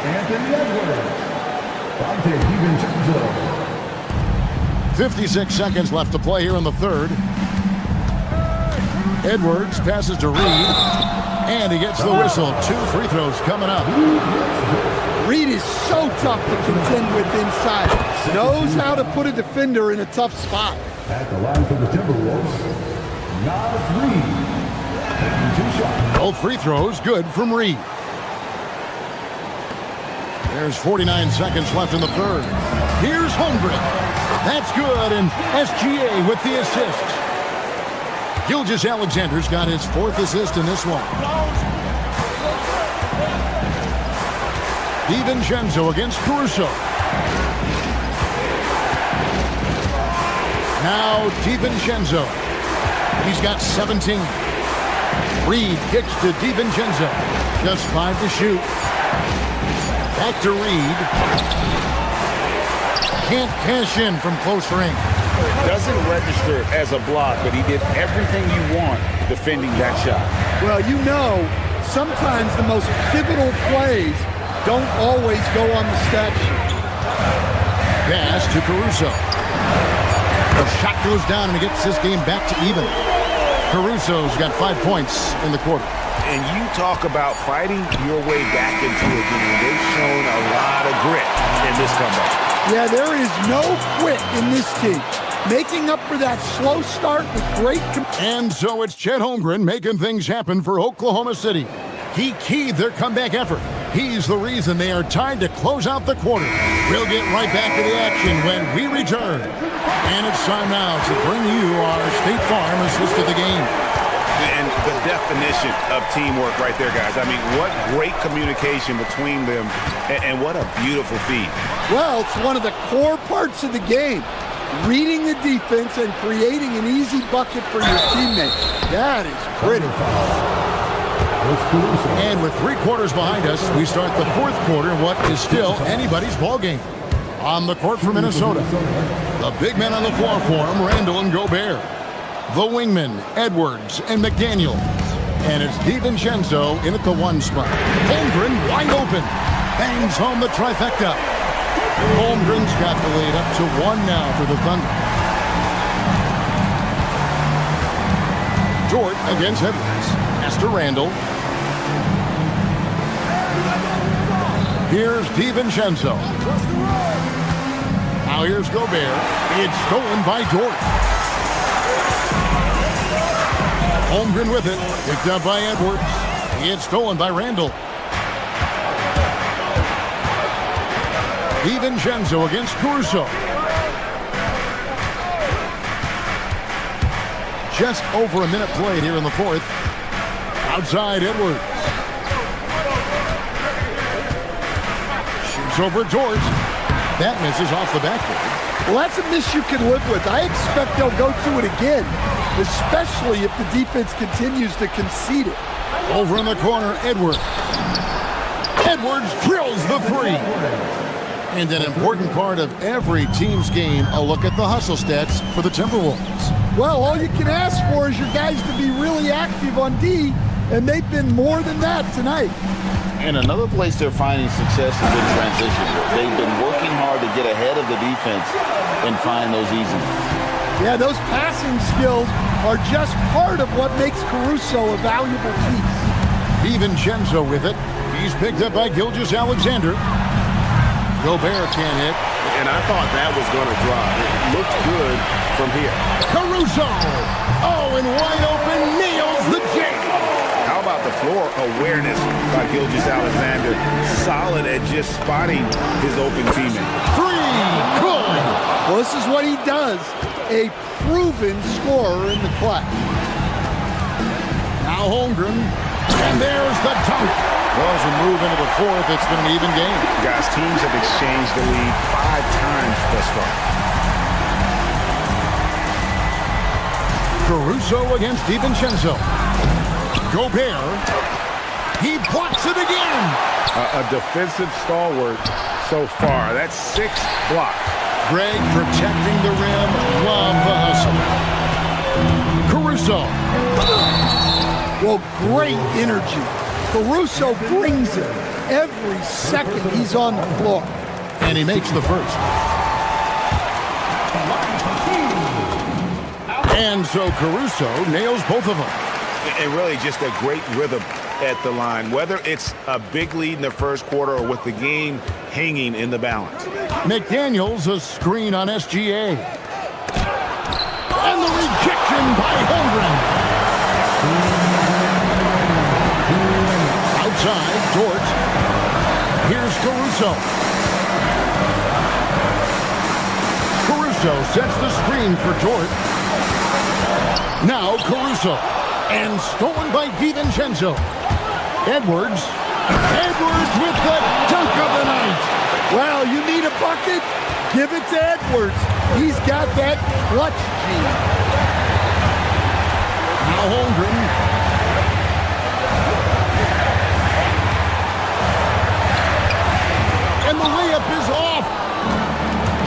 Anthony Edwards. Dante DiVincenzo. 56 seconds left to play here in the third. Edwards passes to Reed, and he gets the whistle. 2 free throws coming up. Reed is so tough to contend with inside. Knows how to put a defender in a tough spot. At the line for the Timberwolves, Nas Reed. Taking 2 shots. Both free throws good from Reed. There's 49 seconds left in the third. Here's Holmgren. That's good, and SGA with the assist. Gilgeous-Alexander's got his 4th assist in this one. DiVincenzo against Caruso. Now DiVincenzo. He's got 17. Reed kicks to DiVincenzo. Just 5 to shoot. Back to Reed. Can't cash in from close range. Doesn't register as a block, but he did everything you want defending that shot. Well, you know, sometimes the most pivotal plays don't always go on the stat sheet. Pass to Caruso. The shot goes down and he gets this game back to even. Caruso's got 5 points in the quarter. And you talk about fighting your way back into a game. They've shown a lot of grit in this comeback. Yeah, there is no quit in this team. Making up for that slow start with great... And so it's Chet Holmgren making things happen for Oklahoma City. He keyed their comeback effort. He's the reason they are tied to close out the quarter. We'll get right back to the action when we return. And it's time now to bring you our State Farm assist of the game. And the definition of teamwork right there, guys. I mean, what great communication between them, and what a beautiful feed. Well, it's one of the core parts of the game. Reading the defense and creating an easy bucket for your teammate. That is pretty. And with 3 quarters behind us, we start the 4th quarter in what is still anybody's ball game. On the court for Minnesota, the big men on the floor for him, Randall and Gobert. The wingmen, Edwards and McDaniel. And it's DiVincenzo in at the 1 spot. Holmgren wide open. Bangs home the trifecta. Holmgren's got the lead up to 1 now for the Thunder. Dort against Edwards. Pass to Randall. Here's DiVincenzo. Now here's Gobert. It's stolen by Dort. Holmgren with it. Picked up by Edwards. It's stolen by Randall. DiVincenzo against Caruso. Just over a minute played here in the fourth. Outside Edwards. Shoots over Dort. That misses off the backboard. Well, that's a miss you can live with. I expect they'll go through it again, especially if the defense continues to concede it. Over in the corner, Edwards. Edwards drills the three. And an important part of every team's game, a look at the hustle stats for the Timberwolves. Well, all you can ask for is your guys to be really active on D, and they've been more than that tonight. And another place they're finding success is in transition. They've been working hard to get ahead of the defense and find those easy. Yeah, those passing skills are just part of what makes Caruso a valuable piece. DiVincenzo with it. He's picked up by Gilgeous-Alexander. Gobert can't hit. And I thought that was going to drop. It looked good from here. Caruso! Oh, and wide open, nails the J. How about the floor awareness by Gilgeous-Alexander? Solid at just spotting his open teammate. Three, good! Well, this is what he does. A proven scorer in the clutch. Now Holmgren. And there's the dunk. Well, as we move into the fourth, it's been an even game. Guys, teams have exchanged the lead 5 times thus far. Caruso against DiVincenzo. Gobert. He blocks it again. A defensive stalwart so far. That's 6 blocks. Greg protecting the rim. Love the hustle. Caruso. Well, great energy. Caruso brings it every second he's on the floor. And he makes the first. And so Caruso nails both of them. And really just a great rhythm at the line, whether it's a big lead in the first quarter or with the game hanging in the balance. McDaniels, a screen on SGA. And the rejection by Holmgren. Outside, Dort. Here's Caruso. Caruso sets the screen for Dort. Now Caruso. And stolen by DiVincenzo. Edwards. Edwards with the dunk of the night. Well, you need a bucket? Give it to Edwards. He's got that clutch gene. Now Holmgren. And the layup is off.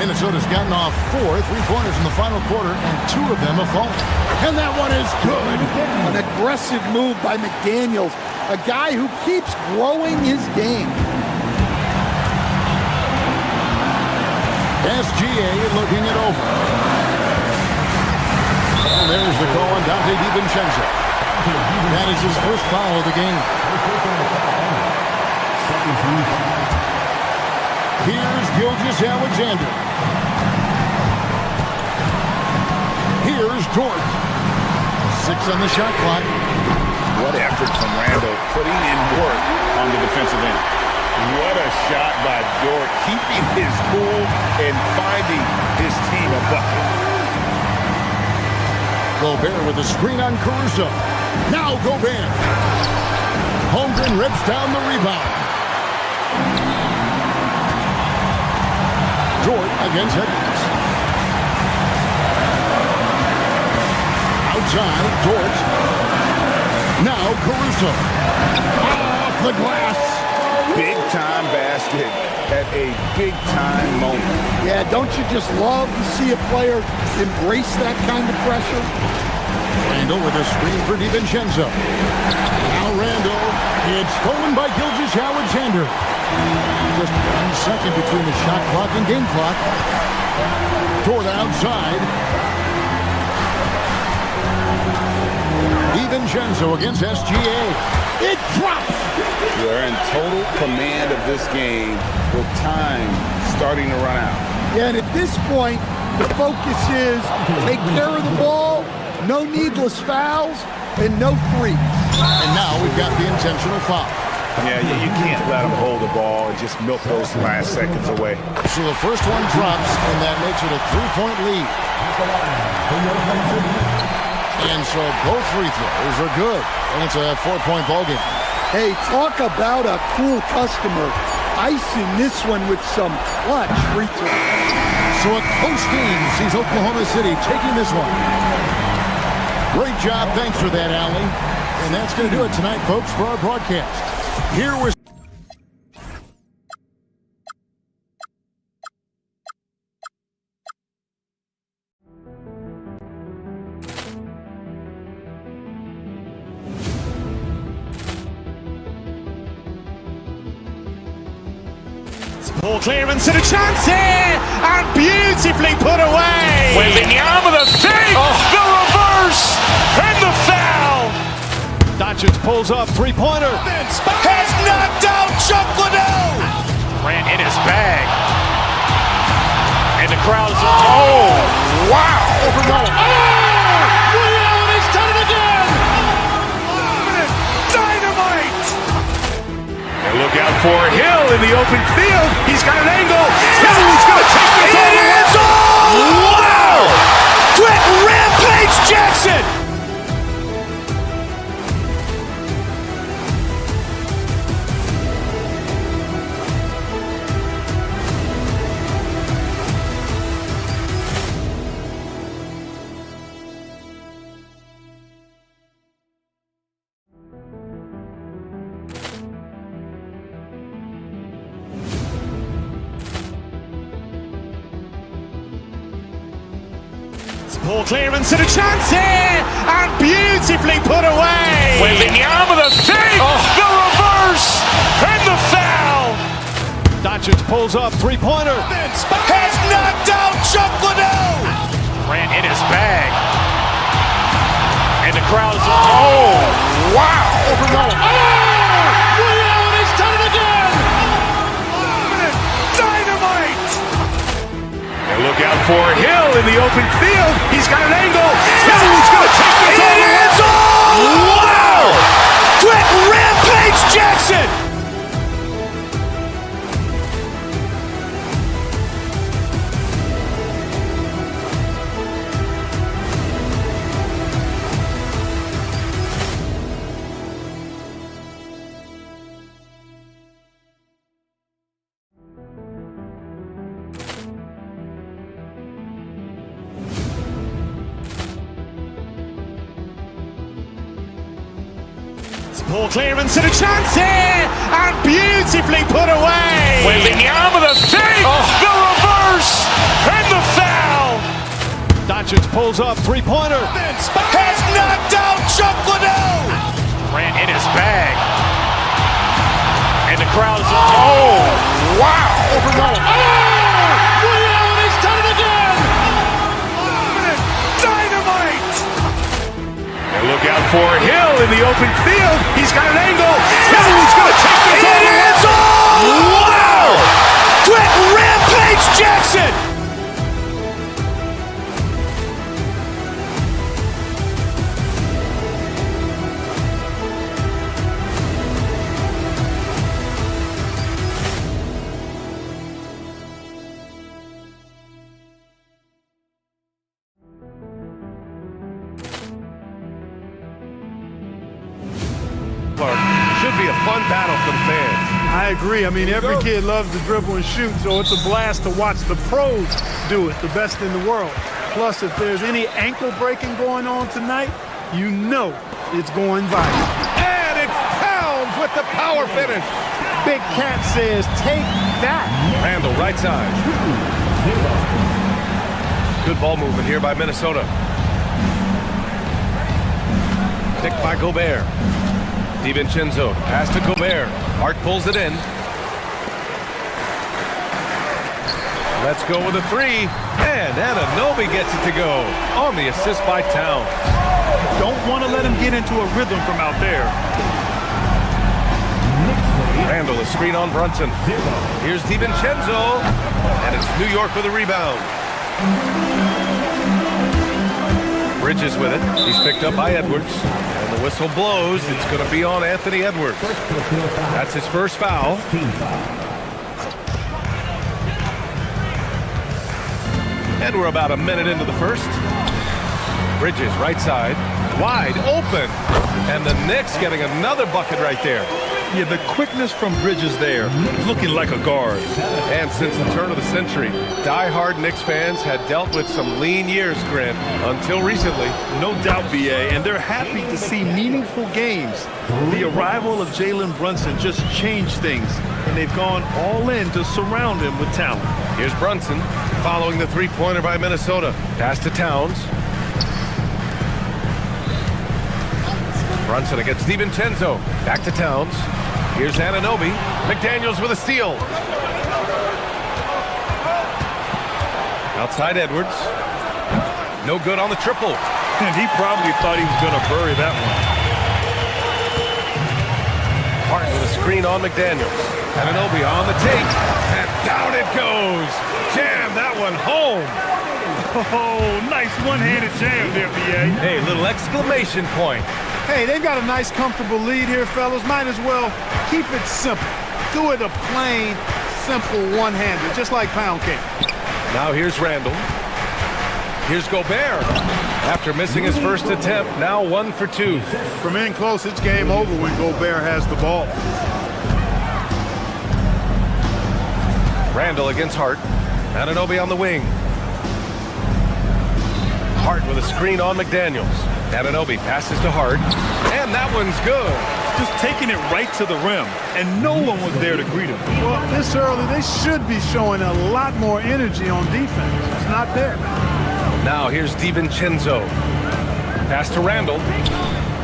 Minnesota's gotten off 4 3-pointers in the final quarter, and 2 of them have fallen. And that one is good. An aggressive move by McDaniels, a guy who keeps growing his game. SGA looking it over. And there's the call on Dante DiVincenzo. That is his first foul of the game. Here's Gilgeous-Alexander. Here's Dort. 6 on the shot clock. What effort from Randall, putting in work on the defensive end. What a shot by Dort, keeping his cool and finding his team a bucket. Gobert with a screen on Caruso. Now Gobert. Holmgren rips down the rebound. Dort against Edwards. Outside, Dort. Now Caruso. Off the glass. Big-time basket at a big-time moment. Yeah, don't you just love to see a player embrace that kind of pressure? Randall with a screen for DiVincenzo. Now Randall. It's stolen by Gilgeous-Alexander. Just 1 second between the shot clock and game clock. Toward the outside. DiVincenzo against SGA. It drops. They're in total command of this game with time starting to run out. Yeah, and at this point, the focus is take care of the ball, no needless fouls, and no threes. And now we've got the intentional foul. Yeah, you can't let them hold the ball and just milk those last seconds away. So the first one drops, and that makes it a 3-point lead. And so both free throws are good, and it's a 4-point ballgame. Hey, talk about a cool customer. Icing this one with some clutch free throws. So a close game sees Oklahoma City taking this one. Great job. Thanks for that, Allie. And that's going to do it tonight, folks, for our broadcast. Here was... Ball clearance and a chance here, and beautifully put away. Wembanyama the fake, the reverse, and the foul. Doncic pulls up, three-pointer. Has knocked out Chuck Liddell. Ran in his bag. And the crowd is, oh, wow. He's done it again. Dynamite. And look out for Hill in the open field. He's got an angle. Hill's going to take this all the way. Wow. Quick Rampage Jackson. Ball clearance and a chance here, and beautifully put away. Wembanyama the fake, the reverse, and the foul. Doncic pulls up, three-pointer. Has knocked out Chuck Liddell. Ran in his bag. And the crowd is, oh, wow. He's done it again. Dynamite. And look out for Hill in the open field. He's got an angle. Hill's going to take this all the way. Wow. Quick Rampage Jackson. Ball clearance and a chance here, and beautifully put away. Wembanyama the fake, the reverse, and the foul. Doncic pulls up, three-pointer. Has knocked out Chuck Liddell. Ran in his bag. And the crowd is, oh, wow. He's done it again. Dynamite. And look out for Hill in the open field. He's got an angle. Hill's going to take this all the way. Wow. Quick Rampage Jackson. Should be a fun battle for the fans. I agree. I mean, every kid loves to dribble and shoot, so it's a blast to watch the pros do it, the best in the world. Plus, if there's any ankle breaking going on tonight, you know it's going viral. And it's Towns with the power finish. Big Cat says, take that. Randall, right side. Good ball movement here by Minnesota. Picked by Gobert. DiVincenzo, pass to Gobert. Hart pulls it in. Let's go with a three. And Anunoby gets it to go on the assist by Towns. Don't want to let him get into a rhythm from out there. Randall, a screen on Brunson. Here's DiVincenzo, and it's New York with a rebound. Bridges with it. He's picked up by Edwards. And the whistle blows. It's going to be on Anthony Edwards. That's his first foul. And we're about a minute into the first. Bridges, right side, wide open. And the Knicks getting another bucket right there. Yeah, the quickness from Bridges there, looking like a guard. And since the turn of the century, die-hard Knicks fans had dealt with some lean years, Grin, until recently. No doubt, BA, and they're happy to see meaningful games. The arrival of Jalen Brunson just changed things, and they've gone all in to surround him with talent. Here's Brunson, following the three-pointer by Minnesota. Pass to Towns. Brunson against DiVincenzo. Back to Towns. Here's Anunoby. McDaniels with a steal. Outside Edwards. No good on the triple. And he probably thought he was going to bury that one. Hart with a screen on McDaniels. Anunoby on the take. And down it goes. Jam that one home. Oh, nice one-handed jam there, BA. Hey, little exclamation point. Hey, they've got a nice, comfortable lead here, fellas. Might as well keep it simple. Do it a plain, simple one-hander, just like pound cake. Now here's Randall. Here's Gobert. After missing his first attempt, now 1 for 2. From in close, it's game over when Gobert has the ball. Randall against Hart. Anunoby on the wing. Hart with a screen on McDaniels. Anunoby passes to Hart, and that one's good. Just taking it right to the rim, and no one was there to greet him. Well, this early, they should be showing a lot more energy on defense. It's not there. Now here's DiVincenzo. Pass to Randall.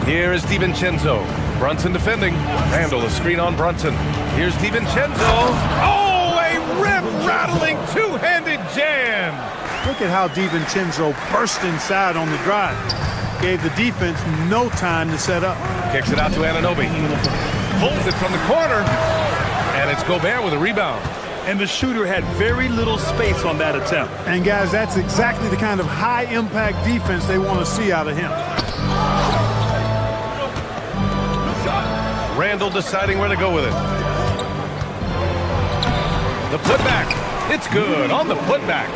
Here is DiVincenzo. Brunson defending. Randall, a screen on Brunson. Here's DiVincenzo. Oh, a rip-rattling two-handed jam. Look at how DiVincenzo burst inside on the drive. Gave the defense no time to set up. Kicks it out to Anunoby. Pulls it from the corner. And it's Gobert with a rebound. And the shooter had very little space on that attempt. And guys, that's exactly the kind of high-impact defense they want to see out of him. Randall deciding where to go with it. The putback. It's good on the putback.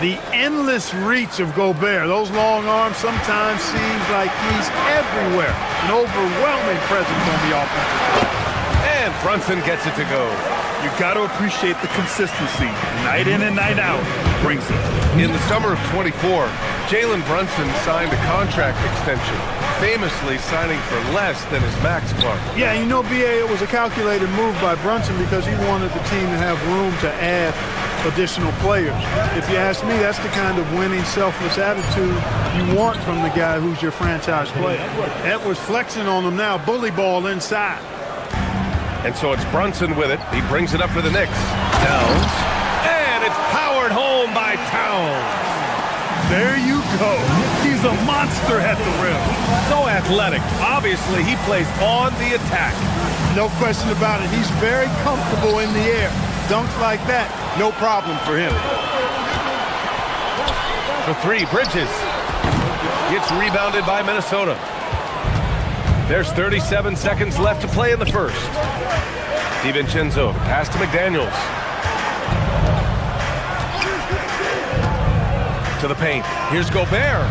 The endless reach of Gobert. Those long arms sometimes seems like he's everywhere. An overwhelming presence on the offensive. And Brunson gets it to go. You got to appreciate the consistency. Night in and night out, brings it. In the summer of 24, Jalen Brunson signed a contract extension, famously signing for less than his max club. Yeah, you know, BA, it was a calculated move by Brunson because he wanted the team to have room to add additional players. If you ask me, that's the kind of winning, selfless attitude you want from the guy who's your franchise player. Edwards flexing on him now, bully ball inside. And so it's Brunson with it. He brings it up for the Knicks. Towns. And it's powered home by Towns. There you go. He's a monster at the rim. So athletic. Obviously, he plays on the attack. No question about it. He's very comfortable in the air. Dunks like that, no problem for him. For three, Bridges. It's rebounded by Minnesota. There's 37 seconds left to play in the first. DiVincenzo, pass to McDaniels. To the paint. Here's Gobert.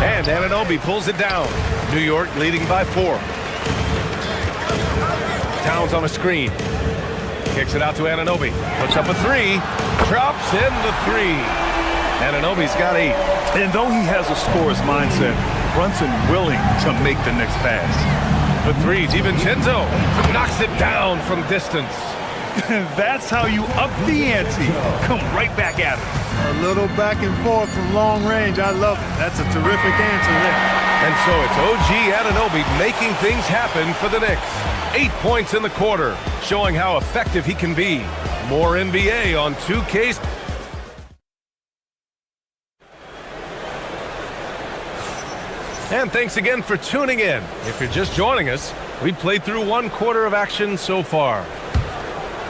And Anunoby pulls it down. New York leading by 4. Towns on a screen. Kicks it out to Anunoby. Puts up a three. Drops in the three. Anunoby's got 8. And though he has a scorer's mindset, Brunson willing to make the next pass. For 3, DiVincenzo knocks it down from distance. That's how you up the ante. Come right back at it. A little back and forth from long range. I love it. That's a terrific answer there. And so it's OG Anunoby making things happen for the Knicks. 8 points in the quarter, showing how effective he can be. More NBA on 2K. And thanks again for tuning in. If you're just joining us, we've played through 1/4 of action so far.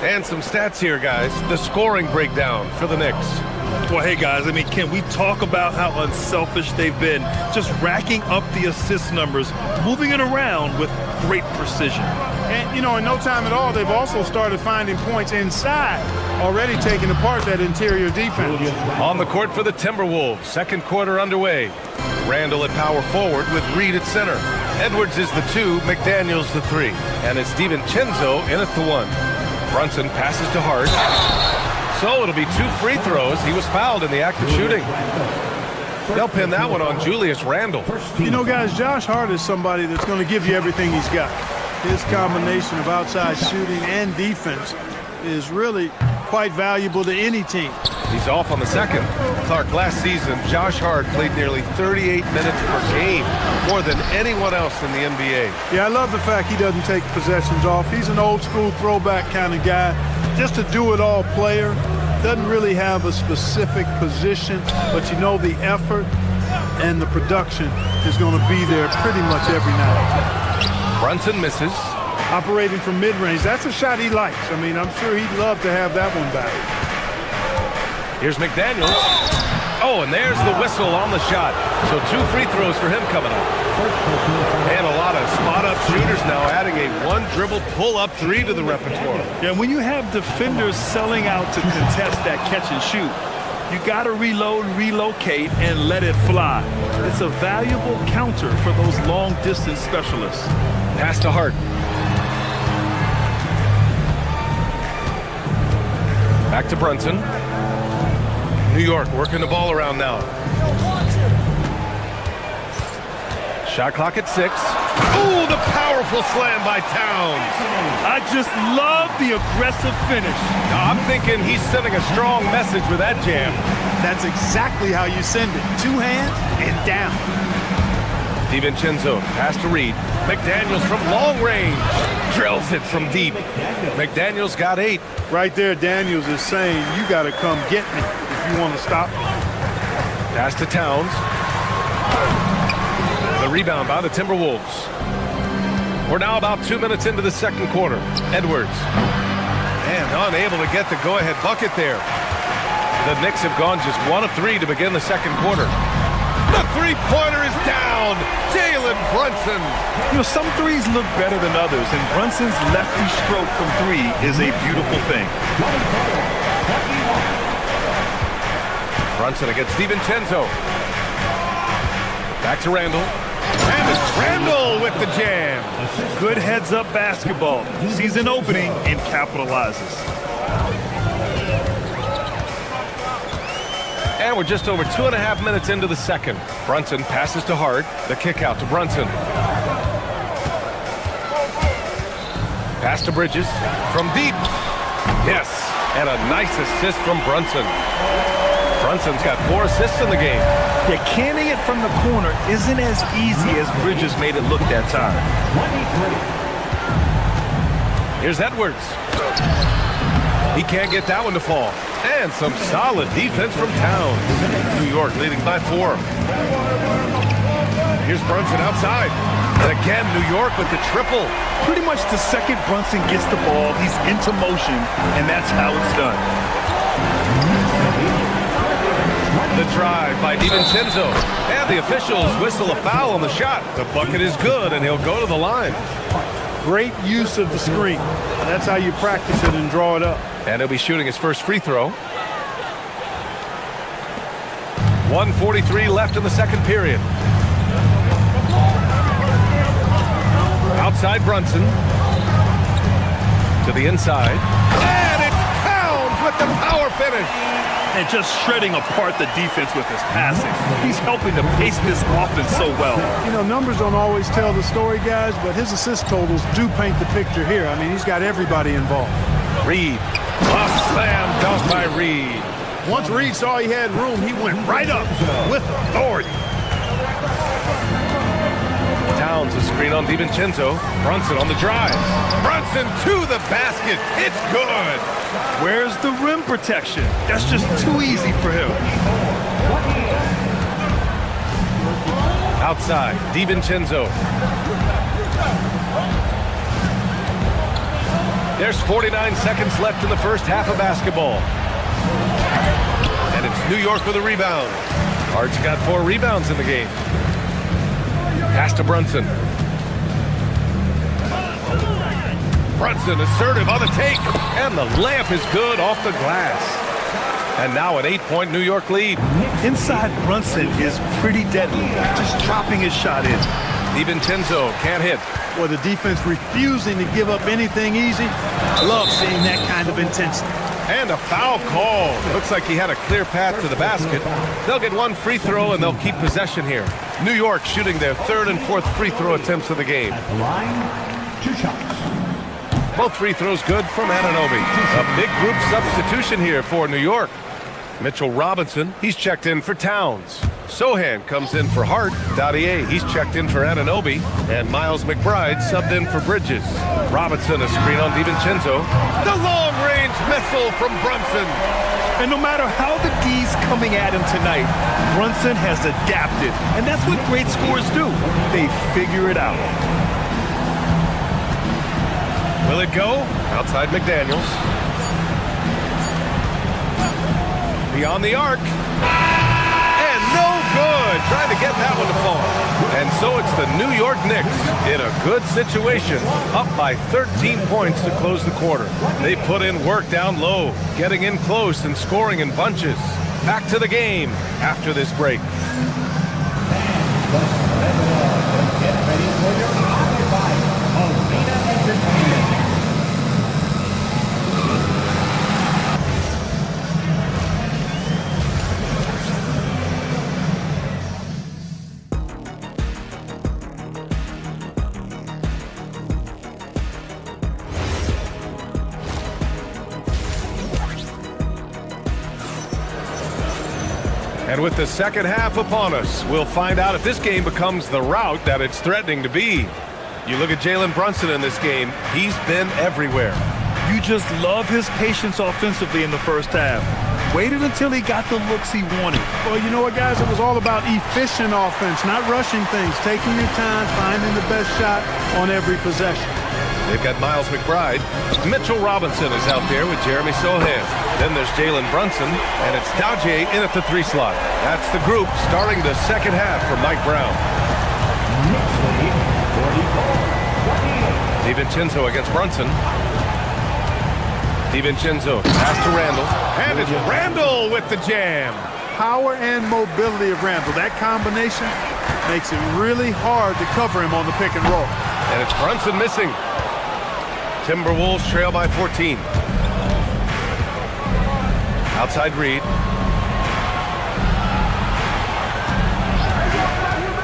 And some stats here, guys. The scoring breakdown for the Knicks. Well, hey, guys, I mean, can we talk about how unselfish they've been? Just racking up the assist numbers, moving it around with great precision. And, in no time at all, they've also started finding points inside, already taking apart that interior defense. On the court for the Timberwolves, 2nd quarter underway. Randall at power forward with Reed at center. Edwards is the 2, McDaniels the 3. And it's DiVincenzo in at the 1. Brunson passes to Hart. So it'll be 2 free throws. He was fouled in the act of shooting. They'll pin that one on Julius Randle. Guys, Josh Hart is somebody that's going to give you everything he's got. His combination of outside shooting and defense is really quite valuable to any team. He's off on the 2nd. Clark, last season, Josh Hart played nearly 38 minutes per game, more than anyone else in the NBA. Yeah, I love the fact he doesn't take possessions off. He's an old-school throwback kind of guy. Just a do-it-all player. Doesn't really have a specific position, but the effort and the production is going to be there pretty much every night. Brunson misses. Operating from mid-range, that's a shot he likes. I mean, I'm sure he'd love to have that one back. Here's McDaniels. Oh, and there's the whistle on the shot. So 2 free throws for him coming up. And a lot of spot-up shooters now adding a 1-dribble pull-up 3 to the repertoire. Yeah, when you have defenders selling out to contest that catch and shoot, you got to reload, relocate, and let it fly. It's a valuable counter for those long-distance specialists. Pass to Hart. Back to Brunson. New York working the ball around now. Shot clock at 6. Ooh, the powerful slam by Towns. I just love the aggressive finish. I'm thinking he's sending a strong message with that jam. That's exactly how you send it. 2 hands and down. DiVincenzo, pass to Reed. McDaniels from long range. Drills it from deep. McDaniels got 8. Right there, Daniels is saying, you got to come get me if you want to stop me. Pass to Towns. The rebound by the Timberwolves. We're now about 2 minutes into the 2nd quarter. Edwards. And unable to get the go-ahead bucket there. The Knicks have gone just 1 of 3 to begin the 2nd quarter. The 3-pointer is down. Jalen Brunson. Some threes look better than others, and Brunson's lefty stroke from 3 is a beautiful thing. Brunson against DiVincenzo. Back to Randall. And it's Randall with the jam. Good heads-up basketball. Sees an opening and capitalizes. And we're just over 2.5 minutes into the 2nd. Brunson passes to Hart. The kick out to Brunson. Pass to Bridges from deep. Yes, and a nice assist from Brunson. Brunson's got 4 assists in the game. Yeah, canning it from the corner isn't as easy as Bridges made it look that time. Here's Edwards. He can't get that one to fall. And some solid defense from Towns. New York leading by 4. Here's Brunson outside. And again, New York with the triple. Pretty much the second Brunson gets the ball, he's into motion, and that's how it's done. The drive by DiVincenzo. And the officials whistle a foul on the shot. The bucket is good, and he'll go to the line. Great use of the screen. That's how you practice it and draw it up. And he'll be shooting his first free throw. 1:43 left in the 2nd period. Outside Brunson. To the inside. And it's Towns with the power finish. And just shredding apart the defense with his passing. He's helping to pace this offense so well. Numbers don't always tell the story, guys, but his assist totals do paint the picture here. I mean, he's got everybody involved. Reed. A slam dunk by Reed. Once Reed saw he had room, he went right up with authority. Towns, a screen on DiVincenzo. Brunson on the drive. Brunson to the basket. It's good. Where's the rim protection? That's just too easy for him. Outside, DiVincenzo. There's 49 seconds left in the first half of basketball. And it's New York with a rebound. Hart's got 4 rebounds in the game. Pass to Brunson. Brunson assertive on the take. And the layup is good off the glass. And now an 8-point New York lead. Inside Brunson is pretty deadly. Just dropping his shot in. DiVincenzo can't hit. Well, the defense refusing to give up anything easy. I love seeing that kind of intensity. And a foul call. Looks like he had a clear path to the basket. They'll get 1 free throw and they'll keep possession here. New York shooting their 3rd and 4th free throw attempts of the game. At the line, 2 shots. Both free throws good from Anunoby. A big group substitution here for New York. Mitchell Robinson, he's checked in for Towns. Sohan comes in for Hart. Dadier, he's checked in for Anunoby. And Miles McBride subbed in for Bridges. Robinson, a screen on DiVincenzo. The long-range missile from Brunson. And no matter how the D's coming at him tonight, Brunson has adapted. And that's what great scorers do. They figure it out. Will it go? Outside McDaniels. Beyond the arc. And no good. Trying to get that one to fall. And so it's the New York Knicks in a good situation. Up by 13 points to close the quarter. They put in work down low. Getting in close and scoring in bunches. Back to the game after this break. Get ready for your occupied arena entertainment. And with the second half upon us, we'll find out if this game becomes the rout that it's threatening to be. You look at Jalen Brunson in this game, he's been everywhere. You just love his patience offensively in the first half. Waited until he got the looks he wanted. Well, you know what, guys? It was all about efficient offense, not rushing things, taking your time, finding the best shot on every possession. They've got Miles McBride. Mitchell Robinson is out there with Jeremy Sohan. Then there's Jalen Brunson, and it's Dadier in at the 3 slot. That's the group starting the second half for Mike Brown. DiVincenzo against Brunson. DiVincenzo pass to Randall, and it's Randall with the jam. Power and mobility of Randall. That combination makes it really hard to cover him on the pick and roll. And it's Brunson missing. Timberwolves trail by 14. Outside Reed.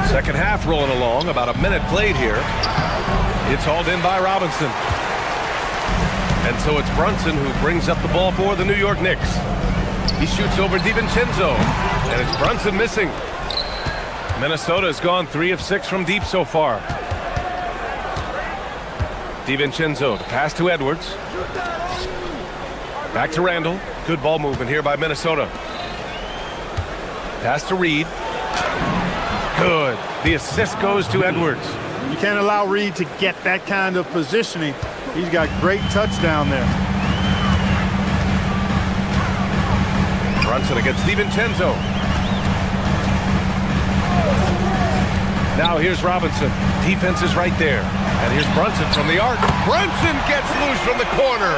Second half rolling along, about a minute played here. It's hauled in by Robinson. And so it's Brunson who brings up the ball for the New York Knicks. He shoots over DiVincenzo, and it's Brunson missing. Minnesota has gone 3 of 6 from deep so far. DiVincenzo, pass to Edwards. Back to Randall. Good ball movement here by Minnesota. Pass to Reed. Good. The assist goes to Edwards. You can't allow Reed to get that kind of positioning. He's got great touch down there. Brunson against DiVincenzo. Now here's Robinson. Defense is right there. And here's Brunson from the arc. Brunson gets loose from the corner.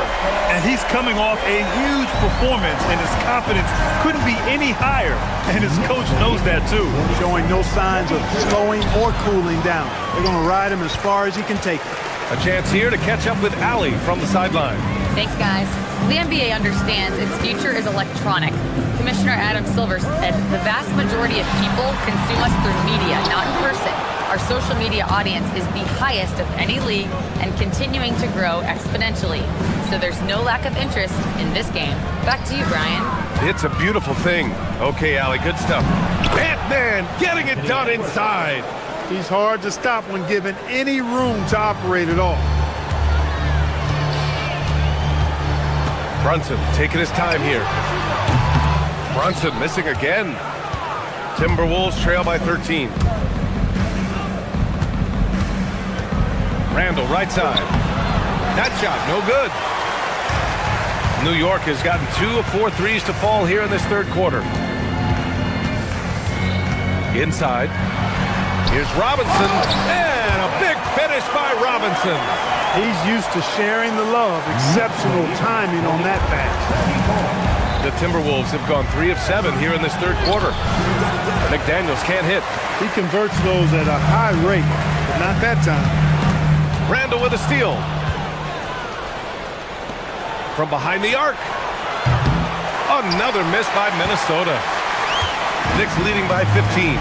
And he's coming off a huge performance, and his confidence couldn't be any higher. And his coach knows that too. Showing no signs of slowing or cooling down. They're going to ride him as far as he can take it. A chance here to catch up with Allie from the sideline. Thanks, guys. The NBA understands its future is electronic. Commissioner Adam Silver said the vast majority of people consume us through media, not in person. Our social media audience is the highest of any league and continuing to grow exponentially. So there's no lack of interest in this game. Back to you, Brian. It's a beautiful thing. Okay, Allie, good stuff. Ant-Man getting it done inside. He's hard to stop when given any room to operate at all. Brunson taking his time here. Brunson missing again. Timberwolves trail by 13. Randall, right side. That shot, no good. New York has gotten 2 of 4 threes to fall here in this third quarter. Inside. Here's Robinson, and a big finish by Robinson. He's used to sharing the love. Exceptional timing on that pass. The Timberwolves have gone 3 of 7 here in this third quarter. McDaniels can't hit. He converts those at a high rate, but not that time. Randall with a steal. From behind the arc. Another miss by Minnesota. Knicks leading by 15.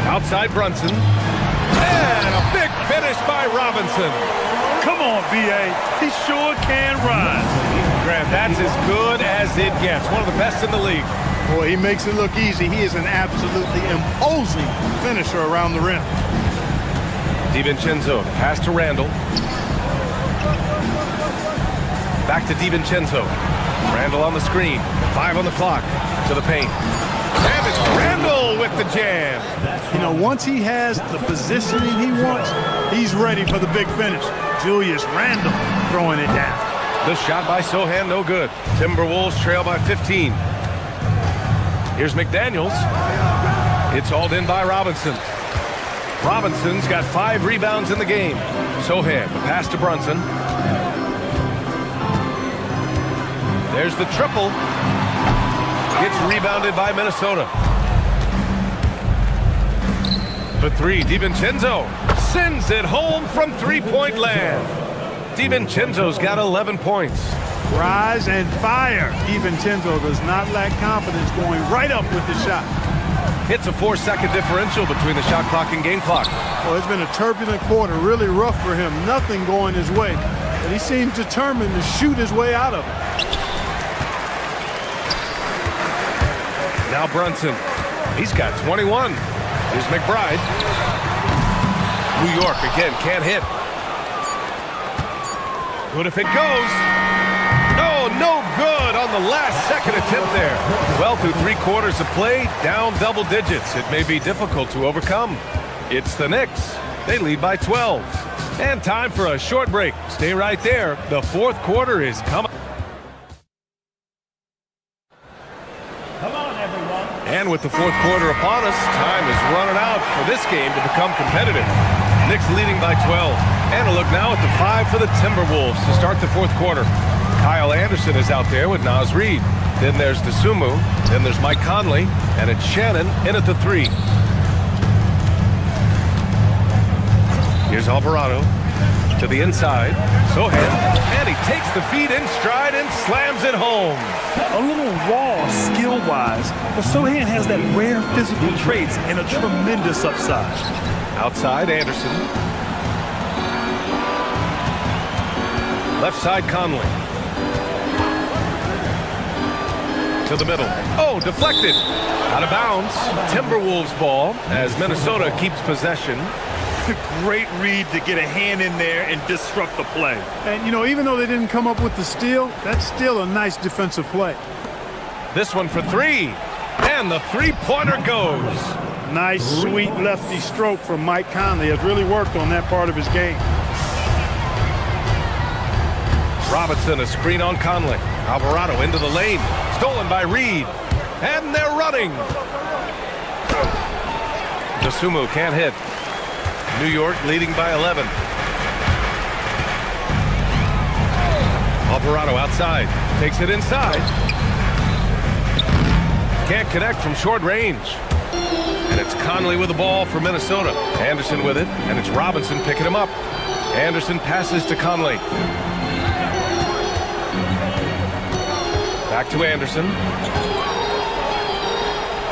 Outside Brunson. And a big finish by Robinson. Come on, B.A. He sure can rise. Graham, that's as good as it gets. One of the best in the league. Boy, he makes it look easy. He is an absolutely imposing finisher around the rim. DiVincenzo, pass to Randall. Back to DiVincenzo. Randall on the screen. 5 on the clock. To the paint. And it's Randall with the jam. You know, once he has the positioning he wants, he's ready for the big finish. Julius Randall throwing it down. The shot by Sohan, no good. Timberwolves trail by 15. Here's McDaniels. It's hauled in by Robinson. Robinson's got 5 rebounds in the game. Sohan, the pass to Brunson. There's the triple. Gets rebounded by Minnesota. For 3, DiVincenzo sends it home from three-point land. DiVincenzo's got 11 points. Rise and fire. DiVincenzo does not lack confidence going right up with the shot. It's a 4-second differential between the shot clock and game clock. Well, it's been a turbulent quarter, really rough for him. Nothing going his way. But he seems determined to shoot his way out of it. Now Brunson. He's got 21. Here's McBride. New York again can't hit. Good if it goes. Oh, no good on the last second attempt there. Well, through 3 quarters of play, down double digits. It may be difficult to overcome. It's the Knicks. They lead by 12. And time for a short break. Stay right there. The fourth quarter is coming. And with the fourth quarter upon us, time is running out for this game to become competitive. Knicks leading by 12. And a look now at the 5 for the Timberwolves to start the fourth quarter. Kyle Anderson is out there with Naz Reid. Then there's Desumo. Then there's Mike Conley. And it's Shannon in at the 3. Here's Alvarado to the inside. Sohan. And he takes the feed in stride and slams it home. A little raw skill-wise, but Sohan has that rare physical traits and a tremendous upside. Outside, Anderson. Left side, Conley. To the middle. Oh, deflected. Out of bounds. Timberwolves ball as Minnesota keeps possession. Great read to get a hand in there and disrupt the play. And, you know, even though they didn't come up with the steal, that's still a nice defensive play. This one for 3. And the three-pointer goes. Nice, sweet lefty stroke from Mike Conley. Has really worked on that part of his game. Robinson, a screen on Conley. Alvarado into the lane. Stolen by Reid. And they're running. Desumo can't hit. New York leading by 11. Alvarado outside. Takes it inside. Can't connect from short range. And it's Conley with the ball for Minnesota. Anderson with it, and it's Robinson picking him up. Anderson passes to Conley. Back to Anderson.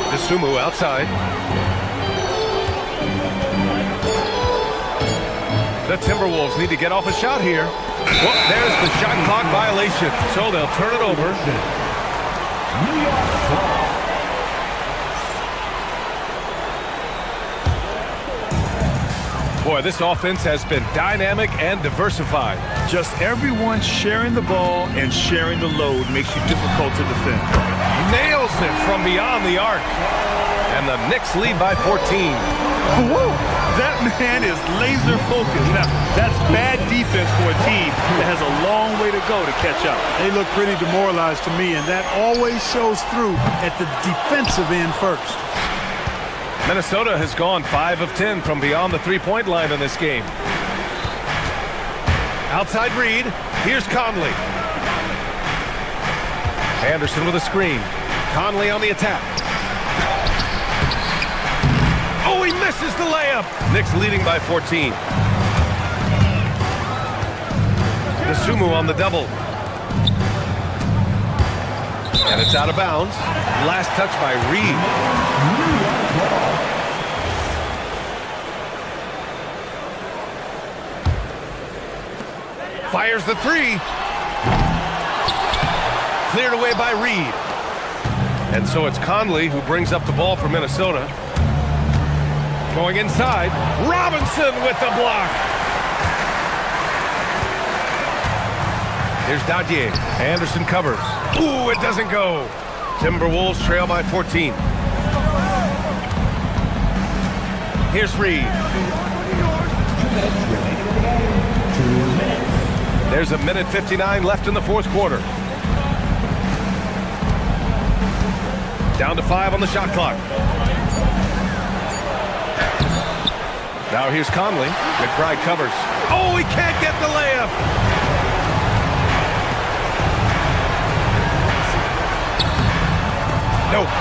Desumo outside. The Timberwolves need to get off a shot here. Well, there's the shot clock violation, so they'll turn it over. Boy, this offense has been dynamic and diversified. Just everyone sharing the ball and sharing the load makes you difficult to defend. Nails it from beyond the arc. And the Knicks lead by 14. Woo! That man is laser focused. Now, that's bad defense for a team that has a long way to go to catch up. They look pretty demoralized to me, and that always shows through at the defensive end first. Minnesota has gone 5 of 10 from beyond the three-point line in this game. Outside Reed. Here's Conley. Anderson with a screen. Conley on the attack. Oh, he misses the layup. Knicks leading by 14. Nasumu on the double. And it's out of bounds. Last touch by Reed. Fires the three. Cleared away by Reed. And so it's Conley who brings up the ball for Minnesota. Going inside. Robinson with the block. Here's Dadier. Anderson covers. Ooh, it doesn't go. Timberwolves trail by 14. Here's Reed. There's a minute 59 left in the fourth quarter. Down to 5 on the shot clock. Now here's Conley. McBride covers. Oh, he can't get the layup. Nope.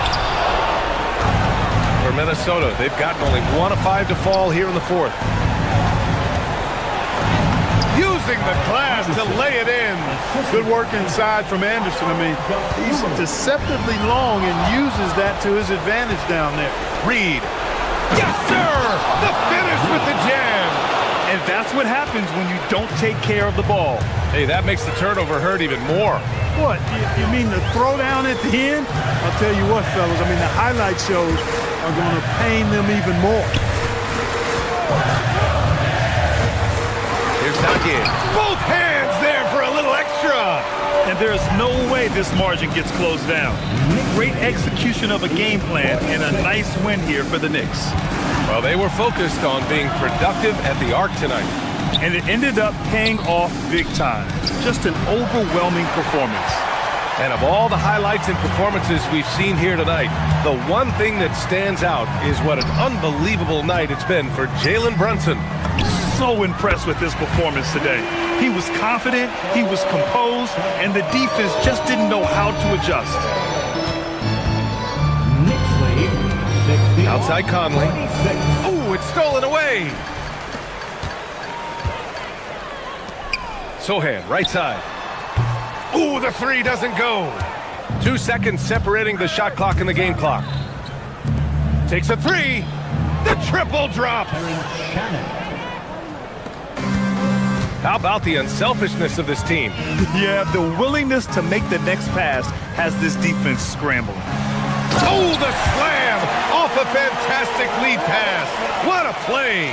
For Minnesota, they've gotten only 1 of 5 to fall here in the fourth. Using the glass to lay it in. Good work inside from Anderson. I mean, he's deceptively long and uses that to his advantage down there. Reed. Yes, sir! The finish with the jam. And that's what happens when you don't take care of the ball. Hey, that makes the turnover hurt even more. What? You mean the throwdown at the end? I'll tell you what, fellas. I mean, the highlight shows are going to pain them even more. Here's Dadier. Both hands there for a little extra. And there's no way this margin gets closed down. Great execution of a game plan and a nice win here for the Knicks. Well, they were focused on being productive at the arc tonight. And it ended up paying off big time. Just an overwhelming performance. And of all the highlights and performances we've seen here tonight, the one thing that stands out is what an unbelievable night it's been for Jalen Brunson. So impressed with his performance today. He was confident, he was composed, and the defense just didn't know how to adjust. Outside Conley. Oh, it's stolen away. Sohan, right side. Ooh, the three doesn't go. 2 seconds separating the shot clock and the game clock. Takes a three. The triple drops. How about the unselfishness of this team? Yeah, the willingness to make the next pass has this defense scrambling. Oh, the slam off a fantastic lead pass. What a play.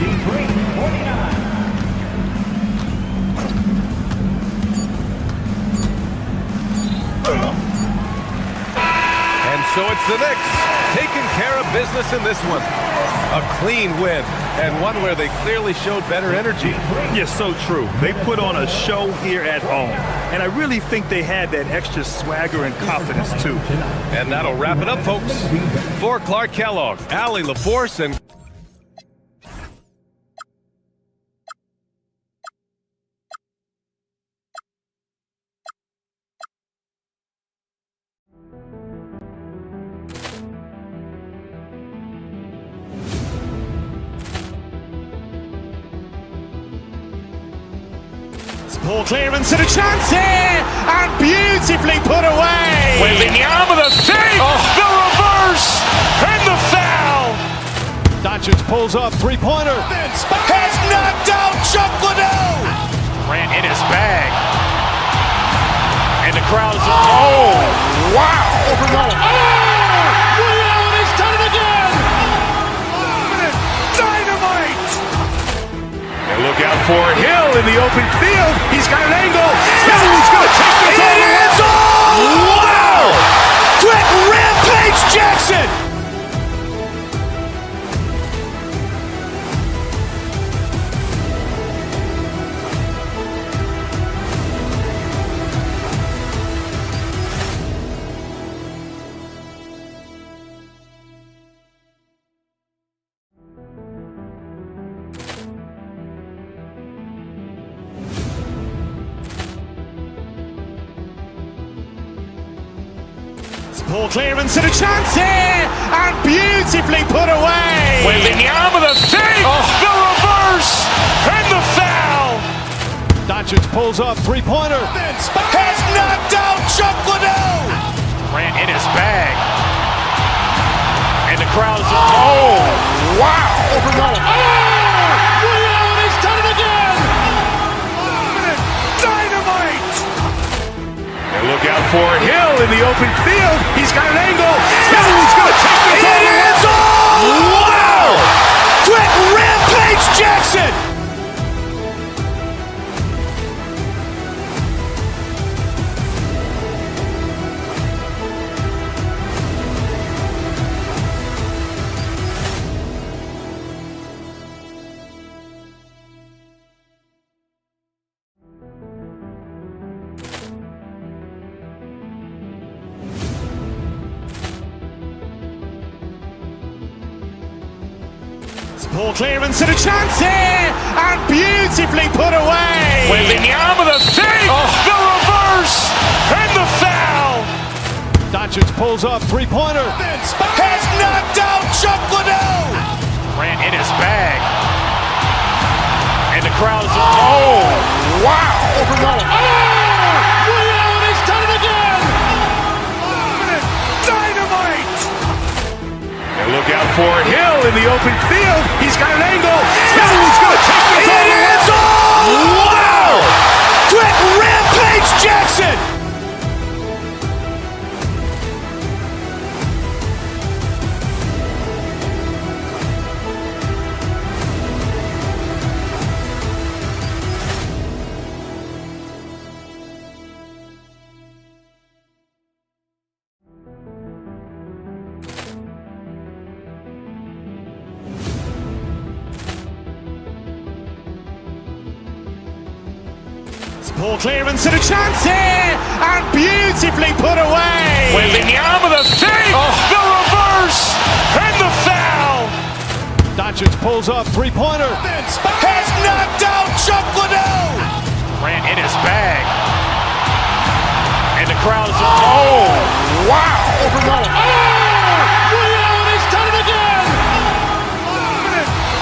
63-49. And so it's the Knicks taking care of business in this one. A clean win, and one where they clearly showed better energy. Yes, so true. They put on a show here at home, and I really think they had that extra swagger and confidence, too. And that'll wrap it up, folks. For Clark Kellogg, Allie LaForce, and Poor clearance and a chance here, and beautifully put away. Wembanyama the save, the reverse, and the foul. Doncic pulls up, three-pointer. Has knocked out Chuck Liddell. Ran in his bag. And the crowd is, oh, wow. Oh, Ray Allen has done it again. for Hill in the open field. He's got an angle. Hill's going to take this all the way. Wow! Quick rampage Jackson! Ball clearance and a chance here, and beautifully put away. Wembanyama the save, the reverse, and the foul. Doncic pulls up, three-pointer. Has knocked out Chuck Liddell. Grant in his bag. And the crowd is, oh, wow. He's done it again. Dynamite. And look out for Hill in the open field. He's got an angle. Hill's going to take this all the way. Wow. Quick rampage Jackson. Ball clearance and a chance here, and beautifully put away. Wembanyama the save, the reverse, and the foul. Doncic pulls up, three-pointer. Has knocked out Chuck Liddell. Grant in his bag. And the crowd is, oh, wow. He's done it again. Dynamite. And look out for Hill in the open field. He's got an angle. Hill's going to take this all the way. Wow. Quick rampage Jackson. Ball clearance and a chance here, and beautifully put away. Wembanyama the save, the reverse, and the foul. Doncic pulls up, three-pointer. Has knocked out Chuck Liddell. Grant in his bag. And the crowd is, oh, wow. He's done it again.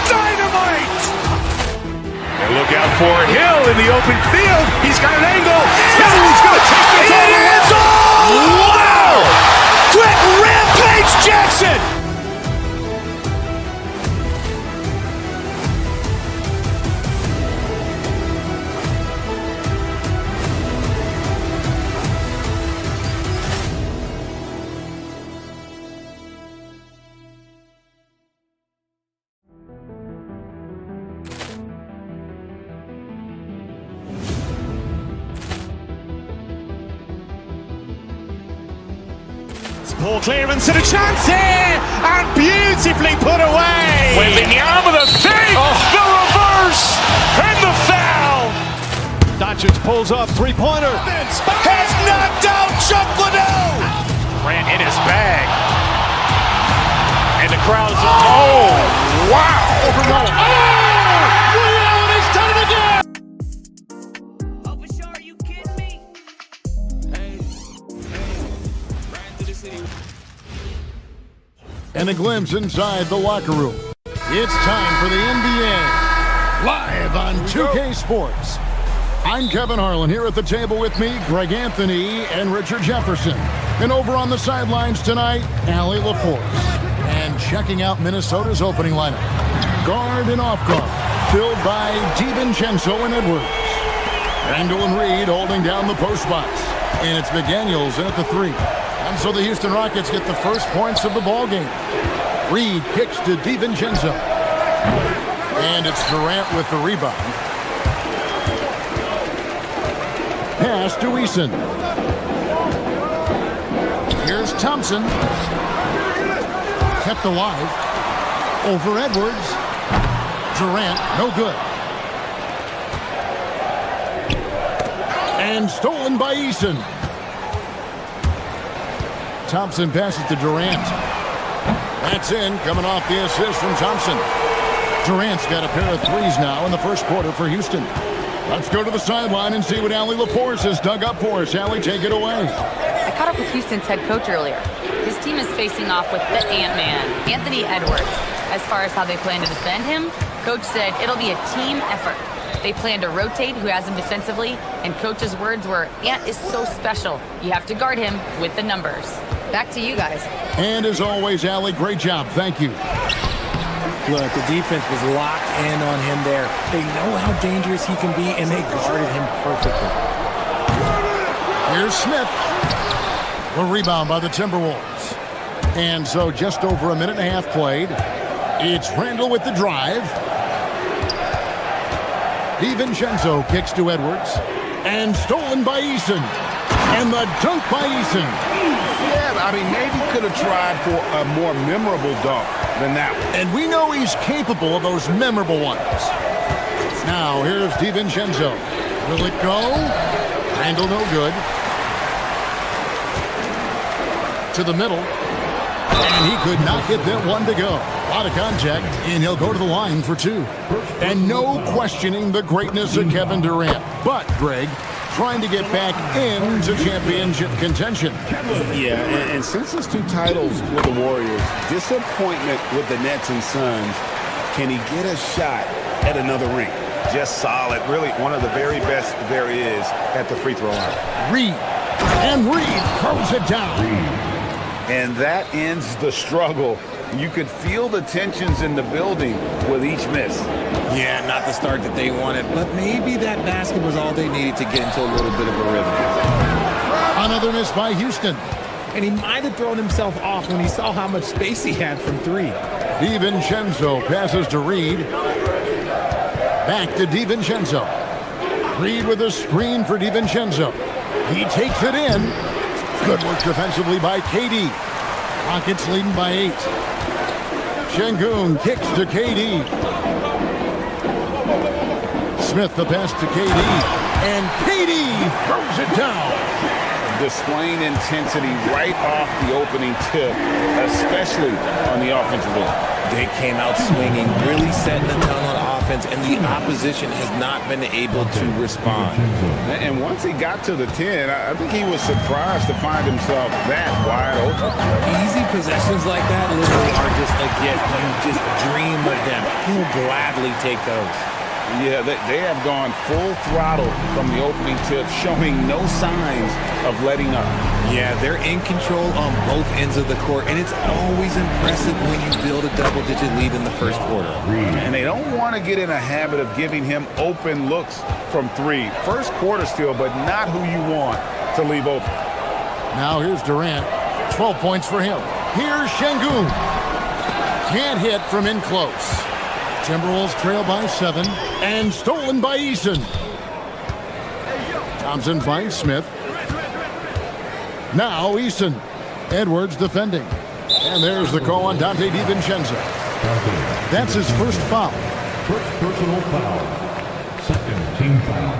Dynamite. And look out for Hill in the open field. He's got an angle. Hill's going to take this all the way. Wow. Quick rampage Jackson. Ball clearance and a chance here, and beautifully put away. Wembanyama the save, the reverse, and the foul. Doncic pulls up, three-pointer. Has knocked out Chuck Liddell. Grant in his bag. And the crowd is, oh, wow. He's done it again. And a glimpse inside the locker room. It's time for the NBA, live on 2K Sports. I'm Kevin Harlan, here at the table with me, Greg Anthony and Richard Jefferson. And over on the sidelines tonight, Allie LaForce. And checking out Minnesota's opening lineup. Guard and off guard, filled by DiVincenzo and Edwards. Randall and Reed holding down the post spots. And it's McDaniels in at the three. And so the Houston Rockets get the first points of the ball game. Reed kicks to DiVincenzo. And it's Durant with the rebound. Pass to Eason. Here's Thompson. Kept alive. Over Edwards. Durant, no good. And stolen by Eason. Thompson passes to Durant. That's in, coming off the assist from Thompson. Durant's got a pair of threes now in the first quarter for Houston. Let's go to the sideline and see what Allie LaForce has dug up for us. Allie, take it away. I caught up with Houston's head coach earlier. His team is facing off with the Ant-Man, Anthony Edwards. As far as how they plan to defend him, Coach said it'll be a team effort. They plan to rotate who has him defensively, and Coach's words were, Ant is so special. You have to guard him with the numbers. Back to you guys. And as always, Allie, great job. Thank you. Look, the defense was locked in on him there. They know how dangerous he can be, and they guarded him perfectly. Here's Smith. The rebound by the Timberwolves. And so just over a minute and a half played. It's Randall with the drive. DiVincenzo kicks to Edwards. And stolen by Eason. And the dunk by Eason. Yeah, I mean, maybe could have tried for a more memorable dunk than that one. And we know he's capable of those memorable ones. Now, here's DiVincenzo. Will it go? Randall no good. To the middle. And he could not get that one to go. A lot of contact, and he'll go to the line for two. And no questioning the greatness of Kevin Durant. But, Greg, trying to get back into championship contention. Yeah, and since his 2 titles with the Warriors, disappointment with the Nets and Suns, can he get a shot at another ring? Just solid. Really one of the very best there is at the free throw line. Reed. And Reed throws it down. And that ends the struggle. You could feel the tensions in the building with each miss. Yeah, not the start that they wanted, but maybe that basket was all they needed to get into a little bit of a rhythm. Another miss by Houston. And he might have thrown himself off when he saw how much space he had from 3. DiVincenzo passes to Reed. Back to DiVincenzo. Reed with a screen for DiVincenzo. He takes it in. Good work defensively by KD. Rockets leading by 8. Şengün kicks to KD. Smith the pass to KD. And KD throws it down. Displaying intensity right off the opening tip, especially on the offensive end. They came out swinging, really setting the tone on offense, and the opposition has not been able to respond. And once he got to the 10, I think he was surprised to find himself that wide open. Easy possessions like that literally are just a gift. You just dream of them. He'll gladly take those. Yeah, they have gone full throttle from the opening tip, showing no signs of letting up. Yeah, they're in control on both ends of the court, and it's always impressive when you build a double-digit lead in the first quarter. And they don't want to get in a habit of giving him open looks from 3. First quarter still, but not who you want to leave open. Now here's Durant. 12 points for him. Here's Şengün. Can't hit from in close. Timberwolves trail by 7 and stolen by Eason. Thompson finds Smith. Now Eason. Edwards defending. And there's the call on Dante DiVincenzo. That's his first foul. First personal foul. Second team foul.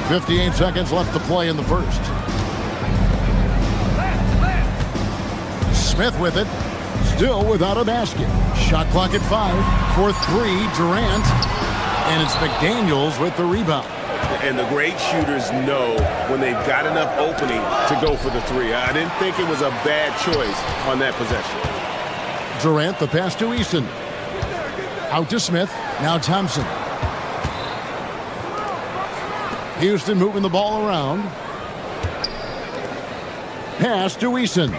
58 seconds left to play in the first. Smith with it. Still without a basket. Shot clock at 5 for 3, Durant. And it's McDaniels with the rebound. And the great shooters know when they've got enough opening to go for the 3. I didn't think it was a bad choice on that possession. Durant, the pass to Eason. Out to Smith. Now Thompson. Houston moving the ball around. Pass to Eason.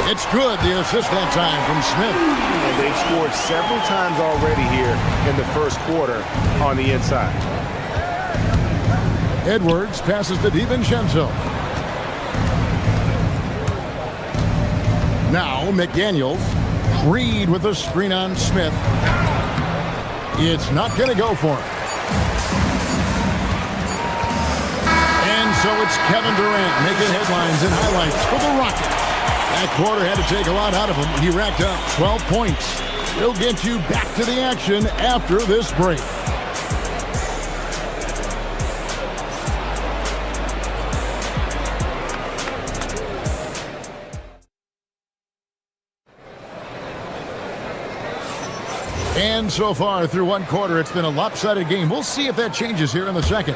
It's good, the assist that time from Smith. And they've scored several times already here in the first quarter on the inside. Edwards passes to DiVincenzo. Now McDaniels. Reed with a screen on Smith. It's not going to go for him. Now it's Kevin Durant making headlines and highlights for the Rockets. That quarter had to take a lot out of him. He racked up 12 points. He'll get you back to the action after this break. And so far through one quarter, it's been a lopsided game. We'll see if that changes here in the second.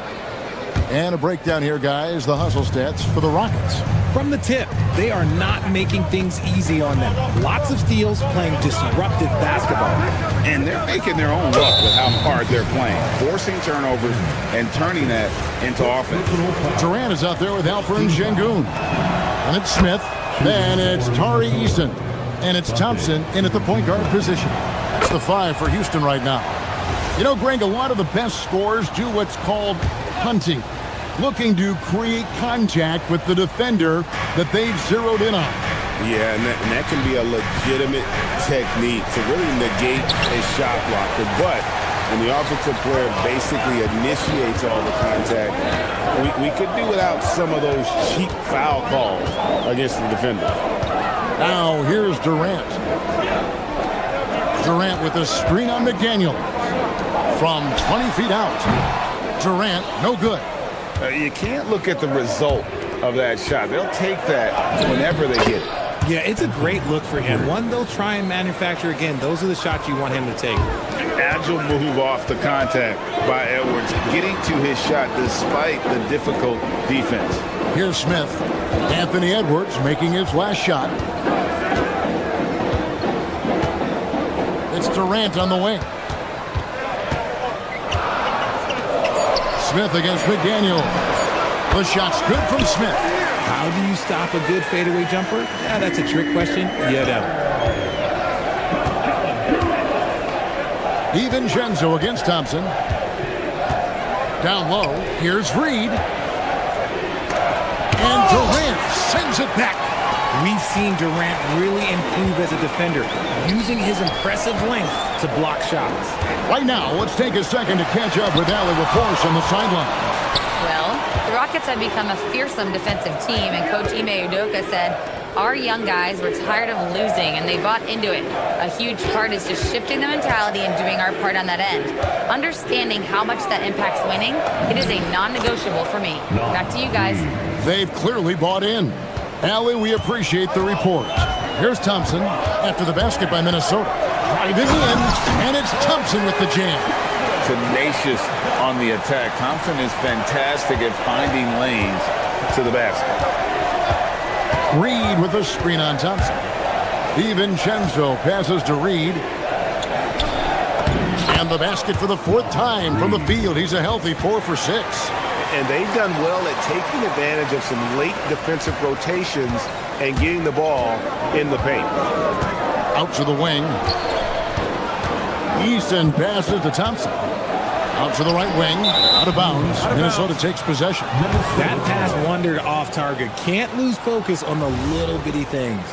And a breakdown here, guys. The hustle stats for the Rockets. From the tip, they are not making things easy on them. Lots of steals, playing disruptive basketball. And they're making their own luck with how hard they're playing, forcing turnovers and turning that into offense. Durant is out there with Alperen Sengun. And it's Smith. Then it's Tari Eason. And it's Thompson in at the point guard position. That's the 5 for Houston right now. You know, Greg, a lot of the best scorers do what's called hunting, looking to create contact with the defender that they've zeroed in on. Yeah, and that can be a legitimate technique to really negate a shot blocker. But when the offensive player basically initiates all the contact, we could do without some of those cheap foul calls against the defender. Now here's Durant. Durant with a screen on McDaniel from 20 feet out. Durant, no good. You can't look at the result of that shot. They'll take that whenever they get it. Yeah, it's a great look for him. One they'll try and manufacture again. Those are the shots you want him to take. An agile move off the contact by Edwards, getting to his shot despite the difficult defense. Here's Smith. Anthony Edwards making his last shot. It's Durant on the wing. Smith against McDaniel. The shot's good from Smith. How do you stop a good fadeaway jumper? Yeah, that's a trick question. You don't. DiVincenzo against Thompson. Down low. Here's Reed. And Durant sends it back. We've seen Durant really improve as a defender, using his impressive length to block shots. Right now, let's take a second to catch up with Allie LaForce on the sideline. Well, the Rockets have become a fearsome defensive team, and Coach Ime Udoka said, our young guys were tired of losing, and they bought into it. A huge part is just shifting the mentality and doing our part on that end. Understanding how much that impacts winning, it is a non-negotiable for me. Back to you guys. They've clearly bought in. Allie, we appreciate the report. Here's Thompson after the basket by Minnesota. Driving in, and it's Thompson with the jam. Tenacious on the attack. Thompson is fantastic at finding lanes to the basket. Reed with a screen on Thompson. DiVincenzo passes to Reed. And the basket for the 4th time from the field. He's a healthy 4 for 6. And they've done well at taking advantage of some late defensive rotations and getting the ball in the paint. Out to the wing. Eason passes to Thompson. Out to the right wing. Out of bounds. Minnesota takes possession. That pass wandered off target. Can't lose focus on the little bitty things.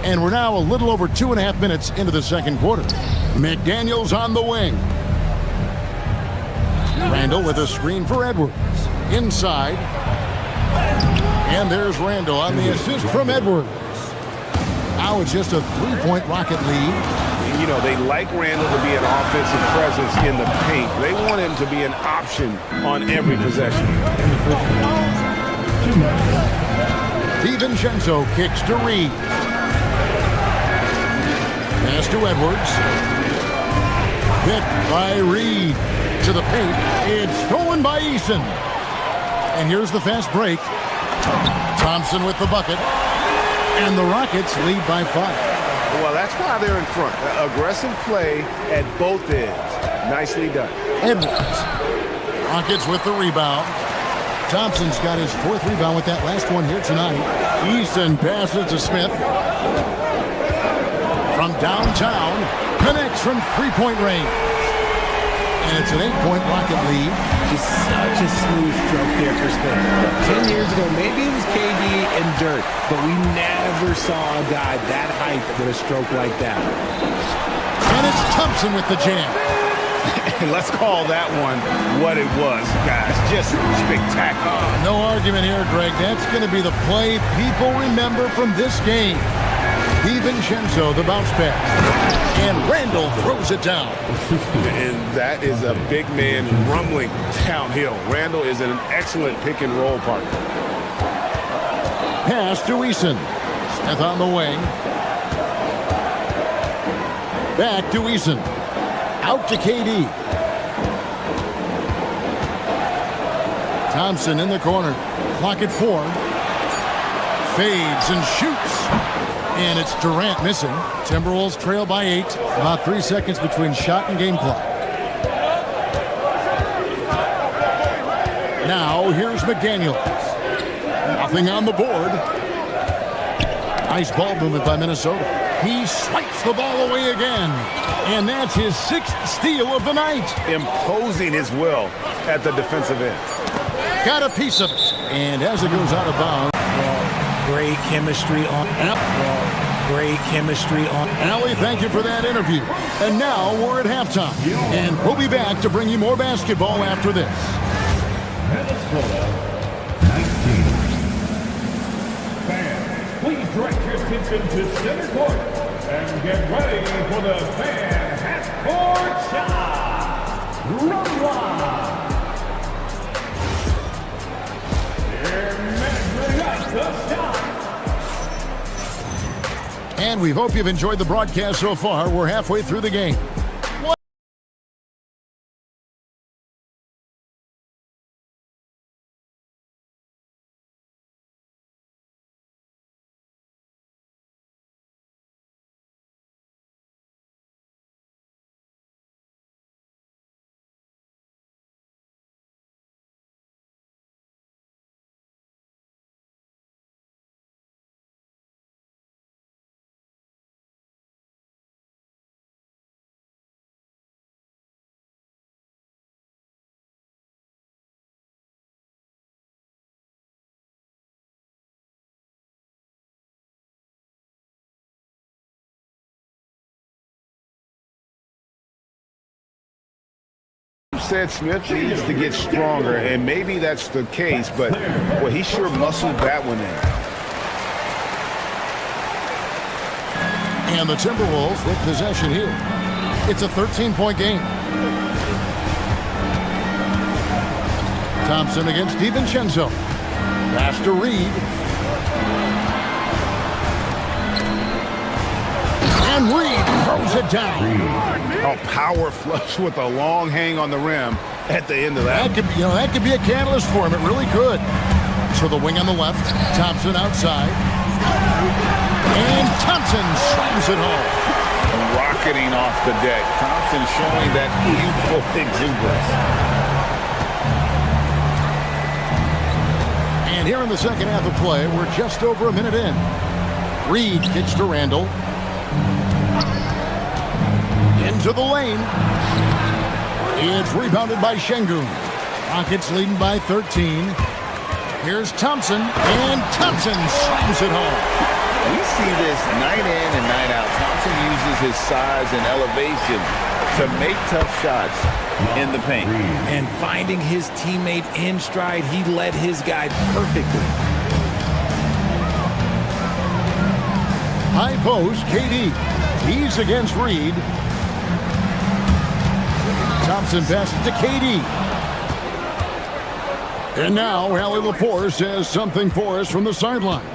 And we're now a little over 2.5 minutes into the second quarter. McDaniel's on the wing. Randall with a screen for Edwards. Inside. And there's Randall on the assist from Edwards. Now it's just a 3-point Rocket lead. You know, they like Randall to be an offensive presence in the paint. They want him to be an option on every possession. DiVincenzo kicks to Reed. Pass to Edwards. Hit by Reed. To the paint. It's stolen by Eason. And here's the fast break. Thompson with the bucket. And the Rockets lead by 5. Well, that's why they're in front. Aggressive play at both ends. Nicely done. Edwards. Rockets with the rebound. Thompson's got his 4th rebound with that last one here tonight. Eason passes to Smith. From downtown, connects from 3-point range. And it's an 8-point Rocket lead. Just such a smooth stroke there for Smith. 10 years ago, maybe it was KD and Dirk, but we never saw a guy that height with a stroke like that. And it's Thompson with the jam. And let's call that one what it was, guys. Just spectacular. No argument here, Greg. That's going to be the play people remember from this game. DiVincenzo, the bounce pass. And Randall throws it down. And that is a big man rumbling downhill. Randall is an excellent pick-and-roll partner. Pass to Eason. Smith on the wing. Back to Eason. Out to KD. Thompson in the corner. Clock at 4. Fades and shoots. And it's Durant missing. Timberwolves trail by 8. About 3 seconds between shot and game clock. Now here's McDaniels. Nothing on the board. Nice ball movement by Minnesota. He swipes the ball away again. And that's his 6th steal of the night. Imposing his will at the defensive end. Got a piece of it. And as it goes out of bounds. Great chemistry on. Great chemistry on. Allie, thank you for that interview. And now we're at halftime. And we'll be back to bring you more basketball after this. Minnesota 19. Fans, please direct your attention to center court and get ready for the fan half-court shot. Run line. They're measuring up the shot. And we hope you've enjoyed the broadcast so far. We're halfway through the game. Said Smith needs to get stronger, and maybe that's the case, but well, he sure muscled that one in. And the Timberwolves with possession here. It's a 13-point game. Thompson against DiVincenzo. Pass to Reed. And Reed throws it down. A power flush with a long hang on the rim at the end of that. That could be a catalyst for him. It really could. So the wing on the left. Thompson outside. And Thompson slams it home. Rocketing off the deck. Thompson showing that youthful exuberance. And here in the second half of play, we're just over a minute in. Reed kicks to Randall. Into the lane. It's rebounded by Şengün. Rockets leading by 13. Here's Thompson, and Thompson slams it home. We see this night in and night out. Thompson uses his size and elevation to make tough shots in the paint. And finding his teammate in stride, he led his guy perfectly. High post, KD. He's against Reed. Thompson passes to KD. And now, Allie LaForce says something for us from the sideline.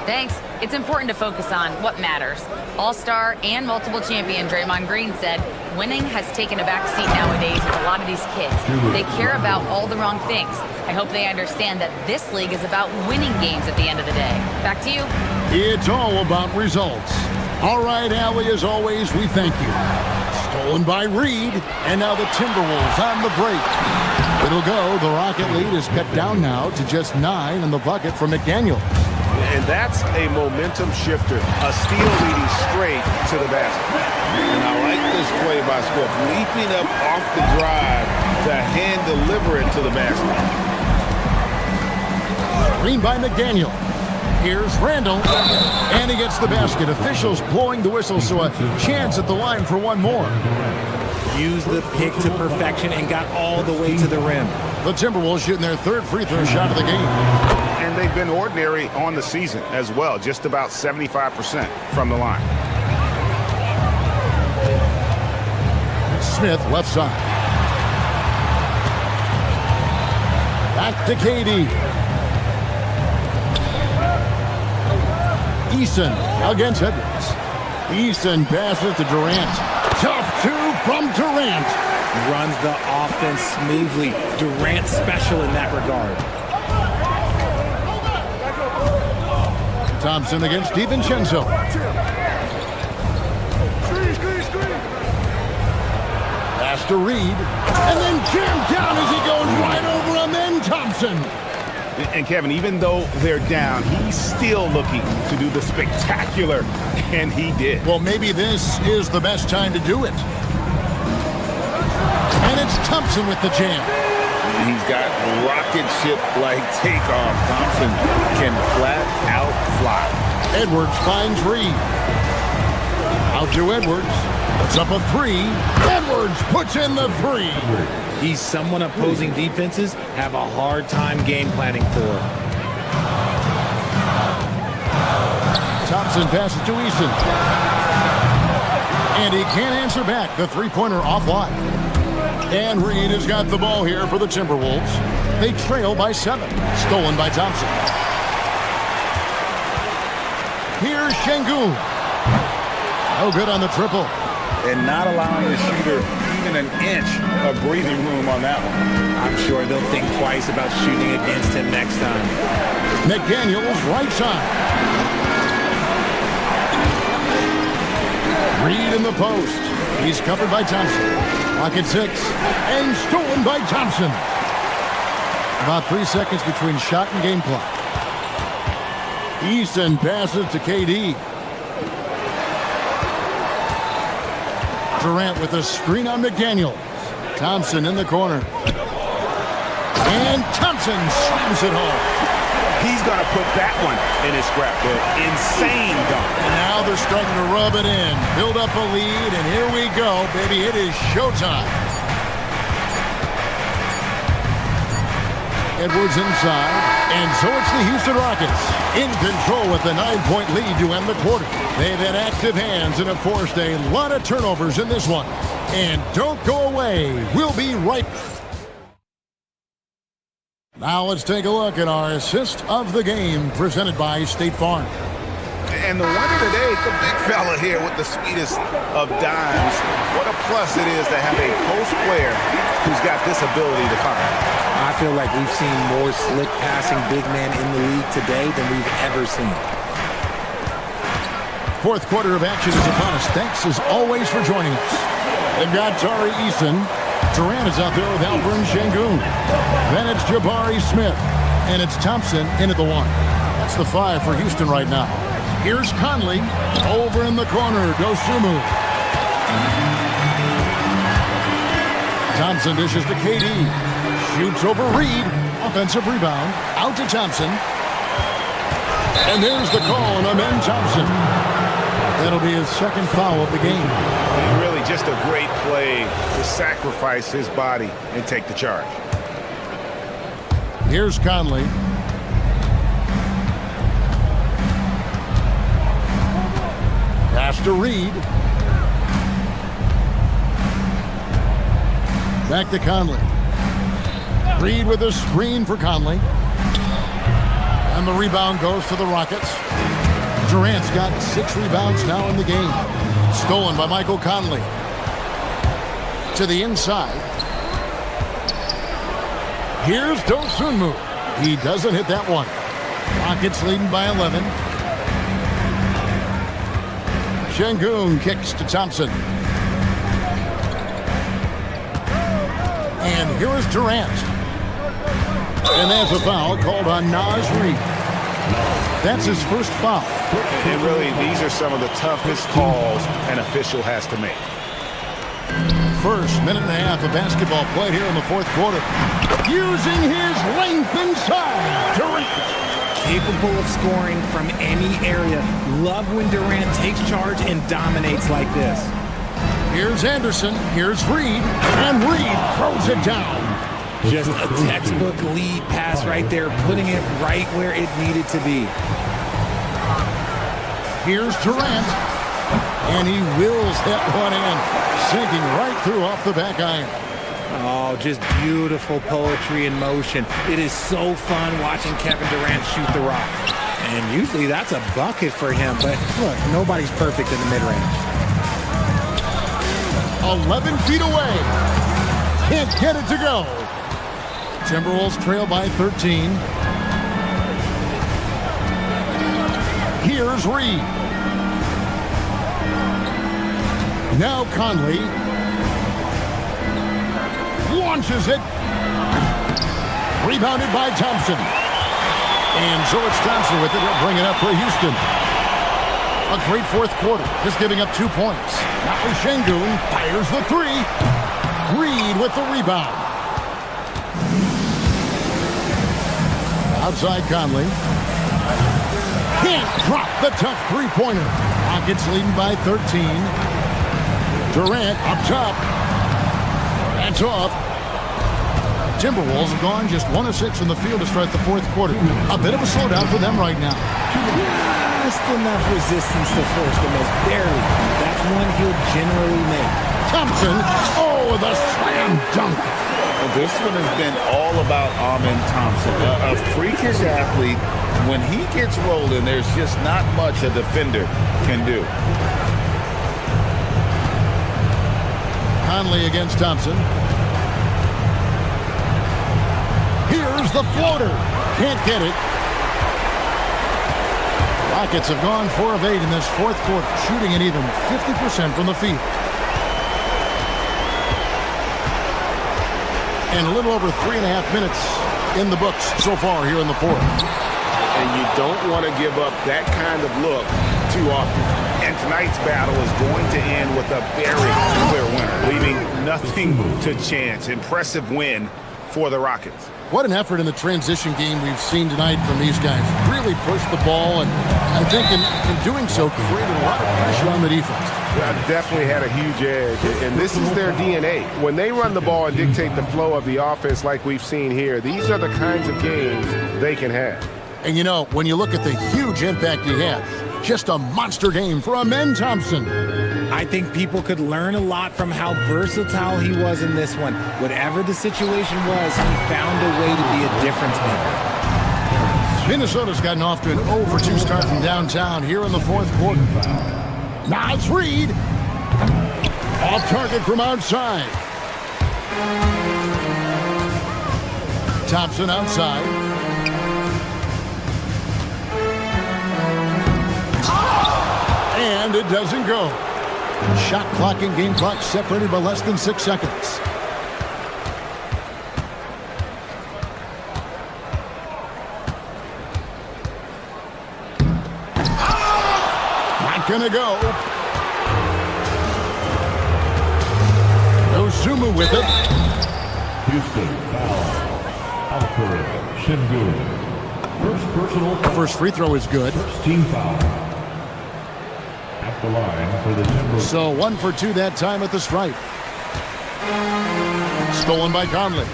Thanks. It's important to focus on what matters. All-star and multiple champion Draymond Green said winning has taken a back seat nowadays with a lot of these kids. They care about all the wrong things. I hope they understand that this league is about winning games at the end of the day. Back to you. It's all about results. All right, Allie, as always, we thank you. Stolen by Reed, and now the Timberwolves on the break. It'll go. The Rocket lead is cut down now to just 9 in the bucket for McDaniels. And that's a momentum shifter. A steal leading straight to the basket. And I like this play by Swift, leaping up off the drive to hand deliver it to the basket. Screen by McDaniel. Here's Randall, and he gets the basket. Officials blowing the whistle, so a chance at the line for one more. used the pick to perfection and got all the way to the rim. The Timberwolves shooting their third free throw shot of the game. And they've been ordinary on the season as well, just about 75% from the line. Smith, left side. Back to KD. Eason against Edwards. Eason passes to Durant. Tough two from Durant. Runs the offense smoothly. Durant special in that regard. Thompson against DiVincenzo. Pass to Reed. And then jammed down as he goes right over him. Then Thompson. And Kevin, even though they're down, he's still looking to do the spectacular, and he did. Well, maybe this is the best time to do it. And it's Thompson with the jam. He's got rocket ship-like takeoff. Thompson can flat out fly. Edwards finds Reed. Out to Edwards. Puts up a three. Edwards puts in the three. He's someone opposing defenses have a hard time game planning for. Thompson passes to Eason. And he can't answer back. The three-pointer offline. And Reed has got the ball here for the Timberwolves. They trail by 7. Stolen by Thompson. Here's Şengün. No good on the triple. And not allowing the shooter even an inch of breathing room on that one. I'm sure they'll think twice about shooting against him next time. McDaniels right side. Reed in the post. He's covered by Thompson. Clock at 6. And stolen by Thompson. About 3 seconds between shot and game clock. Eason passes to KD. Durant with a screen on McDaniels. Thompson in the corner. And Thompson slams it home. He's going to put that one in his scrapbook. Insane dunk. And now they're starting to rub it in. Build up a lead, and here we go, baby. It is showtime. Edwards inside. And so it's the Houston Rockets in control with a 9-point lead to end the quarter. They've had active hands and have forced a lot of turnovers in this one. And don't go away. We'll be right back. Now let's take a look at our assist of the game presented by State Farm. And the winner today, the big fella here with the sweetest of dimes. What a plus it is to have a post player who's got this ability to find. I feel like we've seen more slick passing big man in the league today than we've ever seen. Fourth quarter of action is upon us. Thanks as always for joining us. They've got Tari Eason. Durant is out there with Alperen Şengün. Then it's Jabari Smith. And it's Thompson into the 1. That's the 5 for Houston right now. Here's Conley. Over in the corner. Dosunmu. Thompson dishes to KD. Shoots over Reed. Offensive rebound. Out to Thompson. And there's the call on Amen Thompson. That'll be his second foul of the game. And really just a great play to sacrifice his body and take the charge. Here's Conley. Pass to Reed. Back to Conley. Reed with a screen for Conley. And the rebound goes to the Rockets. Durant's got 6 rebounds now in the game. Stolen by Michael Conley. To the inside. Here's Dosunmu. He doesn't hit that one. Rockets leading by 11. Şengün kicks to Thompson. And here is Durant. And that's a foul called on Naz Reid. That's his first foul. And really, these are some of the toughest calls an official has to make. First minute and a half of basketball played here in the fourth quarter. Using his length inside. Durant. Capable of scoring from any area. Love when Durant takes charge and dominates like this. Here's Anderson. Here's Reed. And Reed throws it down. Just a textbook lead pass right there, putting it right where it needed to be. Here's Durant. And he wills that one in, sinking right through off the back iron. Oh, just beautiful poetry in motion. It is so fun watching Kevin Durant shoot the rock. And usually that's a bucket for him, but look, nobody's perfect in the mid-range. 11 feet away. Can't get it to go. Timberwolves trail by 13. Here's Reed. Now Conley launches it. Rebounded by Thompson. And George Thompson with it. He'll bring it up for Houston. A great fourth quarter. Just giving up 2 points. Now Şengün fires the three. Reed with the rebound. Outside Conley. Can't drop the tough three-pointer. Rockets leading by 13. Durant up top. That's off. Timberwolves have gone just 1 of 6 in the field to start the fourth quarter. A bit of a slowdown for them right now. Just enough resistance to force the miss. Barely. That's one he'll generally make. Thompson. Oh, the slam dunk. This one has been all about Amen Thompson. A freakish athlete. When he gets rolling, there's just not much a defender can do. Conley against Thompson. Here's the floater. Can't get it. Rockets have gone 4 of 8 in this fourth quarter, shooting an even 50% from the field. And a little over 3.5 minutes in the books so far here in the fourth. And you don't want to give up that kind of look too often. And tonight's battle is going to end with a very clear winner, leaving nothing to chance. Impressive win for the Rockets. What an effort in the transition game we've seen tonight from these guys. Really pushed the ball, and I think in doing so, created a lot of pressure on the defense. Definitely had a huge edge, and this is their DNA. When they run the ball and dictate the flow of the offense like we've seen here, these are the kinds of games they can have. And you know, when you look at the huge impact he had, just a monster game for Amen Thompson. I think people could learn a lot from how versatile he was in this one. Whatever the situation was, he found a way to be a difference maker. Minnesota's gotten off to an 0-for-2 start from downtown here in the fourth quarter. Now it's Reed. Off target from outside. Thompson outside. And it doesn't go. Shot clock and game clock separated by less than 6 seconds. Not gonna go. Ozumu with it. Houston foul. Alfred Şengün. First personal foul. First free throw is good. First team foul. The line for the Timberwolves. So 1 for 2 that time at the stripe. Stolen by Conley.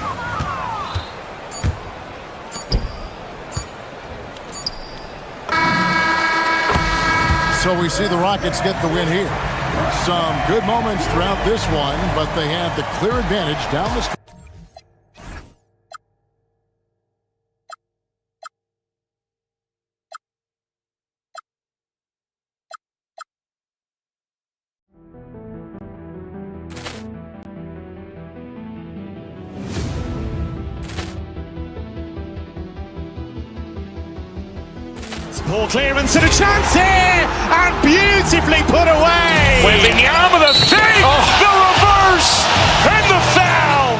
So we see the Rockets get the win here. Some good moments throughout this one, but they had the clear advantage down the stretch. Ball clearance and a chance here, and beautifully put away. Wembanyama the fake, the reverse, and the foul.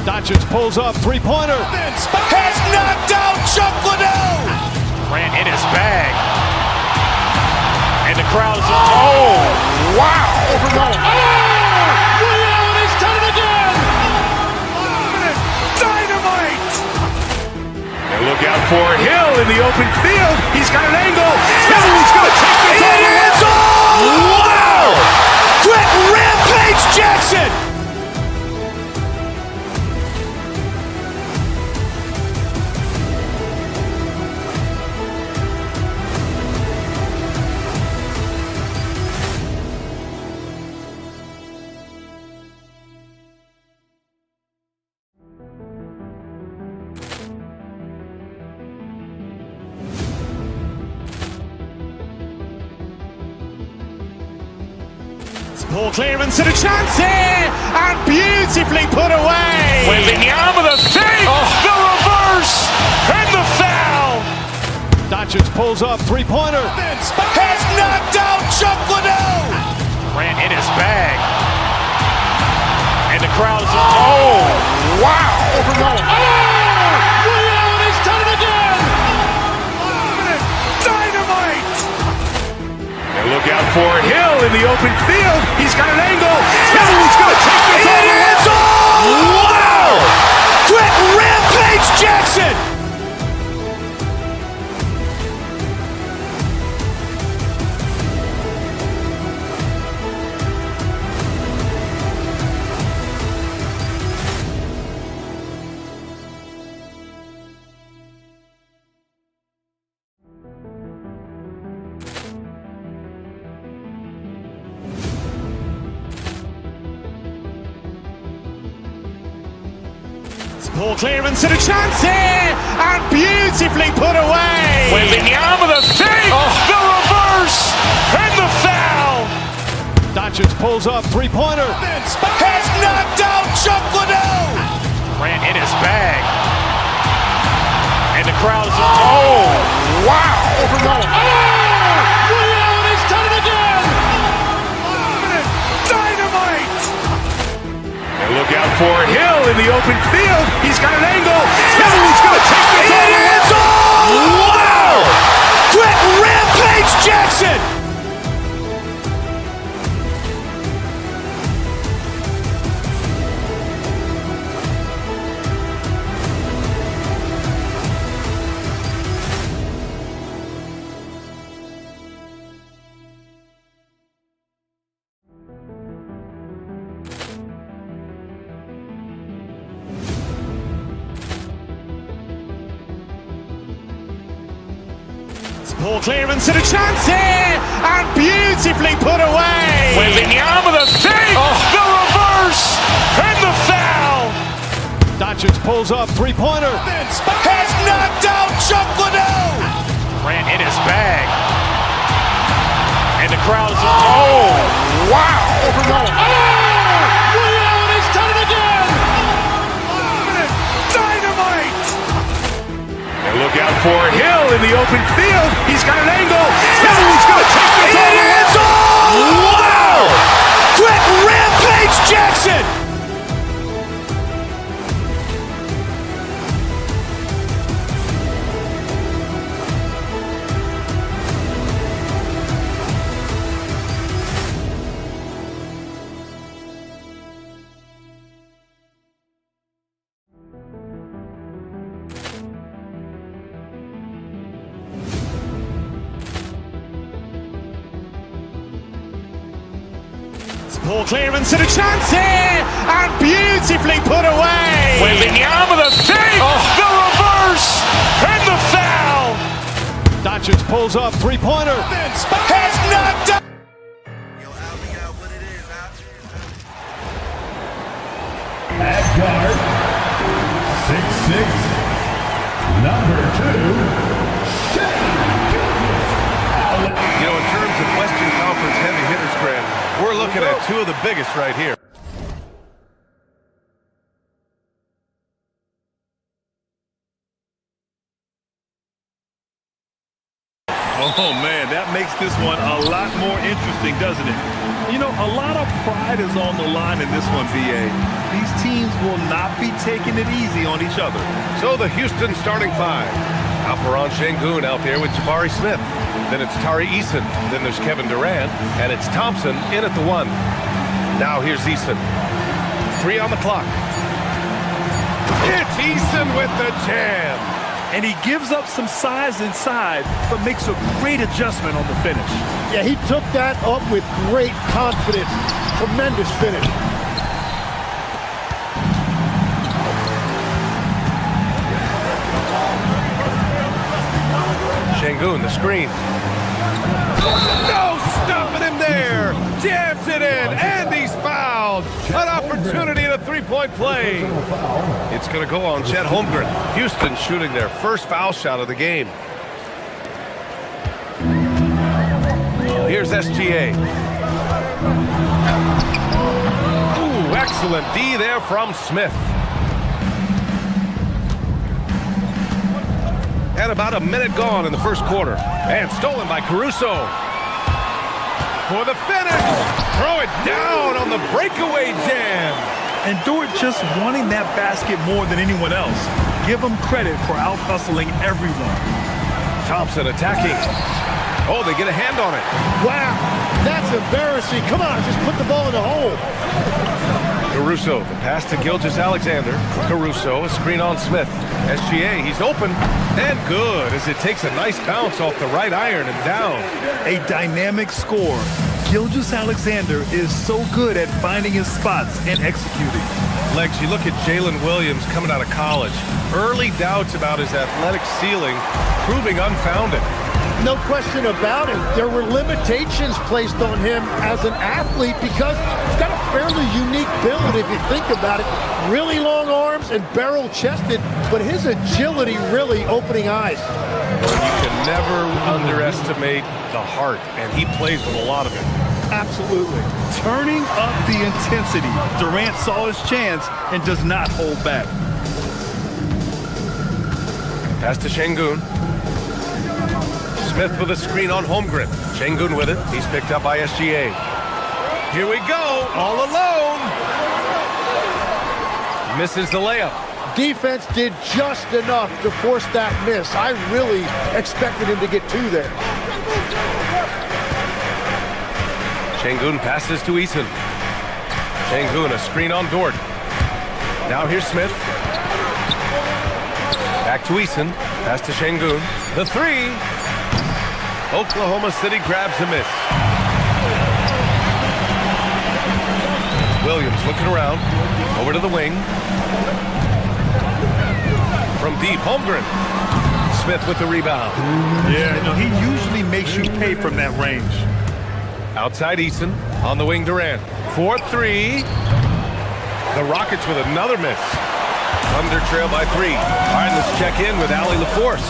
Doncic pulls up, three-pointer. Has knocked out Chuck Liddell. Ran in his bag. And the crowd is, oh, wow. Reality's done it again. Dynamite. And look out for Hill in the open field. He's got an angle. He's going to take this all the way. Wow. Quick rampage. Poor clearance and a chance here, and beautifully put away. Wembanyama the save, the reverse, and the foul. Doncic pulls up, three-pointer. Has knocked out Chuck Liddell. Ran in his bag. And the crowd is, oh, wow. He's done it again. Dynamite. And look out for Hill in the open field. He's got an angle. Hill's going to take this all the way. Wow! Quick Rampage Jackson. Poor clearance and a chance here, and beautifully put away. Wembanyama the save, the reverse, and the foul. Doncic pulls up, three-pointer. Has knocked out Chuck Liddell. Ran in his bag. And the crowd is, oh, wow. He's done it again. Dynamite. And look out for Hill in the open field. He's got an angle. Hill's going to take this all the way. Wow! Quick Rampage Jackson. Poor clearance and a chance here, and beautifully put away. Wembanyama the save, the reverse, and the foul. Doncic pulls up, three-pointer. Has knocked out Chuck Liddell. Ran in his bag. And the crowd is, oh, wow. He's done it again. Dynamite. And look out for Hill in the open field. He's got an angle. Hill's going to take this all the way. Wow! Quick Rampage Jackson. Poor clearance and a chance here, and beautifully put away. Wembanyama the save, the reverse, and the foul. Doncic pulls up, three-pointer. Has knocked out. At guard, 6'6", number 2, You know, in terms of Western Conference heavy hitters, Grant, we're looking at two of the biggest right here. Oh, man, that makes this one a lot more interesting, doesn't it? You know, a lot of pride is on the line in this one, BA. These teams will not be taking it easy on each other. So the Houston starting five. Alperen Sengun out there with Jabari Smith. Then it's Tari Eason. Then there's Kevin Durant. And it's Thompson in at the one. Now here's Eason. 3 on the clock. It's Eason with the jam. And he gives up some size inside, but makes a great adjustment on the finish. Yeah, he took that up with great confidence. Tremendous finish. Sengun, the screen. No stopping him there. Jams it in, and he's fouled. An opportunity in a three-point play. It's going to go on Chet Holmgren. Houston shooting their first foul shot of the game. Here's SGA. Ooh, excellent D there from Smith. And about a minute gone in the first quarter. And stolen by Caruso. For the finish. Throw it down on the breakaway jam. And Dort just wanting that basket more than anyone else. Give him credit for out-hustling everyone. Thompson attacking. Oh, they get a hand on it. Wow, that's embarrassing. Come on, just put the ball in the hole. Caruso, the pass to Gilgeous-Alexander. Caruso, a screen on Smith. SGA, he's open. And good, as it takes a nice bounce off the right iron and down. A dynamic score. Gilgeous-Alexander is so good at finding his spots and executing. Legs, you look at Jalen Williams coming out of college. Early doubts about his athletic ceiling proving unfounded. No question about it. There were limitations placed on him as an athlete because he's got a fairly unique build if you think about it. Really long arms and barrel-chested, but his agility really opening eyes. You can never underestimate the heart, and he plays with a lot of it. Absolutely. Turning up the intensity. Durant saw his chance and does not hold back. Pass to Şengün. Smith with a screen on Holmgren. Şengün with it. He's picked up by SGA. Here we go, all alone. Misses the layup. Defense did just enough to force that miss. I really expected him to get two there. Şengün passes to Eason. Şengün, a screen on Dort. Now here's Smith. Back to Eason. Pass to Şengün. The three. Oklahoma City grabs a miss. Williams looking around. Over to the wing. From deep, Holmgren. Smith with the rebound. Yeah, no, he usually makes you pay from that range. Outside Eason, on the wing Durant. 4-3. The Rockets with another miss. Thunder trail by 3. All right, let's check in with Allie LaForce.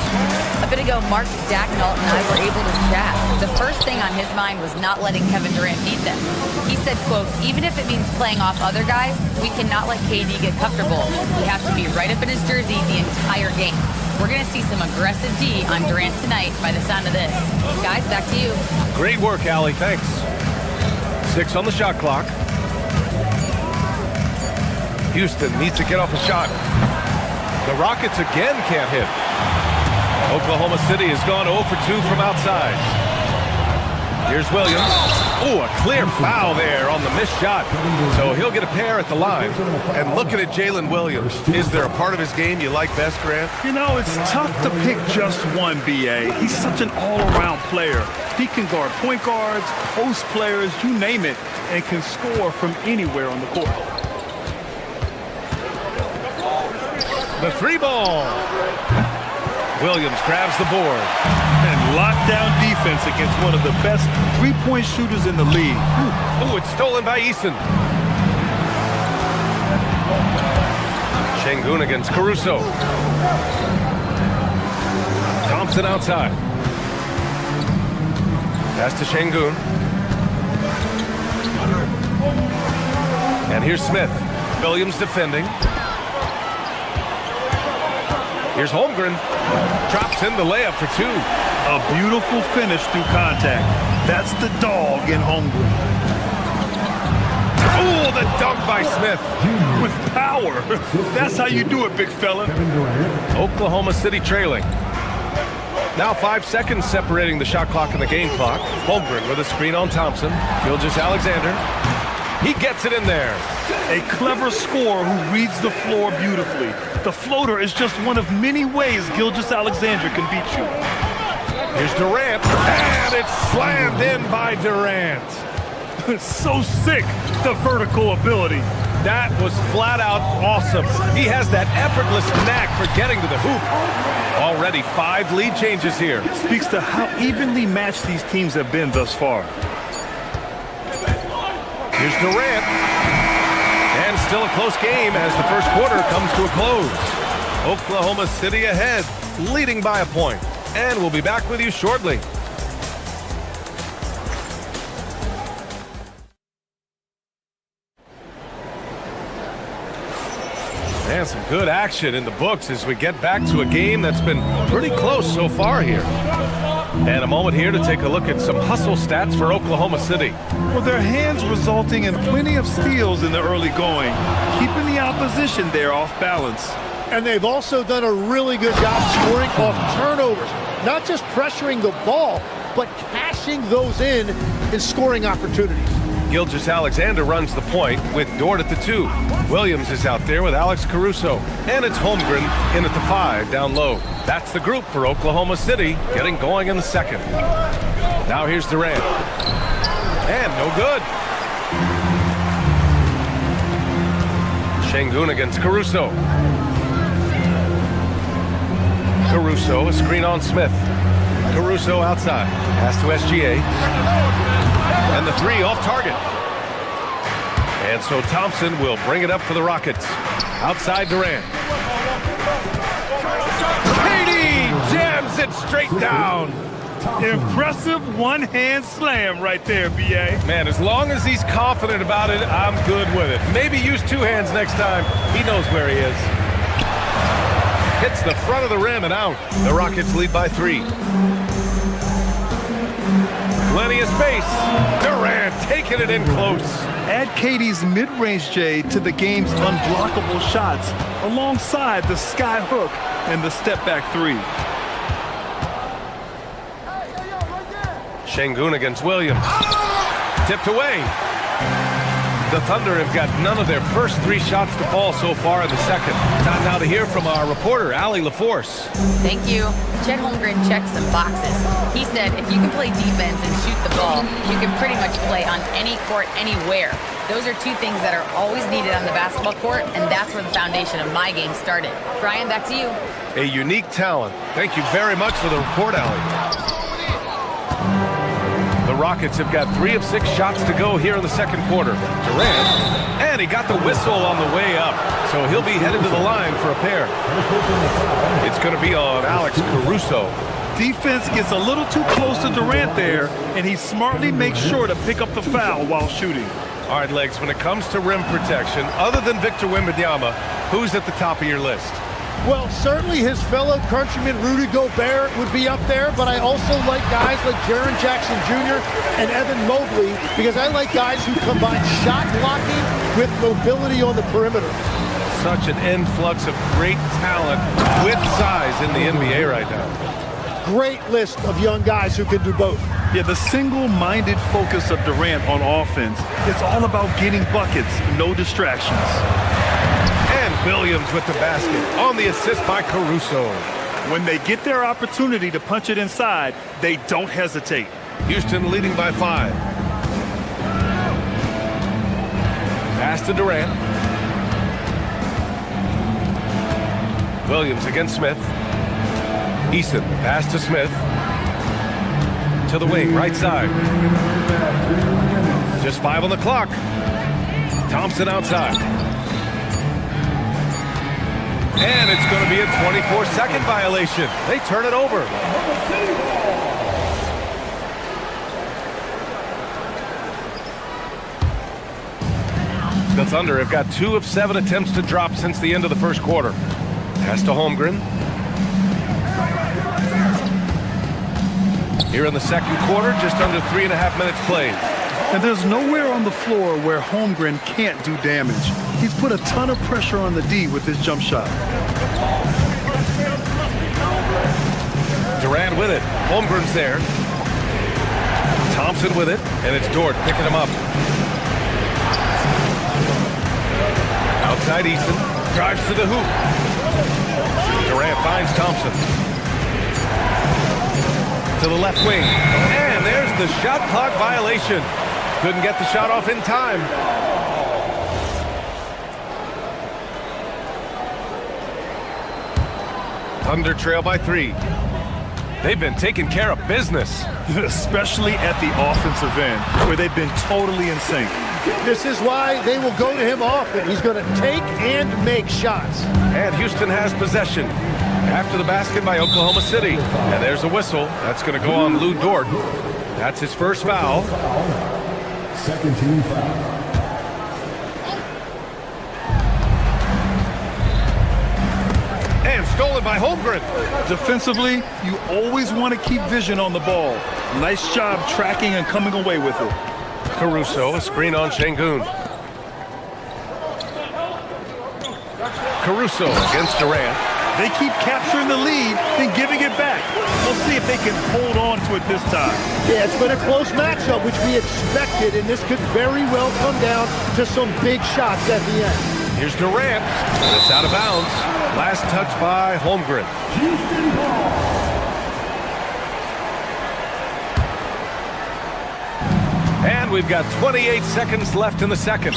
A bit ago, Mark Dacknault and I were able to chat. The first thing on his mind was not letting Kevin Durant beat them. He said, quote, even if it means playing off other guys, we cannot let KD get comfortable. We have to be right up in his jersey the entire game. We're going to see some aggressive D on Durant tonight by the sound of this. Guys, back to you. Great work, Allie. Thanks. 6 on the shot clock. Houston needs to get off a shot. The Rockets again can't hit. Oklahoma City has gone 0 for 2 from outside. Here's Williams. Ooh, a clear foul there on the missed shot. So he'll get a pair at the line. And looking at Jalen Williams, is there a part of his game you like best, Grant? You know, it's tough to pick just one, B.A. He's such an all-around player. He can guard point guards, post players, you name it, and can score from anywhere on the court. The three ball. Williams grabs the board. And lockdown defense against one of the best three-point shooters in the league. Oh, it's stolen by Eason. Şengün against Caruso. Thompson outside. Pass to Şengün. And here's Smith. Williams defending. Here's Holmgren. Drops in the layup for 2. A beautiful finish through contact. That's the dog in Holmgren. Oh, the dunk by Smith. With power. That's how you do it, big fella. Oklahoma City trailing. Now 5 seconds separating the shot clock and the game clock. Holmgren with a screen on Thompson. Gilgeous-Alexander. He gets it in there. A clever scorer who reads the floor beautifully. The floater is just one of many ways Gilgeous-Alexander can beat you. Here's Durant, and it's slammed in by Durant. It's so sick, the vertical ability. That was flat out awesome. He has that effortless knack for getting to the hoop. Already 5 lead changes here. Speaks to how evenly matched these teams have been thus far. Here's Durant. And still a close game as the first quarter comes to a close. Oklahoma City ahead, leading by a point. And we'll be back with you shortly. And some good action in the books as we get back to a game that's been pretty close so far here. And a moment here to take a look at some hustle stats for Oklahoma City. Well, their hands resulting in plenty of steals in the early going, keeping the opposition there off balance. And they've also done a really good job scoring off turnovers. Not just pressuring the ball, but cashing those in scoring opportunities. Gilgeous-Alexander runs the point with Dort at the 2. Williams is out there with Alex Caruso. And it's Holmgren in at the 5 down low. That's the group for Oklahoma City getting going in the second. Now here's Durant. And no good. Şengün against Caruso. Caruso, a screen on Smith. Caruso outside. Pass to SGA. And the 3 off target. And so Thompson will bring it up for the Rockets. Outside Durant. Katie jams it straight down. Impressive one-hand slam right there, B.A. Man, as long as he's confident about it, I'm good with it. Maybe use 2 hands next time. He knows where he is. Hits the front of the rim and out. The Rockets lead by 3. Plenty of space. Durant taking it in close. Add Katie's mid-range J to the game's unblockable shots alongside the sky hook and the step-back 3. Şengün against Williams. Tipped away. The Thunder have got none of their first 3 shots to fall so far in the second. Time now to hear from our reporter, Allie LaForce. Thank you. Chet Holmgren checked some boxes. He said if you can play defense and shoot the ball, you can pretty much play on any court, anywhere. Those are 2 things that are always needed on the basketball court, and that's where the foundation of my game started. Brian, back to you. A unique talent. Thank you very much for the report, Allie. The Rockets have got 3 of 6 shots to go here in the second quarter. Durant, and he got the whistle on the way up, so he'll be headed to the line for a pair. It's going to be on Alex Caruso. Defense gets a little too close to Durant there, and he smartly makes sure to pick up the foul while shooting. All right, Legs, when it comes to rim protection, other than Victor Wembanyama, who's at the top of your list? Well, certainly his fellow countryman Rudy Gobert would be up there, but I also like guys like Jaren Jackson Jr. and Evan Mobley because I like guys who combine shot blocking with mobility on the perimeter. Such an influx of great talent with size in the NBA right now. Great list of young guys who can do both. Yeah, the single-minded focus of Durant on offense, it's all about getting buckets, no distractions. Williams with the basket on the assist by Caruso. When they get their opportunity to punch it inside, they don't hesitate. Houston leading by 5. Pass to Durant. Williams against Smith. Eason, pass to Smith. To the wing, right side. Just 5 on the clock. Thompson outside. And it's going to be a 24-second violation. They turn it over. The Thunder have got 2 of 7 attempts to drop since the end of the first quarter. Pass to Holmgren. Here in the second quarter, just under 3.5 minutes played. And there's nowhere on the floor where Holmgren can't do damage. He's put a ton of pressure on the D with his jump shot. Durant with it. Holmgren's there. Thompson with it, and it's Dort picking him up. Outside Eason. Drives to the hoop. Durant finds Thompson. To the left wing. And there's the shot clock violation. Couldn't get the shot off in time. Thunder trail by 3. They've been taking care of business. Especially at the offensive end, where they've been totally in sync. This is why they will go to him often. He's going to take and make shots. And Houston has possession. After the basket by Oklahoma City. And there's a whistle. That's going to go on Lou Dort. That's his first foul. Second team foul. it's stolen by Holmgren. Defensively, you always want to keep vision on the ball. Nice job tracking and coming away with it. Caruso, a screen on Şengün. Caruso against Durant. They keep capturing the lead, then giving it back. We'll see if they can hold on to it this time. Yeah, it's been a close matchup, which we expected, and this could very well come down to some big shots at the end. Here's Durant, and it's out of bounds. Last touch by Holmgren. And we've got 28 seconds left in the second.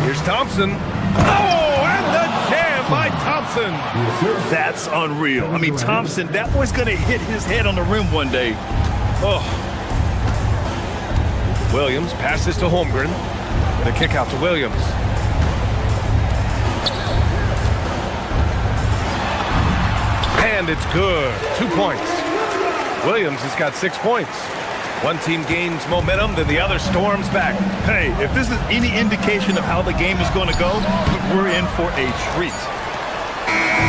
Here's Thompson. Oh, and the jam by Thompson. That's unreal. I mean, Thompson, that boy's going to hit his head on the rim one day. Oh. Williams passes to Holmgren. The kick out to Williams. And it's good. 2 points. Williams has got 6 points. One team gains momentum, then the other storms back. Hey, if this is any indication of how the game is going to go, we're in for a treat.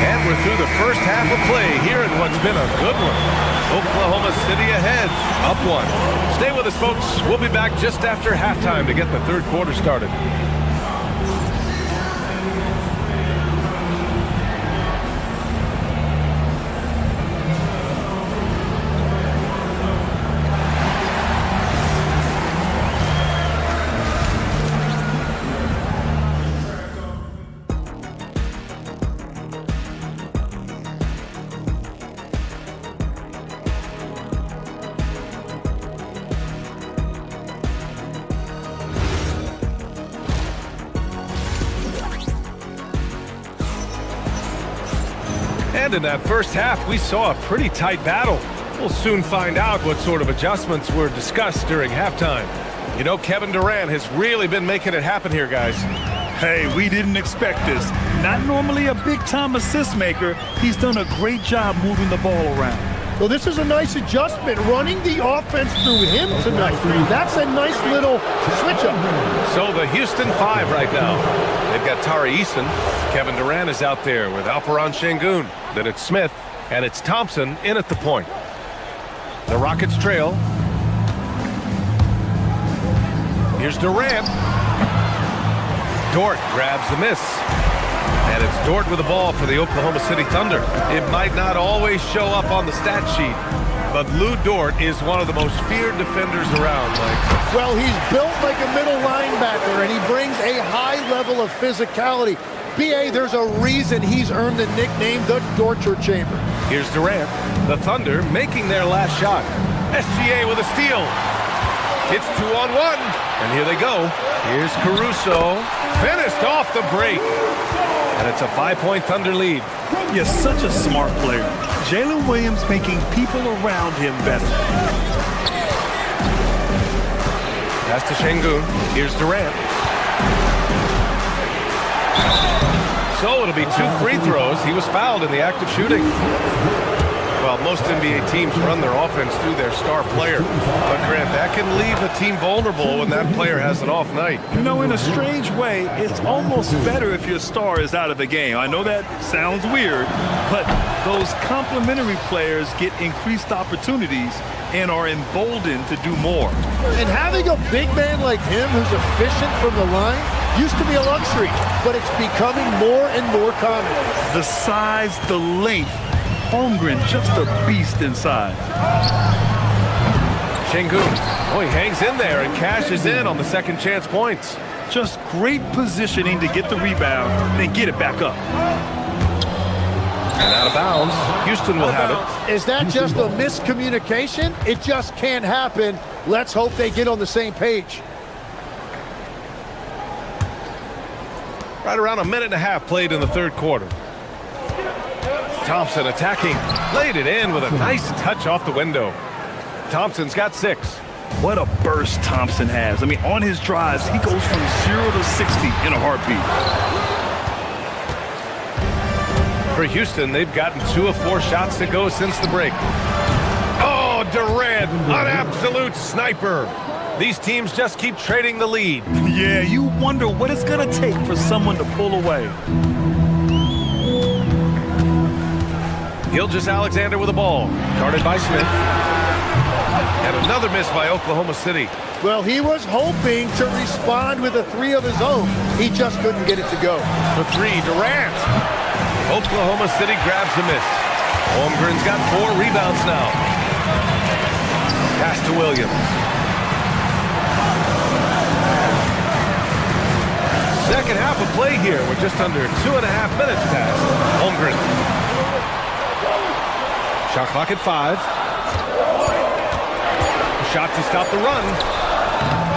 And we're through the first half of play here in what's been a good one. Oklahoma City ahead, up 1. Stay with us, folks. We'll be back just after halftime to get the third quarter started. And in that first half, we saw a pretty tight battle. We'll soon find out what sort of adjustments were discussed during halftime. You know, Kevin Durant has really been making it happen here, guys. Hey, we didn't expect this. Not normally a big-time assist maker, he's done a great job moving the ball around. Well, this is a nice adjustment, running the offense through him tonight. That's a nice little switch-up. So the Houston 5 right now. They've got Tari Eason. Kevin Durant is out there with Alperen Şengün. Then it's Smith, and it's Thompson in at the point. The Rockets trail. Here's Durant. Dort grabs the miss. And it's Dort with the ball for the Oklahoma City Thunder. It might not always show up on the stat sheet, but Lou Dort is one of the most feared defenders around, Mike. Well, he's built like a middle linebacker, and he brings a high level of physicality. B.A., there's a reason he's earned the nickname the Torture Chamber. Here's Durant. The Thunder making their last shot. SGA with a steal. It's 2-on-1, and here they go. Here's Caruso. Finished off the break. And it's a 5-point Thunder lead. You're such a smart player. Jalen Williams making people around him better. Pass to Şengün. Here's Durant. So it'll be 2 free throws. He was fouled in the act of shooting. Well, most NBA teams run their offense through their star player. But, Grant, that can leave a team vulnerable when that player has an off night. You know, in a strange way, it's almost better if your star is out of the game. I know that sounds weird, but those complementary players get increased opportunities and are emboldened to do more. And having a big man like him who's efficient from the line used to be a luxury, but it's becoming more and more common. The size, the length. Holmgren, just a beast inside. Şengün, oh, he hangs in there and cashes in on the second chance points. Just great positioning to get the rebound, then get it back up. And out of bounds, Houston will have it. Is that just a miscommunication? It just can't happen. Let's hope they get on the same page. Right around a minute and a half played in the third quarter. Thompson attacking, laid it in with a nice touch off the window. Thompson's got 6. What a burst Thompson has. I mean, on his drives, he goes from 0 to 60 in a heartbeat. For Houston, they've gotten 2 of 4 shots to go since the break. Oh, Durant, an absolute sniper. These teams just keep trading the lead. Yeah, you wonder what it's going to take for someone to pull away. Gilgeous-Alexander with the ball. Guarded by Smith. And another miss by Oklahoma City. Well, he was hoping to respond with a three of his own. He just couldn't get it to go. For three, Durant. Oklahoma City grabs the miss. Holmgren's got 4 rebounds now. Pass to Williams. Second half of play here. We're just under 2.5 minutes past. Holmgren. Shot clock at 5. A shot to stop the run.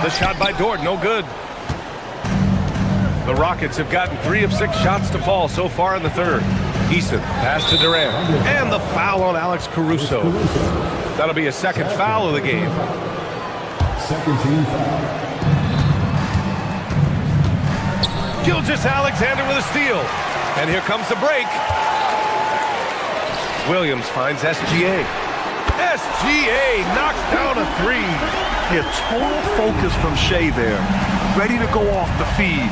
The shot by Dort, no good. The Rockets have gotten 3 of 6 shots to fall so far in the third. Eason, pass to Durant. And the foul on Alex Caruso. That'll be a second foul of the game. Second team foul. Gilgeous-Alexander with a steal. And here comes the break. Williams finds SGA. SGA knocks down a 3. Yeah, total focus from Shea there. Ready to go off the feed.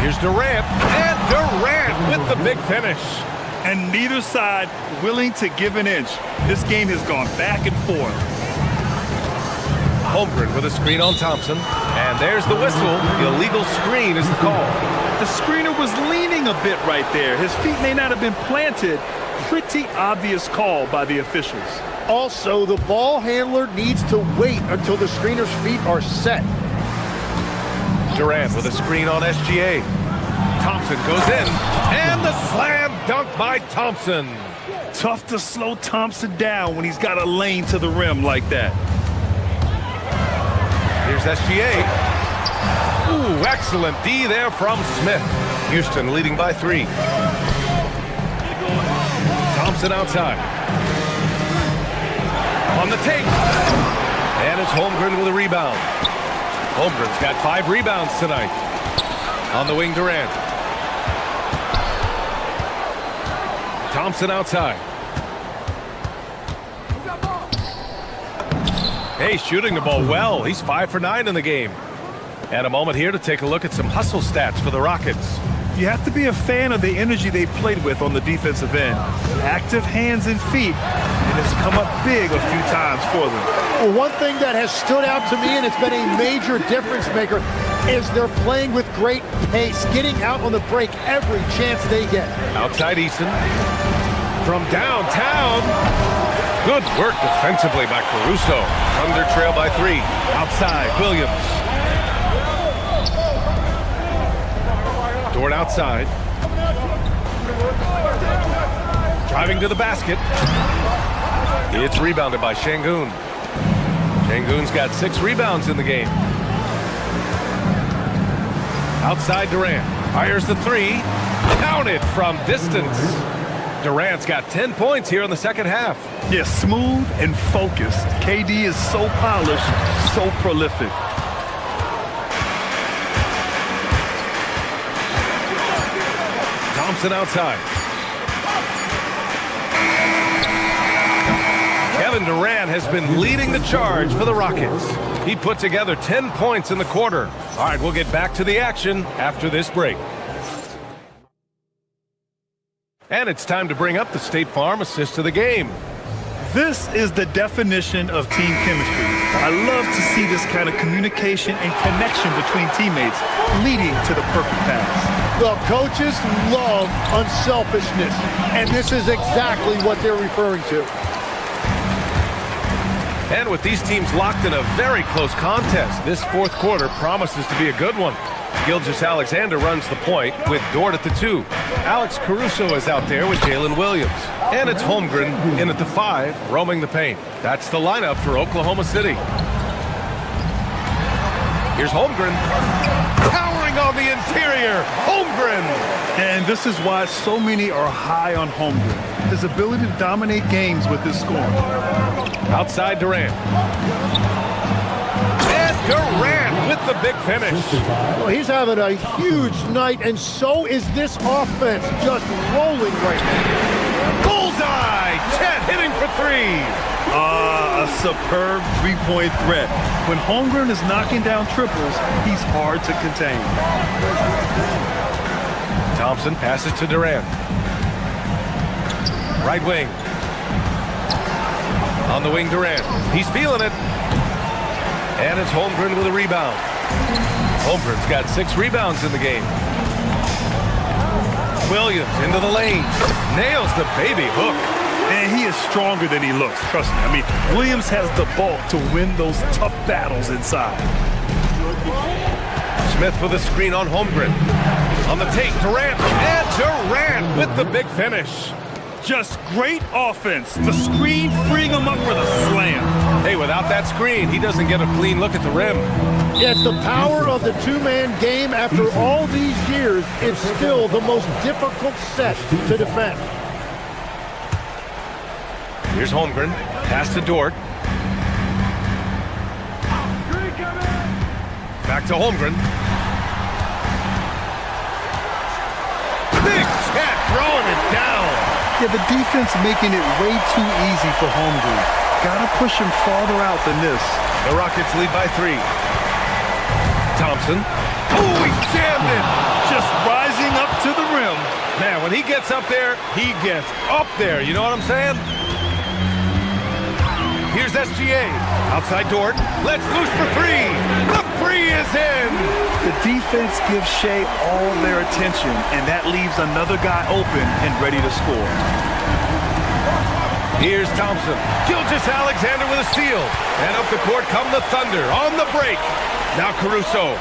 Here's Durant. And Durant with the big finish. And neither side willing to give an inch. This game has gone back and forth. Holmgren with a screen on Thompson. And there's the whistle. The illegal screen is the call. The screener was leaning a bit right there. His feet may not have been planted. Pretty obvious call by the officials. Also, the ball handler needs to wait until the screener's feet are set. Durant with a screen on SGA. Thompson goes in. And the slam dunk by Thompson. Tough to slow Thompson down when he's got a lane to the rim like that. Here's SGA. Ooh, excellent D there from Smith. Houston leading by 3. Thompson outside. On the take. And it's Holmgren with a rebound. Holmgren's got 5 rebounds tonight. On the wing, Durant. Thompson outside. Hey, shooting the ball well. He's 5 for 9 in the game. And a moment here to take a look at some hustle stats for the Rockets. You have to be a fan of the energy they've played with on the defensive end. Active hands and feet, and it's come up big a few times for them. Well, one thing that has stood out to me, and it's been a major difference maker, is they're playing with great pace, getting out on the break every chance they get. Outside Eason. From downtown. Good work defensively by Caruso. Thunder trail by 3. Outside, Williams. Dort outside. Driving to the basket. It's rebounded by Şengün. Şengün's got 6 rebounds in the game. Outside Durant. Fires the 3. Counted from distance. Durant's got 10 points here in the second half. Yeah, smooth and focused. KD is so polished, so prolific. Thompson outside. Kevin Durant has been leading the charge for the Rockets. He put together 10 points in the quarter. All right, we'll get back to the action after this break. And it's time to bring up the State Farm assist of the game. This is the definition of team chemistry. I love to see this kind of communication and connection between teammates leading to the perfect pass. The coaches love unselfishness, and this is exactly what they're referring to. And with these teams locked in a very close contest, this fourth quarter promises to be a good one. Gilgeous-Alexander runs the point with Dort at the 2. Alex Caruso is out there with Jalen Williams. And it's Holmgren in at the 5, roaming the paint. That's the lineup for Oklahoma City. Here's Holmgren. Powering on the interior. Holmgren. And this is why so many are high on Holmgren. His ability to dominate games with his scoring. Outside Durant. And Durant with the big finish. Well, he's having a huge night, and so is this offense, just rolling right now. Bullseye! Chet hitting for 3. A superb three-point threat. When Holmgren is knocking down triples, he's hard to contain. Thompson passes to Durant. Right wing. On the wing, Durant. He's feeling it. And it's Holmgren with a rebound. Holmgren's got 6 rebounds in the game. Williams into the lane. Nails the baby hook. And he is stronger than he looks, trust me. I mean, Williams has the bulk to win those tough battles inside. Smith with a screen on Holmgren. On the take, Durant. And Durant with the big finish. Just great offense. The screen freeing him up for the slam. Hey, without that screen, he doesn't get a clean look at the rim. Yeah, it's the power of the two-man game. After all these years, it's still the most difficult set to defend. Here's Holmgren. Pass to Dort. Back to Holmgren. Big Chet throwing it down. Yeah, the defense making it way too easy for Holmgren. Gotta push him farther out than this. The Rockets lead by 3. Thompson. Oh, he jammed it. Just rising up to the rim. Man, when he gets up there, he gets up there. You know what I'm saying? Here's SGA. Outside Dort. Let's loose for 3. The 3 is in. The defense gives Shea all their attention, and that leaves another guy open and ready to score. Here's Thompson. Gilgeous-Alexander with a steal. And up the court come the Thunder on the break. Now Caruso.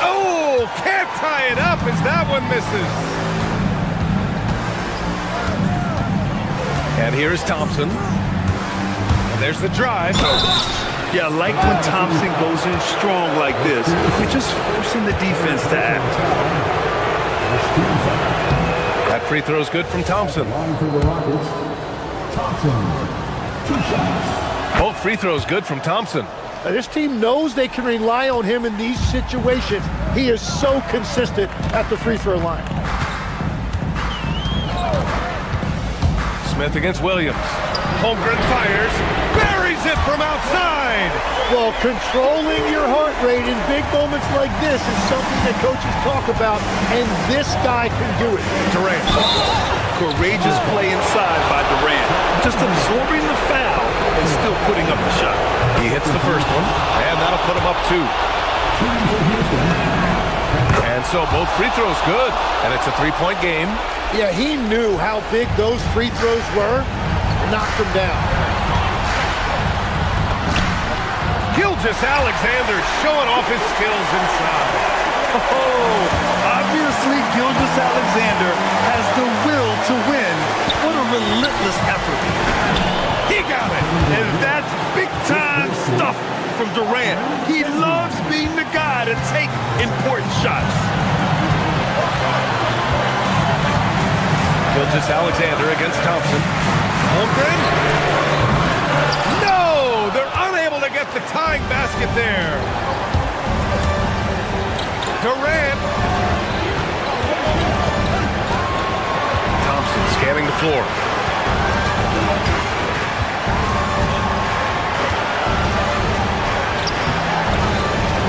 Oh, can't tie it up as that one misses. And here's Thompson. And there's the drive. Yeah, I like when Thompson goes in strong like this. You're just forcing the defense to act. That free throw is good from Thompson. Both free throws good from Thompson. This team knows they can rely on him in these situations. He is so consistent at the free throw line. Smith against Williams. Holmgren fires. Buries it from outside. Well, controlling your heart rate in big moments like this is something that coaches talk about, and this guy can do it. Durant. Courageous play inside by Durant. Just absorbing the foul and still putting up the shot. He hits the first one, and that'll put him up 2. And so both free throws good, and it's a 3-point game. Yeah, he knew how big those free throws were, knocked them down. Gilgeous-Alexander showing off his skills inside. Oh, obviously Gilgeous-Alexander has the will to win. What a relentless effort. He got it. And that's big-time stuff from Durant. He loves being the guy to take important shots. Gilgeous-Alexander against Thompson. Holmgren. No! They're unable to get the tying basket there. Durant. Thompson scanning the floor.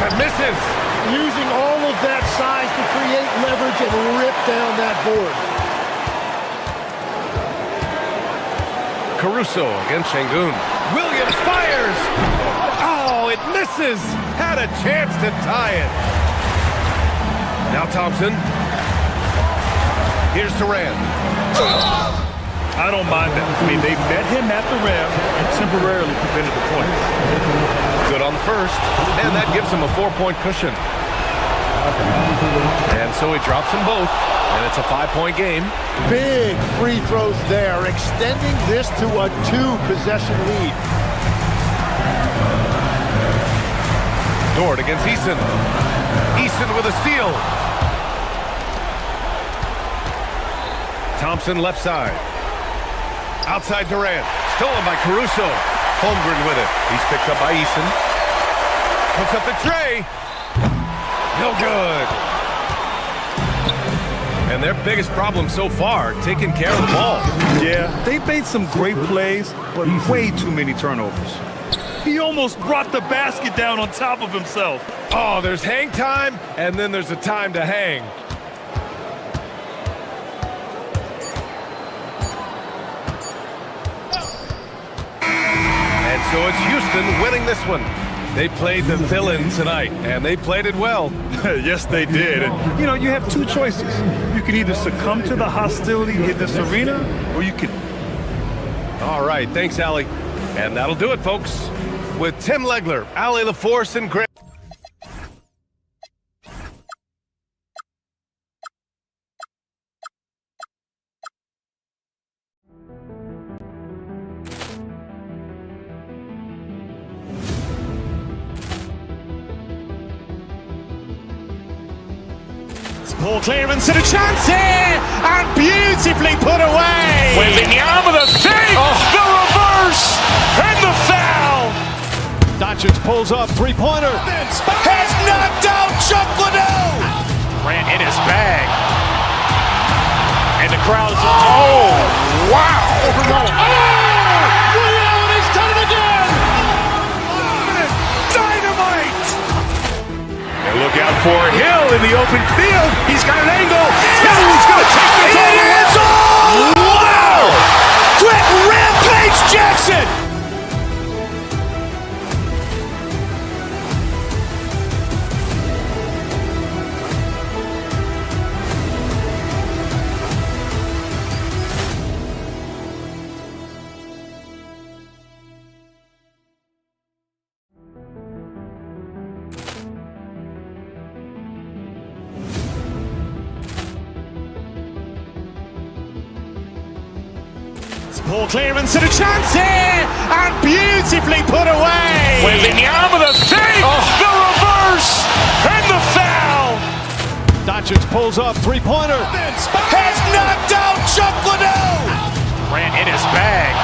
That misses. Using all of that size to create leverage and rip down that board. Caruso against Şengün. Williams fires. Oh, it misses. Had a chance to tie it. Now Thompson. Here's Durant. I don't mind that. I mean, they met him at the rim and temporarily prevented the points. Good on the first, and that gives him a 4-point cushion. And so he drops them both, and it's a 5-point game. Big free throws there, extending this to a 2-possession lead. Dort against Eason. Eason with a steal. Thompson left side. Outside Durant. Stolen by Caruso. Holmgren with it. He's picked up by Eason. Puts up the tray. No good. And their biggest problem so far, taking care of the ball. Yeah, they've made some great plays, but way too many turnovers. He almost brought the basket down on top of himself. Oh, there's hang time, and then there's a time to hang. So it's Houston winning this one. They played the villain tonight, and they played it well. Yes, they did. And, you know, you have two choices. You can either succumb to the hostility in this arena, or you can... All right, thanks, Allie. And that'll do it, folks. With Tim Legler, Allie LaForce, and Greg. Ball clearance and a chance here, and beautifully put away. Wembanyama the fake, the reverse, and the foul. Doncic pulls up, three-pointer. Has knocked out Chuck Liddell. Ran in his bag. And the crowd's... Oh, wow. Ray Allen has done it again. Dynamite. And look out for Hill in the open field. He's got an angle. Hill's going to take this all the way. Wow. Quick rampage Jackson. Ball clearance and a chance here, and beautifully put away. Wembanyama the fake, the reverse, and the foul. Doncic pulls up, three-pointer. Has knocked out Chuck Liddell. Ran in his bag.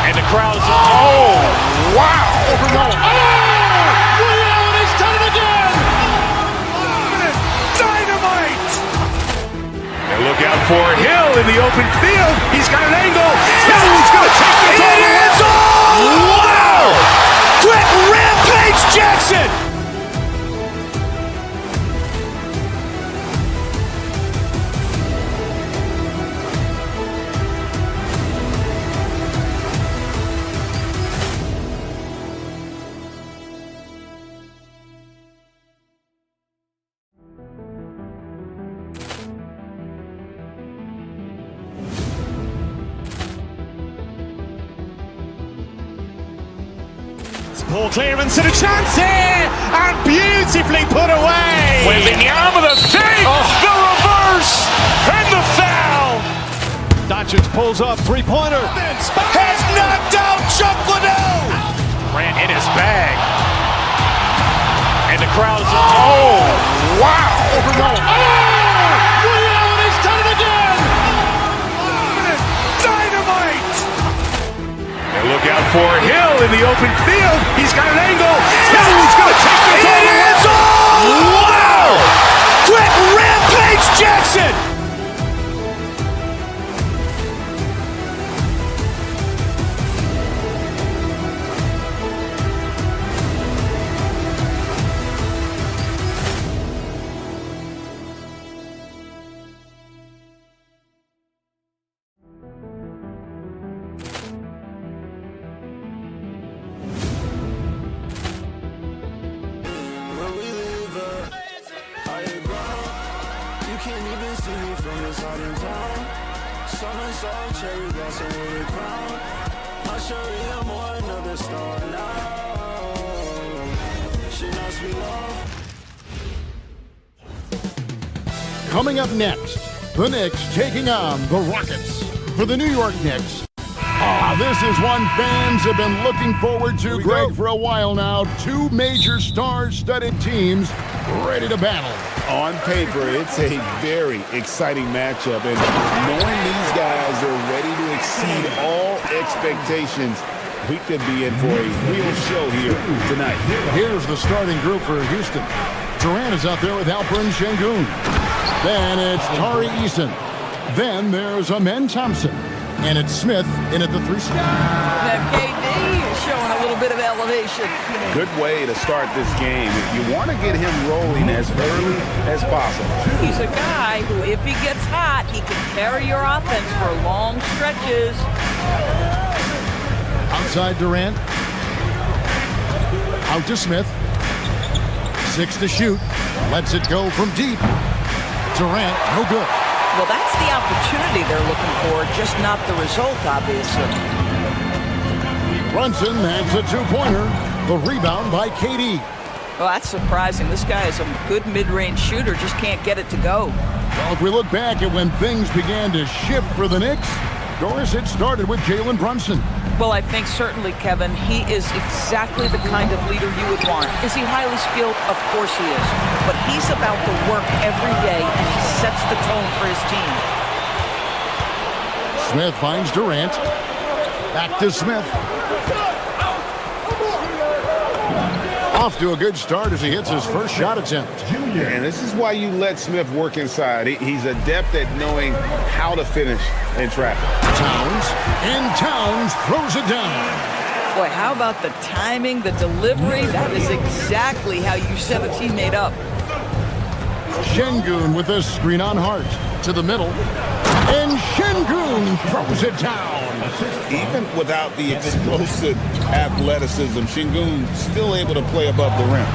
And the crowd's... Oh, wow. Ray Allen has done it again. Dynamite. And look out for Hill in the open field. He's got an angle. Hill's going to take this all the way. Wow. Quick rampage Jackson. Ball clearance and a chance here, and beautifully put away. Wembanyama the fake, the reverse, and the foul. Doncic pulls up, three-pointer. Has knocked out Chuck Liddell. Ran in his bag. And the crowd's... Oh, wow. Ray Allen has done it again. Dynamite. And look out for Hill in the open field. He's got an angle. Hill's going to take this all the way. Wow. Quick rampage Jackson. Coming up next, the Knicks taking on the Rockets. For the New York Knicks, this is one fans have been looking forward to, Greg, for a while now. Two major star-studded teams ready to battle. On paper, it's a very exciting matchup, and knowing these guys are ready to exceed all expectations, we could be in for a real show here tonight. Here's the starting group for Houston. Durant is out there with Alperen Şengün. Then it's Tari Eason. Then there's Amen Thompson. And it's Smith in at the 3 spot. That KD is showing a little bit of elevation. Good way to start this game. You want to get him rolling as early as possible. He's a guy who, if he gets hot, he can carry your offense for long stretches. Outside Durant. Out to Smith. 6 to shoot. Lets it go from deep. Durant, no good. Well, that's the opportunity they're looking for, just not the result, obviously. Brunson has a two-pointer. The rebound by KD. Well, that's surprising. This guy is a good mid-range shooter, just can't get it to go. Well, if we look back at when things began to shift for the Knicks, Doris, it started with Jalen Brunson. Well, I think certainly, Kevin, he is exactly the kind of leader you would want. Is he highly skilled? Of course he is. But he's about the work every day, and he sets the tone for his team. Smith finds Durant. Back to Smith. Off to a good start as he hits his first shot attempt. And this is why you let Smith work inside. He's adept at knowing how to finish in traffic. Towns throws it down. Boy, how about the timing, the delivery? That is exactly how you set a teammate up. Şengün with a screen on Hart. To the middle. And Şengün throws it down. Even without the explosive athleticism, Şengün still able to play above the rim.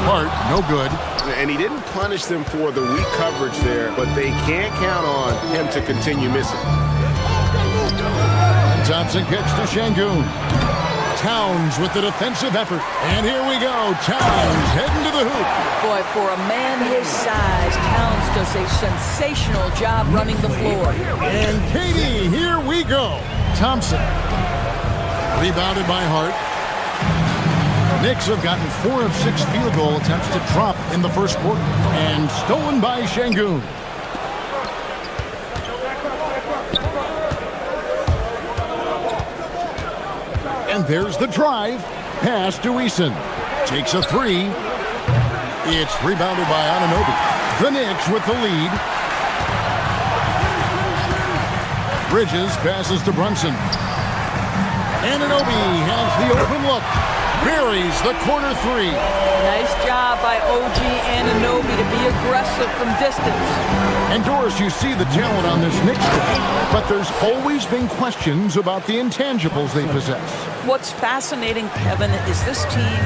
Hart, no good. And he didn't punish them for the weak coverage there, but they can't count on him to continue missing. And Thompson kicks to Şengün. Towns with the defensive effort. And here we go. Towns heading to the hoop. Boy, for a man his size, Towns does a sensational job running the floor. And KD, here we go. Thompson. Rebounded by Hart. Knicks have gotten 4 of 6 field goal attempts to drop in the first quarter. And stolen by Şengün. And there's the drive. Pass to Eason. Takes a 3. It's rebounded by Anunoby. The Knicks with the lead. Bridges passes to Brunson. Anunoby has the open look. Buries the corner 3. Nice job by OG Anunoby to be aggressive from distance. And Doris, you see the talent on this Knicks team, but there's always been questions about the intangibles they possess. What's fascinating, Kevin, is this team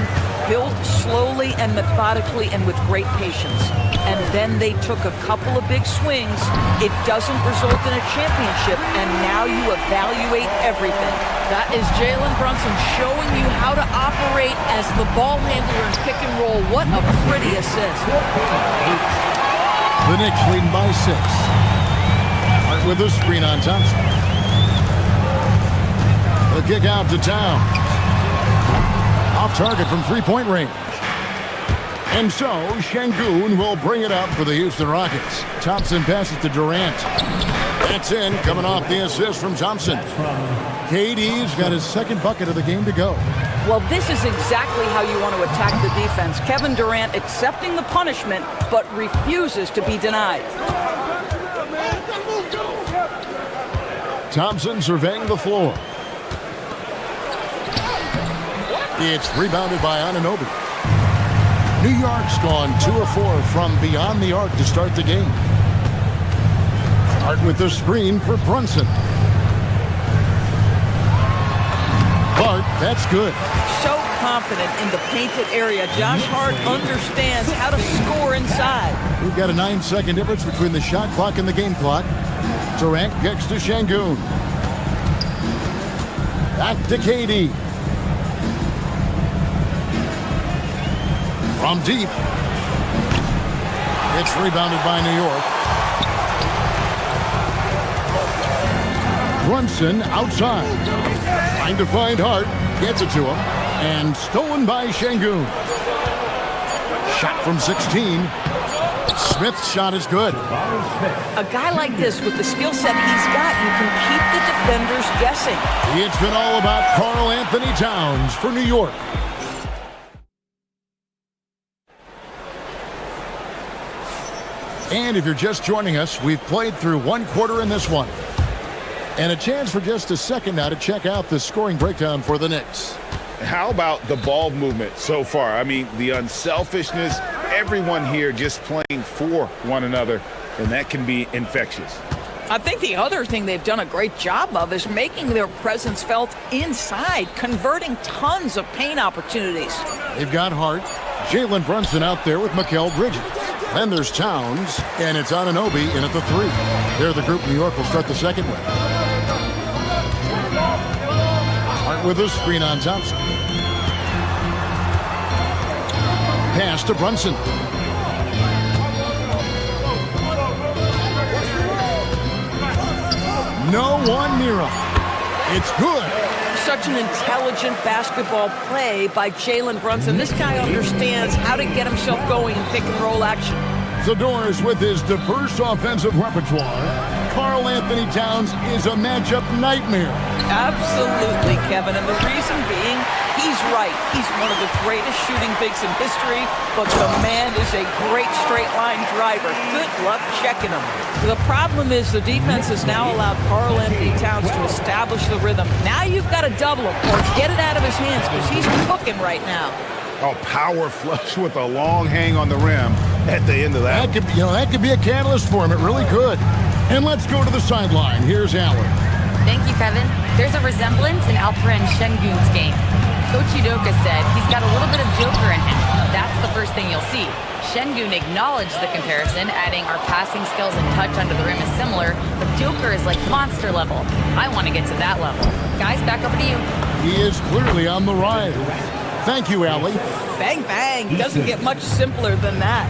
built slowly and methodically and with great patience. And then they took a couple of big swings. It doesn't result in a championship, and now you evaluate everything. That is Jalen Brunson showing you how to operate as the ball handler in pick and roll. What a pretty assist. The Knicks leading by 6. Hart with a screen on Thompson. The kick out to Towns. Off target from three-point range. And so, Şengün will bring it up for the Houston Rockets. Thompson passes to Durant. That's in, coming off the assist from Thompson. KD's got his second bucket of the game to go. Well, this is exactly how you want to attack the defense. Kevin Durant accepting the punishment, but refuses to be denied. Thompson surveying the floor. It's rebounded by Anunoby. New York's gone 2 of 4 from beyond the arc to start the game. Hart with the screen for Brunson. Hart, that's good. So confident in the painted area. Josh Hart understands how to score inside. We've got a 9-second difference between the shot clock and the game clock. Durant kicks to Şengün. Back to KD. From deep. It's rebounded by New York. Brunson outside. Trying to find Hart. Gets it to him. And stolen by Şengün. Shot from 16. Smith's shot is good. A guy like this with the skill set he's got, you can keep the defenders guessing. It's been all about Karl Anthony Towns for New York. And if you're just joining us, we've played through one quarter in this one. And a chance for just a second now to check out the scoring breakdown for the Knicks. How about the ball movement so far? I mean, the unselfishness, everyone here just playing for one another, and that can be infectious. I think the other thing they've done a great job of is making their presence felt inside, converting tons of paint opportunities. They've got Hart, Jalen Brunson out there with Mikal Bridges. Then there's Towns, and it's Anunoby in at the 3. They're the group New York will start the second with. Hart with a screen on Thompson. Pass to Brunson. No one near him. It's good. Such an intelligent basketball play by Jalen Brunson. This guy understands how to get himself going in pick and roll action. Zador's with his diverse offensive repertoire. Karl Anthony Towns is a matchup nightmare. Absolutely, Kevin. And the reason being, he's right. He's one of the greatest shooting bigs in history, but the man is a great straight-line driver. Good luck checking him. The problem is the defense has now allowed Karl Anthony Towns to establish the rhythm. Now you've got to double him or get it out of his hands because he's cooking right now. Oh, power flush with a long hang on the rim at the end of that. That could be a catalyst for him. It really could. And let's go to the sideline. Here's Allen. Thank you, Kevin. There's a resemblance in Alperen Şengün's game. Coach Udoka said he's got a little bit of Joker in him. That's the first thing you'll see. Şengün acknowledged the comparison, adding our passing skills and touch under the rim is similar, but Joker is like monster level. I want to get to that level. Guys, back over to you. He is clearly on the ride. Thank you, Allie. Bang, bang. Doesn't get much simpler than that.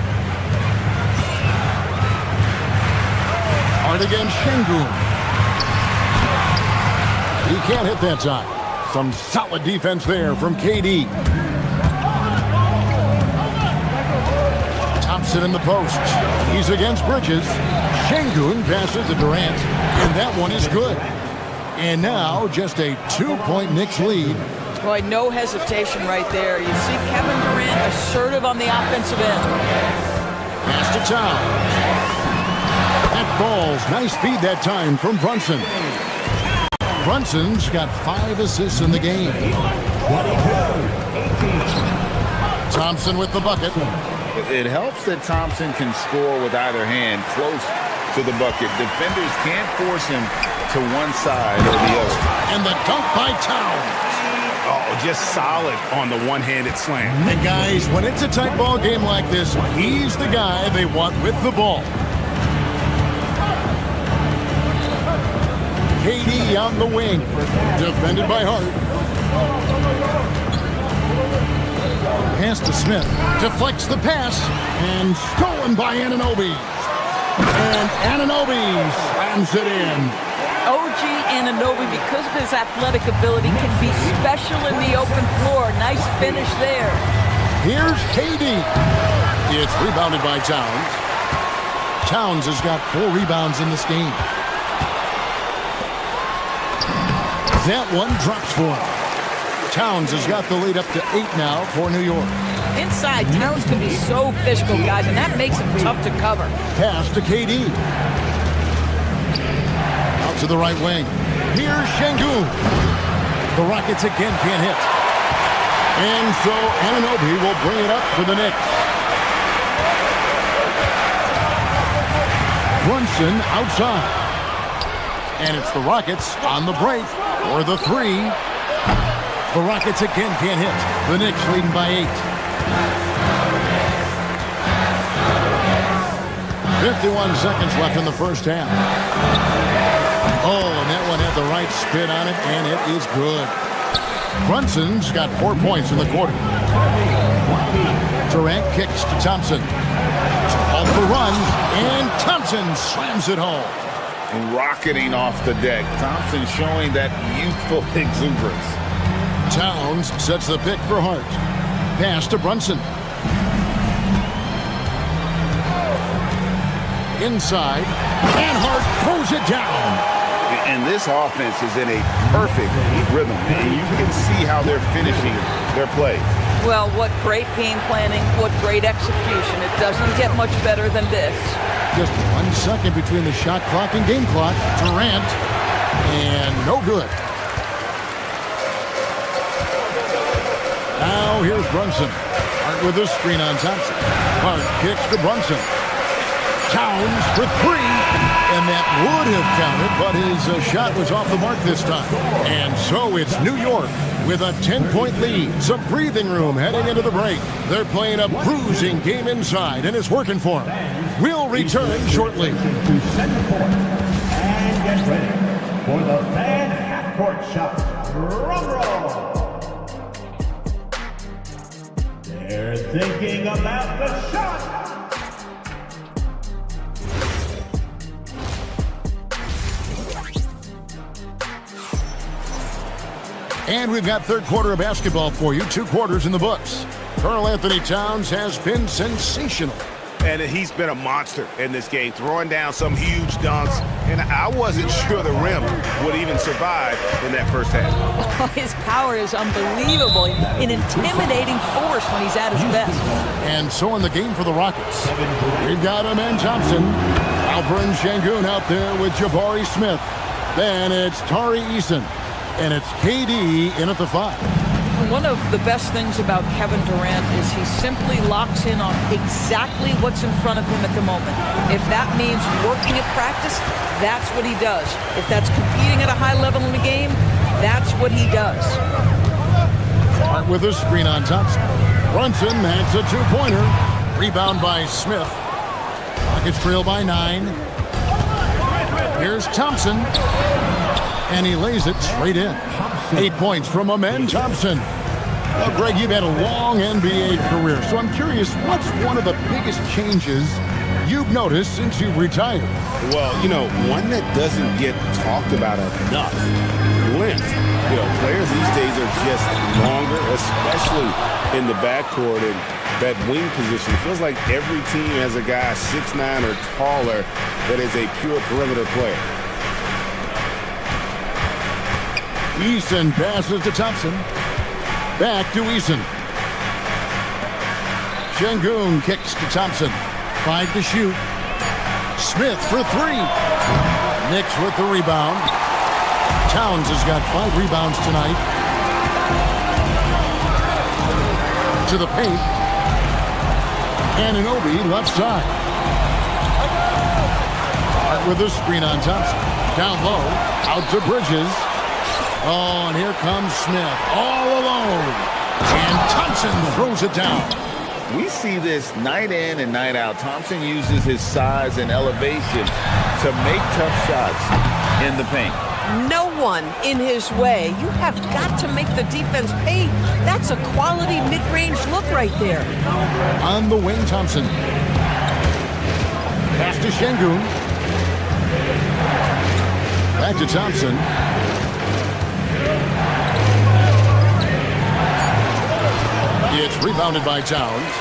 Hard against Şengün. He can't hit that time. Some solid defense there from KD. Thompson in the post. He's against Bridges. Şengün passes to Durant, and that one is good. And now just a 2-point Knicks lead. Boy, no hesitation right there. You see Kevin Durant assertive on the offensive end. Pass to Towns. That falls. Nice feed that time from Brunson. Brunson's got 5 assists in the game. Thompson with the bucket. It helps that Thompson can score with either hand close to the bucket. Defenders can't force him to one side or the other. And the dunk by Towns. Oh, just solid on the one-handed slam. And guys, when it's a tight ball game like this, he's the guy they want with the ball. KD on the wing, defended by Hart. Pass to Smith, deflects the pass, and stolen by Anunoby. And Anunoby slams it in. OG Anunoby, because of his athletic ability, can be special in the open floor. Nice finish there. Here's KD. It's rebounded by Towns. Towns has got 4 rebounds in this game. That one drops for him. Towns has got the lead up to 8 now for New York. Inside, Towns can be so physical, guys, and that makes him tough to cover. Pass to KD. Out to the right wing. Here's Şengün. The Rockets again can't hit. And so Anunoby will bring it up for the Knicks. Brunson outside. And it's the Rockets on the break for the 3. The Rockets again can't hit. The Knicks leading by 8. 51 seconds left in the first half. Oh, and that one had the right spin on it, and it is good. Brunson's got 4 points in the quarter. Durant kicks to Thompson. Off the run, and Thompson slams it home. Rocketing off the deck. Thompson showing that youthful exuberance. Towns sets the pick for Hart. Pass to Brunson. Inside, and Hart throws it down. And this offense is in a perfect rhythm. And you can see how they're finishing their play. Well, what great game planning, what great execution. It doesn't get much better than this. Just 1 second between the shot clock and game clock. Durant, and no good. Now here's Brunson. Hart with a screen on Thompson. Hart kicks to Brunson. Towns for three. And that would have counted, but his shot was off the mark this time. And so it's New York with a 10-point lead. Some breathing room heading into the break. They're playing a bruising game inside, and it's working for them. We'll return shortly. And get ready for the fan half-court shot. Drum roll. They're thinking about the shot. And we've got third quarter of basketball for you. 2 quarters in the books. Karl Anthony Towns has been sensational. And he's been a monster in this game, throwing down some huge dunks. And I wasn't sure the rim would even survive in that first half. Oh, his power is unbelievable. An intimidating force when he's at his best. And so in the game for the Rockets, we've got Amen Thompson, Alperen Sengun out there with Jabari Smith. Then it's Tari Eason. And it's KD in at the 5. One of the best things about Kevin Durant is he simply locks in on exactly what's in front of him at the moment. If that means working at practice, that's what he does. If that's competing at a high level in the game, that's what he does. Start with a screen on Thompson. Brunson, that's a 2-pointer. Rebound by Smith. Rockets trail by 9. Here's Thompson. And he lays it straight in. 8 points from Amen Thompson. Well, Greg, you've had a long NBA career, so I'm curious, what's one of the biggest changes you've noticed since you've retired? Well, one that doesn't get talked about enough. Length. Players these days are just longer, especially in the backcourt, and that wing position. It feels like every team has a guy 6'9" or taller that is a pure perimeter player. Eason passes to Thompson. Back to Eason. Sengun kicks to Thompson. 5 to shoot. Smith for 3. Knicks with the rebound. Towns has got 5 rebounds tonight. To the paint. Anunoby left side. Hart with a screen on Thompson. Down low. Out to Bridges. Oh, and here comes Smith, all alone. And Thompson throws it down. We see this night in and night out. Thompson uses his size and elevation to make tough shots in the paint. No one in his way. You have got to make the defense pay. That's a quality mid-range look right there. On the wing, Thompson. Pass to Sengun. Back to Thompson. It's rebounded by Towns.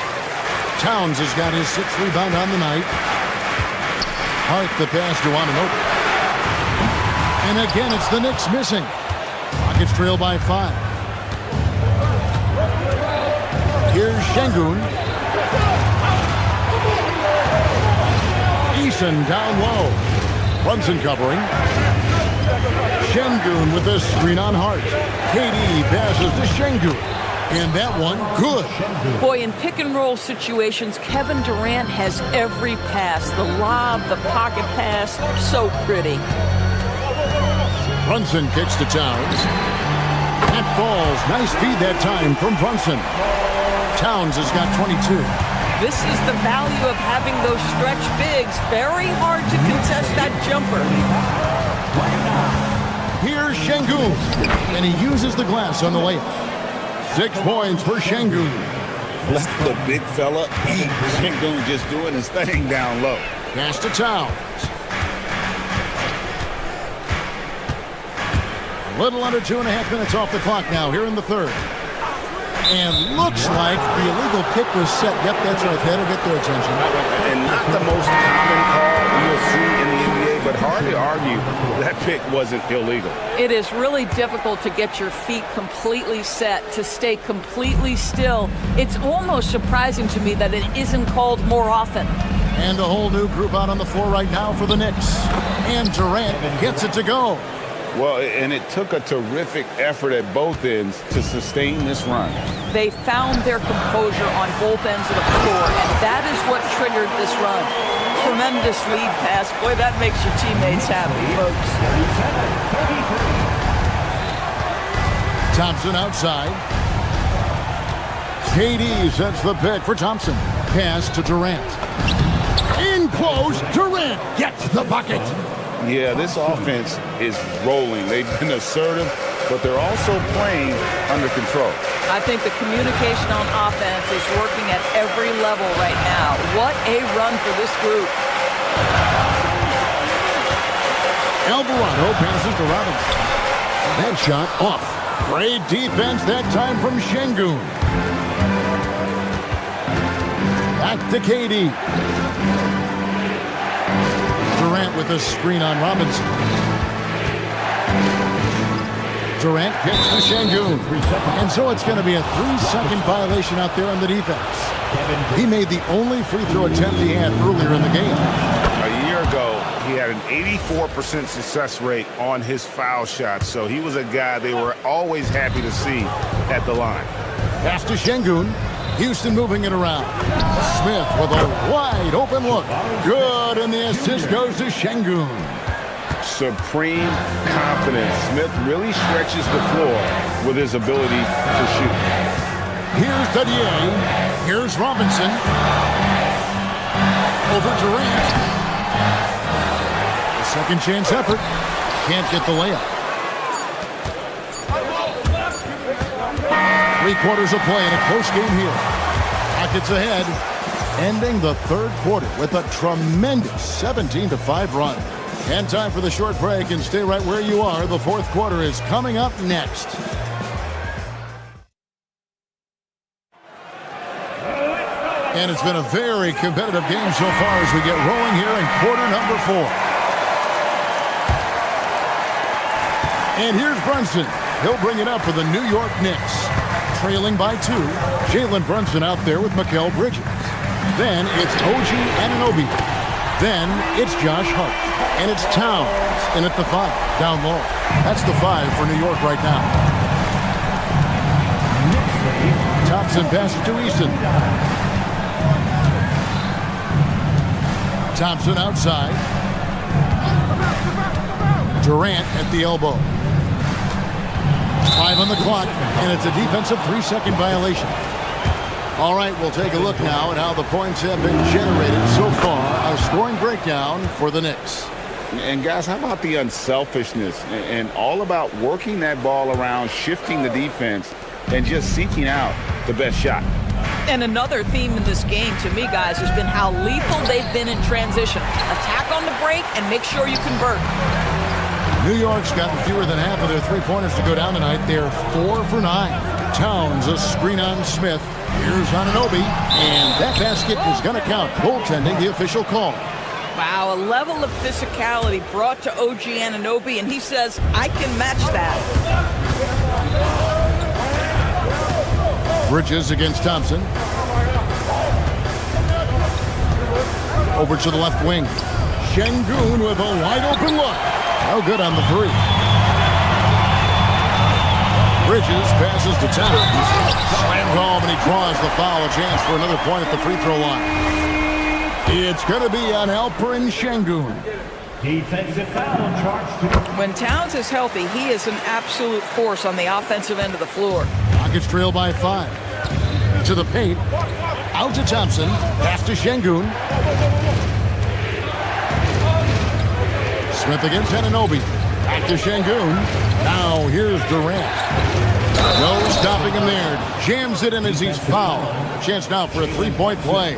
Towns has got his 6th rebound on the night. Hart the pass to Anunoby. And again, it's the Knicks missing. Rockets trail by 5. Here's Sengun. Eason down low. Brunson covering. Sengun with a screen on Hart. KD passes to Sengun. And that one, good. Boy, in pick-and-roll situations, Kevin Durant has every pass. The lob, the pocket pass, so pretty. Brunson kicks to Towns. That falls. Nice feed that time from Brunson. Towns has got 22. This is the value of having those stretch bigs. Very hard to contest that jumper. Here's Sengun. And he uses the glass on the layup. 6 points for Sengun. Let the big fella eat. Sengun just doing his thing down low. Pass to Towns. A little under 2.5 minutes off the clock now here in the third. And looks like the illegal kick was set. Yep, that's right. That'll get their attention. And not the most common call you'll see in the NBA, but hard to argue that pick wasn't illegal. It is really difficult to get your feet completely set, to stay completely still. It's almost surprising to me that it isn't called more often. And a whole new group out on the floor right now for the Knicks. And Durant gets it to go. Well, and it took a terrific effort at both ends to sustain this run. They found their composure on both ends of the floor, and that is what triggered this run. tremendous lead pass. Boy, that makes your teammates happy, folks. Thompson outside. KD sets the pick for Thompson. Pass to Durant. In close, Durant gets the bucket. Yeah, this offense is rolling. They've been assertive, but they're also playing under control. I think the communication on offense is working at every level right now. What a run for this group. Alvarado passes to Robinson. That shot off. Great defense that time from Şengün. Back to KD. Durant with a screen on Robinson. Durant kicks to Şengün. And so it's going to be a 3-second violation out there on the defense. He made the only free throw attempt he had earlier in the game. A year ago, he had an 84% success rate on his foul shots, so he was a guy they were always happy to see at the line. Pass to Şengün. Houston moving it around. Smith with a wide open look. Good, and the assist goes to Şengün. Supreme confidence. Smith really stretches the floor with his ability to shoot. Here's Dadier. Here's Robinson. Over Durant. A second chance effort. Can't get the layup. 3 quarters of play in a close game here. Rockets ahead. Ending the third quarter with a tremendous 17-5 run. And time for the short break, and stay right where you are. The fourth quarter is coming up next. And it's been a very competitive game so far as we get rolling here in quarter number 4. And here's Brunson. He'll bring it up for the New York Knicks. Trailing by 2. Jalen Brunson out there with Mikal Bridges. Then it's OG Anunoby. Then it's Josh Hart. And it's Towns in at the 5, down low. That's the 5 for New York right now. Thompson passes to Eason. Thompson outside. Durant at the elbow. 5 on the clock, and it's a defensive 3-second violation. All right, we'll take a look now at how the points have been generated so far. A scoring breakdown for the Knicks. And guys, how about the unselfishness and all about working that ball around, shifting the defense, and just seeking out the best shot. And another theme in this game to me, guys, has been how lethal they've been in transition. Attack on the break and make sure you convert. New York's gotten fewer than half of their three-pointers to go down tonight. They're 4 for 9. Towns, a screen on Smith. Here's Anunoby, and that basket is going to count. Goaltending, the official call. Wow, a level of physicality brought to OG Anunoby, and he says, I can match that. Bridges against Thompson. Over to the left wing. Şengün with a wide open look. No good on the 3. Bridges passes to Towns. Slammed home, and he draws the foul. A chance for another point at the free throw line. It's going to be on Alperen Şengün. Defensive foul charged. When Towns is healthy, he is an absolute force on the offensive end of the floor. Rockets trail by 5. To the paint. Out to Thompson. Pass to Şengün. Smith against Anunoby. Back to Şengün. Now here's Durant. No stopping him there. Jams it in as he's fouled. Chance now for a 3-point play.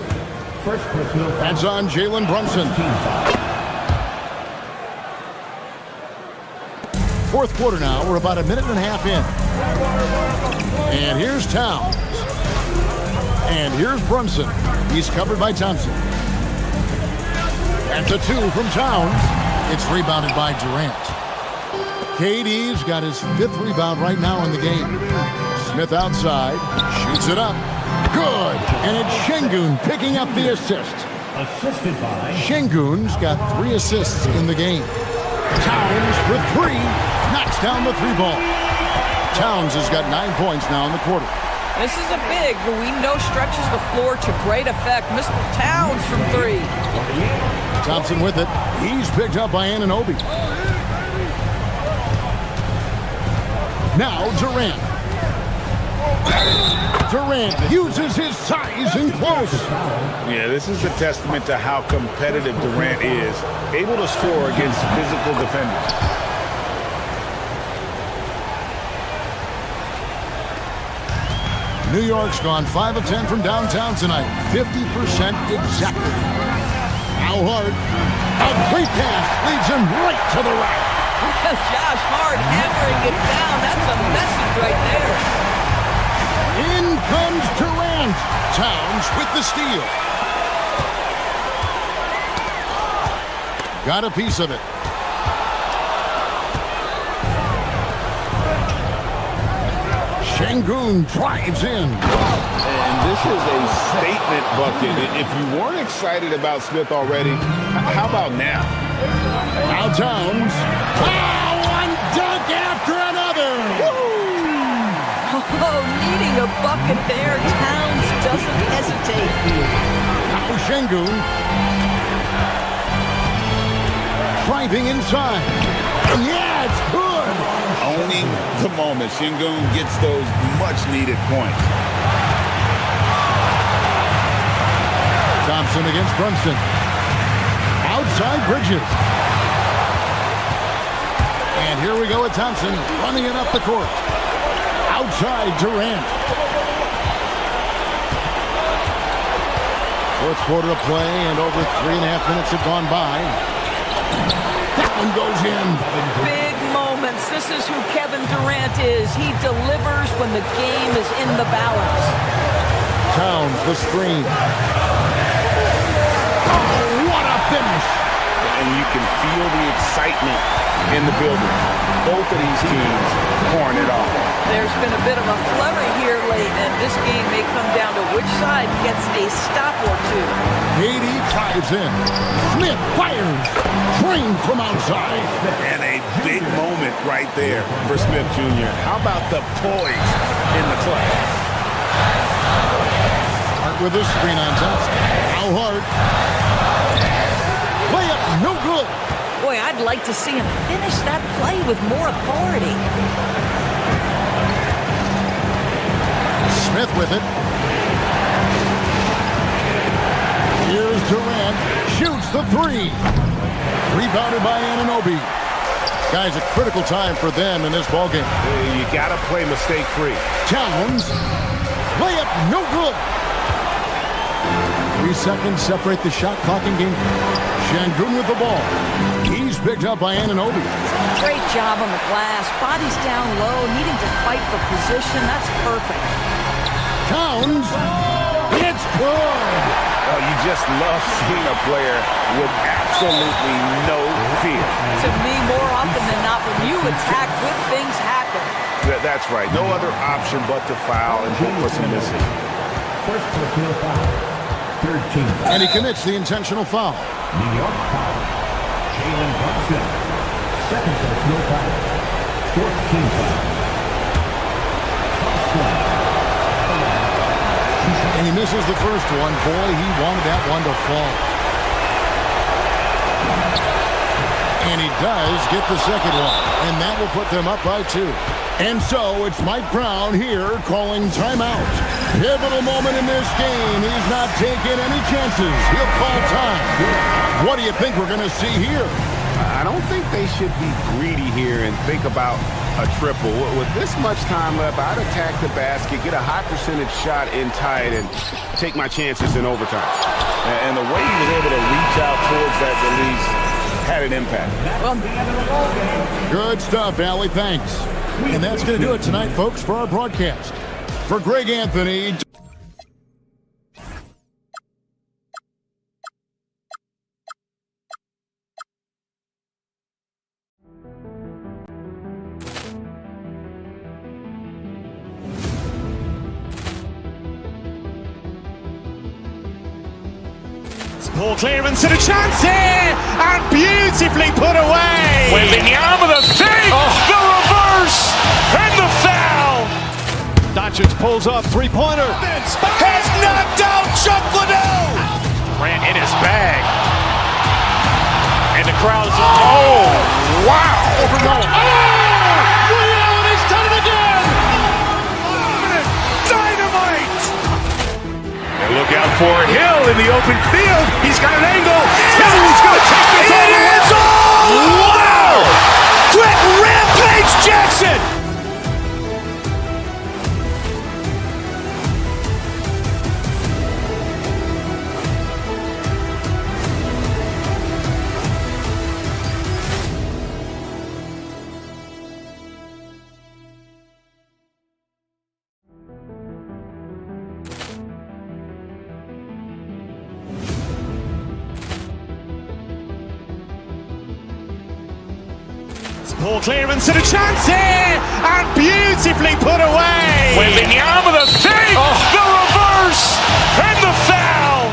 That's on Jalen Brunson. Fourth quarter now. We're about a minute and a half in. And here's Towns. And here's Brunson. He's covered by Thompson. That's a 2 from Towns. It's rebounded by Durant. KD's got his 5th rebound right now in the game. Smith outside. Shoots it up. Good. And it's Şengün picking up the assist. Assisted by Şengün's got 3 assists in the game. Towns for 3. Knocks down the 3 ball. Towns has got 9 points now in the quarter. This is a big, but we know stretches the floor to great effect. Mr. Towns from 3. Thompson with it. He's picked up by Anunoby. Now Durant. Durant uses his size and close. Yeah, this is a testament to how competitive Durant is, able to score against physical defenders. New York's gone 5 of 10 from downtown tonight. 50% exactly. Al Hart, a great pass leads him right to the rack. Josh Hart hammering it down. That's a message right there. In comes Durant. Towns with the steal. Got a piece of it. Şengün drives in. And this is a statement bucket. If you weren't excited about Smith already, how about now? Now Towns. Oh, one dunk after another. Oh, needing a bucket there. Towns doesn't hesitate. Now Şengün. Driving inside. And yeah, it's good. Owning the moment. Şengün gets those much-needed points. Thompson against Brunson. Outside Bridges. And here we go with Thompson running it up the court. Outside Durant. Fourth quarter of play and over 3.5 minutes have gone by. That one goes in. Big moments. This is who Kevin Durant is. He delivers when the game is in the balance. Towns, the screen. Oh, what a finish. And you can feel the excitement in the building. Both of these teams pouring it off. There's been a bit of a flurry here late, and this game may come down to which side gets a stop or two. KD drives in. Smith fires. Trained from outside. And a big moment right there for Smith Jr. How about the poise in the clutch? Hart with a screen on Thompson. Now Hart. Layup, no good. Boy, I'd like to see him finish that play with more authority. Smith with it. Here's Durant. Shoots the 3. Rebounded by Anunoby. Guys, a critical time for them in this ballgame. You got to play mistake-free. Towns. Layup, no good. 3 seconds separate the shot clock in game. Şengün with the ball. He's picked up by Anunoby. Great job on the glass. Body's down low, needing to fight for position. That's perfect. Towns. It's good. Oh, you just love seeing a player with absolutely no fear. To me, more often than not, when you attack, good things happen. That's right. No other option but to foul and hope for some misses. First personal foul. 13th. And he commits the intentional foul. New York foul. Jalen Brunson. Second personal foul. 14th foul. And he misses the first one. Boy, he wanted that one to fall. And he does get the second one. And that will put them up by 2. And so it's Mike Brown here calling timeout. Pivotal moment in this game. He's not taking any chances. He'll call time. What do you think we're going to see here? I don't think they should be greedy here and think about a triple. With this much time left, I'd attack the basket, get a high percentage shot in tight, and take my chances in overtime. And the way he was able to reach out towards that release had an impact. Good stuff, Allie. Thanks. And that's going to do it tonight, folks, for our broadcast. For Greg Anthony. Ball clearance and a chance here, and beautifully put away. Wembanyama the fake, the reverse, and the foul. Doncic pulls up, three-pointer. Vince has knocked out Chuck Liddell. Grant in his bag. And the crowd's oh, wow. Over Nolan. Oh! Ray Allen has done it again. Dynamite. And look out for Hill in the open field. He's got an angle. Hill's going to take this all the way. Wow! Quick Rampage Jackson. Poor clearance and a chance here, and beautifully put away. Wembanyama the save, the reverse, and the foul.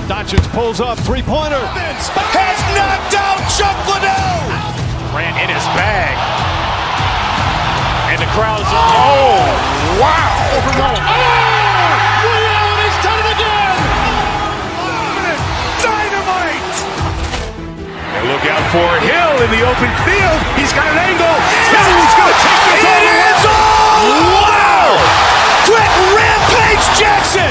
Doncic pulls up, three-pointer. Vince has knocked out Chuck Liddell. Grant in his bag. And the crowd's oh, wow. Over Nolan. Oh! Ray Allen has done it again. Dynamite. And look out for Hill in the open field. He's got an angle. Hill's going to take this all the way. Wow! Quick Rampage Jackson.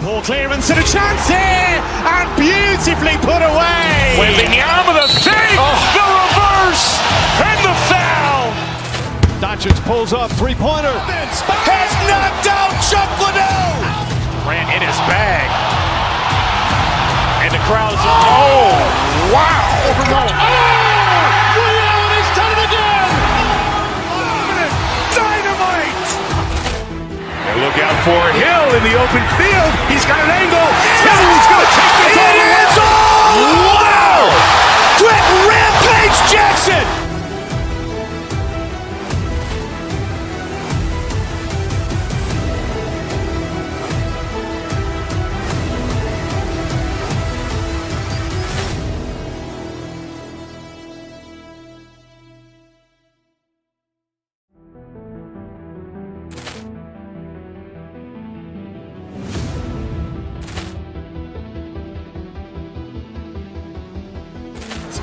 Poor clearance and a chance here, and beautifully put away. Wembanyama the save, the reverse, and the foul. Doncic pulls up, three-pointer. Vince has knocked out Chuck Liddell. Grant in his bag. And the crowd's oh, wow. Over Nolan. Oh! Ray Allen has done it again. Dynamite. And look out for Hill in the open field. He's got an angle. Hill's going to take this all the way. Wow! Quick Rampage Jackson.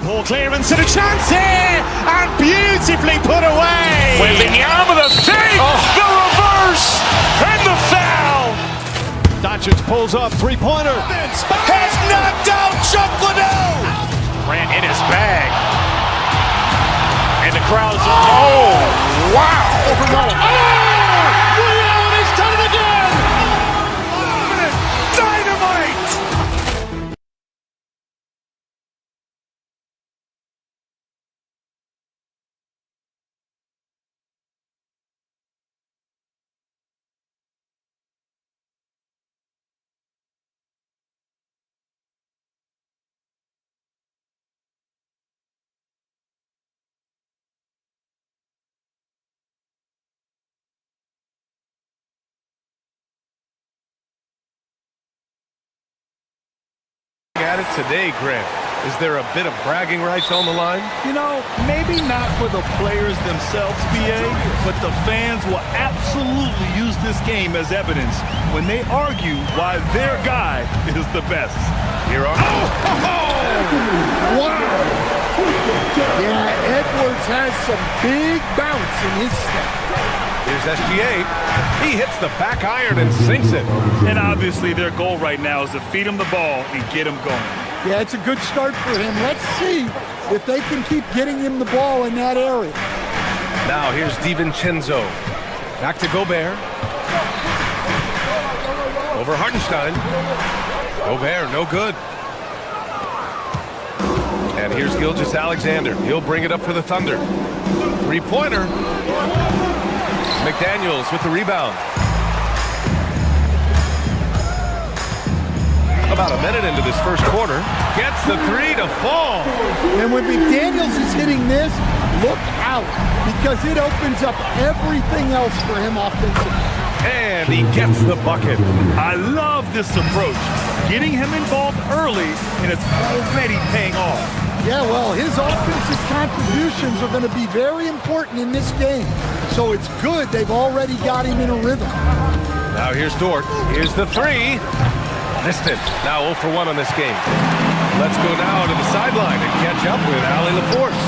Poor clearance and a chance here, and beautifully put away. Wembanyama the save, the reverse, and the foul. Doncic pulls up, three-pointer. Vince has knocked out Chuck Liddell. Grant in his bag. And the crowd's oh, wow. Over Nolan. Oh! Ray Allen has done it again. Dynamite. At it today, Grant. Is there a bit of bragging rights on the line? You know, maybe not for the players themselves, BA, but the fans will absolutely use this game as evidence when they argue why their guy is the best. Here are Wow! Yeah, Edwards has some big bounce in his step. Here's SGA. He hits the back iron and sinks it. And obviously their goal right now is to feed him the ball and get him going. Yeah, it's a good start for him. Let's see if they can keep getting him the ball in that area. Now here's DiVincenzo. Back to Gobert. Over Hartenstein. Gobert, no good. And here's Gilgeous-Alexander. He'll bring it up for the Thunder. Three-pointer. McDaniels with the rebound. about a minute into this first quarter. Gets the three to fall. And when McDaniels is hitting this, look out, because it opens up everything else for him offensively. And he gets the bucket. I love this approach. Getting him involved early, and it's already paying off. Yeah, well, his offensive contributions are going to be very important in this game. So it's good they've already got him in a rhythm. Now here's Dort. Here's the three. Missed it. Now 0 for 1 on this game. Let's go now to the sideline and catch up with Allie LaForce.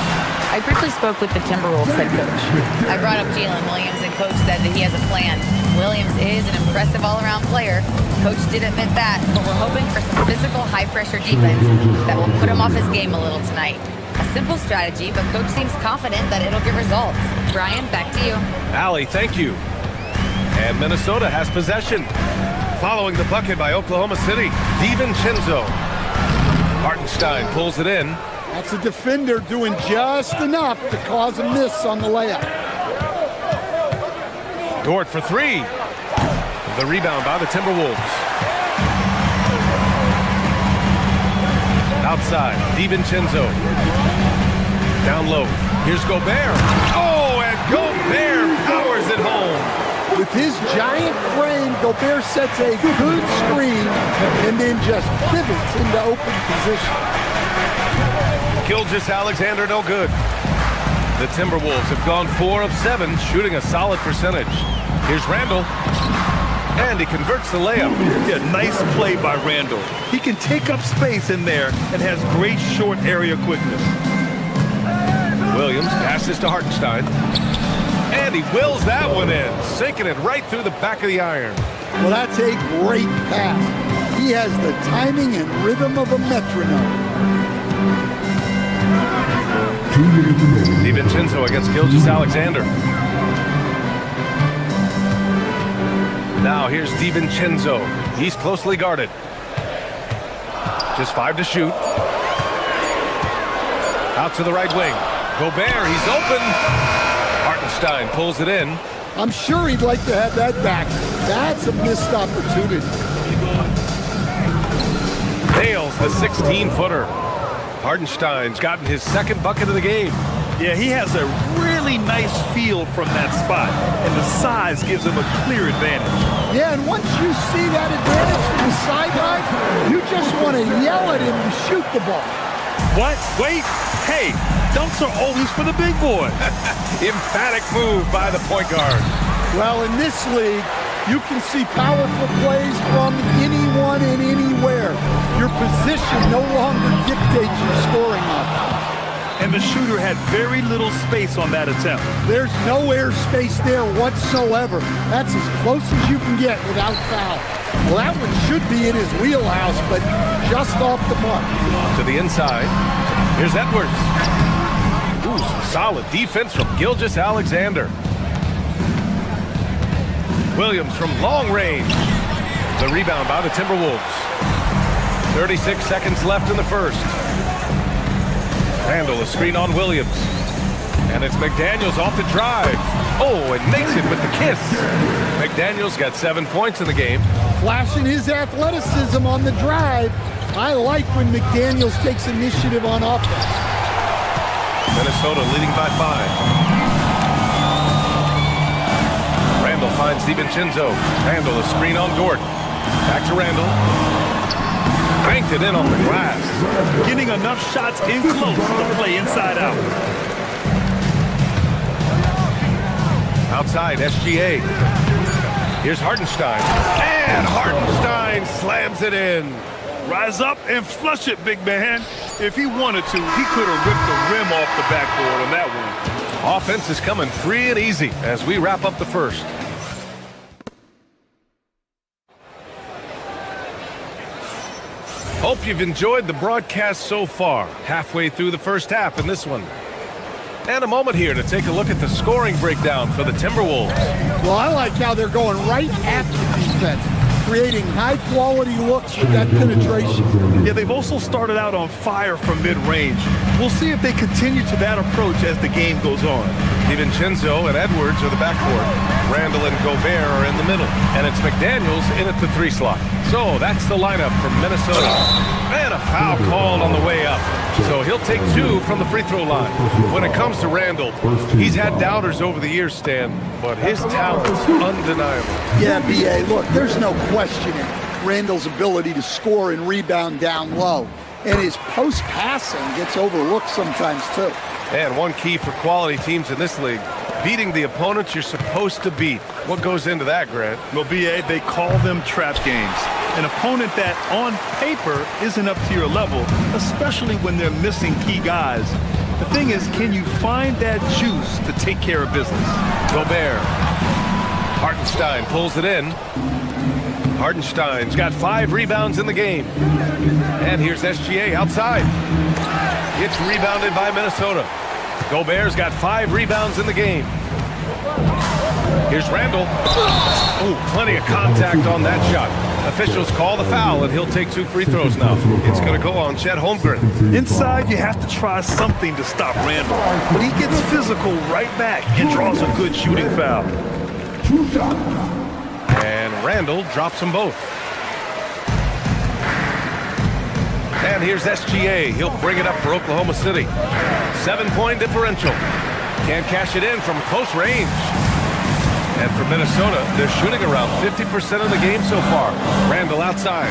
I briefly spoke with the Timberwolves head coach. I brought up Jalen Williams, and coach said that he has a plan. Williams is an impressive all-around player. Coach did admit that, but we're hoping for some physical, high-pressure defense that will put him off his game a little tonight. A simple strategy, but coach seems confident that it'll get results. Brian, back to you. Allie, thank you. And Minnesota has possession. Following the bucket by Oklahoma City, DiVincenzo. Hartenstein pulls it in. That's a defender doing just enough to cause a miss on the layup. Dort for three. The rebound by the Timberwolves. Outside, DiVincenzo. Down low. Here's Gobert. Oh, and Gobert powers it home. With his giant frame, Gobert sets a good screen and then just pivots into open position. Gilgeous-Alexander no good. The Timberwolves have gone 4 of 7, shooting a solid percentage. Here's Randall. And he converts the layup. Yeah, nice play by Randall. He can take up space in there and has great short area quickness. Williams passes to Hartenstein. And he wills that one in, sinking it right through the back of the iron. Well, that's a great pass. He has the timing and rhythm of a metronome. DiVincenzo against Gilgeous-Alexander. Now here's DiVincenzo. He's closely guarded. Just 5 to shoot. Out to the right wing. Gobert, he's open. Hartenstein pulls it in. I'm sure he'd like to have that back. That's a missed opportunity. Nails the 16-footer. Hartenstein's gotten his second bucket of the game. Yeah, he has a really nice feel from that spot, and the size gives him a clear advantage. Yeah, and once you see that advantage from the sideline, you just want to yell at him to shoot the ball. What? Wait. Hey, dunks are always for the big boy. Emphatic move by the point guard. Well, in this league, you can see powerful plays from anyone and anywhere. Your position no longer dictates your scoring options. And the shooter had very little space on that attempt. There's no airspace there whatsoever. That's as close as you can get without foul. Well, that one should be in his wheelhouse, but just off the mark. To the inside. Here's Edwards. Ooh, some solid defense from Gilgeous-Alexander. Williams from long range. The rebound by the Timberwolves. 36 seconds left in the first. Randall, a screen on Williams. And it's McDaniels off the drive. Oh, and makes it with the kiss. McDaniels got 7 points in the game. Flashing his athleticism on the drive. I like when McDaniels takes initiative on offense. Minnesota leading by 5. Randall finds DiVincenzo. Randall, a screen on Dort. Back to Randall. Banked it in on the glass. Getting enough shots in close to play inside out. Outside, SGA. Here's Hartenstein. And Hartenstein slams it in. Rise up and flush it, big man. If he wanted to, he could have ripped the rim off the backboard on that one. Offense is coming free and easy as we wrap up the first. Hope you've enjoyed the broadcast so far. Halfway through the first half in this one. And a moment here to take a look at the scoring breakdown for the Timberwolves. Well, I like how they're going right at the defense, creating high-quality looks with that penetration. Yeah, they've also started out on fire from mid-range. We'll see if they continue to that approach as the game goes on. DiVincenzo and Edwards are the backcourt. Randall and Gobert are in the middle, and it's McDaniels in at the 3 slot. So that's the lineup from Minnesota. And a foul called on the way up. So he'll take 2 from the free throw line. When it comes to Randall, he's had doubters over the years, Stan, but his talent's undeniable. Yeah, B.A., look, there's no questioning Randall's ability to score and rebound down low. And his post-passing gets overlooked sometimes, too. And one key for quality teams in this league, beating the opponents you're supposed to beat. What goes into that, Grant? Well, B.A., they call them trap games. An opponent that, on paper, isn't up to your level, especially when they're missing key guys. The thing is, can you find that juice to take care of business? Gobert. Hartenstein pulls it in. Hartenstein's got 5 rebounds in the game. And here's SGA outside. It's rebounded by Minnesota. Gobert's got 5 rebounds in the game. Here's Randall. Oh, plenty of contact on that shot. Officials call the foul, and he'll take 2 free throws now. It's going to go on Chet Holmgren. Inside, you have to try something to stop Randall. But he gets physical right back and draws a good shooting foul. And Randall drops them both. And here's SGA. He'll bring it up for Oklahoma City. 7-point differential. Can't cash it in from close range. And for Minnesota, they're shooting around 50% of the game so far. Randall outside.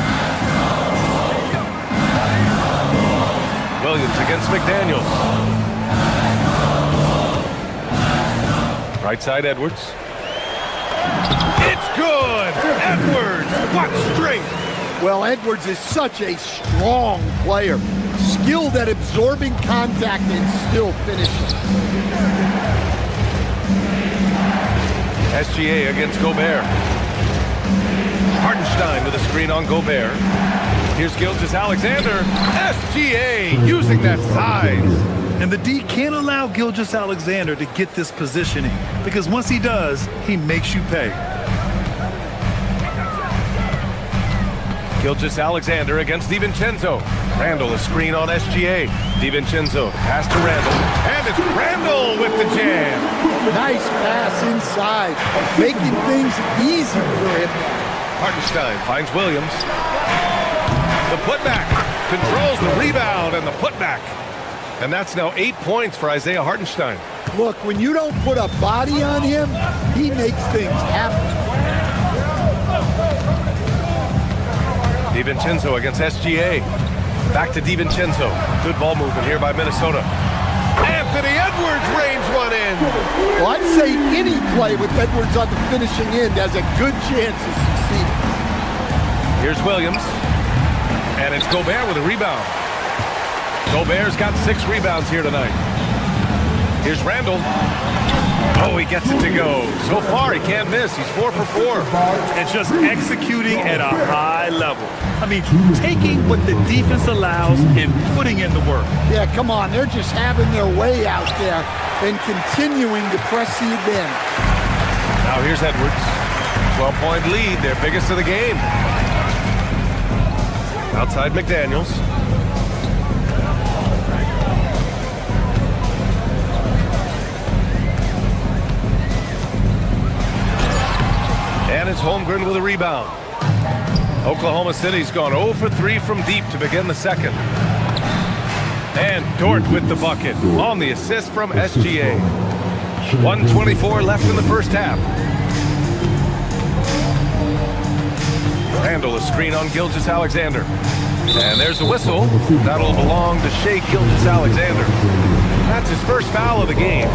Williams against McDaniels. Right side, Edwards. It's good! Edwards! What strength! Well, Edwards is such a strong player. Skilled at absorbing contact and still finishing. SGA against Gobert. Hartenstein with a screen on Gobert. Here's Gilgeous-Alexander. SGA using that size. And the D can't allow Gilgeous-Alexander to get this positioning, because once he does, he makes you pay. Gilgeous-Alexander against DiVincenzo. Randall a screen on SGA. DiVincenzo pass to Randall. And it's Randall with the jam. Nice pass inside, making things easy for him. Hartenstein finds Williams. The putback. Controls the rebound and the putback. And that's now 8 points for Isaiah Hartenstein. Look, when you don't put a body on him, he makes things happen. DiVincenzo against SGA. Back to DiVincenzo. Good ball movement here by Minnesota. Anthony Edwards reins one in. Well, I'd say any play with Edwards on the finishing end has a good chance of succeeding. Here's Williams. And it's Gobert with a rebound. Gobert's got 6 rebounds here tonight. Here's Randall. Oh, he gets it to go. So far, he can't miss. He's 4 for 4. It's just executing at a high level. I mean, taking what the defense allows and putting in the work. Yeah, come on. They're just having their way out there and continuing to press the advantage. Now here's Edwards. 12-point lead, their biggest of the game. Outside McDaniels. And it's Holmgren with a rebound. Oklahoma City's gone 0 for 3 from deep to begin the second. And Dort with the bucket on the assist from SGA. 1:24 left in the first half. Randall a screen on Gilgeous-Alexander. And there's a whistle. That'll belong to Shai Gilgeous-Alexander. That's his first foul of the game.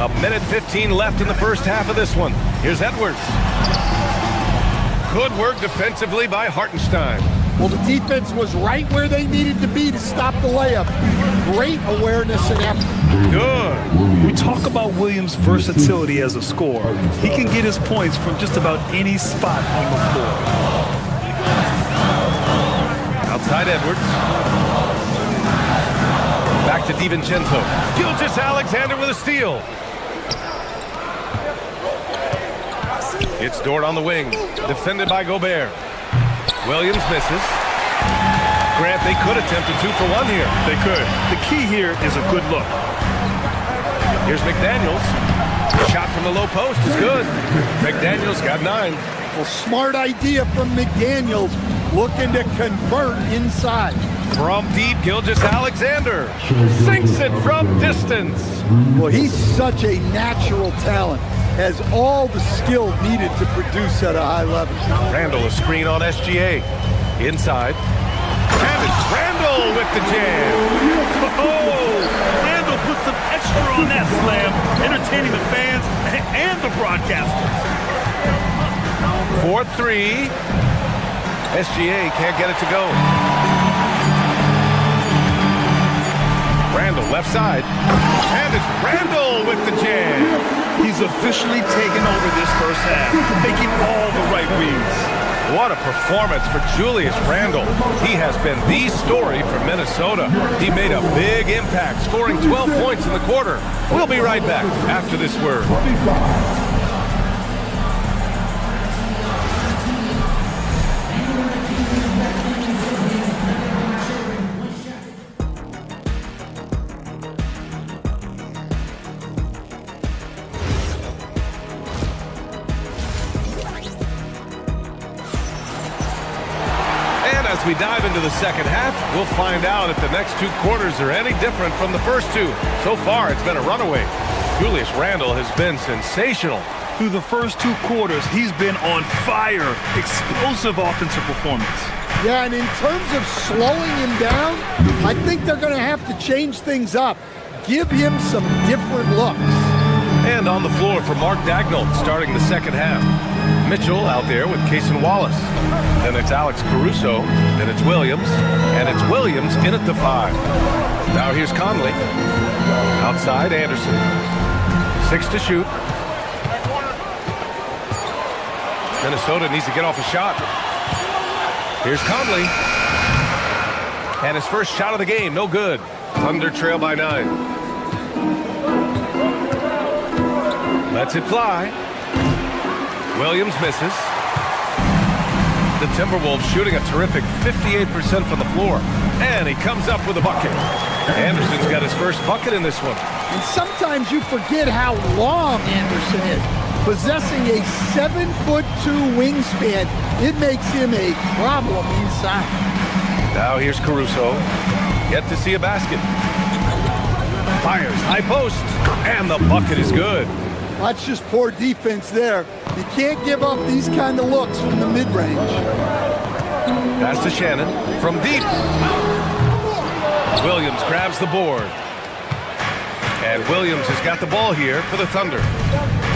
A minute 15 left in the first half of this one. Here's Edwards. Good work defensively by Hartenstein. Well, the defense was right where they needed to be to stop the layup. Great awareness and effort. Good. We talk about Williams' versatility as a scorer. He can get his points from just about any spot on the floor. Outside Edwards. Back to DiVincenzo. Gilgeous-Alexander with a steal. It's Dort on the wing, defended by Gobert. Williams misses. Grant, they could attempt a 2-for-1 here. They could. The key here is a good look. Here's McDaniels. Shot from the low post is good. McDaniels got 9. Well, smart idea from McDaniels, looking to convert inside. From deep, Gilgeous-Alexander sinks it from distance. Well, he's such a natural talent, has all the skill needed to produce at a high level. Randall a screen on SGA. Inside. And it's Randall with the jam. Oh, Randall put some extra on that slam, entertaining the fans and the broadcasters. 4-3. SGA can't get it to go. Randall left side. And it's Randall with the jam. He's officially taken over this first half, making all the right reads. What a performance for Julius Randle. He has been the story for Minnesota. He made a big impact, scoring 12 points in the quarter. We'll be right back after this word. As we dive into the second half, we'll find out if the next 2 quarters are any different from the first 2. So far, it's been a runaway. Julius Randle has been sensational. Through the first 2 quarters, he's been on fire. Explosive offensive performance. Yeah, and in terms of slowing him down, I think they're going to have to change things up. Give him some different looks. And on the floor for Mark Daigneault starting the second half. Mitchell out there with Cason Wallace. Then it's Alex Caruso. Then it's Williams. And it's Williams in at the 5. Now here's Conley. Outside Anderson. 6 to shoot. Minnesota needs to get off a shot. Here's Conley. And his first shot of the game, no good. Thunder trail by 9. Lets it fly. Williams misses. The Timberwolves shooting a terrific 58% from the floor. And he comes up with a bucket. Anderson's got his first bucket in this one. And sometimes you forget how long Anderson is. Possessing a 7'2" wingspan, it makes him a problem inside. Now here's Caruso. Yet to see a basket. Fires, high post. And the bucket is good. That's just poor defense there. You can't give up these kind of looks from the mid-range. Pass to Shannon from deep. Williams grabs the board. And Williams has got the ball here for the Thunder.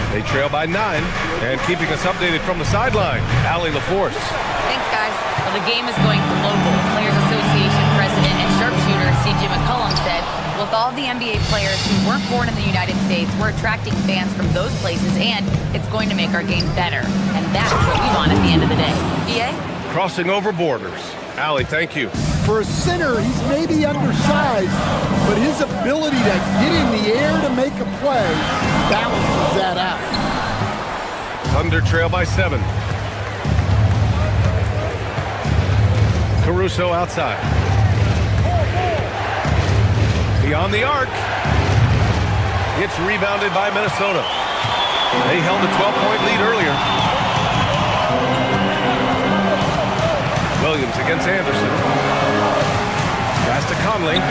They trail by 9. And keeping us updated from the sideline, Allie LaForce. Thanks, guys. Well, the game is going global. Players Association President and sharpshooter C.J. McCollum said, with all the NBA players who weren't born in the United States, we're attracting fans from those places, and it's going to make our game better. And that's what we want at the end of the day. BA? Crossing over borders. Allie, thank you. For a center, he's maybe undersized, but his ability to get in the air to make a play balances that out. Thunder trail by 7. Caruso outside. Beyond the arc. It's rebounded by Minnesota. They held a 12-point lead earlier. Williams against Anderson. Pass to Conley.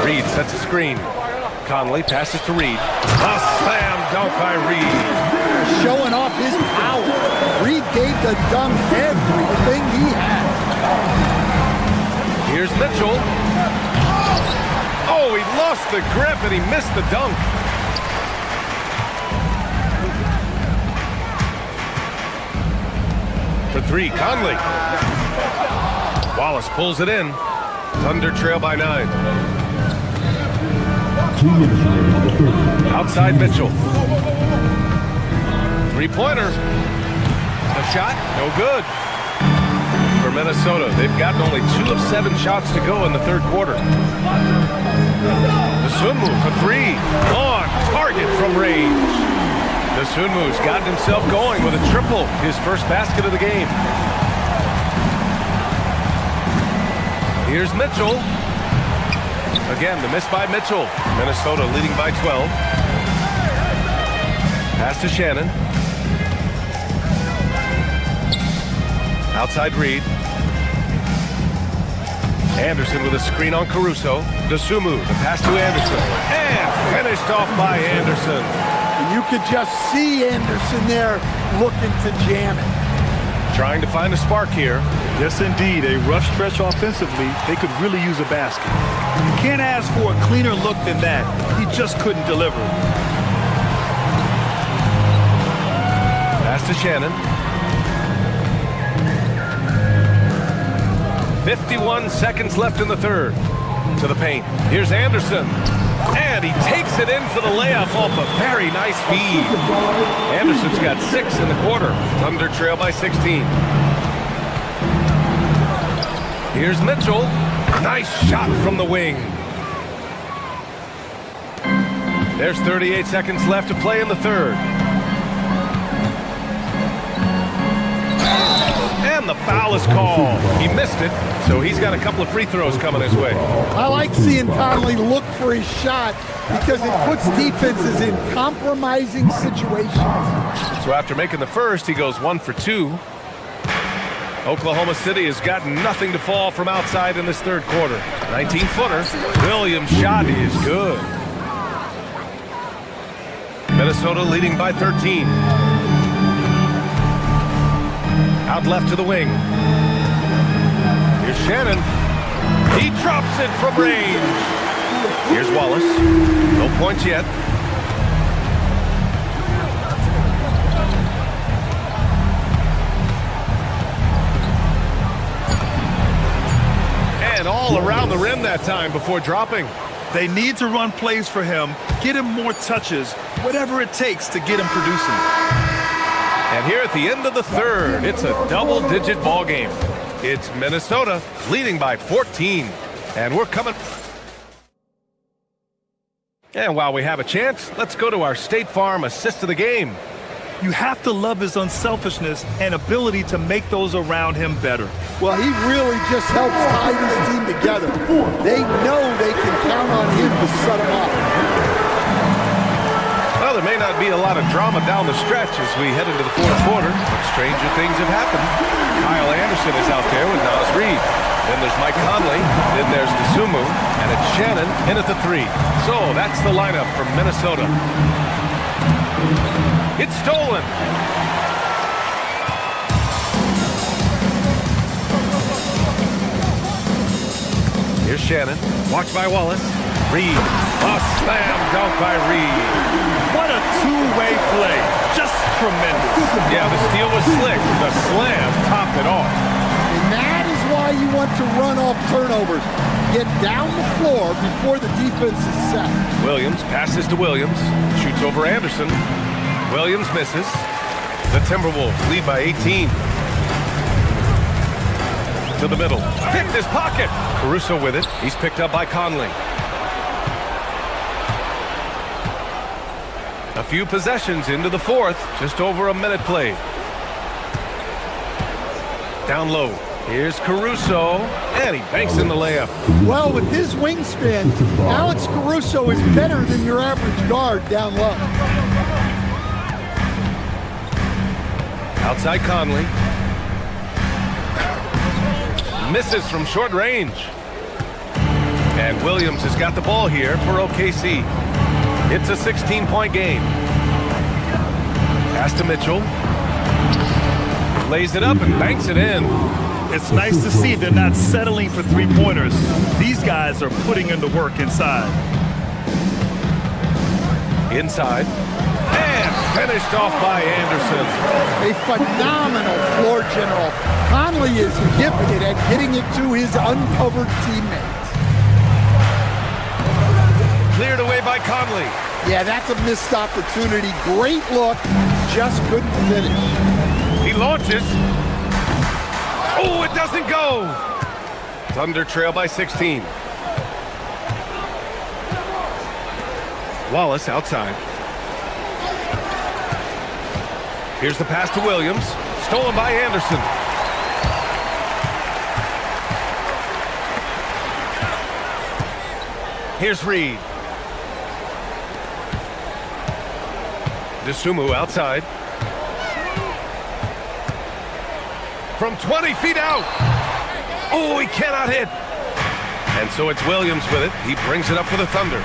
Reed sets a screen. Conley passes to Reed. A slam dunk by Reed. Showing off his power. Reed gave the dunk everything he had. Here's Mitchell. Oh, he lost the grip and he missed the dunk. For 3, Conley. Wallace pulls it in. Thunder trail by 9. Outside Mitchell. 3-pointer. A shot, no good. For Minnesota, they've gotten only 2 of 7 shots to go in the third quarter. The Sunmu for 3. On target from range. The Sunmu's gotten himself going with a triple, his first basket of the game. Here's Mitchell. Again, the miss by Mitchell. Minnesota leading by 12. Pass to Shannon. Outside Reed. Anderson with a screen on Caruso. Dosunmu, the pass to Anderson. And finished off by Anderson. And you could just see Anderson there looking to jam it. Trying to find a spark here. Yes, indeed. A rough stretch offensively. They could really use a basket. You can't ask for a cleaner look than that. He just couldn't deliver. Pass to Shannon. 51 seconds left in the third. To the paint. Here's Anderson. And he takes it in for the layup off a very nice feed. Anderson's got 6 in the quarter. Thunder trail by 16. Here's Mitchell. Nice shot from the wing. There's 38 seconds left to play in the third. And the foul is called. He missed it, so he's got a couple of free throws coming his way. I like seeing Conley look for his shot because it puts defenses in compromising situations. So after making the first, he goes 1 for 2. Oklahoma City has got nothing to fall from outside in this third quarter. 19-footer. Williams' shot is good. Minnesota leading by 13. Out left to the wing. Here's Shannon. He drops it from range. Here's Wallace. No points yet. And all around the rim that time before dropping. They need to run plays for him, get him more touches, whatever it takes to get him producing. And here at the end of the third, it's a double-digit ball game. It's Minnesota leading by 14. And we're coming. And while we have a chance, let's go to our State Farm assist of the game. You have to love his unselfishness and ability to make those around him better. Well, he really just helps tie this team together. They know they can count on him to set them up. Well, there may not be a lot of drama down the stretch as we head into the fourth quarter, but stranger things have happened. Kyle Anderson is out there with Nas Reed. Then there's Mike Conley. Then there's Dosunmu. And it's Shannon in at the 3. So that's the lineup from Minnesota. It's stolen. Here's Shannon. Watched by Wallace. Reed. A slam dunk by Reed. What a two-way play. Just tremendous. Yeah, the steal was slick. The slam topped it off. And that is why you want to run off turnovers. Get down the floor before the defense is set. Williams passes to Williams. Shoots over Anderson. Williams misses. The Timberwolves lead by 18. To the middle. Picked his pocket. Caruso with it. He's picked up by Conley. A few possessions into the fourth. Just over a minute played. Down low. Here's Caruso. And he banks in the layup. Well, with his wingspan, Alex Caruso is better than your average guard down low. Outside Conley. Misses from short range. And Williams has got the ball here for OKC. It's a 16-point game. Pass to Mitchell. Lays it up and banks it in. It's nice to see they're not settling for three-pointers. These guys are putting in the work inside. Inside. And finished off by Anderson. A phenomenal floor general. Conley is gifted at getting it to his uncovered teammates. Cleared away by Conley. Yeah, that's a missed opportunity. Great look, just couldn't finish. He launches. Oh, it doesn't go. Thunder trail by 16. Wallace outside. Here's the pass to Williams. Stolen by Anderson. Here's Reed. DeSumo outside. From 20 feet out. Oh, he cannot hit. And so it's Williams with it. He brings it up for the Thunder.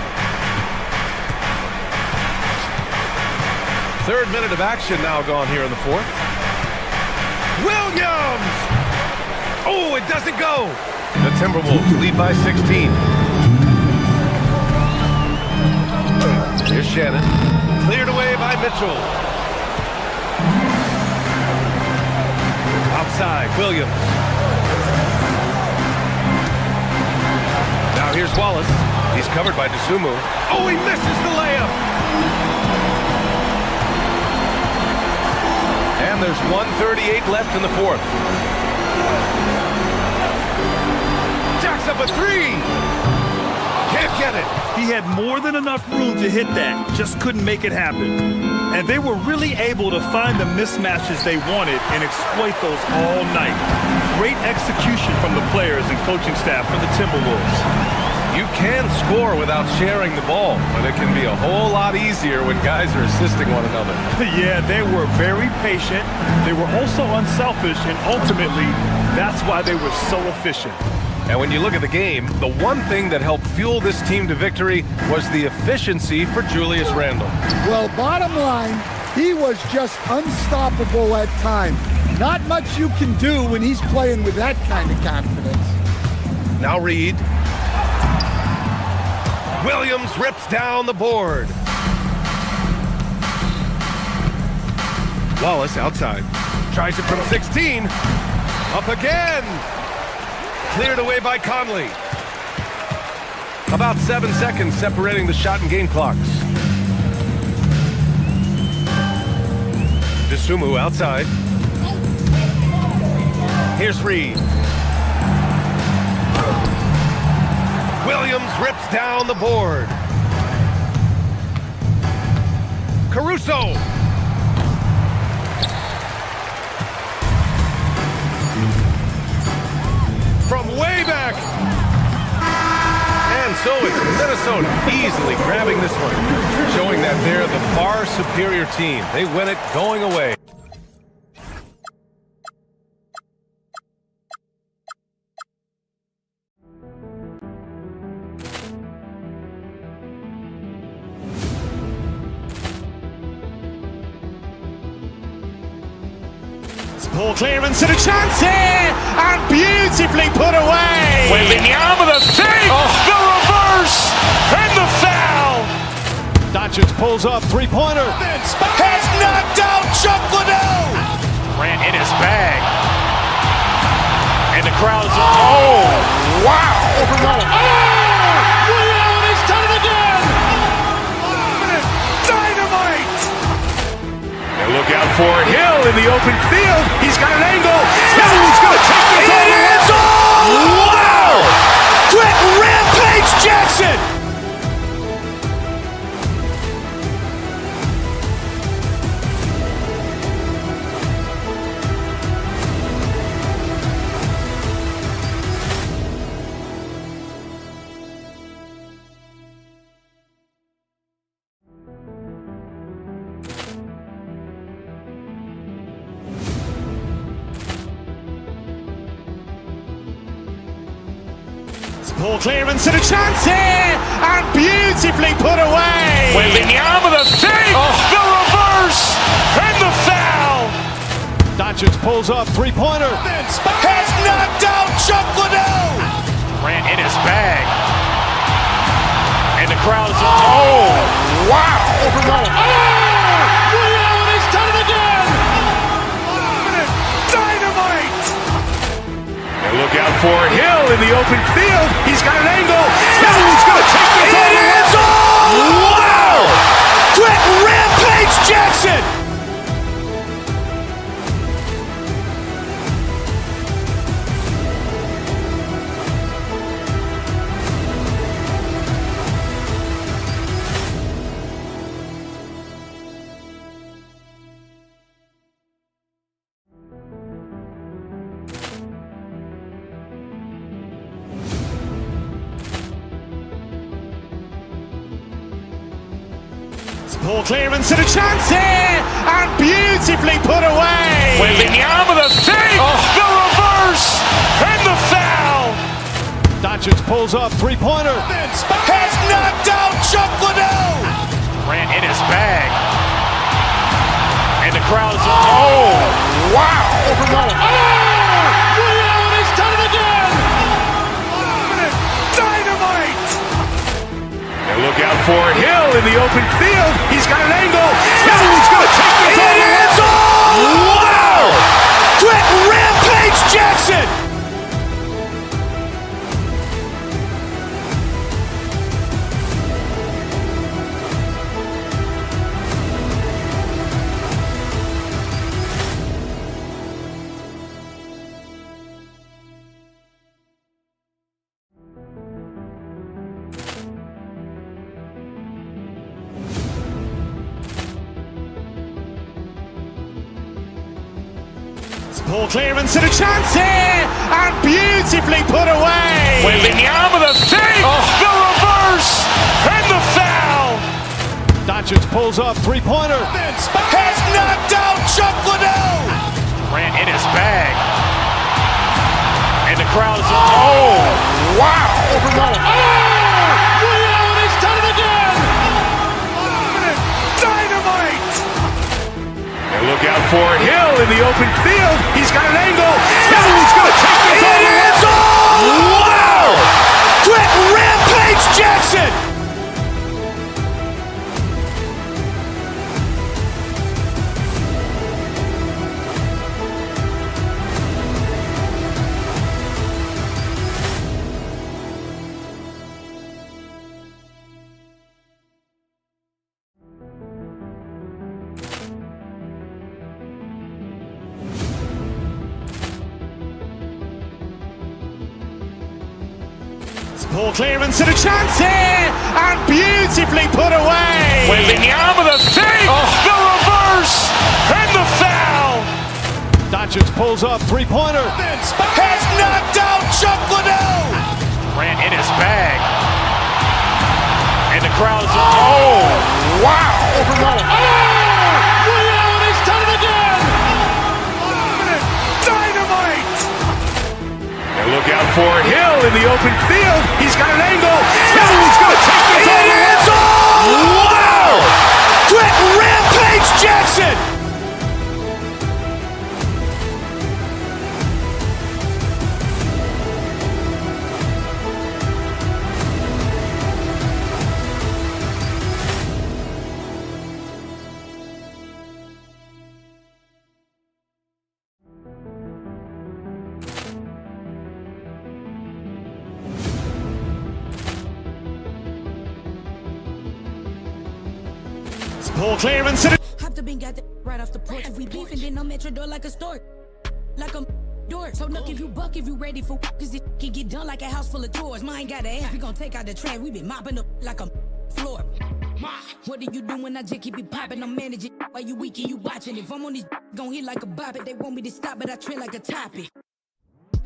Third minute of action now gone here in the fourth. Williams! Oh, it doesn't go. The Timberwolves lead by 16. Here's Shannon. Cleared away by Mitchell. Outside, Williams. Now here's Wallace. He's covered by DeSumo. Oh, he misses the layup. And there's 1:38 left in the fourth. Jacks up a three. Can't get it. He had more than enough room to hit that, just couldn't make it happen. And they were really able to find the mismatches they wanted and exploit those all night. Great execution from the players and coaching staff for the Timberwolves. You can score without sharing the ball, but it can be a whole lot easier when guys are assisting one another. Yeah, they were very patient. They were also unselfish, and ultimately, that's why they were so efficient. And when you look at the game, the one thing that helped fuel this team to victory was the efficiency for Julius Randle. Well, bottom line, he was just unstoppable at times. Not much you can do when he's playing with that kind of confidence. Now Reed. Williams rips down the board. Wallace outside. Tries it from 16. Up again. Cleared away by Conley. About 7 seconds separating the shot and game clocks. DeSumo outside. Here's Reed. Williams rips down the board. Caruso. From way back. And so it's Minnesota easily grabbing this one, showing that they're the far superior team. They win it going away. Poor clearance and a chance here, and beautifully put away. Wembanyama the save, the reverse, and the foul. Doncic pulls up, three-pointer. Has knocked out Chuck Liddell. Ran in his bag. And the crowd's, oh, wow. He's done it again. Dynamite. And look out for Hill in the open field. He's got an angle. Hill's going to take this all the way. Wow! Quick rampage Jackson. Poor clearance and a chance here, and beautifully put away. Wembanyama the save, the reverse, and the foul. Doncic pulls up, three-pointer. Has knocked out Chuck Liddell. Ran in his bag. And the crowd's, oh, wow. He's done it again. Dynamite. And look out for Hill in the open field. He's got an angle. Hill's going to take this all the way. Wow! Quick rampage Jackson. Poor clearance and a chance here, and beautifully put away. Wembanyama the save, the reverse, and the foul. Doncic pulls up, three-pointer. Has knocked out Chuck Liddell. Ran in his bag. And the crowd is, oh, wow. He's done it again. Dynamite. And look out for Hill in the open field. He's got an angle. He's going to take this all the way. Wow. Quick Rampage Jackson. Poor clearance and a chance here, and beautifully put away. Wembanyama the save, the reverse, and the foul. Doncic pulls up, three-pointer. Has knocked out Chuck Liddell. Ran in his bag. And the crowd is, oh, wow. He's done it again. Dynamite. And look out for Hill in the open field. He's got an angle. He's going to take this all the way. Wow. Quick Rampage Jackson. Poor clearance and a chance here, and beautifully put away. Wembanyama the save, the reverse, and the foul. Doncic pulls up, three-pointer. Has knocked out Chuck Liddell. Ran in his bag. And the crowd is, oh, wow. He's done it again. Dynamite. And look out for Hill in the open field. He's got an angle. He's going to take this all the way. Wow. Quick Rampage Jackson. Poor clearance and Hopped up and got that right off the porch. If we beefing, then I'm at your door like a stork. Like a door. So look, if you buck, if you ready for cause this can get done like a house full of tours. Mine got an ass, we gon' take out the trash. We been mopping up like a floor. What do you do when I just keep it popping? I'm managing while you weak and you watching. If I'm on this gon' hit like a bop it. They want me to stop, but I trend like a topic.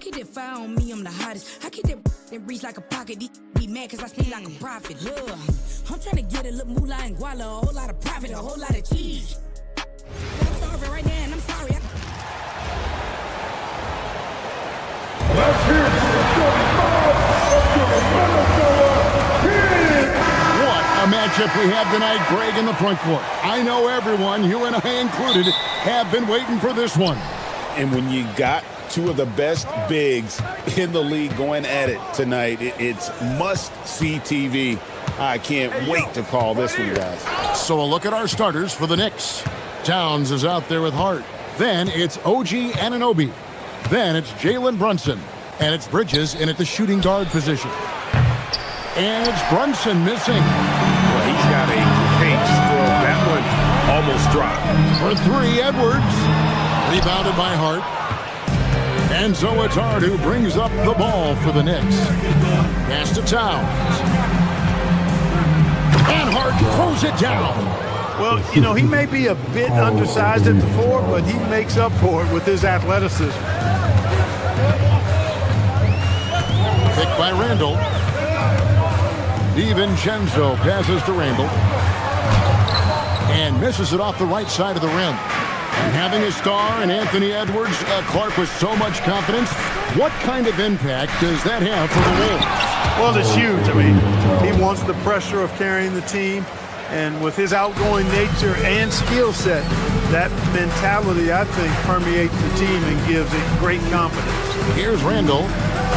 Keep that fire on me, I'm the hottest. I keep that reach like a pocket. These be mad cause I stay like a prophet. Look, I'm trying to get a little moolah and guala, a whole lot of profit, a whole lot of cheese. I'm starving right now and I'm sorry. Let's hear it for the 45 What a matchup we have tonight, Greg, in the front court. I know everyone, you and I included, have been waiting for this one. And when you got two of the best bigs in the league going at it tonight, it's must-see TV. I can't wait to call this one, guys. So a look at our starters for the Knicks. Towns is out there with Hart. Then it's OG Anunoby. Then it's Jalen Brunson. And it's Bridges in at the shooting guard position. And it's Brunson missing. Well, he's got a great stroke. That one almost dropped. For three, Edwards. Rebounded by Hart. And so it's Hart who brings up the ball for the Knicks. Pass to Towns. And Hart throws it down. Well, you know, he may be a bit undersized at the four, but he makes up for it with his athleticism. Picked by Randall. DiVincenzo passes to Randall. and misses it off the right side of the rim. And having a star in Anthony Edwards, Clark, with so much confidence, what kind of impact does that have for the Wolves? Well, it's huge. I mean, he wants the pressure of carrying the team, and with his outgoing nature and skill set, that mentality, I think, permeates the team and gives it great confidence. Here's Randall.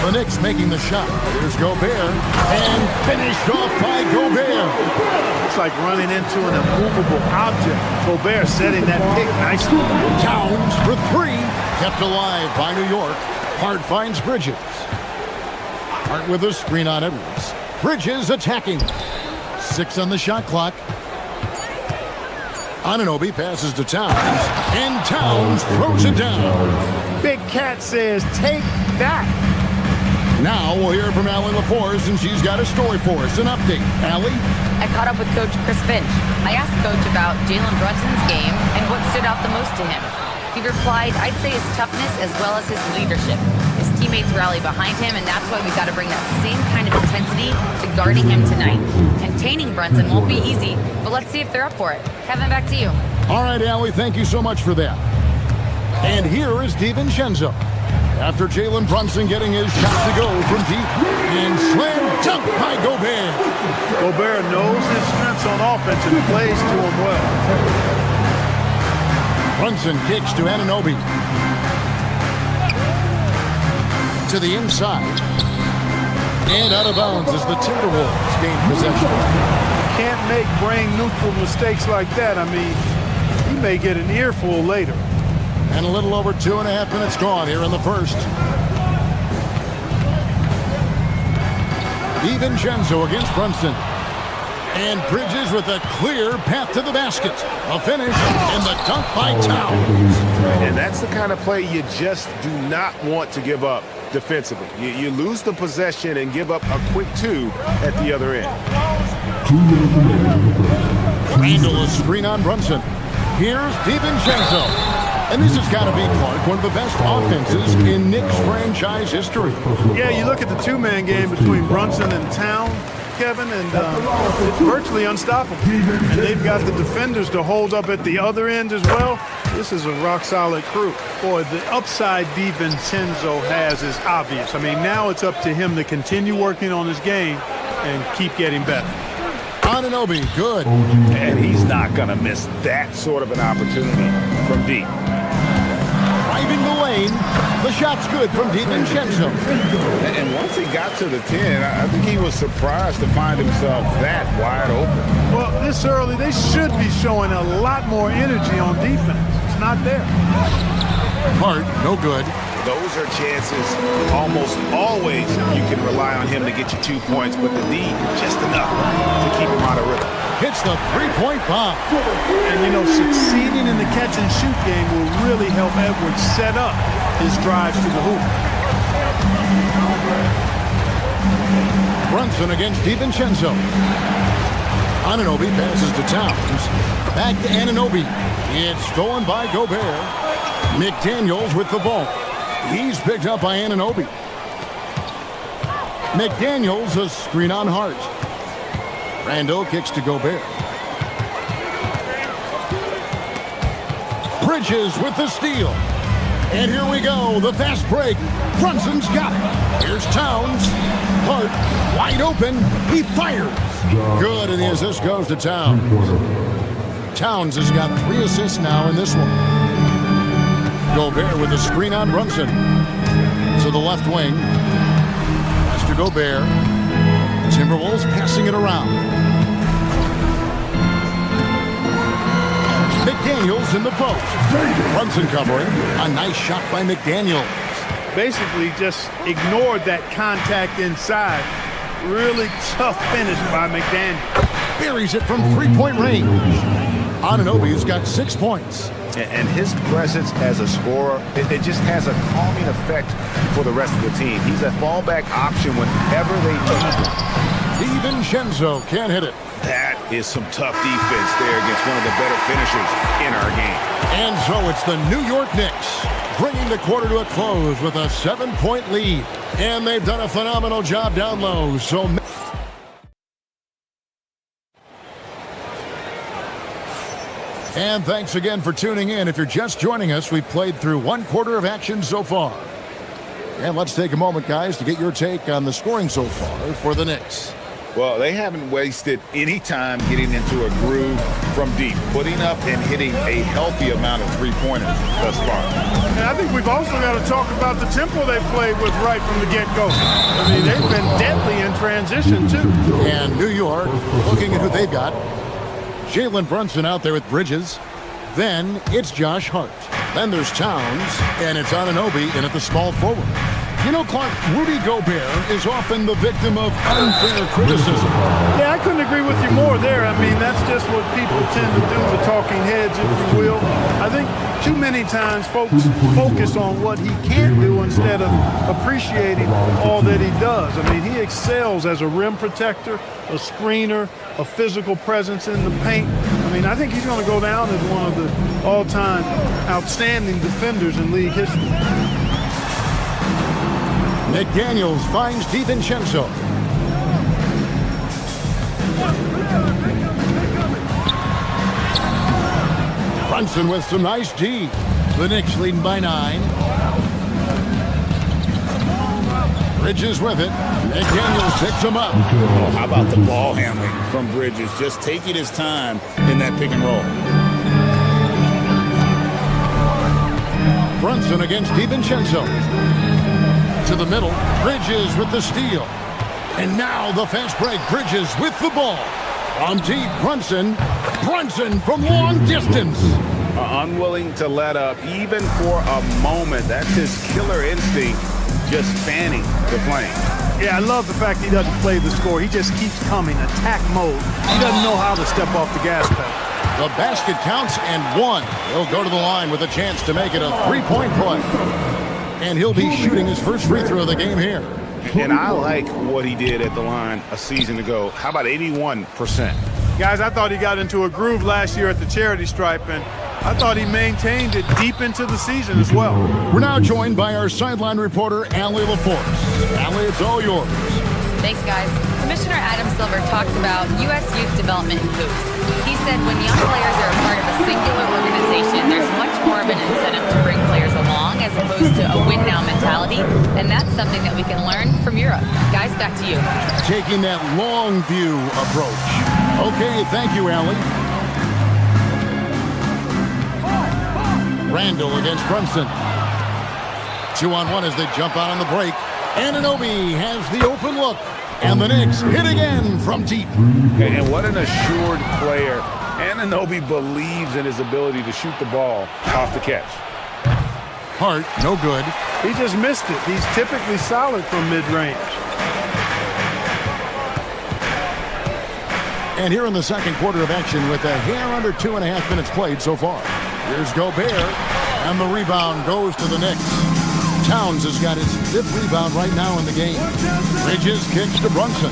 The Knicks making the shot. Here's Gobert, and finished off by Gobert. It's like running into an immovable object. Gobert setting that pick nicely. Towns for three. Kept alive by New York. Hart finds Bridges. Hart with a screen on Edwards. Bridges attacking. 6 on the shot clock. Anunoby passes to Towns, and Towns throws it down. Big Cat says, take that. Now we'll hear from Allie LaForce, and she's got a story for us. An update. Allie? I caught up with Coach Chris Finch. I asked Coach about Jalen Brunson's game and what stood out the most to him. He replied, I'd say his toughness as well as his leadership. His teammates rally behind him, and that's why we've got to bring that same kind of intensity to guarding him tonight. Containing Brunson won't be easy, but let's see if they're up for it. Kevin, back to you. All right, Allie, thank you so much for that. And here is DiVincenzo. After Jalen Brunson getting his shot to go from deep, and slam dunk by Gobert. Gobert knows his strengths on offense and plays to him well. Brunson kicks to Anunoby. To the inside. And out of bounds as the Timberwolves gain possession. Can't make brain-neutral mistakes like that. I mean, he may get an earful later. And a little over 2.5 minutes gone here in the first. DiVincenzo against Brunson. And Bridges with a clear path to the basket. A finish and the dunk by Towns. And that's the kind of play you just do not want to give up defensively. You lose the possession and give up a quick 2 at the other end. Randall a screen on Brunson. Here's DiVincenzo. And this has got to be, Clark, one of the best offenses in Knicks franchise history. Yeah, you look at the two-man game between Brunson and Towns, Kevin, and it's virtually unstoppable. And they've got the defenders to hold up at the other end as well. This is a rock-solid crew. Boy, the upside DiVincenzo has is obvious. I mean, now it's up to him to continue working on his game and keep getting better. Anunoby, good. And he's not going to miss that sort of an opportunity from deep. Driving the lane, the shot's good from DiVincenzo. And once he got to the 10, I think he was surprised to find himself that wide open. Well, this early, they should be showing a lot more energy on defense. It's not there. Hart, no good. Those are chances almost always you can rely on him to get you 2 points, but the D just enough to keep him out of rhythm. Hits the three-point bomb. And, you know, succeeding in the catch-and-shoot game will really help Edwards set up his drives to the hoop. Brunson against DiVincenzo. Anunoby passes to Towns. Back to Anunoby. It's stolen by Gobert. McDaniels with the ball. He's picked up by Anunoby. McDaniels a screen on Hart. Randall kicks to Gobert. Bridges with the steal. And here we go, the fast break. Brunson's got it. Here's Towns. Hart wide open. He fires. Good, and the assist goes to Towns. Towns has got 3 assists now in this one. Gobert with a screen on Brunson. To the left wing. Pass to Gobert. Timberwolves passing it around. McDaniels in the post. Brunson covering. A nice shot by McDaniels. Basically just ignored that contact inside. Really tough finish by McDaniels. Buries it from three-point range. Anunoby's got 6 points. And his presence as a scorer, it just has a calming effect for the rest of the team. He's a fallback option whenever they need him. DiVincenzo can't hit it. That is some tough defense there against one of the better finishers in our game. And so it's the New York Knicks bringing the quarter to a close with a 7-point lead. And they've done a phenomenal job down low. So And thanks again for tuning in. If you're just joining us, we've played through one quarter of action so far. And let's take a moment, guys, to get your take on the scoring so far for the Knicks. Well, they haven't wasted any time getting into a groove from deep, putting up and hitting a healthy amount of three-pointers thus far. And I think we've also got to talk about the tempo they played with right from the get-go. I mean, they've been deadly in transition, too. And New York, looking at who they've got. Jalen Brunson out there with Bridges. Then it's Josh Hart. Then there's Towns, and it's Anunoby in at the small forward. You know, Clark, Rudy Gobert is often the victim of unfair criticism. Yeah, I couldn't agree with you more there. I mean, that's just what people tend to do, the talking heads, if you will. I think too many times folks focus on what he can't do instead of appreciating all that he does. I mean, he excels as a rim protector, a screener, a physical presence in the paint. I mean, I think he's going to go down as one of the all-time outstanding defenders in league history. McDaniels finds DiVincenzo. Brunson with some nice D. The Knicks leading by 9. Bridges with it. McDaniels picks him up. Oh, how about the ball handling from Bridges? Just taking his time in that pick and roll. Brunson against DiVincenzo. To the middle. Bridges with the steal. And now the fast break. Bridges with the ball. On deep, Brunson. Brunson from long distance. Unwilling to let up even for a moment. That's his killer instinct, just fanning the flame. Yeah, I love the fact he doesn't play the score. He just keeps coming, attack mode. He doesn't know how to step off the gas pedal. The basket counts and 1. He'll go to the line with a chance to make it a 3-point play. And he'll be shooting his first free throw of the game here. And I like what he did at the line a season ago. How about 81%? Guys, I thought he got into a groove last year at the charity stripe, and I thought he maintained it deep into the season as well. We're now joined by our sideline reporter, Allie LaForce. Allie, it's all yours. Thanks, guys. Commissioner Adam Silver talked about U.S. youth development in hoops. He said when young players are a part of a singular organization, there's much more of an incentive to bring players along as opposed to a win-now mentality, and that's something that we can learn from Europe. Guys, back to you. Taking that long view approach. Okay, thank you, Allie. Randall against Brunson. 2-on-1 as they jump out on the break. Anunoby has the open look. And the Knicks hit again from deep. And what an assured player. Anunoby believes in his ability to shoot the ball off the catch. Hart, no good. He just missed it. He's typically solid from mid-range. And here in the second quarter of action with a hair under 2.5 minutes played so far. Here's Gobert, and the rebound goes to the Knicks. Towns has got his 5th rebound right now in the game. Bridges kicks to Brunson.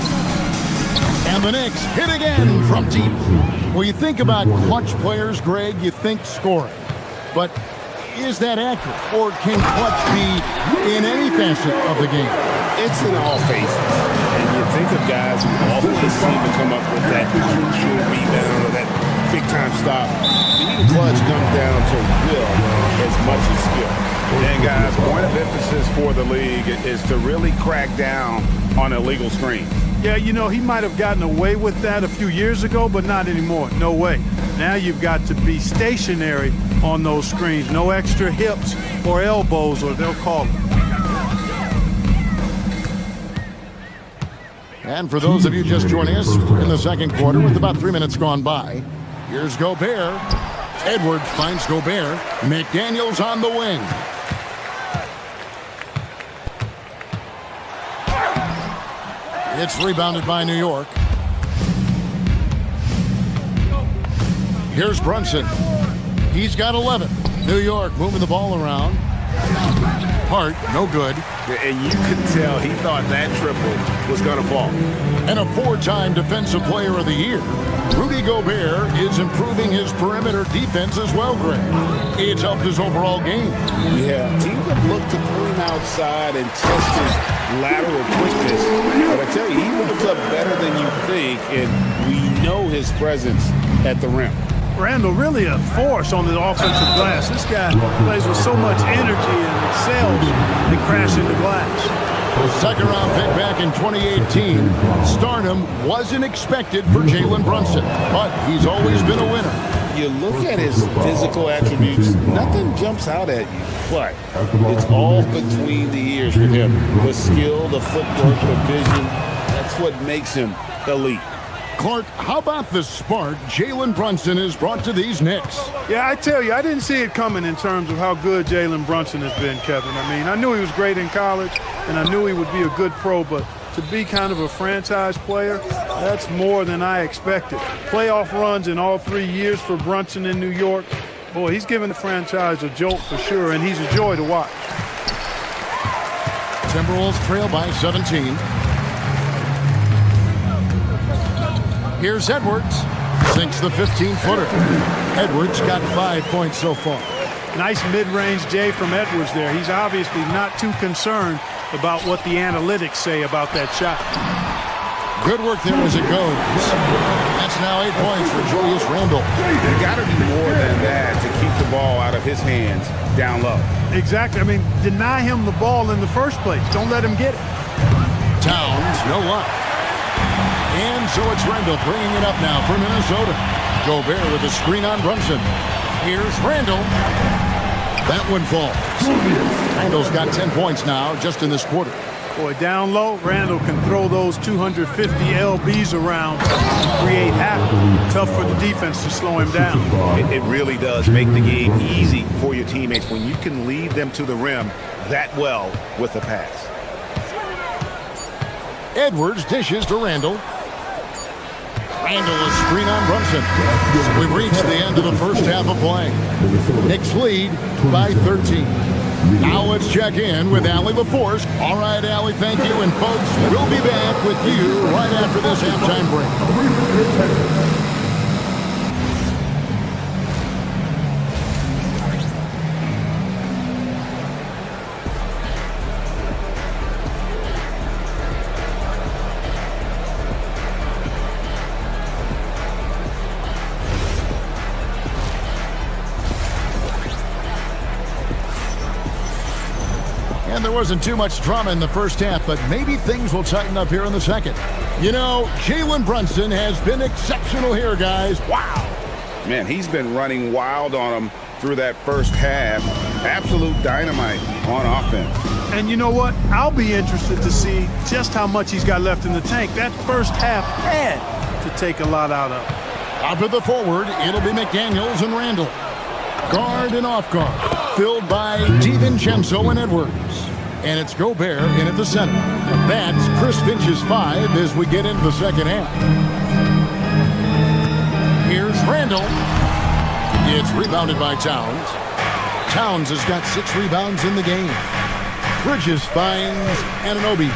And the Knicks hit again from deep. When you think about clutch players, Greg, you think scoring. But is that accurate? Or can clutch be in any facet of the game? It's in all phases. And you think of guys who always seem to come up with that crucial rebound or that big-time stop. Being clutch comes down to will as much as skill. And guys, point of emphasis for the league is to really crack down on illegal screens. Yeah, you know, he might have gotten away with that a few years ago, but not anymore. No way. Now you've got to be stationary on those screens. No extra hips or elbows, or they'll call it. And for those of you just joining us in the second quarter with about 3 minutes gone by, here's Gobert. Edwards finds Gobert. McDaniels on the wing. It's rebounded by New York. Here's Brunson. He's got 11. New York moving the ball around. Hart, no good. And you could tell he thought that triple was going to fall. And a 4-time Defensive Player of the Year. Rudy Gobert is improving his perimeter defense as well, Greg. It's helped his overall game. Yeah, teams have looked to pull him outside and test his lateral quickness. But I tell you, he looks up better than you think, and we know his presence at the rim. Randall really a force on the offensive glass. This guy plays with so much energy and excels and crash into glass. The second-round pick back in 2018, stardom wasn't expected for Jalen Brunson, but he's always been a winner. You look at his physical attributes, nothing jumps out at you, but it's all between the ears with him. The skill, the footwork, the vision, that's what makes him elite. Clark, how about the spark Jalen Brunson has brought to these Knicks? Yeah, I tell you, I didn't see it coming in terms of how good Jalen Brunson has been, Kevin. I mean, I knew he was great in college, and I knew he would be a good pro, but to be kind of a franchise player, that's more than I expected. Playoff runs in all 3 years for Brunson in New York. Boy, he's given the franchise a jolt for sure, and he's a joy to watch. Timberwolves trail by 17. Here's Edwards. Sinks the 15-footer. Edwards got 5 points so far. Nice mid-range J from Edwards there. He's obviously not too concerned about what the analytics say about that shot. Good work there as it goes. That's now 8 points for Julius Randle. There got to be more than that to keep the ball out of his hands down low. Exactly. I mean, deny him the ball in the first place. Don't let him get it. Towns, no luck. And so it's Randle bringing it up now for Minnesota. Gobert with a screen on Brunson. Here's Randle. That one falls. Randle's got 10 points now just in this quarter. Boy, down low, Randle can throw those 250 LBs around and create havoc. Tough for the defense to slow him down. It really does make the game easy for your teammates when you can lead them to the rim that well with a pass. Edwards dishes to Randle. Randle a screen on Brunson. We've reached the end of the first half of play. Knicks lead by 13. Now let's check in with Allie LaForce. All right, Allie, thank you. And folks, we'll be back with you right after this halftime break. And there wasn't too much drama in the first half, but maybe things will tighten up here in the second. You know, Jalen Brunson has been exceptional here, guys. Wow. Man, he's been running wild on them through that first half. Absolute dynamite on offense. And you know what? I'll be interested to see just how much he's got left in the tank. That first half had to take a lot out of. Top of the forward, it'll be McDaniels and Randle. Guard and off guard. Filled by DiVincenzo and Edwards. And it's Gobert in at the center. That's Chris Finch's 5 as we get into the second half. Here's Randle. It's rebounded by Towns. Towns has got 6 rebounds in the game. Bridges finds Anunoby.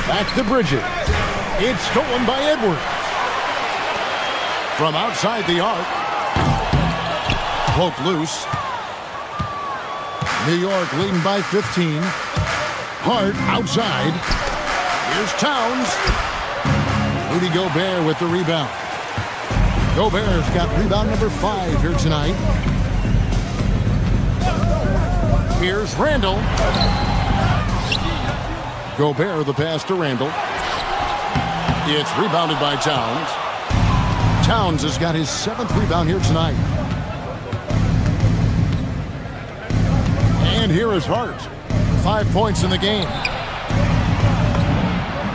Back to Bridges. It's stolen by Edwards. From outside the arc. Poke loose. New York leading by 15. Hart outside. Here's Towns. Rudy Gobert with the rebound. Gobert's got rebound number 5 here tonight. Here's Randle. Gobert the pass to Randle. It's rebounded by Towns. Towns has got his 7th rebound here tonight. And here is Hart. 5 points in the game.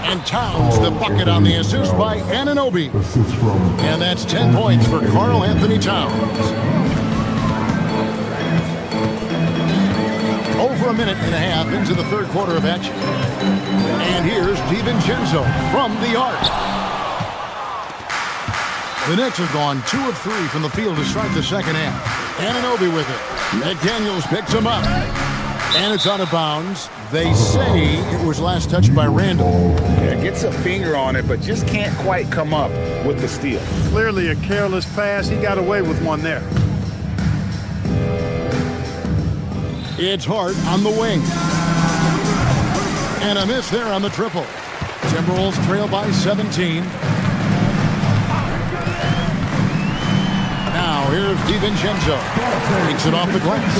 And Towns the bucket on the assist by Anunoby. And that's 10 points for Karl Anthony Towns. Over a minute and a half into the third quarter of action. And here's DiVincenzo from the arc. The Knicks have gone 2 of 3 from the field to start the second half. Anunoby with it. McDaniels picks him up. And it's out of bounds. They say it was last touched by Randle. Yeah, gets a finger on it, but just can't quite come up with the steal. Clearly a careless pass. He got away with one there. It's Hart on the wing. And a miss there on the triple. Timberwolves trail by 17. DiVincenzo takes it off the glass.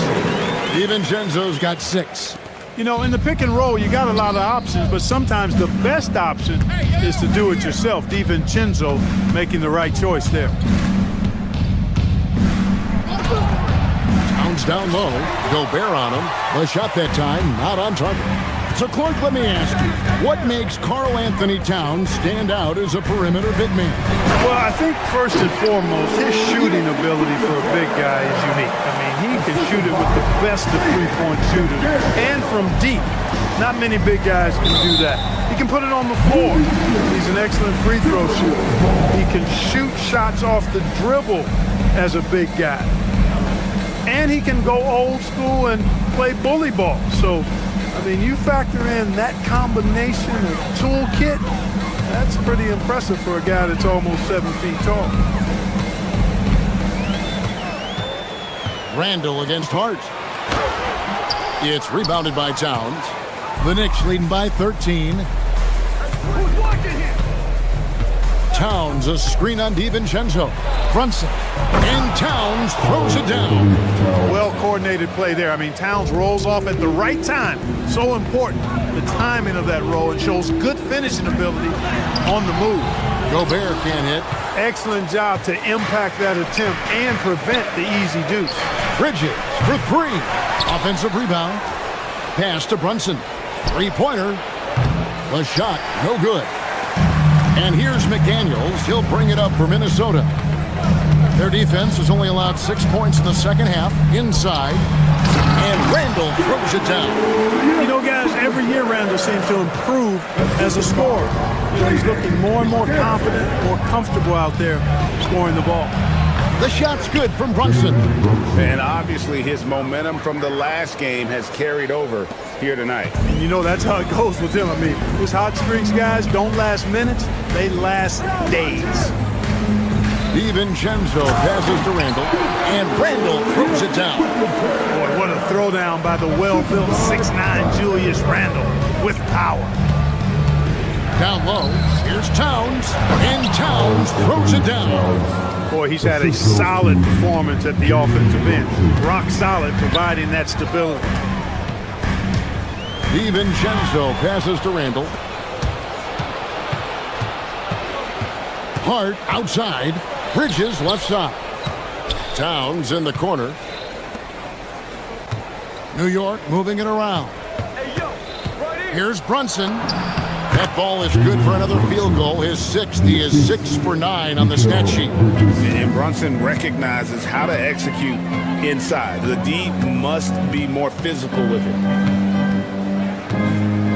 DiVincenzo's got 6. You know, in the pick and roll, you got a lot of options, but sometimes the best option is to do it yourself. DiVincenzo making the right choice there. Towns down low. Gobert on him. The shot that time, not on target. So, Clark, let me ask you, what makes Karl Anthony Towns stand out as a perimeter big man? Well, I think first and foremost, his shooting ability for a big guy is unique. I mean, he can shoot it with the best of three-point shooters and from deep. Not many big guys can do that. He can put it on the floor. He's an excellent free throw shooter. He can shoot shots off the dribble as a big guy. And he can go old school and play bully ball. So, I mean, you factor in that combination of toolkit, that's pretty impressive for a guy that's almost 7 feet tall. Randall against Hart. It's rebounded by Towns. The Knicks leading by 13. Towns, a screen on DiVincenzo. Brunson. And Towns throws it down. Well-coordinated play there. I mean, Towns rolls off at the right time. So important, the timing of that roll. It shows good finishing ability on the move. Gobert can't hit. Excellent job to impact that attempt and prevent the easy deuce. Bridges for 3. Offensive rebound. Pass to Brunson. Three-pointer. The shot, no good. And here's McDaniels. He'll bring it up for Minnesota. Their defense has only allowed 6 points in the second half. Inside. And Randall throws it down. You know, guys, every year Randall seems to improve as a scorer. You know, he's looking more and more confident, more comfortable out there scoring the ball. The shot's good from Brunson. And obviously his momentum from the last game has carried over here tonight. And you know, that's how it goes with him. I mean, his hot streaks, guys, don't last minutes. They last days. DiVincenzo passes to Randall, and Randall throws it down. Boy, what a throwdown by the well-built 6'9" Julius Randle with power. Down low, here's Towns, and Towns throws it down. Boy, he's had a solid performance at the offensive end. Rock solid, providing that stability. DiVincenzo passes to Randall. Hart outside. Bridges left side. Towns in the corner. New York moving it around. Here's Brunson. That ball is good for another field goal. His 6th. He is 6 for 9 on the stat sheet. And Brunson recognizes how to execute inside. The D must be more physical with it.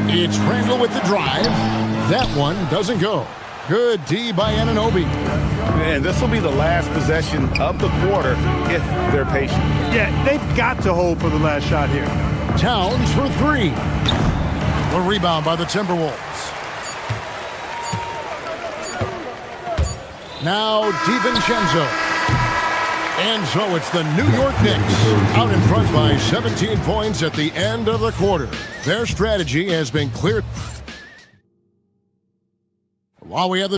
It's Randall with the drive. That one doesn't go. Good D by Anunoby. And this will be the last possession of the quarter if they're patient. Yeah, they've got to hold for the last shot here. Towns for 3. The rebound by the Timberwolves. Now DiVincenzo. And so it's the New York Knicks out in front by 17 points at the end of the quarter. Their strategy has been clear. While we have the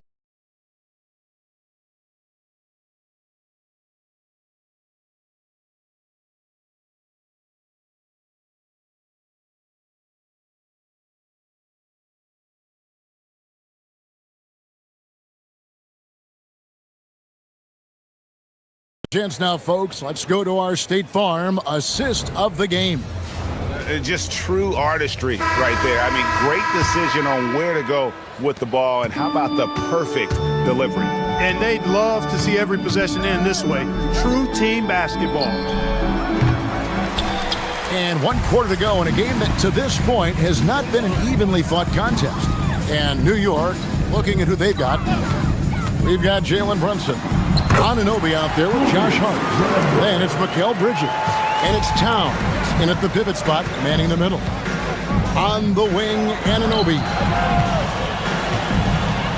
chance now, folks. Let's go to our State Farm assist of the game. Just true artistry right there. I mean, great decision on where to go with the ball, and how about the perfect delivery? And they'd love to see every possession end this way. True team basketball. And 1 quarter to go in a game that to this point has not been an evenly fought contest. And New York, looking at who they've got, we've got Jalen Brunson. Anunoby out there with Josh Hart. Then it's Mikal Bridges. And it's Towns in at the pivot spot, manning the middle. On the wing, Anunoby.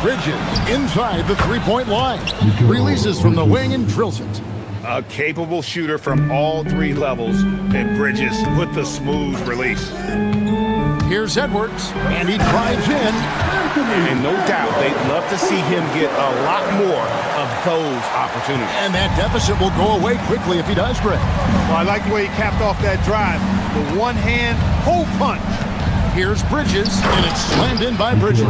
Bridges inside the three-point line. Releases from the wing and drills it. A capable shooter from all 3 levels, and Bridges with the smooth release. Here's Edwards, and he drives in. And no doubt, they'd love to see him get a lot more of those opportunities. And that deficit will go away quickly if he does, Greg. Well, I like the way he capped off that drive. The one-hand hole punch. Here's Bridges, and it's slammed in by Bridges.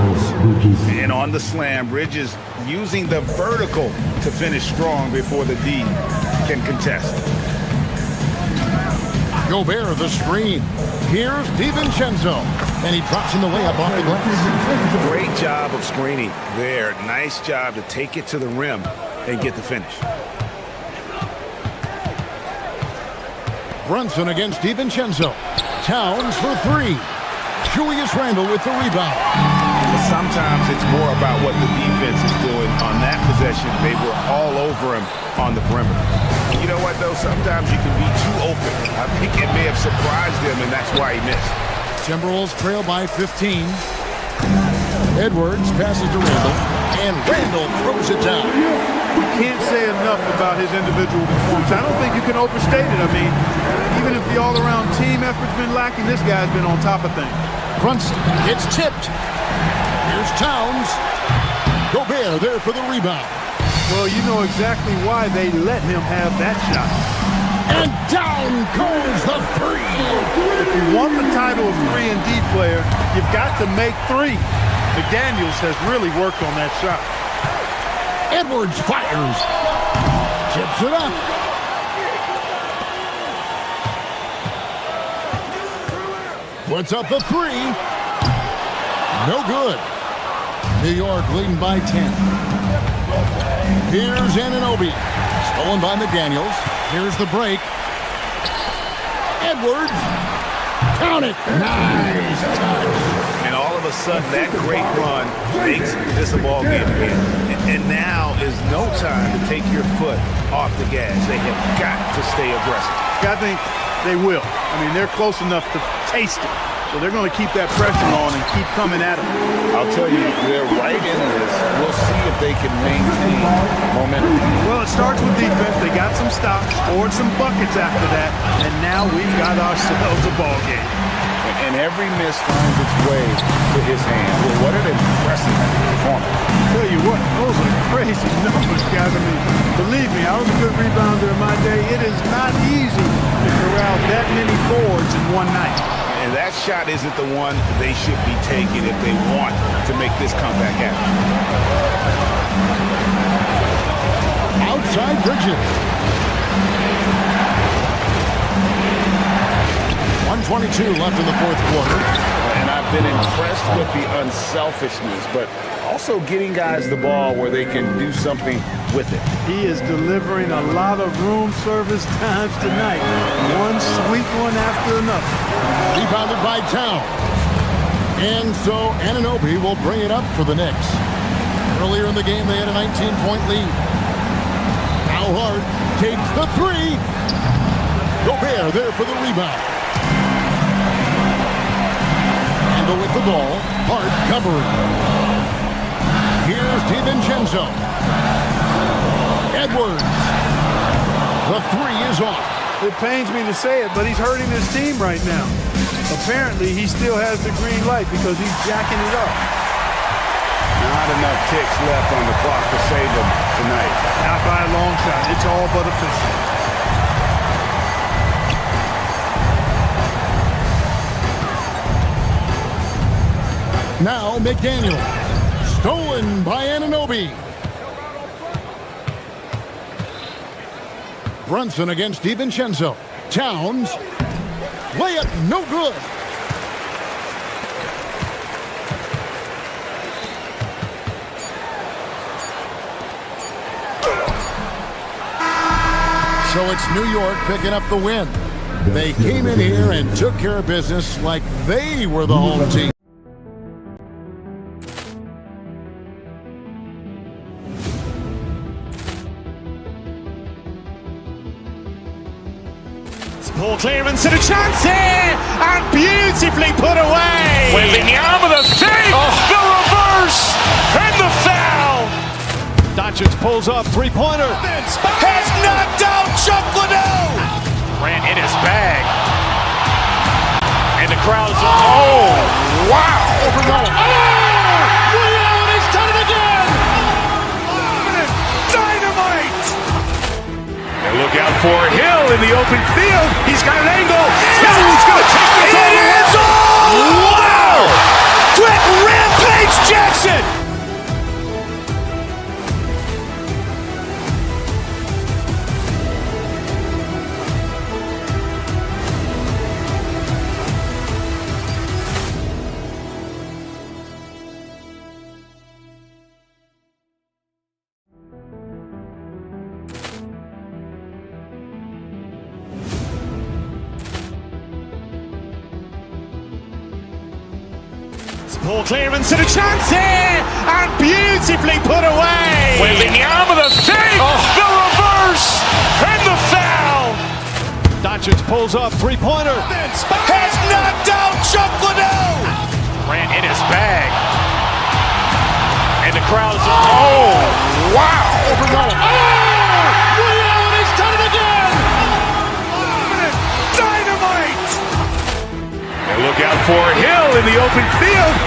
And on the slam, Bridges using the vertical to finish strong before the D can contest. Gobert, the screen. Here's DiVincenzo, and he drops in the way up off the glass. Great job of screening there. Nice job to take it to the rim and get the finish. Brunson against DiVincenzo. Towns for three. Julius Randle with the rebound. Sometimes it's more about what the defense is doing. On that possession, they were all over him on the perimeter. You know what, though? Sometimes you can be too open. I think it may have surprised him, and that's why he missed. Timberwolves trail by 15. Edwards passes to Randle, and Randle throws it down. You can't say enough about his individual performance. I don't think you can overstate it. I mean, even if the all-around team effort's been lacking, this guy's been on top of things. Brunson gets tipped. Here's Towns. Gobert there for the rebound. Well, you know exactly why they let him have that shot. And down goes the three. If you want the title of 3-and-D player, you've got to make threes. McDaniels has really worked on that shot. Edwards fires. Tips it up. Puts up the three. No good. New York leading by 10. Here's Anunoby. Stolen by McDaniels. Here's the break. Edwards. Count it. Nice touch. And all of a sudden, that great run makes this a ball game again. And now is no time to take your foot off the gas. They have got to stay aggressive. I think they will. I mean, they're close enough to taste it. So they're going to keep that pressure on and keep coming at them. I'll tell you, they're right in this. We'll see if they can maintain momentum. Well, it starts with defense. They got some stops, scored some buckets after that, and now we've got ourselves a ball game. And every miss finds its way to his hand. Well, what an impressive performance. I'll tell you what, those are crazy numbers, guys. I mean, believe me, I was a good rebounder in my day. It is not easy to corral that many boards in one night. And that shot isn't the one they should be taking if they want to make this comeback happen. Outside Bridges. 1:22 left in the fourth quarter. And I've been impressed with the unselfishness, but also getting guys the ball where they can do something with it. He is delivering a lot of room service times tonight. One sweet one after another. Rebounded by Towns. And so Anunoby will bring it up for the Knicks. Earlier in the game, they had a 19-point lead. Now Hart takes the three. Gobert there for the rebound. Randle with the ball. Hart covering. Here's DiVincenzo. Edwards. The three is off. It pains me to say it, but he's hurting his team right now. Apparently, he still has the green light because he's jacking it up. Not enough ticks left on the clock to save them tonight. Not by a long shot. It's all but official. Now McDaniel. Stolen by Anunoby. Brunson against DiVincenzo. Towns. Layup no good. So it's New York picking up the win. They came in here and took care of business like they were the home team. Poor clearance and a chance here, and beautifully put away. Wembanyama the save, the reverse, and the foul. Doncic pulls up, three-pointer. Has knocked out Chuck Liddell. Ran in his bag. And the crowd's Noah. Oh! He's done it again! Dynamite! And look out for Hill in the open field. He's got an angle. Hill's going to take this all the way. Wow! Quick rampage Jackson! Ball clearance and a chance here, and beautifully put away. With the arm of the fake, the reverse, and the foul. Doncic pulls up, three-pointer. Has knocked out Chuck Liddell. Ran in his bag. And the crowd is, oh, wow. Over Noah. Oh! He's done it again! Dynamite. And look out for Hill in the open field.